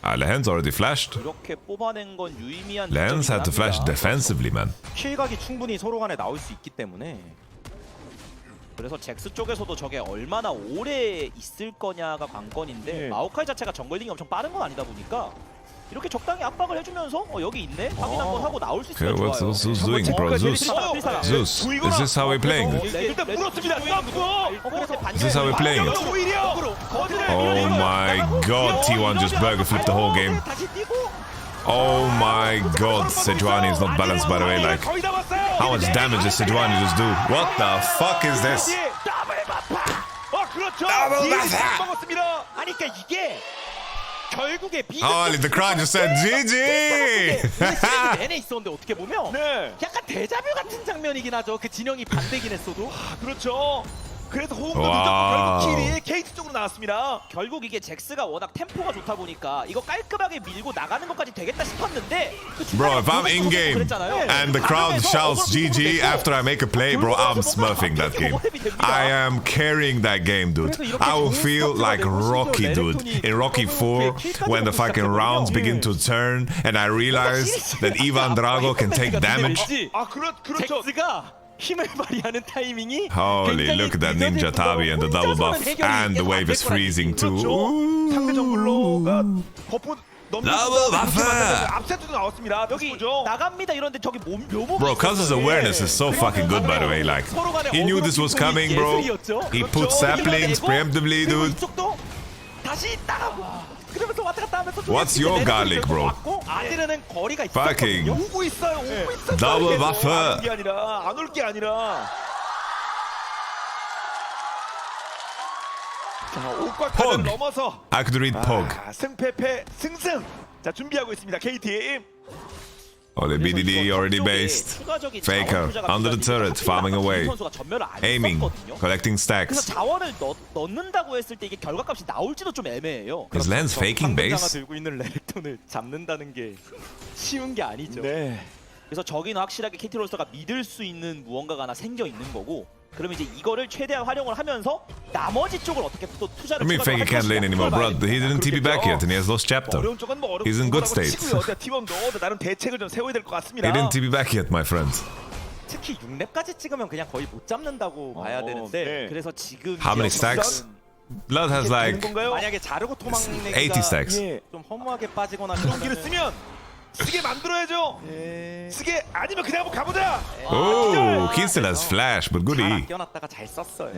C: Lehens already flashed.
J: 이렇게 뽑아낸 건 유의미한
C: Lehens had to flash defensively, man.
E: 킬각이 충분히 서로 간에 나올 수 있기 때문에
J: 그래서 잭스 쪽에서도 저게 얼마나 오래 있을 거냐가 관건인데 마오카이 자체가 정글링이 엄청 빠른 건 아니다 보니까 이렇게 적당히 압박을 해주면서 여기 있네? 확인 한번 하고 나올 수 있으면
C: Okay,
J: 좋아요.
C: what's Zeus doing, bro? Zeus, is this how we're playing this?
K: 일단 물었습니다.
C: Is this how we're playing it? Oh my god, T1 just burger flipped the whole game. Oh my god, Sejuani is not balanced by the way, like how much damage does Sejuani just do? What the fuck is this?
J: 아니 그러니까 이게 결국에
C: Oh, the crowd just said GG!
E: 내내 있었는데 어떻게 보면 약간 데자뷰 같은 장면이긴 하죠. 그 진영이 반대긴 했어도.
K: 그렇죠. 그래서 호응도 늦었고 결국 킬이 KT 쪽으로 나왔습니다.
J: 결국 이게 잭스가 워낙 템포가 좋다 보니까 이거 깔끔하게 밀고 나가는 것까지 되겠다 싶었는데
C: Bro, if I'm in game and the crowd shouts GG after I make a play, bro, I'm smurfing that game. I am carrying that game, dude. I will feel like Rocky, dude. In Rocky 4, when the fucking rounds begin to turn and I realize that Ivan Drago can take damage.
E: 잭스가 힘을 발휘하는 타이밍이
C: Holy, look at that Ninja Tabi and the double buff. And the wave is freezing too.
K: 상대 정글러가 버프
C: Double buff!
K: 앞세트도 나왔습니다.
J: 여기 나갑니다 이런데 저기 묘목이
C: Bro, Cuz's awareness is so fucking good, by the way. Like, he knew this was coming, bro. He put saplings preemptively, dude.
J: 이쪽도 다시 나가고 그러면서 왔다 갔다 하면서
C: What's your garlic, bro?
J: 아지르는 거리가
C: Fucking
K: 오고 있어요. 오고 있어요.
C: double buff.
K: 안 올 게 아니라. 자, 옷과까지 넘어서
C: I could read Pog.
K: 승패패 승승. 자, 준비하고 있습니다. KT.
C: Only BDD already based. Faker under the turret, farming away. Aiming, collecting stacks.
J: 그래서 자원을 넣는다고 했을 때 이게 결과값이 나올지도 좀 애매해요.
C: Is Lens faking base?
E: 상대가 들고 있는 레렉톤을 잡는다는 게 쉬운 게 아니죠.
K: 네.
J: 그래서 저기는 확실하게 KT 롤스터가 믿을 수 있는 무언가가 하나 생겨 있는 거고. 그러면 이제 이거를 최대한 활용을 하면서 나머지 쪽을 어떻게 또 투자를
C: I mean, Faker can't lane anymore, bro. He didn't TP back yet, and he has lost chapter. He's in good state.
K: T1도 나름 대책을 좀 세워야 될 것 같습니다.
C: He didn't TP back yet, my friends.
E: 특히 6렙까지 찍으면 그냥 거의 못 잡는다고 봐야 되는데
J: 그래서 지금
C: How many stacks? Blood has like
E: 만약에 자르고 토막내기가
C: 80 stacks.
E: 좀 허무하게 빠지거나
K: 기동기를 쓰면 쓰게 만들어야죠. 쓰게 아니면 그냥 한번 가보자.
C: Oh, Kinston has flash, but good E.
E: 껴놨다가 잘 썼어요.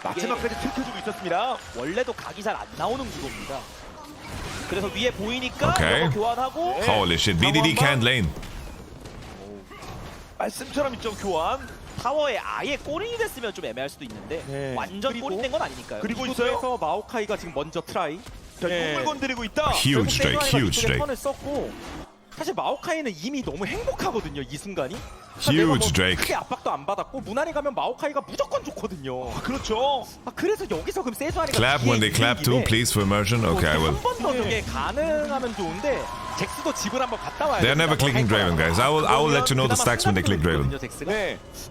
K: 마지막까지 들켜주고 있었습니다.
J: 원래도 각이 잘 안 나오는 구도입니다. 그래서 위에 보이니까
C: Okay.
J: 교환하고
C: Holy shit, BDD can't lane.
K: 말씀처럼 이쪽 교환.
J: 타워에 아예 꼬린이 됐으면 좀 애매할 수도 있는데 완전 꼬린된 건 아니니까요.
K: 그리고 있어요.
E: 그래서 마오카이가 지금 먼저 트라이.
K: 공을 건드리고 있다.
C: Huge Drake, huge Drake.
E: 턴을 썼고 사실 마오카이는 이미 너무 행복하거든요 이 순간이.
C: Huge Drake.
E: 크게 압박도 안 받았고 무난히 가면 마오카이가 무조건 좋거든요.
K: 그렇죠.
E: 그래서 여기서 그럼 세주아니가
C: Clap when they clap too, please, for immersion. Okay, I will.
E: 한 번 더 저게 가능하면 좋은데 잭스도 집을 한번 갔다 와야
C: They're never clicking Draven, guys. I will let you know the stacks when they click Draven.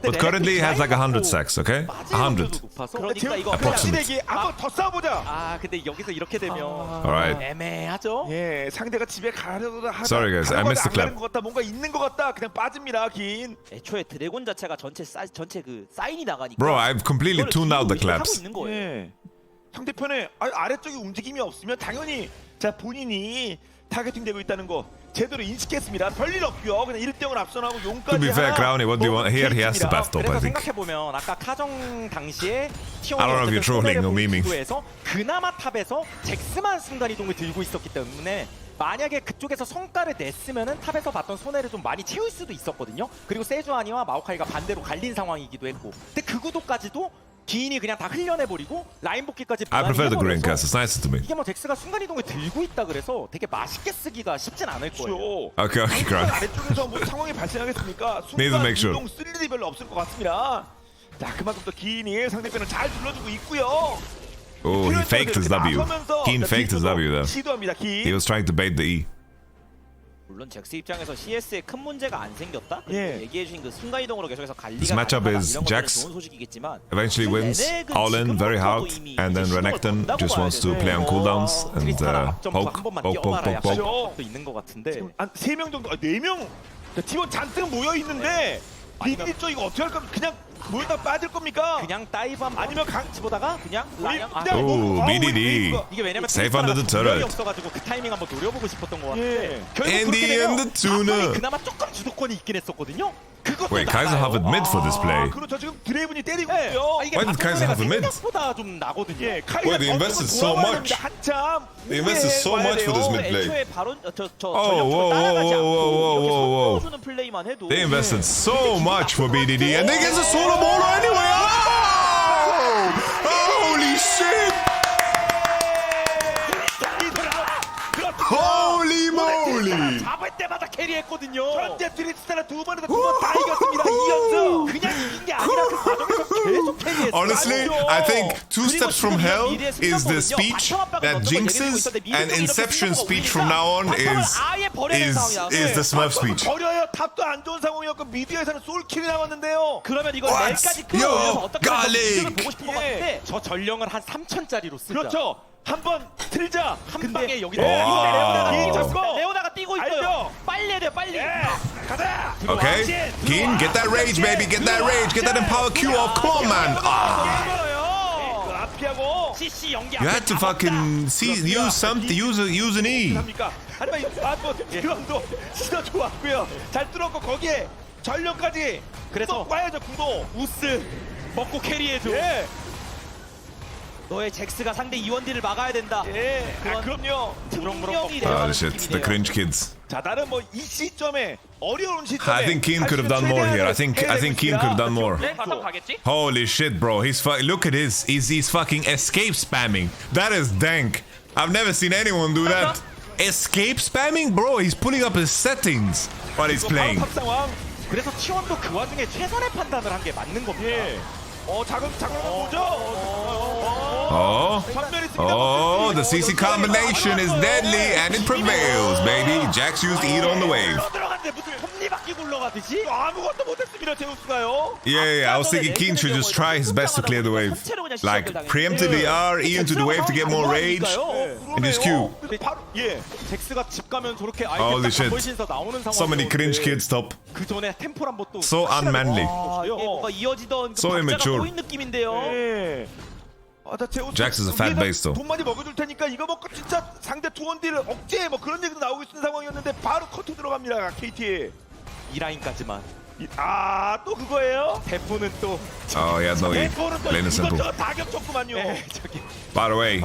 C: But currently, he has like 100 stacks, okay? 100.
J: 그러니까 이거
C: Approximate.
K: 한번 더 싸워보자.
E: 아 근데 여기서 이렇게 되면
C: Alright.
E: 애매하죠.
K: 예, 상대가 집에 가려다 하다.
C: Sorry, guys, I missed the clap.
K: 것 같다, 뭔가 있는 것 같다. 그냥 빠집니다, 긴.
J: 애초에 드래곤 자체가 전체 그 사인이 나가니까.
C: Bro, I've completely tuned out the claps.
K: 예. 상대편에 아래쪽에 움직임이 없으면 당연히 자 본인이 타겟팅되고 있다는 거 제대로 인식했습니다. 별일 없고요. 그냥 1등을 앞선하고 용까지.
C: To be fair, Crowny, what do you want? Here he has the path top, I think.
E: 생각해보면 아까 카정 당시에
C: I don't know if you're trolling or memeing.
E: 그나마 탑에서 잭스만 순간이동을 들고 있었기 때문에 만약에 그쪽에서 성과를 냈으면은 탑에서 봤던 손해를 좀 많이 채울 수도 있었거든요. 그리고 세주아니와 마오카이가 반대로 갈린 상황이기도 했고. 근데 그 구도까지도 기인이 그냥 다 흘려내버리고 라인 복귀까지
C: I prefer the green cast. It's nicer to me.
E: 이게 뭐 잭스가 순간이동을 들고 있다 그래서 되게 맛있게 쓰기가 쉽진 않을 거예요.
C: Okay, okay, Crowny.
K: 아래쪽에서 뭐 상황이 발생하겠습니까?
C: Need to make sure.
K: 순간 이동 쓸 일이 별로 없을 것 같습니다. 자, 그만큼 또 기인이 상대편을 잘 눌러주고 있고요.
C: Oh, he faked his W. Keen faked his W there.
K: 시도합니다, 긴.
C: He was trying to bait the E.
J: 물론 잭스 입장에서 CS에 큰 문제가 안 생겼다. 그리고 얘기해주신 그 순간이동으로 계속해서
C: This
J: 관리가
C: matchup
J: 가능하다.
C: is
J: 이런 것들은
C: Jax
J: 좋은 소식이겠지만
C: eventually wins all in very hard, and then Renekton just wants to play on cooldowns and poke.
E: 또 있는 것 같은데.
K: 지금 한 3명 정도, 4명 팀원 잔뜩 모여 있는데 리드 쪽 이거 어떻게 할까? 그냥 모여다 빠질 겁니까?
E: 그냥 다이브 한번
K: 아니면
E: 치보다가 그냥
C: Oh, BDD.
E: 이게 왜냐면
C: Safe under the turret.
E: 없어가지고 그 타이밍 한번 노려보고 싶었던 것 같은데
C: In the end, the tuner.
E: 그나마 조금 주도권이 있긴 했었거든요.
C: Wait, Kaiser have a mid for this play.
K: 그렇죠. 지금 드레이븐이 때리고 있고요.
C: Why did Kaiser have a mid?
E: 생각보다 좀 나거든요.
C: Wait, they invested so much.
K: 한참.
C: They invested so much for this mid play.
J: 애초에 바로
C: Whoa.
J: 주는 플레이만 해도
C: They invested so much for BDD, and they get the solo bowler anyway. Oh! Holy shit! Holy moly!
E: 때마다 캐리했거든요.
K: 현재 트리스타는 두 번에서 두 번 다 이겼습니다. 2연승.
E: 그냥 이긴 게 아니라 그 과정에서 계속 캐리했어요.
C: Honestly, I think Two Steps from Hell is the speech that jinxes, and Inception speech from now on is the Smurf speech.
K: 버려요. 탑도 안 좋은 상황이었고 미드에서는 솔킬이 나왔는데요.
E: 그러면 이걸 넬까지 끌어올려서 어떻게 이득을 보고 싶은 것 같은데 저 전령을 한 3천짜리로 쓰자.
K: 그렇죠. 한번 틀자.
E: 한 방에 여기
K: 레오나가
E: 뛰고 있어요.
K: 알죠?
E: 빨리 해야 돼요, 빨리.
K: 가자.
C: Okay, Keen, get that rage, baby, get that rage, get that empower Q off. Come on, man. You had to fucking use something, use an E.
K: 하지만 드럼도 진짜 좋았고요. 잘 뚫었고 거기에 전력까지.
E: 그래서
K: 와야죠. 구도
E: 우스 먹고 캐리해줘.
K: 예.
J: 너의 잭스가 상대 이원딜을 막아야 된다.
K: 예. 그럼요.
J: 특명이
C: Oh shit, the cringe kids.
K: 자, 나는 뭐 이 시점에 어려운 시점에
C: I think Keen could have done more here. I think Keen could have done more. Holy shit, bro. Look at this. He's fucking escape spamming. That is dank. I've never seen anyone do that. Escape spamming? Bro, he's pulling up his settings while he's playing.
E: 그래서 T1도 그 와중에 최선의 판단을 한 게 맞는 겁니다.
K: 예. 자그럼 뭐죠?
C: Oh, the CC combination is deadly and it prevails, baby. Jax used eat on the wave. Yeah, I was thinking Keen should just try his best to clear the wave. Like, preemptively R, E into the wave to get more rage, and just Q. Holy shit. So many cringe kids top. So unmanly. So immature. Jax is a fat base though.
K: 돈 많이 먹여줄 테니까 이거 먹고 진짜 상대 투원딜을 억제 뭐 그런 얘기도 나오고 있는 상황이었는데 바로 커트 들어갑니다. KT.
E: 이 라인까지만.
K: 또 그거예요?
E: 대포는 또.
C: Oh yeah, no E. Plain and simple.
K: 다 겹쳤구만요.
C: By the way,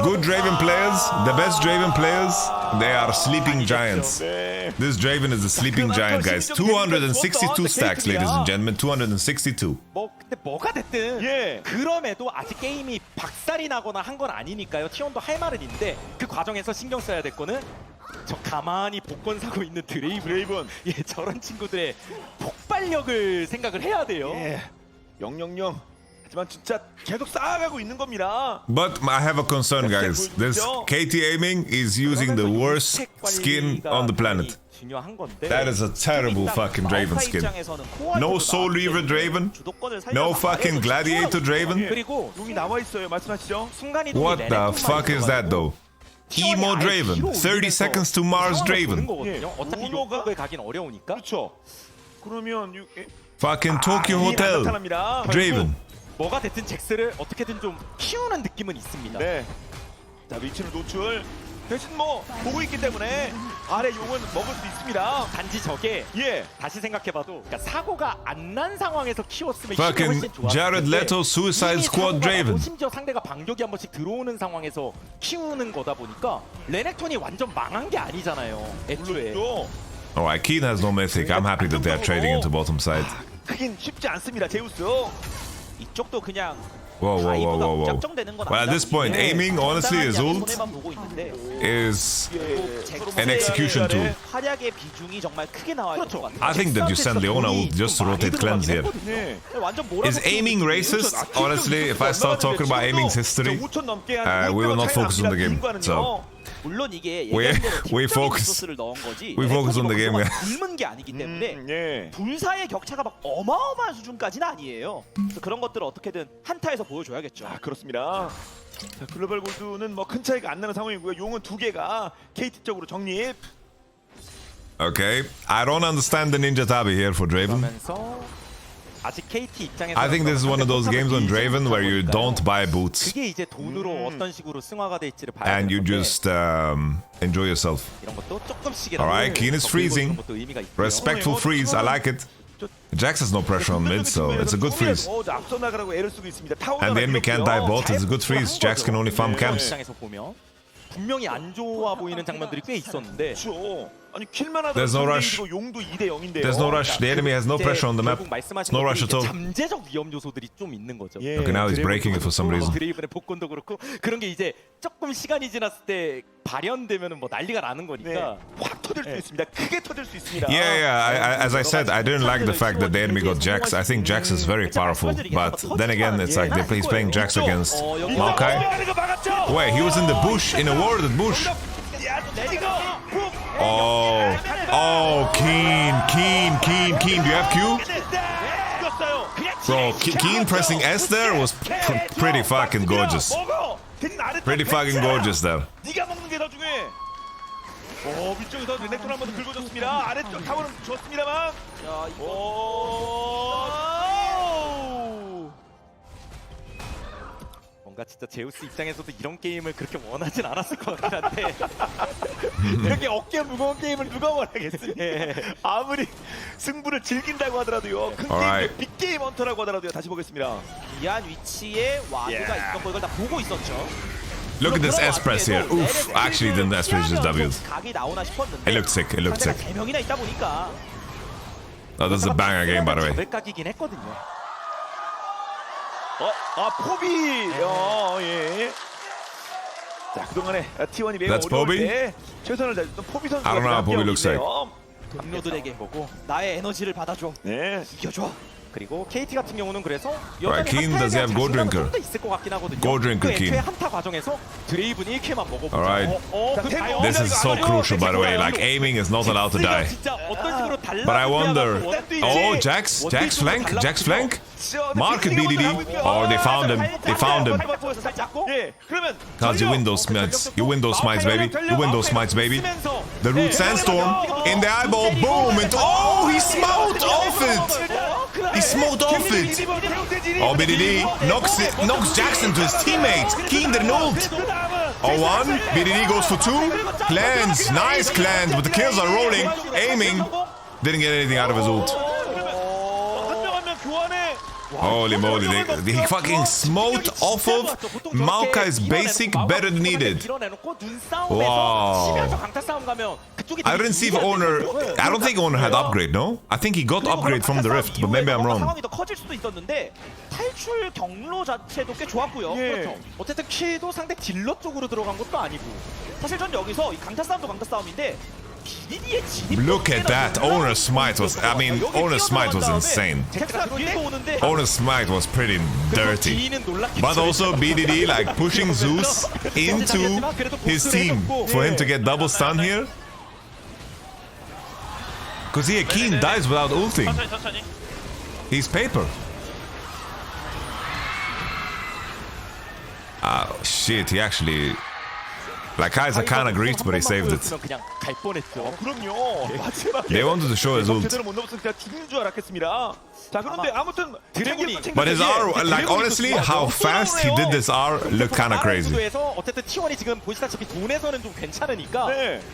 C: good Draven players, the best Draven players, they are sleeping giants. This Draven is a sleeping giant, guys. 262 stacks, ladies and gentlemen. 262.
E: 근데 뭐가 됐든 그럼에도 아직 게임이 박살이 나거나 한 건 아니니까요. T1도 할 말은 있는데 그 과정에서 신경 써야 될 거는 저 가만히 복권 사고 있는 드레이븐. 저런 친구들의 폭발력을 생각을 해야 돼요.
K: 000. 하지만 진짜 계속 쌓아가고 있는 겁니다.
C: But I have a concern, guys. This KT aiming is using the worst skin on the planet. That is a terrible fucking Draven skin. No Soul Reaver Draven. No fucking Gladiator Draven.
K: 그리고 여기 나와 있어요. 말씀하시죠.
C: What the fuck is that though? Emo Draven. 30 seconds to Mars Draven.
E: 어차피 욕을 가긴 어려우니까.
K: 그렇죠. 그러면
C: fucking Tokyo Hotel Draven.
E: 뭐가 됐든 잭스를 어떻게든 좀 키우는 느낌은 있습니다.
K: 네. 자, 위치를 노출. 대신 뭐 보고 있기 때문에 아래 용은 먹을 수 있습니다.
E: 단지 저게 다시 생각해봐도 그러니까 사고가 안 난 상황에서 키웠으면
C: fucking Jared Leto Suicide Squad Draven.
E: 심지어 상대가 반격이 한 번씩 들어오는 상황에서 키우는 거다 보니까 레넥톤이 완전 망한 게 아니잖아요. 애초에.
C: Alright, Keen has no mythic. I'm happy that they're trading into bottom side.
K: 크긴 쉽지 않습니다, 제우스.
J: 이쪽도 그냥
C: Whoa. Well, at this point, aiming, honestly, his ult is an execution tool. I think that you send Leona ult just to rotate cleanse here. Is aiming racist? Honestly, if I start talking about aiming's history, we will not focus on the game. So
J: 물론 이게
C: we focus on the game.
J: 굶은 게 아니기 때문에 불사의 격차가 막 어마어마한 수준까지는 아니에요. 그래서 그런 것들을 어떻게든 한타에서 보여줘야겠죠.
K: 그렇습니다. 자, 글로벌 골드는 뭐 큰 차이가 안 나는 상황이고요. 용은 2개가 KT 쪽으로 정립.
C: Okay, I don't understand the Ninja Tabi here for Draven.
E: 아직 KT 입장에서
C: I think this is one of those games on Draven where you don't buy boots
E: 그게 이제 돈으로 어떤 식으로 승화가 될지를 봐야
C: and you just enjoy yourself.
E: 이런 것도 조금씩이라도
C: Alright, Keen is freezing. Respectful freeze, I like it. Jax has no pressure on mid, so it's a good freeze. And the enemy can't dive bot, it's a good freeze. Jax can only farm camps.
E: 분명히 안 좋아 보이는 장면들이 꽤 있었는데.
K: 그렇죠. 아니 킬만 하다
C: There's no rush.
K: 용도 2대 0인데요.
C: There's no rush. The enemy has no pressure on the map. No rush at all.
E: 잠재적 위험 요소들이 좀 있는 거죠.
C: Okay, now he's breaking it for some reason.
E: 드레이븐의 복권도 그렇고 그런 게 이제 조금 시간이 지났을 때 발현되면은 뭐 난리가 나는 거니까
K: 확 터질 수 있습니다. 크게 터질 수 있습니다.
C: Yeah. As I said, I didn't like the fact that the enemy got Jax. I think Jax is very powerful, but then again, it's like he's playing Jax against Maokai. Wait, he was in the bush, in a warded bush. Oh, Keen. Do you have Q? Bro, Keen pressing S there was pretty fucking gorgeous. Pretty fucking gorgeous there.
K: 네가 먹는 게 더 중요해. 위쪽에서 렉tor 한번 긁어줬습니다. 아래쪽 타워는 좋습니다만.
J: 자,
E: 뭔가 진짜 제우스 입장에서도 이런 게임을 그렇게 원하진 않았을 것 같긴 한데 이렇게 어깨 무거운 게임을 누가 원하겠습니까?
K: 아무리 승부를 즐긴다고 하더라도요. 큰 게임, 빅게임 헌터라고 하더라도요. 다시 보겠습니다.
J: 이한 위치에 와드가 있던 거 이걸 다 보고 있었죠.
C: Look at this S press here. Oof, I actually didn't S press his W's.
J: 각이 나오나 싶었는데
C: It looked sick. It looked sick.
J: 3명이나 있다 보니까
C: Oh, this is a banger game, by the way.
E: 각이긴 했거든요.
K: 포비. 예. 자, 그동안에 T1이 매우
C: That's
K: 어려울
C: Pobi?
K: 때 최선을 다했던 포비 선수가
C: I don't know how Pobi looks like.
J: 동료들에게 보고 나의 에너지를 받아줘.
K: 네.
J: 이겨줘.
E: 그리고 KT 같은 경우는 그래서
C: Right, Keen, does he have Gold Drinker?
E: 있을 것 같긴 하거든요.
C: Gold Drinker, Keen.
E: 한타 과정에서 드레이븐 1캐만 먹어보자.
C: Alright. This is so crucial, by the way. Like, aiming is not allowed to die. But I wonder... Oh, Jax flank? Market BDD. Oh, they found him. Cause you win those smites. You win those smites, baby. You win those smites, baby. The root sandstorm in the eyeball. Boom. And oh, he smoked off it. He smoked off it. Oh, BDD knocks Jackson to his teammate. Keen didn't ult. 0-1. BDD goes for 2. Clans. Nice Clans. But the kills are rolling. Aiming. Didn't get anything out of his ult. Holy moly, he fucking smoked off of Maokai's basic better than he did. Wow. I didn't see if Owner... I don't think Owner had upgrade, no? I think he got upgrade from the Rift, but maybe I'm wrong.
J: 상황이 더 커질 수도 있었는데 탈출 경로 자체도 꽤 좋았고요. 그렇죠.
E: 어쨌든 킬도 상대 딜러 쪽으로 들어간 것도 아니고
J: 사실 전 여기서 이 강타 싸움도 강타 싸움인데
C: Look at that. Owner's smite was... I mean, Owner's smite was insane. Owner's smite was pretty dirty. But also BDD like pushing Zeus into his team for him to get double stun here. Because here Keen dies without ulting. He's paper. Oh shit, he actually... Like Kaiser kind of griefed, but he saved it. They wanted to show his ult. But his R, like honestly, how fast he did this R looked kind of crazy.
E: 어쨌든 T1이 지금 보시다시피 돈에서는 좀 괜찮으니까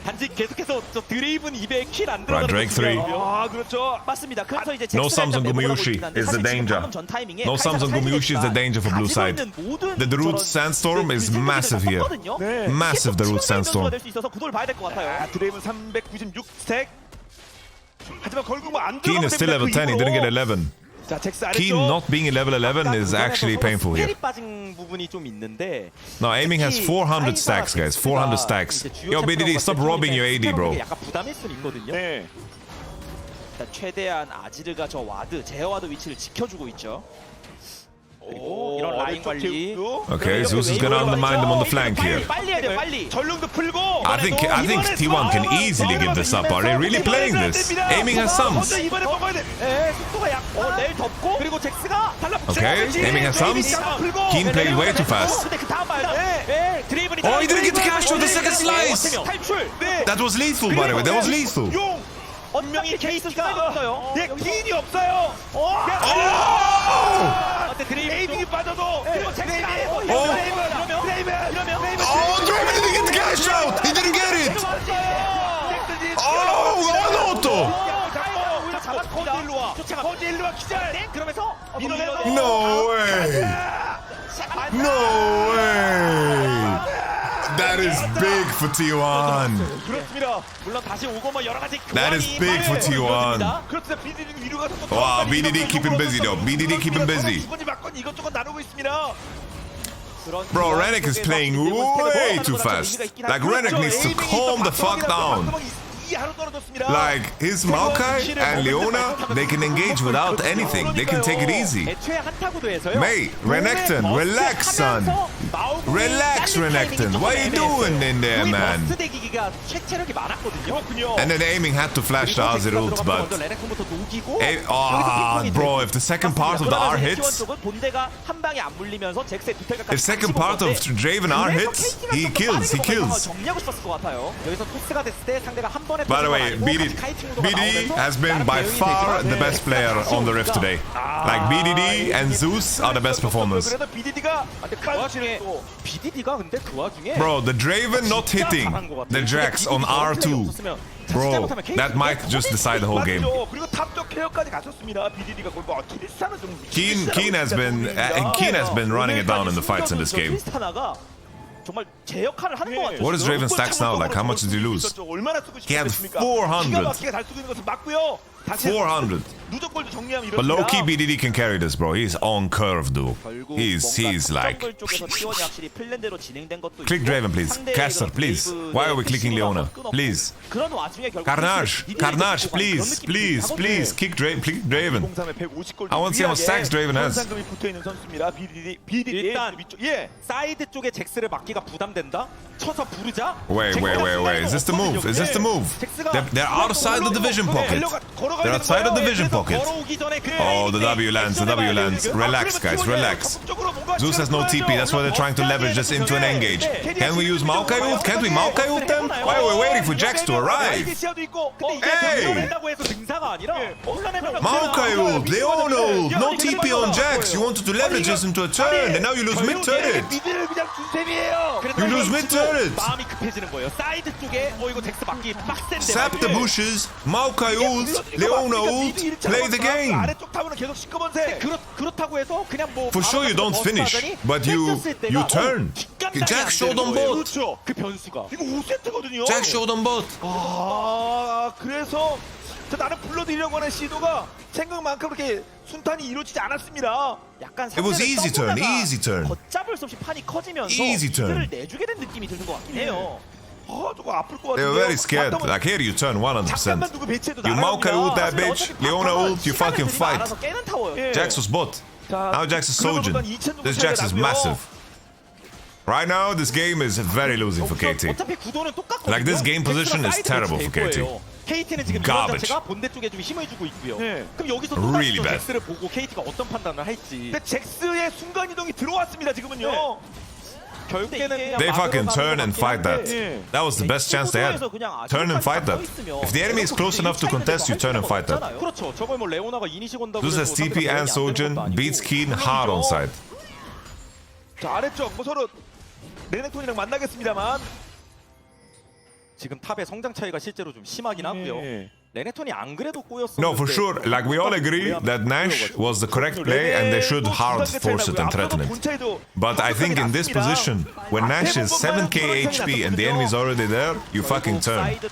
E: 단지 계속해서 저 드레이븐 입에 킬 안 들어가는
C: Drake 3.
J: 그렇죠. 맞습니다. 그래서 이제
C: No Samsung Gumayushi is the danger. No Samsung Gumayushi is the danger for blue side. The root sandstorm is massive here. Massive the root sandstorm.
K: 드레이븐 396 스택. 하지만 결국 안
C: Keen is still level 10, he didn't get 11. Keen not being level 11 is actually painful here. No, aiming has 400 stacks, guys. 400 stacks. Yo, BDD, stop robbing your AD, bro.
J: 최대한 아지르가 저 와드, 제어 와드 위치를 지켜주고 있죠. 그리고 이런 라인 관리.
C: Okay, Zeus is gonna undermine them on the flank here.
J: 빨리 해야 돼, 빨리.
K: 전령도 풀고.
C: I think T1 can easily give this up. Are they really playing this? Aiming has sums.
J: 이번에 먹어야 돼. 속도가 약. 내일 덮고 그리고 잭스가
C: Okay, aiming has sums. Keen played way too fast. Oh, he didn't get the cash with the second slice. That was lethal, by the way. That was lethal.
J: 분명히 케이스가 있어요.
K: 기인이 없어요.
J: 드레이븐이 빠져도 그리고 잭스가 이러면
C: Draven didn't get the cash out. He didn't get it. Oh, Otto. No way. No way. That is big for T1.
E: 그렇습니다. 물론 다시 오고 뭐 여러 가지
C: That is big for T1.
K: 그렇습니다. BDD 위로 가서
C: Wow, BDD keep him busy though. BDD keep him busy.
K: 주거니 받거니 이것저것 나누고 있습니다.
C: Bro, Renek is playing way too fast. Like, Renek needs to calm the fuck down. Like, his Maokai and Leona, they can engage without anything. They can take it easy. Mate, Renekton, relax, son. Relax, Renekton. What are you doing in there, man? And then aiming had to flash the Azir ult, but... bro, if the second part of the R hits... If second part of Draven R hits, he kills, he kills. By the way, BDD has been by far the best player on the Rift today. Like, BDD and Zeus are the best performers. Bro, the Draven not hitting the Jax on R2. Bro, that might just decide the whole game. Keen has been running it down in the fights in this game. What is Draven's stacks now? Like, how much did he lose? He had 400. 400. But low-key BDD can carry this, bro. He's on curve, dude. He's like... Click Draven, please. Caster, please. Why are we clicking Leona? Please. Carnage, Carnage, please. Please, please. Click Draven. I want to see how much stacks Draven has. Wait. Is this the move? Is this the move? They're outside the division pocket. They're outside the division pocket. Oh, the W lands, the W lands. Relax, guys, relax. Zeus has no TP, that's why they're trying to leverage this into an engage. Can we use Maokai ult? Can't we Maokai ult them? Why are we waiting for Jax to arrive? Hey! Maokai ult, Leona ult, no TP on Jax. You wanted to leverage this into a turn, and now you lose mid-turret. You lose mid-turret. Sap the bushes, Maokai ult, Leona ult, play the game. For sure you don't finish, but you turn. Jack showed on bot. Jack showed on bot.
K: 그래서 나는 불러드리려고 하는 시도가 생각만큼 그렇게 순탄히 이루어지지 않았습니다.
C: It was easy turn, easy turn.
J: 걷잡을 수 없이 판이 커지면서
C: Easy turn.
J: 이들을 내주게 된 느낌이 드는 것 같긴 해요.
C: They were very scared. Like, here you turn 100%. You Maokai ult that bitch, Leona ult, you fucking fight. Jax was bot. Now Jax is Sojin. This Jax is massive. Right now, this game is very losing for KT. Like, this game position is terrible for KT. Garbage. Really bad.
K: 근데 잭스의 순간 이동이 들어왔습니다 지금은요.
C: They fucking turn and fight that. That was the best chance they had. Turn and fight that. If the enemy is close enough to contest, you turn and fight that. Zeus has TP and Sojin, beats Keen hard on side.
K: 자, 아래쪽 뭐 서로 레넥톤이랑 만나겠습니다만
E: 지금 탑의 성장 차이가 실제로 좀 심하긴 하고요. 레넥톤이 안 그래도 꼬였었는데.
C: No, for sure. Like, we all agree that Nash was the correct play and they should hard force it and threaten it. But I think in this position, when Nash is 7k HP and the enemy is already there, you fucking turn. Alright,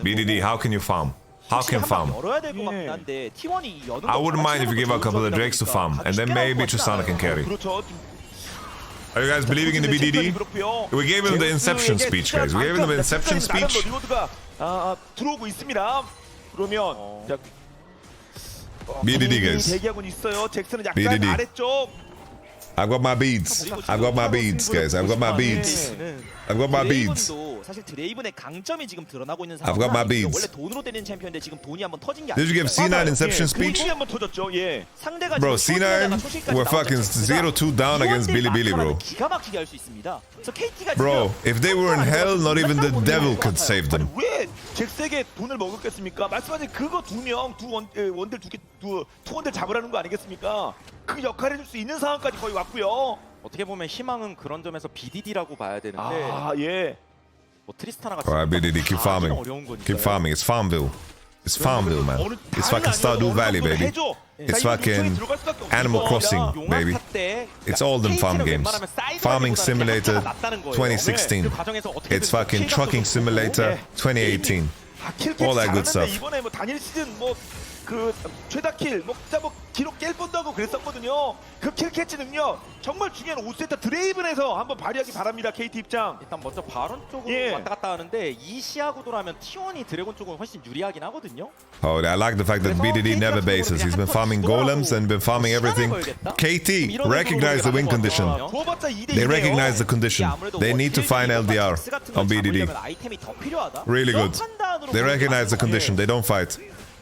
C: BDD, how can you farm? How can farm? I wouldn't mind if you give a couple of Drakes to farm, and then maybe Tristana can carry. Are you guys believing in the BDD? We gave him the Inception speech, guys. We gave him the Inception speech.
K: 들어오고 있습니다. 그러면
C: BDD, guys.
K: 대기하고 있어요. 잭슨은 약간
C: BDD.
K: 아래쪽.
C: I've got my beads. I've got my beads, guys. I've got my beads. I've got my beads.
J: 사실 드레이븐의 강점이 지금 드러나고 있는
C: I've got my beads.
J: 원래 돈으로 되는 챔피언인데 지금 돈이 한번 터진 게
C: Did you give C9 Inception speech? Bro, C9 were fucking 0-2 down against Bilibili, bro.
J: 기가 막히게 할 수 있습니다.
C: Bro, if they were in hell, not even the devil could save them.
K: 왜 잭스에게 돈을 먹었겠습니까? 말씀하신 그거 두 원딜 투원딜 잡으라는 거 아니겠습니까? 그 역할을 해줄 수 있는 상황까지 거의 왔고요.
E: 어떻게 보면 희망은 그런 점에서 BDD라고 봐야 되는데.
K: 아, 예.
E: 뭐 트리스타나가
C: Alright, BDD, keep farming. Keep farming. It's Farmville. It's Farmville, man. It's fucking Stardew Valley, baby. It's fucking Animal Crossing, baby. It's all them farm games. Farming Simulator 2016. It's fucking Trucking Simulator 2018. All that good stuff.
K: 이번에 뭐 단일 시즌 뭐 그 최다 킬 뭐 진짜 뭐 기록 깰 뻔도 하고 그랬었거든요. 그 킬 캐치 능력 정말 중요한 5세트 드레이븐에서 한번 발휘하기 바랍니다. KT 입장.
E: 일단 먼저 바론 쪽으로 왔다 갔다 하는데 이 시야 구도라면 T1이 드래곤 쪽은 훨씬 유리하긴 하거든요.
C: Oh, I like the fact that BDD never bases. He's been farming golems and been farming everything. KT recognize the win condition. They recognize the condition. They need to find LDR on BDD. Really good. They recognize the condition. They don't fight.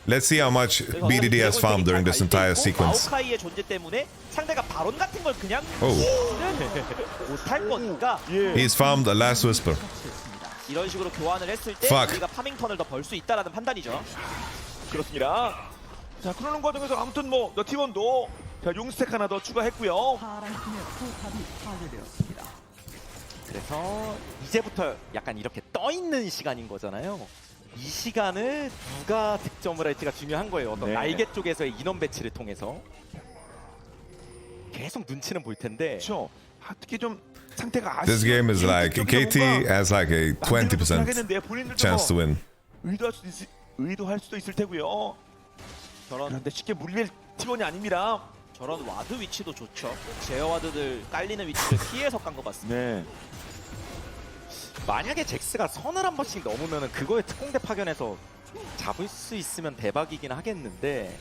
C: Let's see how much BDD has farmed during this entire sequence. He's farmed a Last Whisper.
J: 이런 식으로 교환을 했을 때
C: Fuck.
J: 우리가 파밍 턴을 더 벌 수 있다라는 판단이죠.
K: 그렇습니다. 자, 그러는 과정에서 아무튼 뭐 너티원도 자, 용스택 하나 더 추가했고요.
E: 그래서 이제부터 약간 이렇게 떠 있는 시간인 거잖아요. 이 시간을 누가 득점을 할지가 중요한 거예요. 어떤 날개 쪽에서의 인원 배치를 통해서 계속 눈치는 볼 텐데.
K: 그렇죠. 특히 좀 상태가
C: This game is like KT has like a 20% chance to win.
K: 의도할 수도 있을 테고요. 그런데 쉽게 물릴 T1이 아닙니다.
J: 저런 와드 위치도 좋죠. 제어 와드들 깔리는 위치를 피해서 간 것 같습니다.
K: 네.
E: 만약에 잭스가 선을 한 번씩 넘으면 그거에 특공대 파견해서 잡을 수 있으면 대박이긴 하겠는데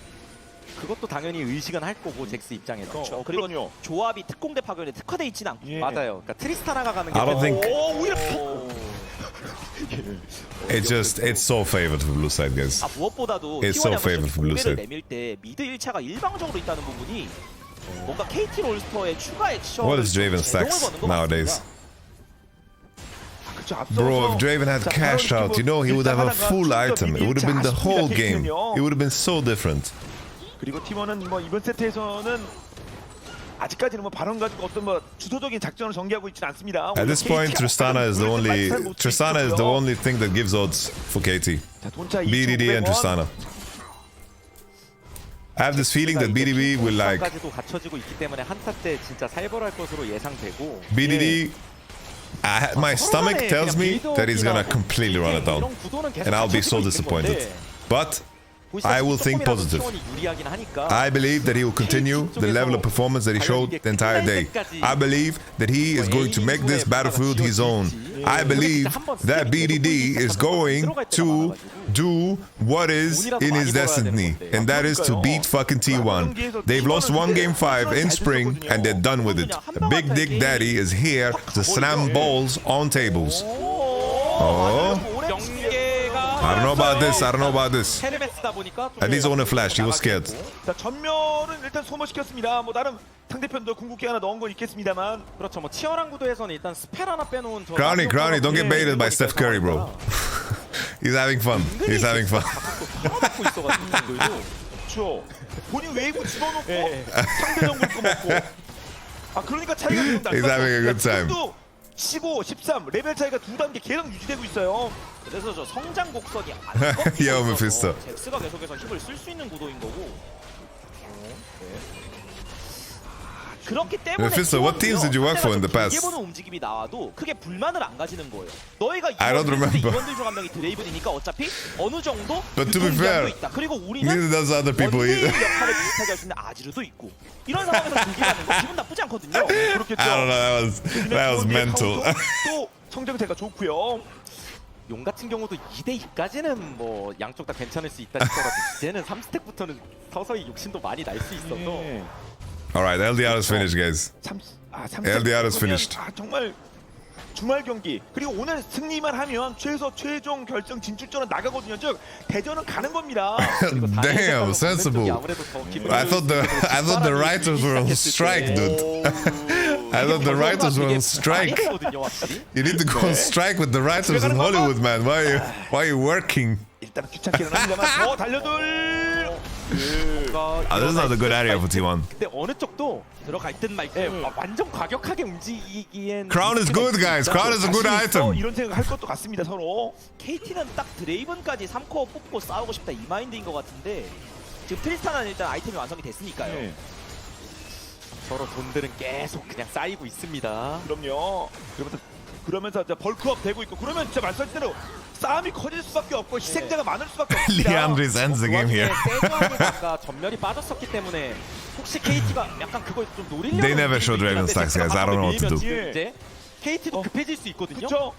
E: 그것도 당연히 의식은 할 거고 잭스 입장에서.
J: 그렇죠. 그리고 조합이 특공대 파견에 특화돼 있진 않고.
E: 맞아요. 그러니까 트리스타나가 가는 게
C: I don't think it's so favored for blue side, guys.
J: 아, 무엇보다도
C: It's so favored for blue
J: 공배를
C: side.
J: 내밀 때 미드 1차가 일방적으로 있다는 부분이 뭔가 KT 롤스터의 추가 액션.
C: What is Draven stacks nowadays? Bro, if Draven had cashed out, you know, he would have a full item. It would have been the whole game. It would have been so different.
K: 그리고 T1은 뭐 이번 세트에서는 아직까지는 뭐 발언 가지고 어떤 뭐 주도적인 작전을 전개하고 있지는 않습니다.
C: At this point, Tristana is the only thing that gives odds for KT. BDD and Tristana. I have this feeling that BDD will like.
E: 까지도 갖춰지고 있기 때문에 한타 때 진짜 살벌할 것으로 예상되고.
C: BDD. My stomach tells me that he's gonna completely run it down, and I'll be so disappointed. But I will think positive. I believe that he will continue the level of performance that he showed the entire day. I believe that he is going to make this battlefield his own. I believe that BDD is going to do what is in his destiny, and that is to beat fucking T1. They've lost 1 Game 5 in spring, and they're done with it. Big Dick Daddy is here to slam balls on tables. Oh. I don't know about this. I don't know about this. At least on a flash, he was scared.
K: 자, 전멸은 일단 소모시켰습니다. 뭐 다른 상대편도 궁극기 하나 넣은 건 있겠습니다만.
E: 그렇죠. 뭐 치열한 구도에서는 일단 스펠 하나 빼놓은 저.
C: Crowny, don't get baited by Steph Curry, bro. He's having fun. He's having fun.
K: 그렇죠. 본인 웨이브 집어넣고 상대 정글 거 먹고. 아 그러니까 차이가 좀 나요.
C: He's having a good time.
K: 15, 13 레벨 차이가 2단계 계속 유지되고 있어요.
J: 그래서 저 성장 곡선이 안
C: Yo, Mephisto.
J: 잭스가 계속해서 힘을 쓸 수 있는 구도인 거고. 그렇기 때문에
C: Mephisto, what teams did you work for in the past?
J: 보는 움직임이 나와도 크게 불만을 안 가지는 거예요. 너희가
C: I don't remember.
J: 이원들 중 한 명이 드레이븐이니까 어차피 어느 정도
C: But to be fair,
J: 있다. 그리고 우리는
C: neither does other people either.
J: 역할을 비슷하게 할 수 있는 아지르도 있고 이런 상황에서 공격하는 거 기분 나쁘지 않거든요.
K: 그렇겠죠.
C: I don't know. That was mental.
K: 또 성장세가 좋고요.
E: 용 같은 경우도 2대2까지는 뭐 양쪽 다 괜찮을 수 있다 싶더라도 이제는 3스택부터는 서서히 욕심도 많이 날 수 있어서.
C: Alright, LDR is finished, guys. LDR is finished.
K: 아, 정말 주말 경기 그리고 오늘 승리만 하면 최종 결정 진출전은 나가거든요. 즉 대전은 가는 겁니다.
C: Damn, sensible. I thought the writers were on strike, dude. I thought the writers were on strike. You need to go on strike with the writers in Hollywood, man. Why are you working?
K: 일단 귀찮기는 합니다만 더 달려들
C: This is not a good area for T1.
E: 근데 어느 쪽도 들어갈 듯 말 듯 완전 과격하게 움직이기엔
C: Crown is good, guys. Crown is a good item.
K: 이런 생각 할 것도 같습니다 서로.
J: KT는 딱 드레이븐까지 3코어 뽑고 싸우고 싶다 이 마인드인 것 같은데 지금 트리스타는 일단 아이템이 완성이 됐으니까요.
E: 서로 돈들은 계속 그냥 쌓이고 있습니다.
K: 그럼요. 그러면서 이제 벌크업 되고 있고 그러면 진짜 말씀하신 대로 싸움이 커질 수밖에 없고 희생자가 많을 수밖에 없습니다.
C: Leandris ends the game here.
E: 세주아니가 전멸이 빠졌었기 때문에 혹시 KT가 약간 그걸 좀 노리려고
C: They never showed Raven stacks, guys. I don't know what to do.
E: 이제 KT도 급해질 수 있거든요.
K: 그렇죠.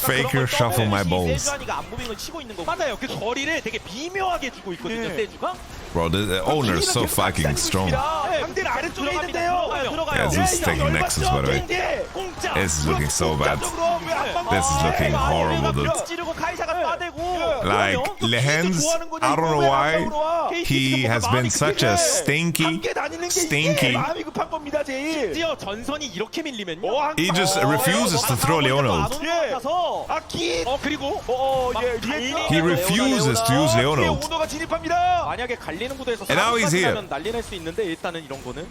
C: Faker shuffle my balls.
J: 세주아니가 안무빙을 치고 있는 거고.
E: 맞아요. 그 거리를 되게 미묘하게 주고 있거든요. 세주가.
C: Bro, the owner is so fucking strong.
K: 상대는 아래쪽에 있는데요.
C: Yeah, Zeus is taking Nexus, by the way. This is looking so bad. This is looking horrible, dude. Like, Lehens, I don't know why he has been such a stinky.
K: 마음이 급한 겁니다, 제일.
E: 심지어 전선이 이렇게 밀리면요.
C: He just refuses to throw Leonald.
E: 그리고
C: He refuses to use Leonald.
K: 오너가 진입합니다.
E: 만약에 갈리는 구도에서
C: And now he's here.
E: 난리 날 수 있는데 일단은 이런 거는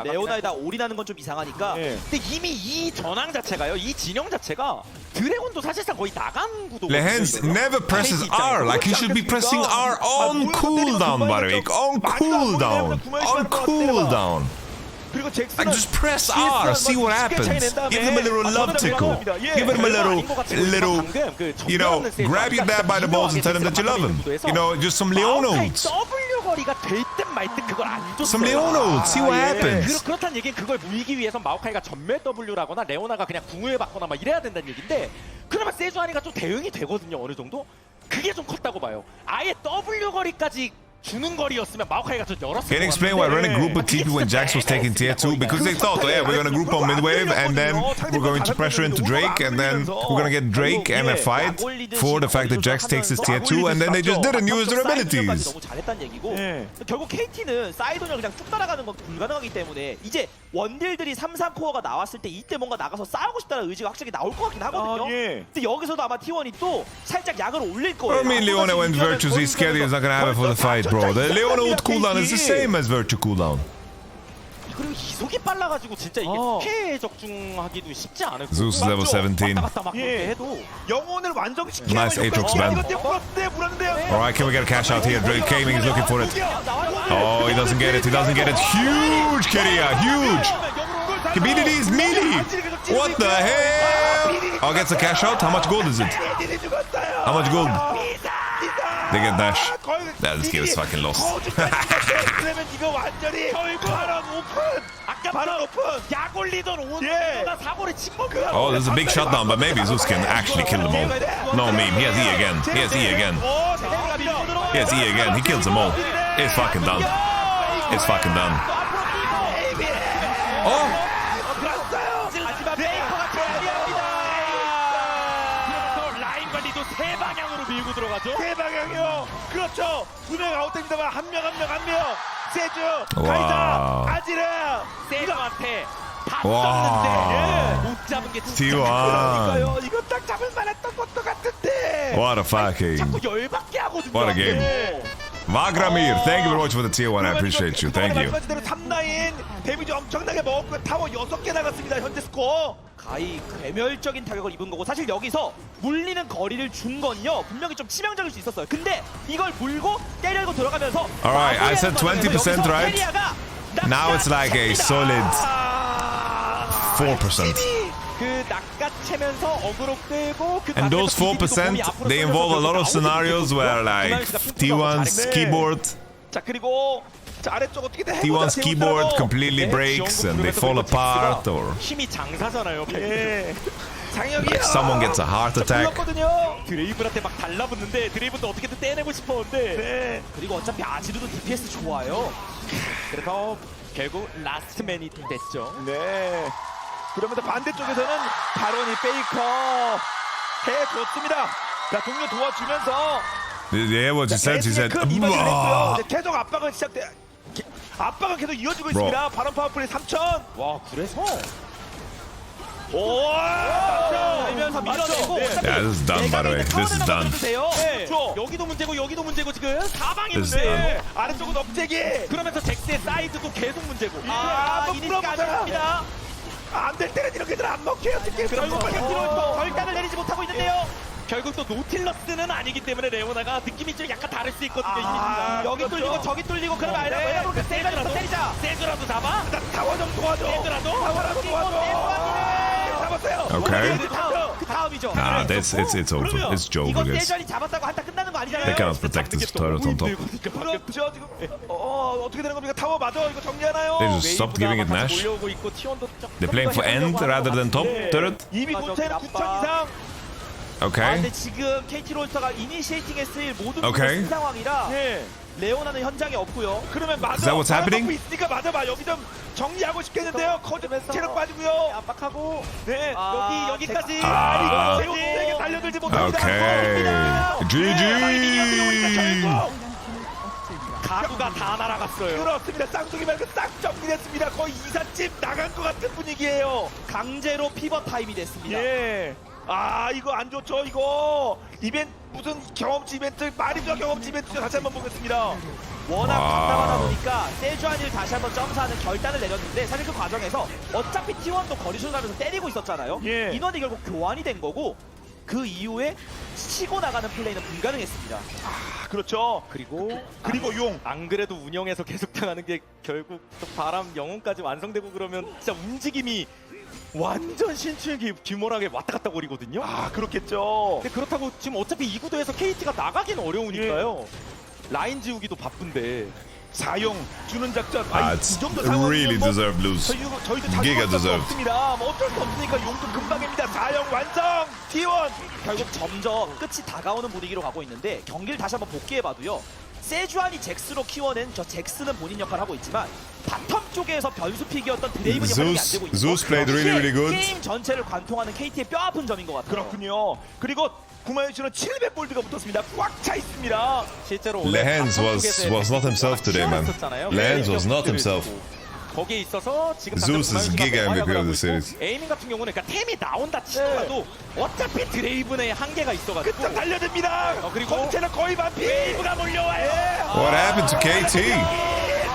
J: 레오나에다 올인하는 건 좀 이상하니까.
E: 근데 이미 이 전황 자체가요, 이 진영 자체가 드래곤도 사실상 거의 나간 구도거든요.
C: Lehens never presses R. Like, he should be pressing R on cooldown, by the way. On cooldown. On cooldown. Like, just press R, see what happens. Give him a little love tickle. Give him a little, you know, grab you there by the balls and tell him that you love him. You know, just some Leonolds. Some Leonolds, see what happens.
E: 그렇다는 얘기는 그걸 무이기 위해서 마오카이가 전멸 W라거나 레오나가 그냥 궁을 받거나 막 이래야 된다는 얘기인데 그러면 세주아니가 좀 대응이 되거든요, 어느 정도? 그게 좀 컸다고 봐요. 아예 W 거리까지 주는 거리였으면 마오카이가 좀 열었을
C: Can you explain why running group with TP when Jax was taking tier 2? Because they thought, oh yeah, we're gonna group on mid wave and then we're going to pressure into Drake and then we're gonna get Drake and a fight for the fact that Jax takes his tier 2 and then they just didn't use their abilities.
J: 너무 잘했다는 얘기고 결국 KT는 사이드를 그냥 쭉 따라가는 건 불가능하기 때문에 이제 원딜들이 3, 4코어가 나왔을 때 이때 뭔가 나가서 싸우고 싶다는 의지가 확실히 나올 것 같긴 하거든요. 근데 여기서도 아마 T1이 또 살짝 약을 올릴 거예요.
C: I mean, Leona went Virtus, he's scared he's not gonna have it for the fight, bro. The Leona with cooldown is the same as Virtue cooldown.
E: 그리고 이속이 빨라가지고 진짜 이게 스케에 적중하기도 쉽지 않을 거고.
C: Zeus level 17.
K: 영혼을 완성시키는
C: Nice Aatrox ban. Alright, can we get a cash out here? Drake Gaming is looking for it. Oh, he doesn't get it. He doesn't get it. Huge Keria, huge. Kabididi is meaty. What the hell? Oh, gets a cash out. How much gold is it? How much gold? They get dash. Nah, this game is fucking lost. Oh, there's a big shutdown, but maybe Zeus can actually kill them all. No meme. He has E again. He has E again. He has E again. He kills them all. It's fucking done. It's fucking done. Oh!
K: 세 방향이요. 그렇죠. 두 명 아웃됩니다만 한 명. 세주,
C: 와우.
K: 카이사, 아지르.
E: 세주한테 다
K: 썼는데
E: 못 잡은 게
C: T1.
K: 이거 딱 잡을 만했던 것도 같은데.
C: What a fucking.
E: 자꾸 열받게 하거든요.
C: What a game. Vagramir, thank you very much for the tier 1. I appreciate you. Thank you.
K: 3라인 데미지 엄청나게 먹었고 타워 6개 나갔습니다. 현재 스코어.
J: 가히 괴멸적인 타격을 입은 거고 사실 여기서 물리는 거리를 준 건요 분명히 좀 치명적일 수 있었어요. 근데 이걸 물고 때리고 들어가면서
C: Alright, I said 20%, right? Now it's like a solid 4%.
E: 그 낚아채면서 어그로 끌고 그
C: And those 4%, they involve a lot of scenarios where like T1's keyboard
K: 자 그리고 자 아래쪽 어떻게 돼?
C: T1's keyboard completely breaks and they fall apart or
E: 힘이 장사잖아요.
C: like someone gets a heart attack.
E: 드레이븐한테 막 달라붙는데 드레이븐도 어떻게든 떼내고 싶었는데
J: 그리고 어차피 아지르도 DPS 좋아요.
E: 그래서 결국 라스트맨이 됐죠.
K: 네. 그러면서 반대쪽에서는 바론이 페이커 해줬습니다. 자 동료 도와주면서
C: Yeah, what you said, she said,
K: 계속 압박은 시작돼. 압박은 계속 이어지고 있습니다. 바론 파워플레이 3000.
E: 와 그래서
J: 오, 알면서 밀어내고.
C: Yeah, this is done, by the way. This is done.
E: 네. 여기도 문제고 지금 사방이
C: This is
E: 문제.
C: done.
E: 아래쪽은 업체기. 그러면서 잭스의 사이드도 계속 문제고.
J: 이니스가 아쉽습니다.
K: 안 될 때는 이렇게들 안 먹혀요. 특히
J: 결국 로 결단을 내리지 못하고 있는데요.
E: 결국 또 노틸러스는 아니기 때문에 레오나가 느낌이 좀 약간 다를 수 있거든요.
J: 여기 뚫리고 저기 뚫리고 그러면 알아요. 세주라도 때리자.
E: 세주라도 잡아.
K: 타워 좀 도와줘. 타워라도 도와줘. 잡았어요.
C: Okay.
J: 그 다음이죠.
C: Nah, it's over. It's Joe,
J: 이거
C: guys.
J: 세주안이 잡았다고 한타 끝나는 거 아니잖아요.
C: They cannot protect this turret on top.
K: 그렇죠. 지금 어떻게 되는 겁니까? 타워 맞아. 이거 정리하나요?
C: They just stopped giving it Nash. They're playing for end rather than top turret.
K: 이미 고체는 9천 이상.
C: Okay.
J: 근데 지금 KT 롤스터가 이니시에이팅 했을 모든
C: Okay.
J: 쓴 상황이라 레오나는 현장에 없고요.
K: 그러면 맞아.
C: Is that what's happening?
K: 있으니까 맞아 봐. 여기 좀 정리하고 싶겠는데요. 커즈 체력 빠지고요.
J: 압박하고
K: 네.
J: 여기까지.
K: 세게 달려들지 못합니다.
C: Okay. GG.
E: 가구가 다 날아갔어요.
K: 그렇습니다. 쌍둥이 말고 싹 정리됐습니다. 거의 이삿짐 나간 것 같은 분위기예요.
J: 강제로 피벗 타임이 됐습니다.
K: 예. 이거 안 좋죠. 이거 이벤트 무슨 경험치 이벤트 말이죠. 경험치 이벤트 다시 한번 보겠습니다.
J: 워낙 답답하다 보니까 세주안이를 다시 한번 점사하는 결단을 내렸는데 사실 그 과정에서 어차피 T1도 거리슛 가면서 때리고 있었잖아요. 인원이 결국 교환이 된 거고 그 이후에 치고 나가는 플레이는 불가능했습니다.
K: 그렇죠.
E: 그리고
K: 용.
E: 안 그래도 운영에서 계속 당하는 게 결국 또 바람 영혼까지 완성되고 그러면 진짜 움직임이 완전 신축이 규모하게 왔다 갔다 거리거든요.
K: 그렇겠죠.
E: 근데 그렇다고 지금 어차피 이 구도에서 KT가 나가긴 어려우니까요. 라인 지우기도 바쁜데
K: 사용 주는 작전.
C: It's really deserved lose.
K: 저희도
C: Giga deserved.
K: 없습니다. 뭐 어쩔 수 없으니까 용도 금방입니다. 사용 완성. T1
J: 결국 점점 끝이 다가오는 분위기로 가고 있는데 경기를 다시 한번 복귀해봐도요. 세주안이 잭스로 키워낸 저 잭스는 본인 역할을 하고 있지만 바텀 쪽에서 변수픽이었던 드레이븐이 활용이 안 되고 있고
C: Zeus played really good.
J: 게임 전체를 관통하는 KT의 뼈아픈 점인 것 같아요.
K: 그렇군요. 그리고 구마유 씨는 700골드가 붙었습니다. 꽉 차 있습니다.
E: 실제로
C: Lehens was not himself today, man. Lehens was not himself.
E: 거기에 있어서 지금
C: Zeus is Giga MVP of the series.
E: 에이밍 같은 경우는 그러니까 템이 나온다 치더라도 어차피 드레이븐의 한계가 있어가지고
K: 끝장 달려듭니다.
E: 그리고
K: 공체는 거의 반피.
E: 웨이브가 몰려와요.
C: What happened to KT?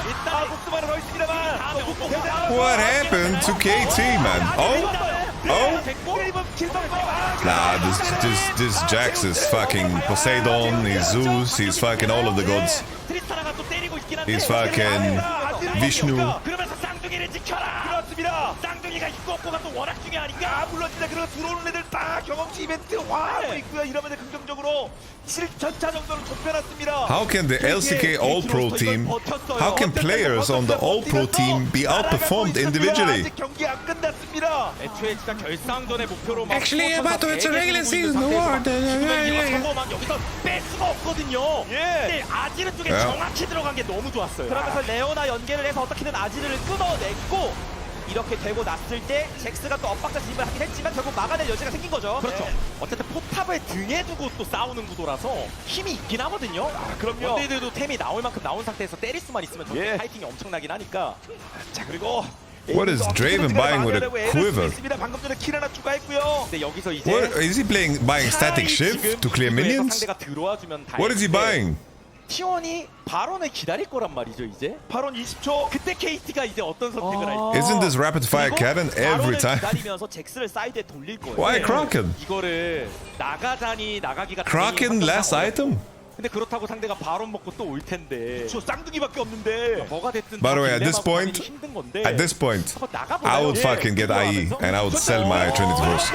K: 일단 복수만은 더 있습니다만.
C: What happened to KT, man? Oh? Nah, this Jax is fucking Poseidon, he's Zeus, he's fucking all of the gods. He's fucking Vishnu.
E: 그러면서 쌍둥이를 지켜라.
K: 그렇습니다.
E: 쌍둥이가 있고 없고가 또 워낙 중요하니까.
K: 물론 진짜 그런 들어오는 애들 다 경험치 이벤트 하고 있고요. 이러면 긍정적으로 7천차 정도를 좁혀놨습니다.
C: How can the LCK All-Pro team, how can players on the All-Pro team be outperformed individually?
K: 아직 경기 안 끝났습니다.
E: 애초에 진짜 결상전의 목표로 막
C: Actually, but it's a regular season award.
E: 막 여기서 뺄 수가 없거든요. 근데 아지르 쪽에 정확히 들어간 게 너무 좋았어요.
J: 그러면서 레오나 연계를 해서 어떻게든 아지르를 끊어냈고 이렇게 되고 났을 때 잭스가 또 엇박자 진입을 하긴 했지만 결국 막아낼 여지가 생긴 거죠.
E: 그렇죠. 어쨌든 포탑을 등에 두고 또 싸우는 구도라서 힘이 있긴 하거든요.
K: 그럼요.
E: 원데이들도 템이 나올 만큼 나온 상태에서 때릴 수만 있으면 정말 파이팅이 엄청나긴 하니까.
K: 자 그리고
C: What is Draven buying with a quiver?
K: 방금 전에 킬 하나 추가했고요.
E: 근데 여기서 이제
C: What is he buying static shift to clear minions?
E: 상대가 들어와 주면
C: What is he buying?
E: T1이 바론을 기다릴 거란 말이죠 이제.
K: 바론 20초.
E: 그때 KT가 이제 어떤 선택을 할지.
C: Isn't this rapid fire cannon every time?
J: 기다리면서 잭스를 사이드에 돌릴 거예요.
C: Why Kraken?
E: 이거를 나가기가
C: Kraken last item?
E: 근데 그렇다고 상대가 바론 먹고 또 올 텐데.
K: 저 쌍둥이밖에 없는데.
E: 뭐가 됐든
C: By the way, at this point, I would fucking get IE and I would sell my Trinity Force.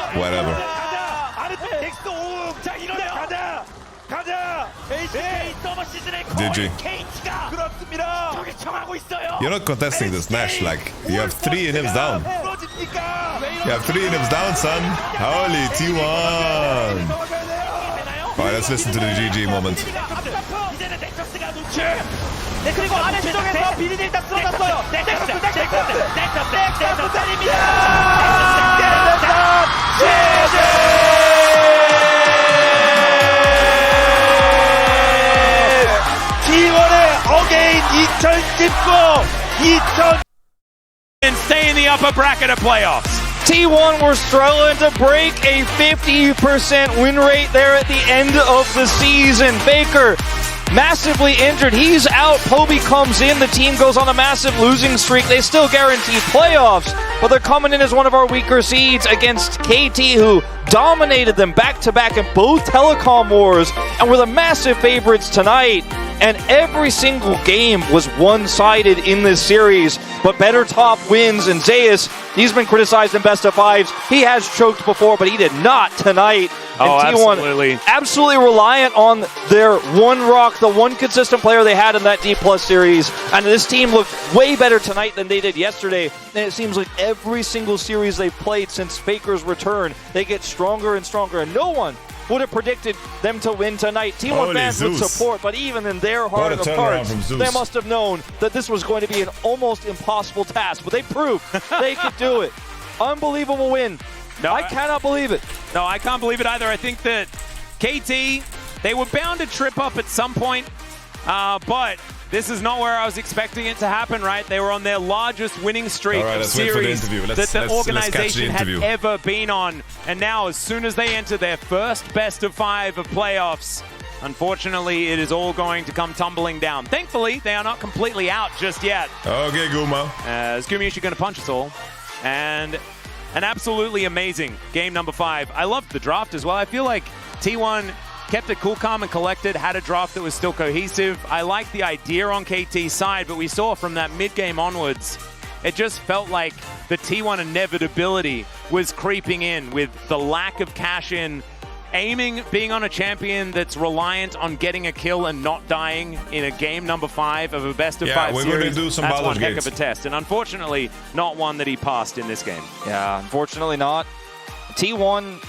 C: Whatever. GG. You're not contesting this, Nash. Like, you have 3 inhibs down. You have 3 inhibs down, son. Holy T1. Alright, let's listen to the GG moment.
J: 네, 그리고 아래쪽에서 비리디 일단 쓰러졌어요. 넥서스 달립니다.
K: T1의 어게인
B: and stay in the upper bracket of playoffs.
A: T1 were struggling to break a 50% win rate there at the end of the season. Faker massively injured. He's out. Poby comes in. The team goes on a massive losing streak. They still guarantee playoffs, but they're coming in as one of our weaker seeds against KT, who dominated them back-to-back in both telecom wars and were the massive favorites tonight. And every single game was one-sided in this series, but better top wins. And Zeus, he's been criticized in best of fives. He has choked before, but he did not tonight. And T1 absolutely reliant on their one rock, the one consistent player they had in that D+ series. And this team looked way better tonight than they did yesterday. And it seems like every single series they've played since Faker's return, they get stronger and stronger. And no one would have predicted them to win tonight. T1 fans would support, but even in their heart of hearts, they must have known that this was going to be an almost impossible task. But they proved they could do it. Unbelievable win.
B: No,
A: I cannot believe it.
B: No, I can't believe it either. I think that KT, they were bound to trip up at some point, but this is not where I was expecting it to happen, right? They were on their largest winning streak of series that the organization had ever been on. And now, as soon as they enter their first best of 5 of playoffs, unfortunately, it is all going to come tumbling down. Thankfully, they are not completely out just yet.
C: Okay, Guma.
B: Is Gumayushi going to punch us all? And an absolutely amazing game number 5. I loved the draft as well. I feel like T1 kept it cool, calm, and collected, had a draft that was still cohesive. I like the idea on KT's side, but we saw from that mid-game onwards, it just felt like the T1 inevitability was creeping in with the lack of cash-in, aiming, being on a champion that's reliant on getting a kill and not dying in a game number 5 of a best of 5
C: we're
B: series.
C: Gonna do some
B: that's one heck
C: gates.
B: of a test, and unfortunately, not one that he passed in this game.
A: Yeah, unfortunately not. T1,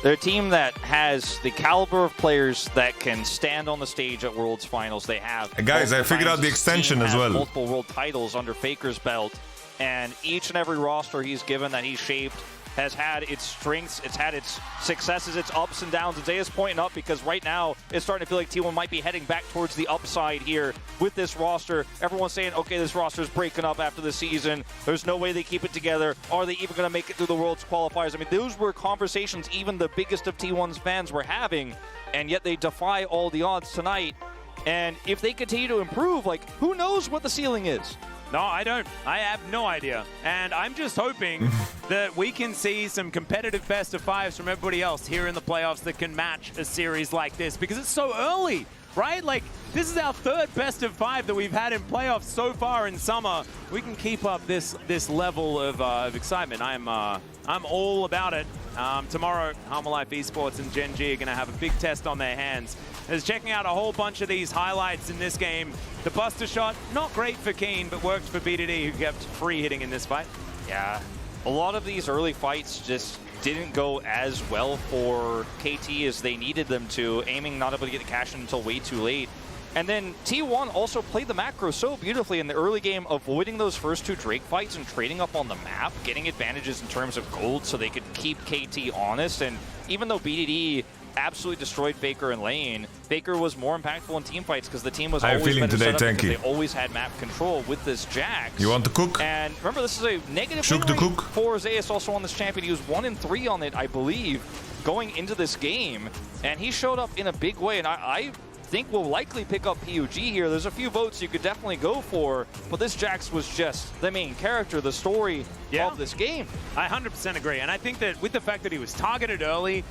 A: they're a team that has the caliber of players that can stand on the stage at Worlds Finals. They have.
C: Guys, I figured out the extension as well.
A: Multiple world titles under Faker's belt, and each and every roster he's given that he's shaped has had its strengths, it's had its successes, its ups and downs. And Zeus pointing up because right now it's starting to feel like T1 might be heading back towards the upside here with this roster. Everyone's saying, okay, this roster is breaking up after the season. There's no way they keep it together. Are they even going to make it through the World's qualifiers? I mean, those were conversations even the biggest of T1's fans were having, and yet they defy all the odds tonight. And if they continue to improve, like, who knows what the ceiling is?
B: No, I don't. I have no idea. And I'm just hoping that we can see some competitive best of 5s from everybody else here in the playoffs that can match a series like this, because it's so early, right? Like, this is our 3rd best of 5 that we've had in playoffs so far in summer. We can keep up this level of excitement. I'm all about it. Tomorrow, Harma Life Esports and Gen G are going to have a big test on their hands. As checking out a whole bunch of these highlights in this game. The Buster shot, not great for Keen, but worked for BDD, who kept free hitting in this fight.
A: Yeah, a lot of these early fights just didn't go as well for KT as they needed them to, aiming not able to get the cash in until way too late. And then T1 also played the macro so beautifully in the early game, avoiding those first 2 Drake fights and trading up on the map, getting advantages in terms of gold so they could keep KT honest. And even though BDD absolutely destroyed Faker and lane, Faker was more impactful in team fights because the team was always better set up because they always had map control with this Jax.
C: You want to cook?
A: And remember, this is a negative win rate for Zeus also on this champion. He was 1-3 on it, I believe, going into this game. And he showed up in a big way, and I think we'll likely pick up PUG here. There's a few votes you could definitely go for, but this Jax was just the main character, the story of this game.
B: I 100% agree, and I think that with the fact that he was targeted early,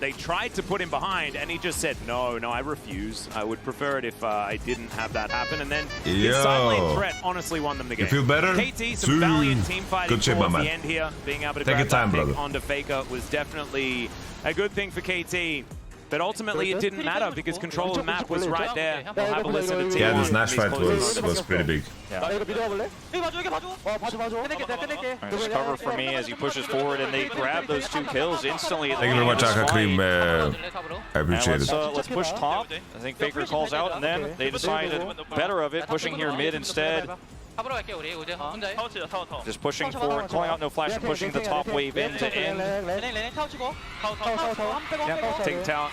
B: they tried to put him behind, and he just said, no, I refuse. I would prefer it if I didn't have that happen, and then his side lane threat honestly won them the game.
C: You feel better?
B: KT, some valiant team fighting towards the end here, being able to grab that pick onto Faker was definitely a good thing for KT. But ultimately, it didn't matter because control of the map was right there. We'll have a listen to T1.
C: Yeah, this Nash fight was pretty big.
A: Alright, just cover for me as he pushes forward, and they grab those 2 kills instantly.
C: Thank you very much, Aka Cream. I appreciate it.
A: Let's push top. I think Faker calls out, and then they decided better of it, pushing here mid instead. Just pushing forward, calling out no flash, and pushing the top wave end to end.
B: Take tower.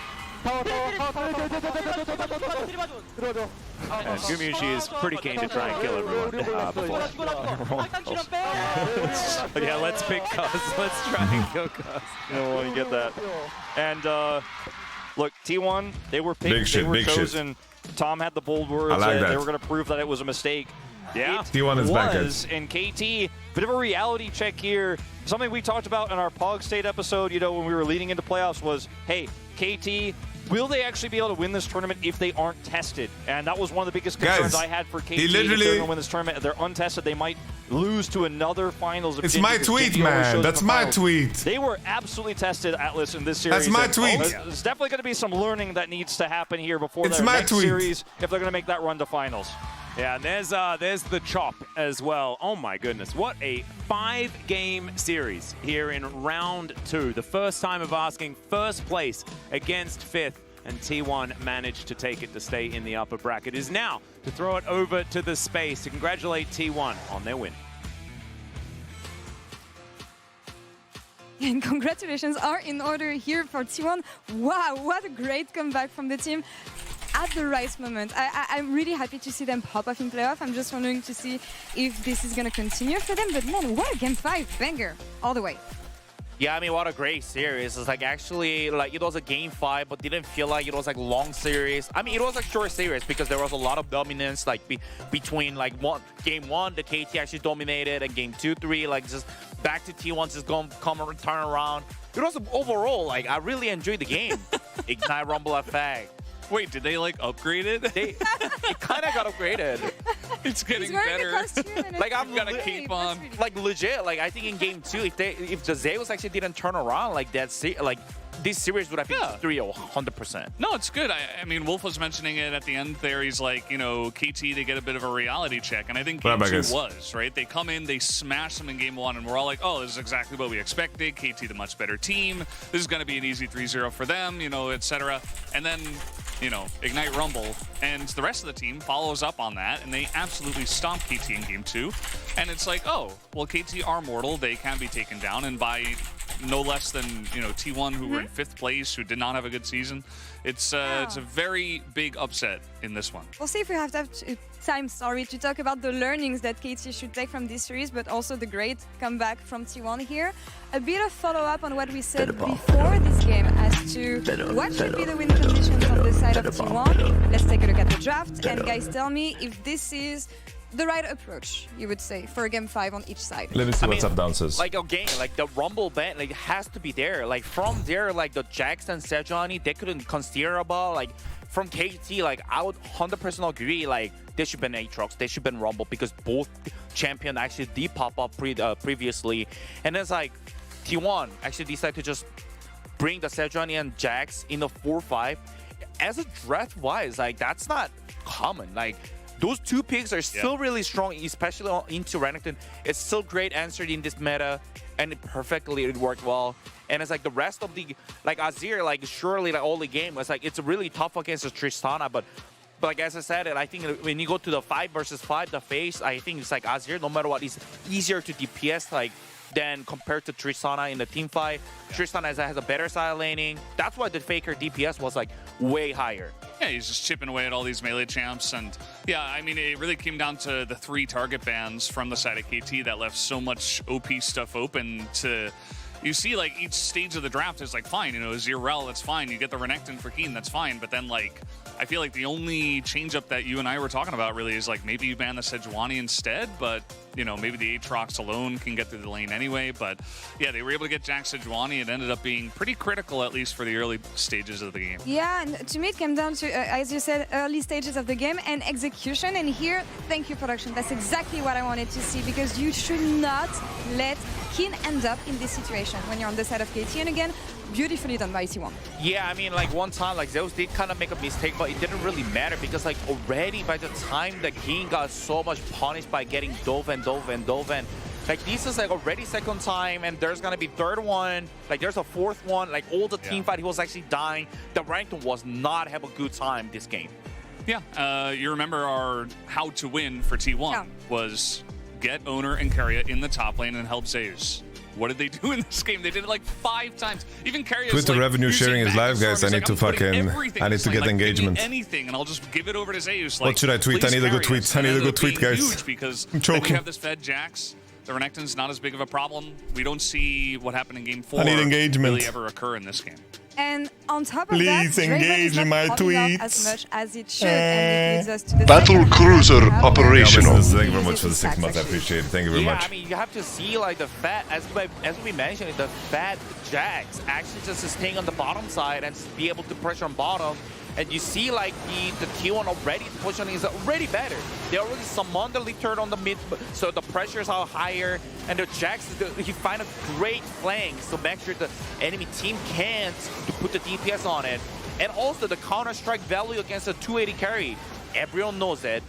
B: And Gumiushi is pretty keen to try and kill everyone before. But yeah, let's pick Cuz. Let's try and kill Cuz.
A: You don't want to get that. And look, T1, they were picked, they were chosen. Tom had the bold words that they were going to prove that it was a mistake.
B: Yeah.
C: T1 is back.
A: And KT, bit of a reality check here. Something we talked about in our Pog State episode, you know, when we were leading into playoffs was, hey, KT, will they actually be able to win this tournament if they aren't tested? And that was one of the biggest concerns I had for KT. If they're going to win this tournament, if they're untested, they might lose to another finals.
C: It's my tweet, man. That's my tweet.
A: They were absolutely tested, Atlas, in this series.
C: That's my tweet.
A: There's definitely going to be some learning that needs to happen here before their next series if they're going to make that run to finals.
B: Yeah, and there's the chop as well. Oh my goodness, what a 5-game series here in round 2. The first time of asking first place against 5th, and T1 managed to take it to stay in the upper bracket. It is now to throw it over to the space to congratulate T1 on their win.
G: And congratulations are in order here for T1. Wow, what a great comeback from the team. At the right moment. I'm really happy to see them pop off in playoff. I'm just wondering to see if this is going to continue for them. But man, what a game 5 banger all the way.
H: Yeah, I mean, what a great series. It's like actually, like, it was a game 5, but didn't feel like it was like long series. I mean, it was a short series because there was a lot of dominance, like between like game 1, the KT actually dominated, and game 2, 3, like just back to T1 just turn around. It was overall, like, I really enjoyed the game. Ignite Rumble effect.
I: Wait, did they like upgrade it?
H: It kind of got upgraded.
I: It's getting better.
H: Like I'm
I: gonna keep on.
H: Like legit. Like I think in game 2, if the Zeus actually didn't turn around, like this series would have been 3-0, 100%.
I: No, it's good. I mean, Wolf was mentioning it at the end there. He's like, you know, KT, they get a bit of a reality check. And I think game 2 was, right? They come in, they smash them in game 1, and we're all like, oh, this is exactly what we expected. KT, the much better team. This is going to be an easy 3-0 for them, you know, etc. And then, you know, Ignite Rumble, and the rest of the team follows up on that, and they absolutely stomp KT in game 2. And it's like, oh, well, KT are mortal. They can be taken down, and by no less than, you know, T1, who were in 5th place, who did not have a good season. It's a very big upset in this one.
G: We'll see if we have time, to talk about the learnings that KT should take from this series, but also the great comeback from T1 here. A bit of follow-up on what we said before this game as to what should be the win conditions on the side of T1. Let's take a look at the draft, and guys, tell me if this is the right approach, you would say, for a game 5 on each side.
C: Let me see what's up downstairs.
H: Like again, like the Rumble ban, like has to be there. Like from there, like the Jax and Sejuani, they couldn't consider about. Like from KT, like I would 100% agree. Like they should ban Aatrox, they should ban Rumble because both champion actually did pop up previously, and it's like T1 actually decided to just bring the Sejuani and Jax in the 4-5. As a draft wise, like that's not common. Like those 2 picks are still really strong, especially into Renekton. It's still great answered in this meta, and it worked well. And it's like the rest of the, like Azir, like surely like all the game was like it's really tough against the Tristana, but like as I said, I think when you go to the 5 versus 5, the face, I think it's like Azir, no matter what, is easier to DPS like than compared to Tristana in the team fight. Tristana has a better side laning. That's why the Faker DPS was like way higher.
I: Yeah, he's just chipping away at all these melee champs. And yeah, I mean, it really came down to the 3 target bans from the side of KT that left so much OP stuff open to... You see, like, each stage of the draft is like, fine, you know, Zirel, that's fine. You get the Renekton for Keen, that's fine. But then, like, I feel like the only change-up that you and I were talking about really is, like, maybe you ban the Sejuani instead, but, you know, maybe the Aatrox alone can get through the lane anyway. But, yeah, they were able to get Jax Sejuani. It ended up being pretty critical, at least for the early stages of the game.
G: Yeah, and to me it came down to, as you said, early stages of the game and execution. And here, thank you, production. That's exactly what I wanted to see, because you should not let Keen end up in this situation when you're on the side of KT. And again, beautifully done by T1.
H: Yeah, I mean, like one time, like Zeus did kind of make a mistake, but it didn't really matter because like already by the time the King got so much punished by getting Dove and like this is like already 2nd time, and there's gonna be 3rd one, like there's a 4th one, like all the team fight, he was actually dying. The Renekton was not have a good time this game.
I: Yeah, you remember our how to win for T1 was get Owner and Keria in the top lane and help Zeus. what did they do in this game? They did it like 5 times. Even Carry
C: Twitter
I: like,
C: revenue sharing is live, guys. I need to fucking, I need to get engagement.
I: Anything, and I'll just give it over to Zeus.
C: What should I tweet? I need a good tweet. I need a good tweet, guys.
I: Huge because
C: I'm choking.
I: we have this Fed Jax. The Renekton's not as big of a problem. We don't see what happened in Game 4
C: I need engagement.
I: really ever occur in this game.
G: And on top of
C: Please
G: that,
C: engage in my tweets.
G: As much as it should, and it leads us to the
O: Battle cruiser operational.
C: Thank you very much for the 6 months. I appreciate it. Thank you very much.
H: I mean, you have to see like the Fat, as we mentioned, the Fat Jax actually just staying on the bottom side and be able to pressure on bottom. And you see like the T1 already, the positioning is already better. They already summoned the lead turret on the mid, so the pressures are higher. And the Jax, he find a great flank, so make sure the enemy team can't to put the DPS on it. And also the counter-strike value against a 280 carry. Everyone knows it.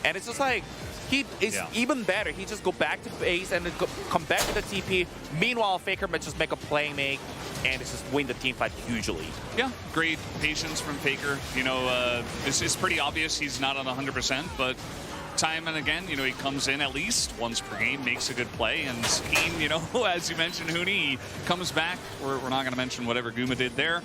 H: And it's just like, he is even better. He just go back to base and then come back to the TP. Meanwhile, Faker might just make a play make and it's just win the team fight hugely.
I: Yeah, great patience from Faker. You know, it's pretty obvious he's not on 100%, but time and again, you know, he comes in at least once per game, makes a good play, and Keen, you know, as you mentioned, Huni comes back. We're not going to mention whatever Guma did there.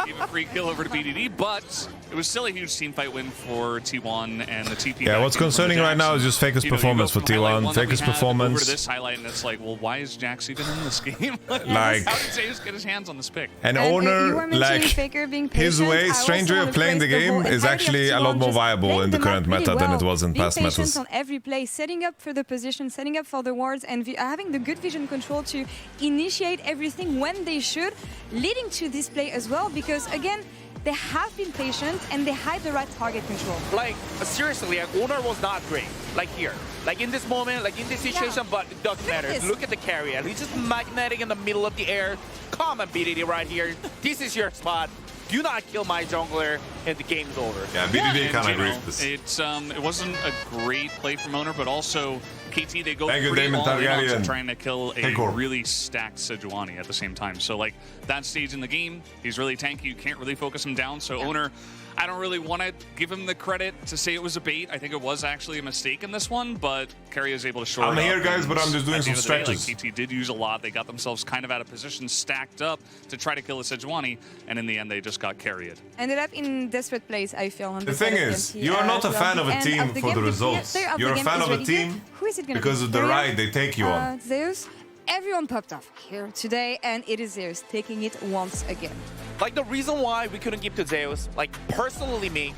I: Gave a free kill over to BDD, but it was still a huge team fight win for T1 and the TP.
C: Yeah, what's concerning right now is just Faker's performance for T1. Faker's performance.
I: Over to this highlight, and it's like, well, why is Jax even in this game?
C: Like,
I: how did Zeus get his hands on this pick?
C: An owner, like, his way, strange way of playing the game is actually a lot more viable in the current meta than it was in past metas.
G: On every play, setting up for the position, setting up for the wards, and having the good vision control to initiate everything when they should, leading to this play as well, because again, they have been patient and they had the right target control.
H: Like, seriously, like, Owner was not great. Like here, like in this moment, like in this situation, but it doesn't matter. Look at the carrier. He's just magnetic in the middle of the air. Come on, BDD right here. This is your spot. Do not kill my jungler, and the game's over.
C: Yeah, BDD kind of agrees with
I: this. It wasn't a great play from Owner, but also KT, they go
C: pretty
I: long on trying to kill a really stacked Sejuani at the same time. So, like, that stage in the game, he's really tanky. You can't really focus him down. So, Owner, I don't really want to give him the credit to say it was a bait. I think it was actually a mistake in this one, but Carry is able to shore it up.
C: I'm here, guys, but I'm just doing some stretches.
I: Like, KT did use a lot. They got themselves kind of out of position, stacked up to try to kill a Sejuani, and in the end, they just got carried.
G: Ended up in desperate place, I feel. On
C: the thing is, you are not a fan of a team for the results. You're a fan of a team because of the ride they take you on.
G: Zeus, everyone popped off here today, and it is Zeus taking it once again.
H: Like, the reason why we couldn't give to Zeus, like, personally me,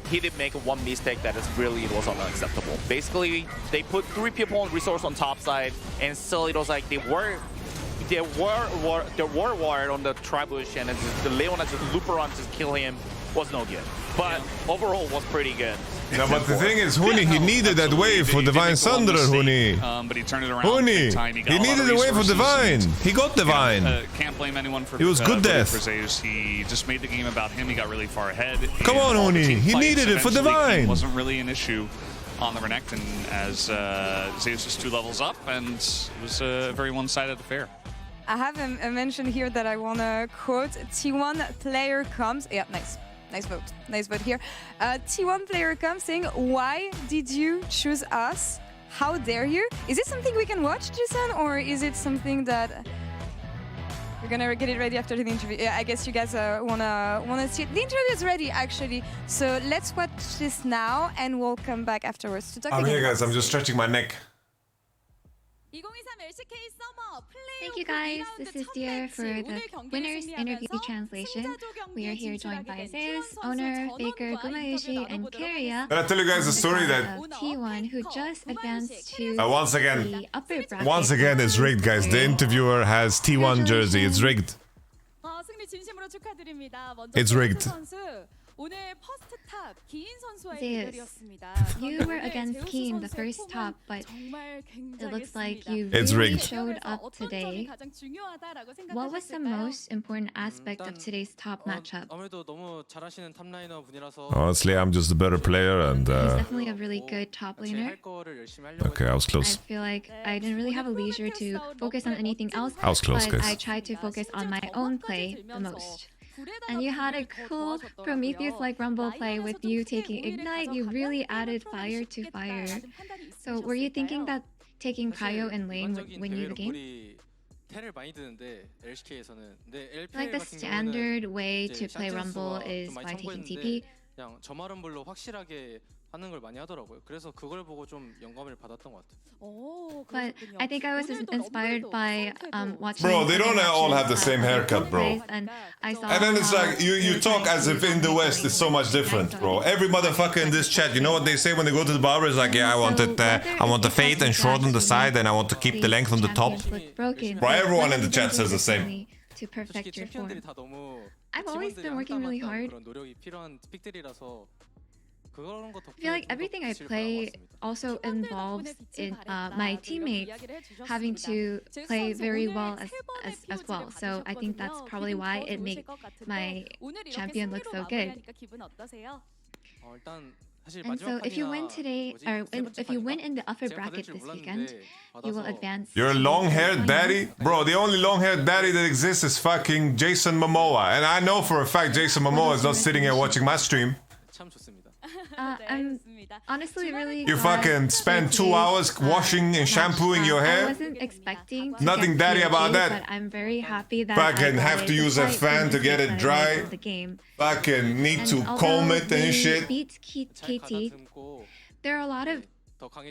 H: he did make one mistake that is really, it was unacceptable. Basically, they put 3 people on resource on top side, and still it was like they were wired on the Tribush, and the Leona just loop around, just kill him, was no good. But overall was pretty good.
C: No, but the thing is, Huni, he needed that wave for Divine Thunder, Huni.
I: But he turned it around.
C: Huni, he needed the wave for Divine. He got Divine.
I: Can't blame anyone for
C: it was good death.
I: For Zeus. He just made the game about him. He got really far ahead.
C: Come on, Huni. He needed it for Divine.
I: It wasn't really an issue on the Renekton as Zeus is 2 levels up, and it was a very one-sided affair.
G: I have a mention here that I want to quote. T1 player comes. Yeah, nice. Nice vote. Nice vote here. T1 player comes saying, "Why did you choose us? How dare you?" Is it something we can watch, Jason, or is it something that we're gonna get it ready after the interview? Yeah, I guess you guys wanna see it. The interview is ready, actually. So let's watch this now, and we'll come back afterwards to talk.
C: I'm here, guys. I'm just stretching my neck.
Q: Thank you guys, this is Dear for the winner's interview translation. We are here joined by Zeus, Owner, Faker, Gumaishi, and Keria.
C: But I'll tell you guys a story that
Q: T1 who just advanced to
C: once again,
Q: the upper bracket.
C: Once again, it's rigged, guys. The interviewer has T1 jersey. It's rigged. It's rigged.
Q: Zeus, you were against Keen the first top, but it looks like you really showed up today. What was the most important aspect of today's top matchup?
C: Honestly, I'm just a better player, and
Q: He's definitely a really good top laner.
C: Okay, I was close.
Q: I feel like I didn't really have a leisure to focus on anything else,
C: I was close,
Q: but
C: guys.
Q: I tried to focus on my own play the most. And you had a cool Prometheus-like Rumble play with you taking Ignite. You really added fire to fire. So were you thinking that taking Cryo in lane would win you the game? Like the standard way to play Rumble is by taking TP.
L: 그냥 저마름블로 확실하게 하는 걸 많이 하더라고요. 그래서 그걸 보고 좀 영감을 받았던 것 같아요.
Q: But I think I was inspired by watching.
C: Bro, they don't all have the same haircut, bro.
Q: And I saw.
C: And then it's like you talk as if in the West it's so much different, bro. Every motherfucker in this chat, you know what they say when they go to the barber? It's like, yeah, I want the fade and short on the side, and I want to keep the length on the top. Bro, everyone in the chat says the same.
Q: To perfect your form. I've always been working really hard. I feel like everything I play also involves in my teammates having to play very well as well. So I think that's probably why it makes my champion look so good. And so if you win today, or if you win in the upper bracket this weekend, you will advance.
C: You're a long-haired baddie? Bro, the only long-haired baddie that exists is fucking Jason Momoa. And I know for a fact Jason Momoa is not sitting here watching my stream.
Q: I'm honestly really.
C: You fucking spend 2 hours washing and shampooing your hair?
Q: I wasn't expecting to
C: Nothing
Q: get
C: daddy about
Q: PG,
C: that.
Q: But I'm very happy that
C: Fucking
Q: I
C: have to use a fan to get it dry. Fucking need to comb it and shit.
Q: Beat KT. There are a lot of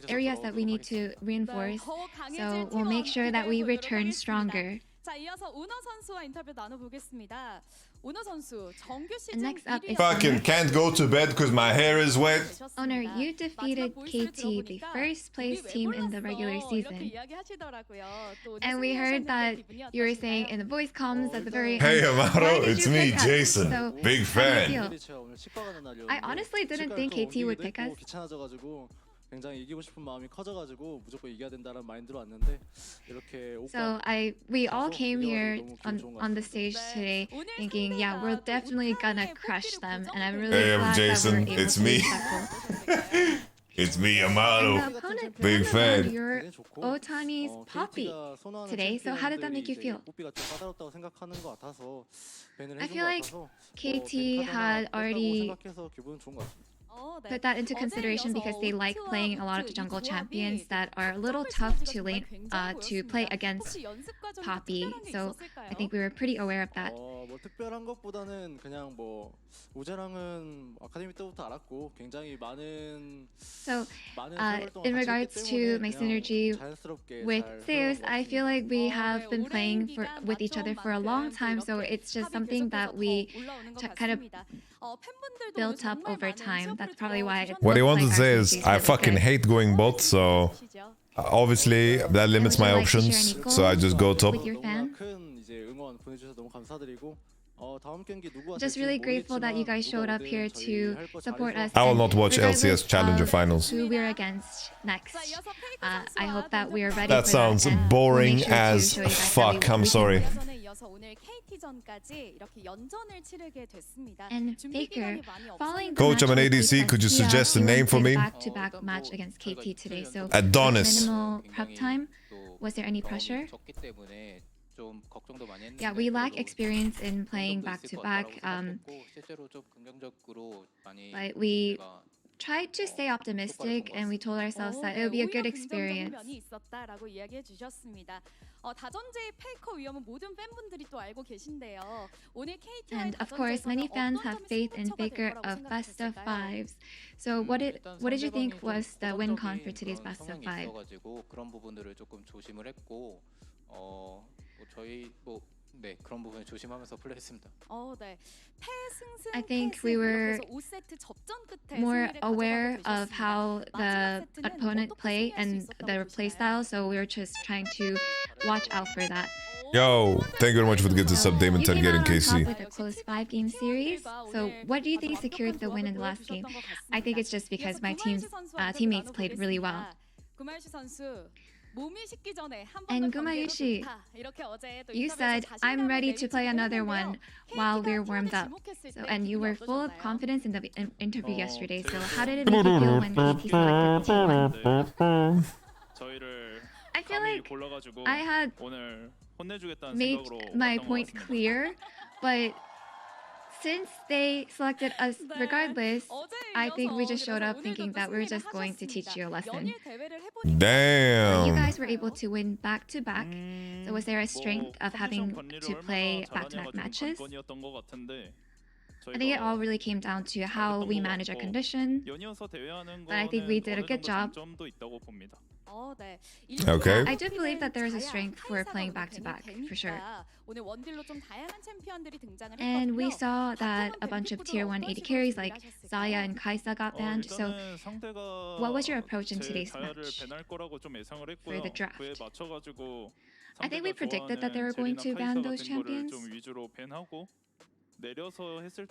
Q: areas that we need to reinforce, so we'll make sure that we return stronger.
M: 자, 이어서 우너 선수와 인터뷰 나눠보겠습니다. 우너 선수, 정규 시즌
Q: Next up is
C: Fucking can't go to bed because my hair is wet.
Q: Owner, you defeated KT, the first place team in the regular season. And we heard that you were saying in the voice comms at the very
C: Hey,
Q: end.
C: Amaro, it's me, Jason.
Q: So,
C: Big
Q: how do you
C: fan.
Q: feel? I honestly didn't think KT would pick us.
L: 굉장히 이기고 싶은 마음이 커져가지고 무조건 이겨야 된다는 마인드로 왔는데 이렇게
Q: So we all came here on the stage today thinking, yeah, we're definitely gonna crush them, and I'm really
C: Hey,
Q: glad
C: Jason,
Q: that we're able
C: it's
Q: to
C: me.
Q: tackle.
C: It's me, Amaro. Big
Q: fan.
C: fan.
Q: Your Otani's Poppy today. So how did that make you feel? I feel like KT had already put that into consideration because they like playing a lot of the jungle champions that are a little tough to play against Poppy. So I think we were pretty aware of that.
L: 뭐 특별한 것보다는 그냥 뭐 우재랑은 아카데미 때부터 알았고 굉장히 많은
Q: So in regards to my synergy with Zeus, I feel like we have been playing with each other for a long time, so it's just something that we kind of built up over time. That's probably why.
C: What I want to say is I fucking hate going bot, so obviously that limits my options, so I just go top.
Q: Just really grateful that you guys showed up here to support us.
C: I will not watch LCS Challenger Finals.
Q: Who we're against next. I hope that we are ready.
C: That sounds boring as fuck. I'm sorry.
Q: And Faker, following
C: Coach, I'm an ADC. Could you suggest a name for me?
Q: Back-to-back match against KT today. So
C: Adonis.
Q: Minimal prep time. Was there any pressure? Yeah, we lack experience in playing back-to-back, but we tried to stay optimistic and we told ourselves that it would be a good experience. And of course, many fans have faith in Faker of Best of Fives. So what did you think was the win con for today's Best of Five? I think we were more aware of how the opponent play and their play style, so we were just trying to watch out for that.
C: Yo, thank you very much for the gift of sub, Damon Target and KC.
Q: With a close 5-game series. So what do you think secured the win in the last game? I think it's just because my teammates played really well. And Gumayushi, you said, I'm ready to play another one while we're warmed up. So, and you were full of confidence in the interview yesterday. So how did it make you feel when KT selected T1? I feel like I had made my point clear, but since they selected us regardless, I think we just showed up thinking that we're just going to teach you a lesson.
C: Damn.
Q: You guys were able to win back-to-back. So was there a strength of having to play back-to-back matches? I think it all really came down to how we manage our condition. But I think we did a good job.
C: Okay.
Q: I do believe that there is a strength for playing back-to-back, for sure. And we saw that a bunch of tier 1 AD carries like Zaya and Kaisa got banned. So what was your approach in today's match for the draft? I think we predicted that they were going to ban those champions.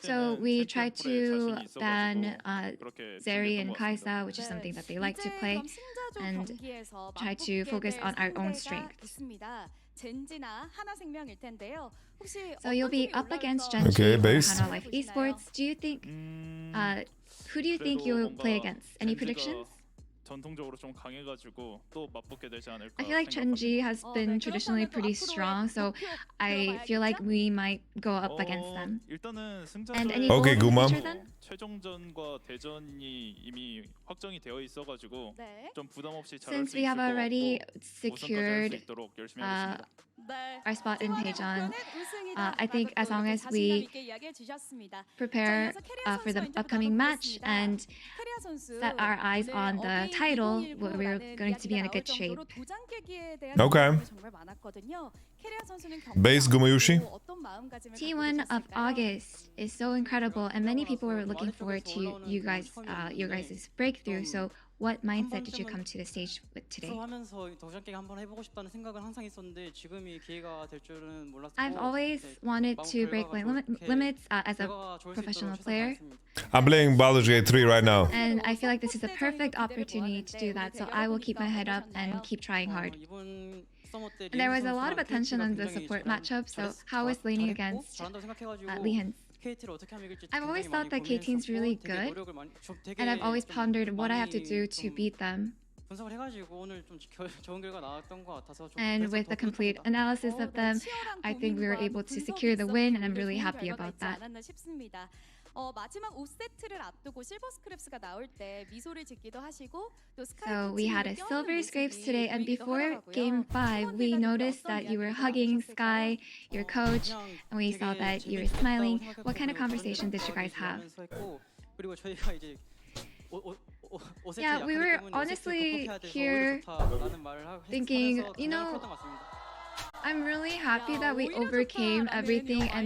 Q: So we tried to ban Zeri and Kaisa, which is something that they like to play, and try to focus on our own strengths. So you'll be up against Genji for Hana Life Esports. Do you think, who do you think you'll play against? Any predictions? I feel like Genji has been traditionally pretty strong, so I feel like we might go up against them. And any goals in the future then? Since we have already secured our spot in Daejeon, I think as long as we prepare for the upcoming match and set our eyes on the title, we're going to be in a good shape.
C: Okay. Base Gumayushi.
Q: T1 of August is so incredible, and many people were looking forward to you guys' breakthrough. So what mindset did you come to the stage with today? I've always wanted to break my limits as a professional player.
C: I'm playing Baldur's Gate 3 right now.
Q: And I feel like this is a perfect opportunity to do that, so I will keep my head up and keep trying hard. And there was a lot of attention on the support matchup, so how was laning against Lee? I've always thought that K-Team's really good, and I've always pondered what I have to do to beat them. And with the complete analysis of them, I think we were able to secure the win, and I'm really happy about that. So we had a silver scrapes today, and before game 5 we noticed that you were hugging Sky, your coach, and we saw that you were smiling. What kind of conversation did you guys have? Yeah, we were honestly here thinking, you know, I'm really happy that we overcame everything and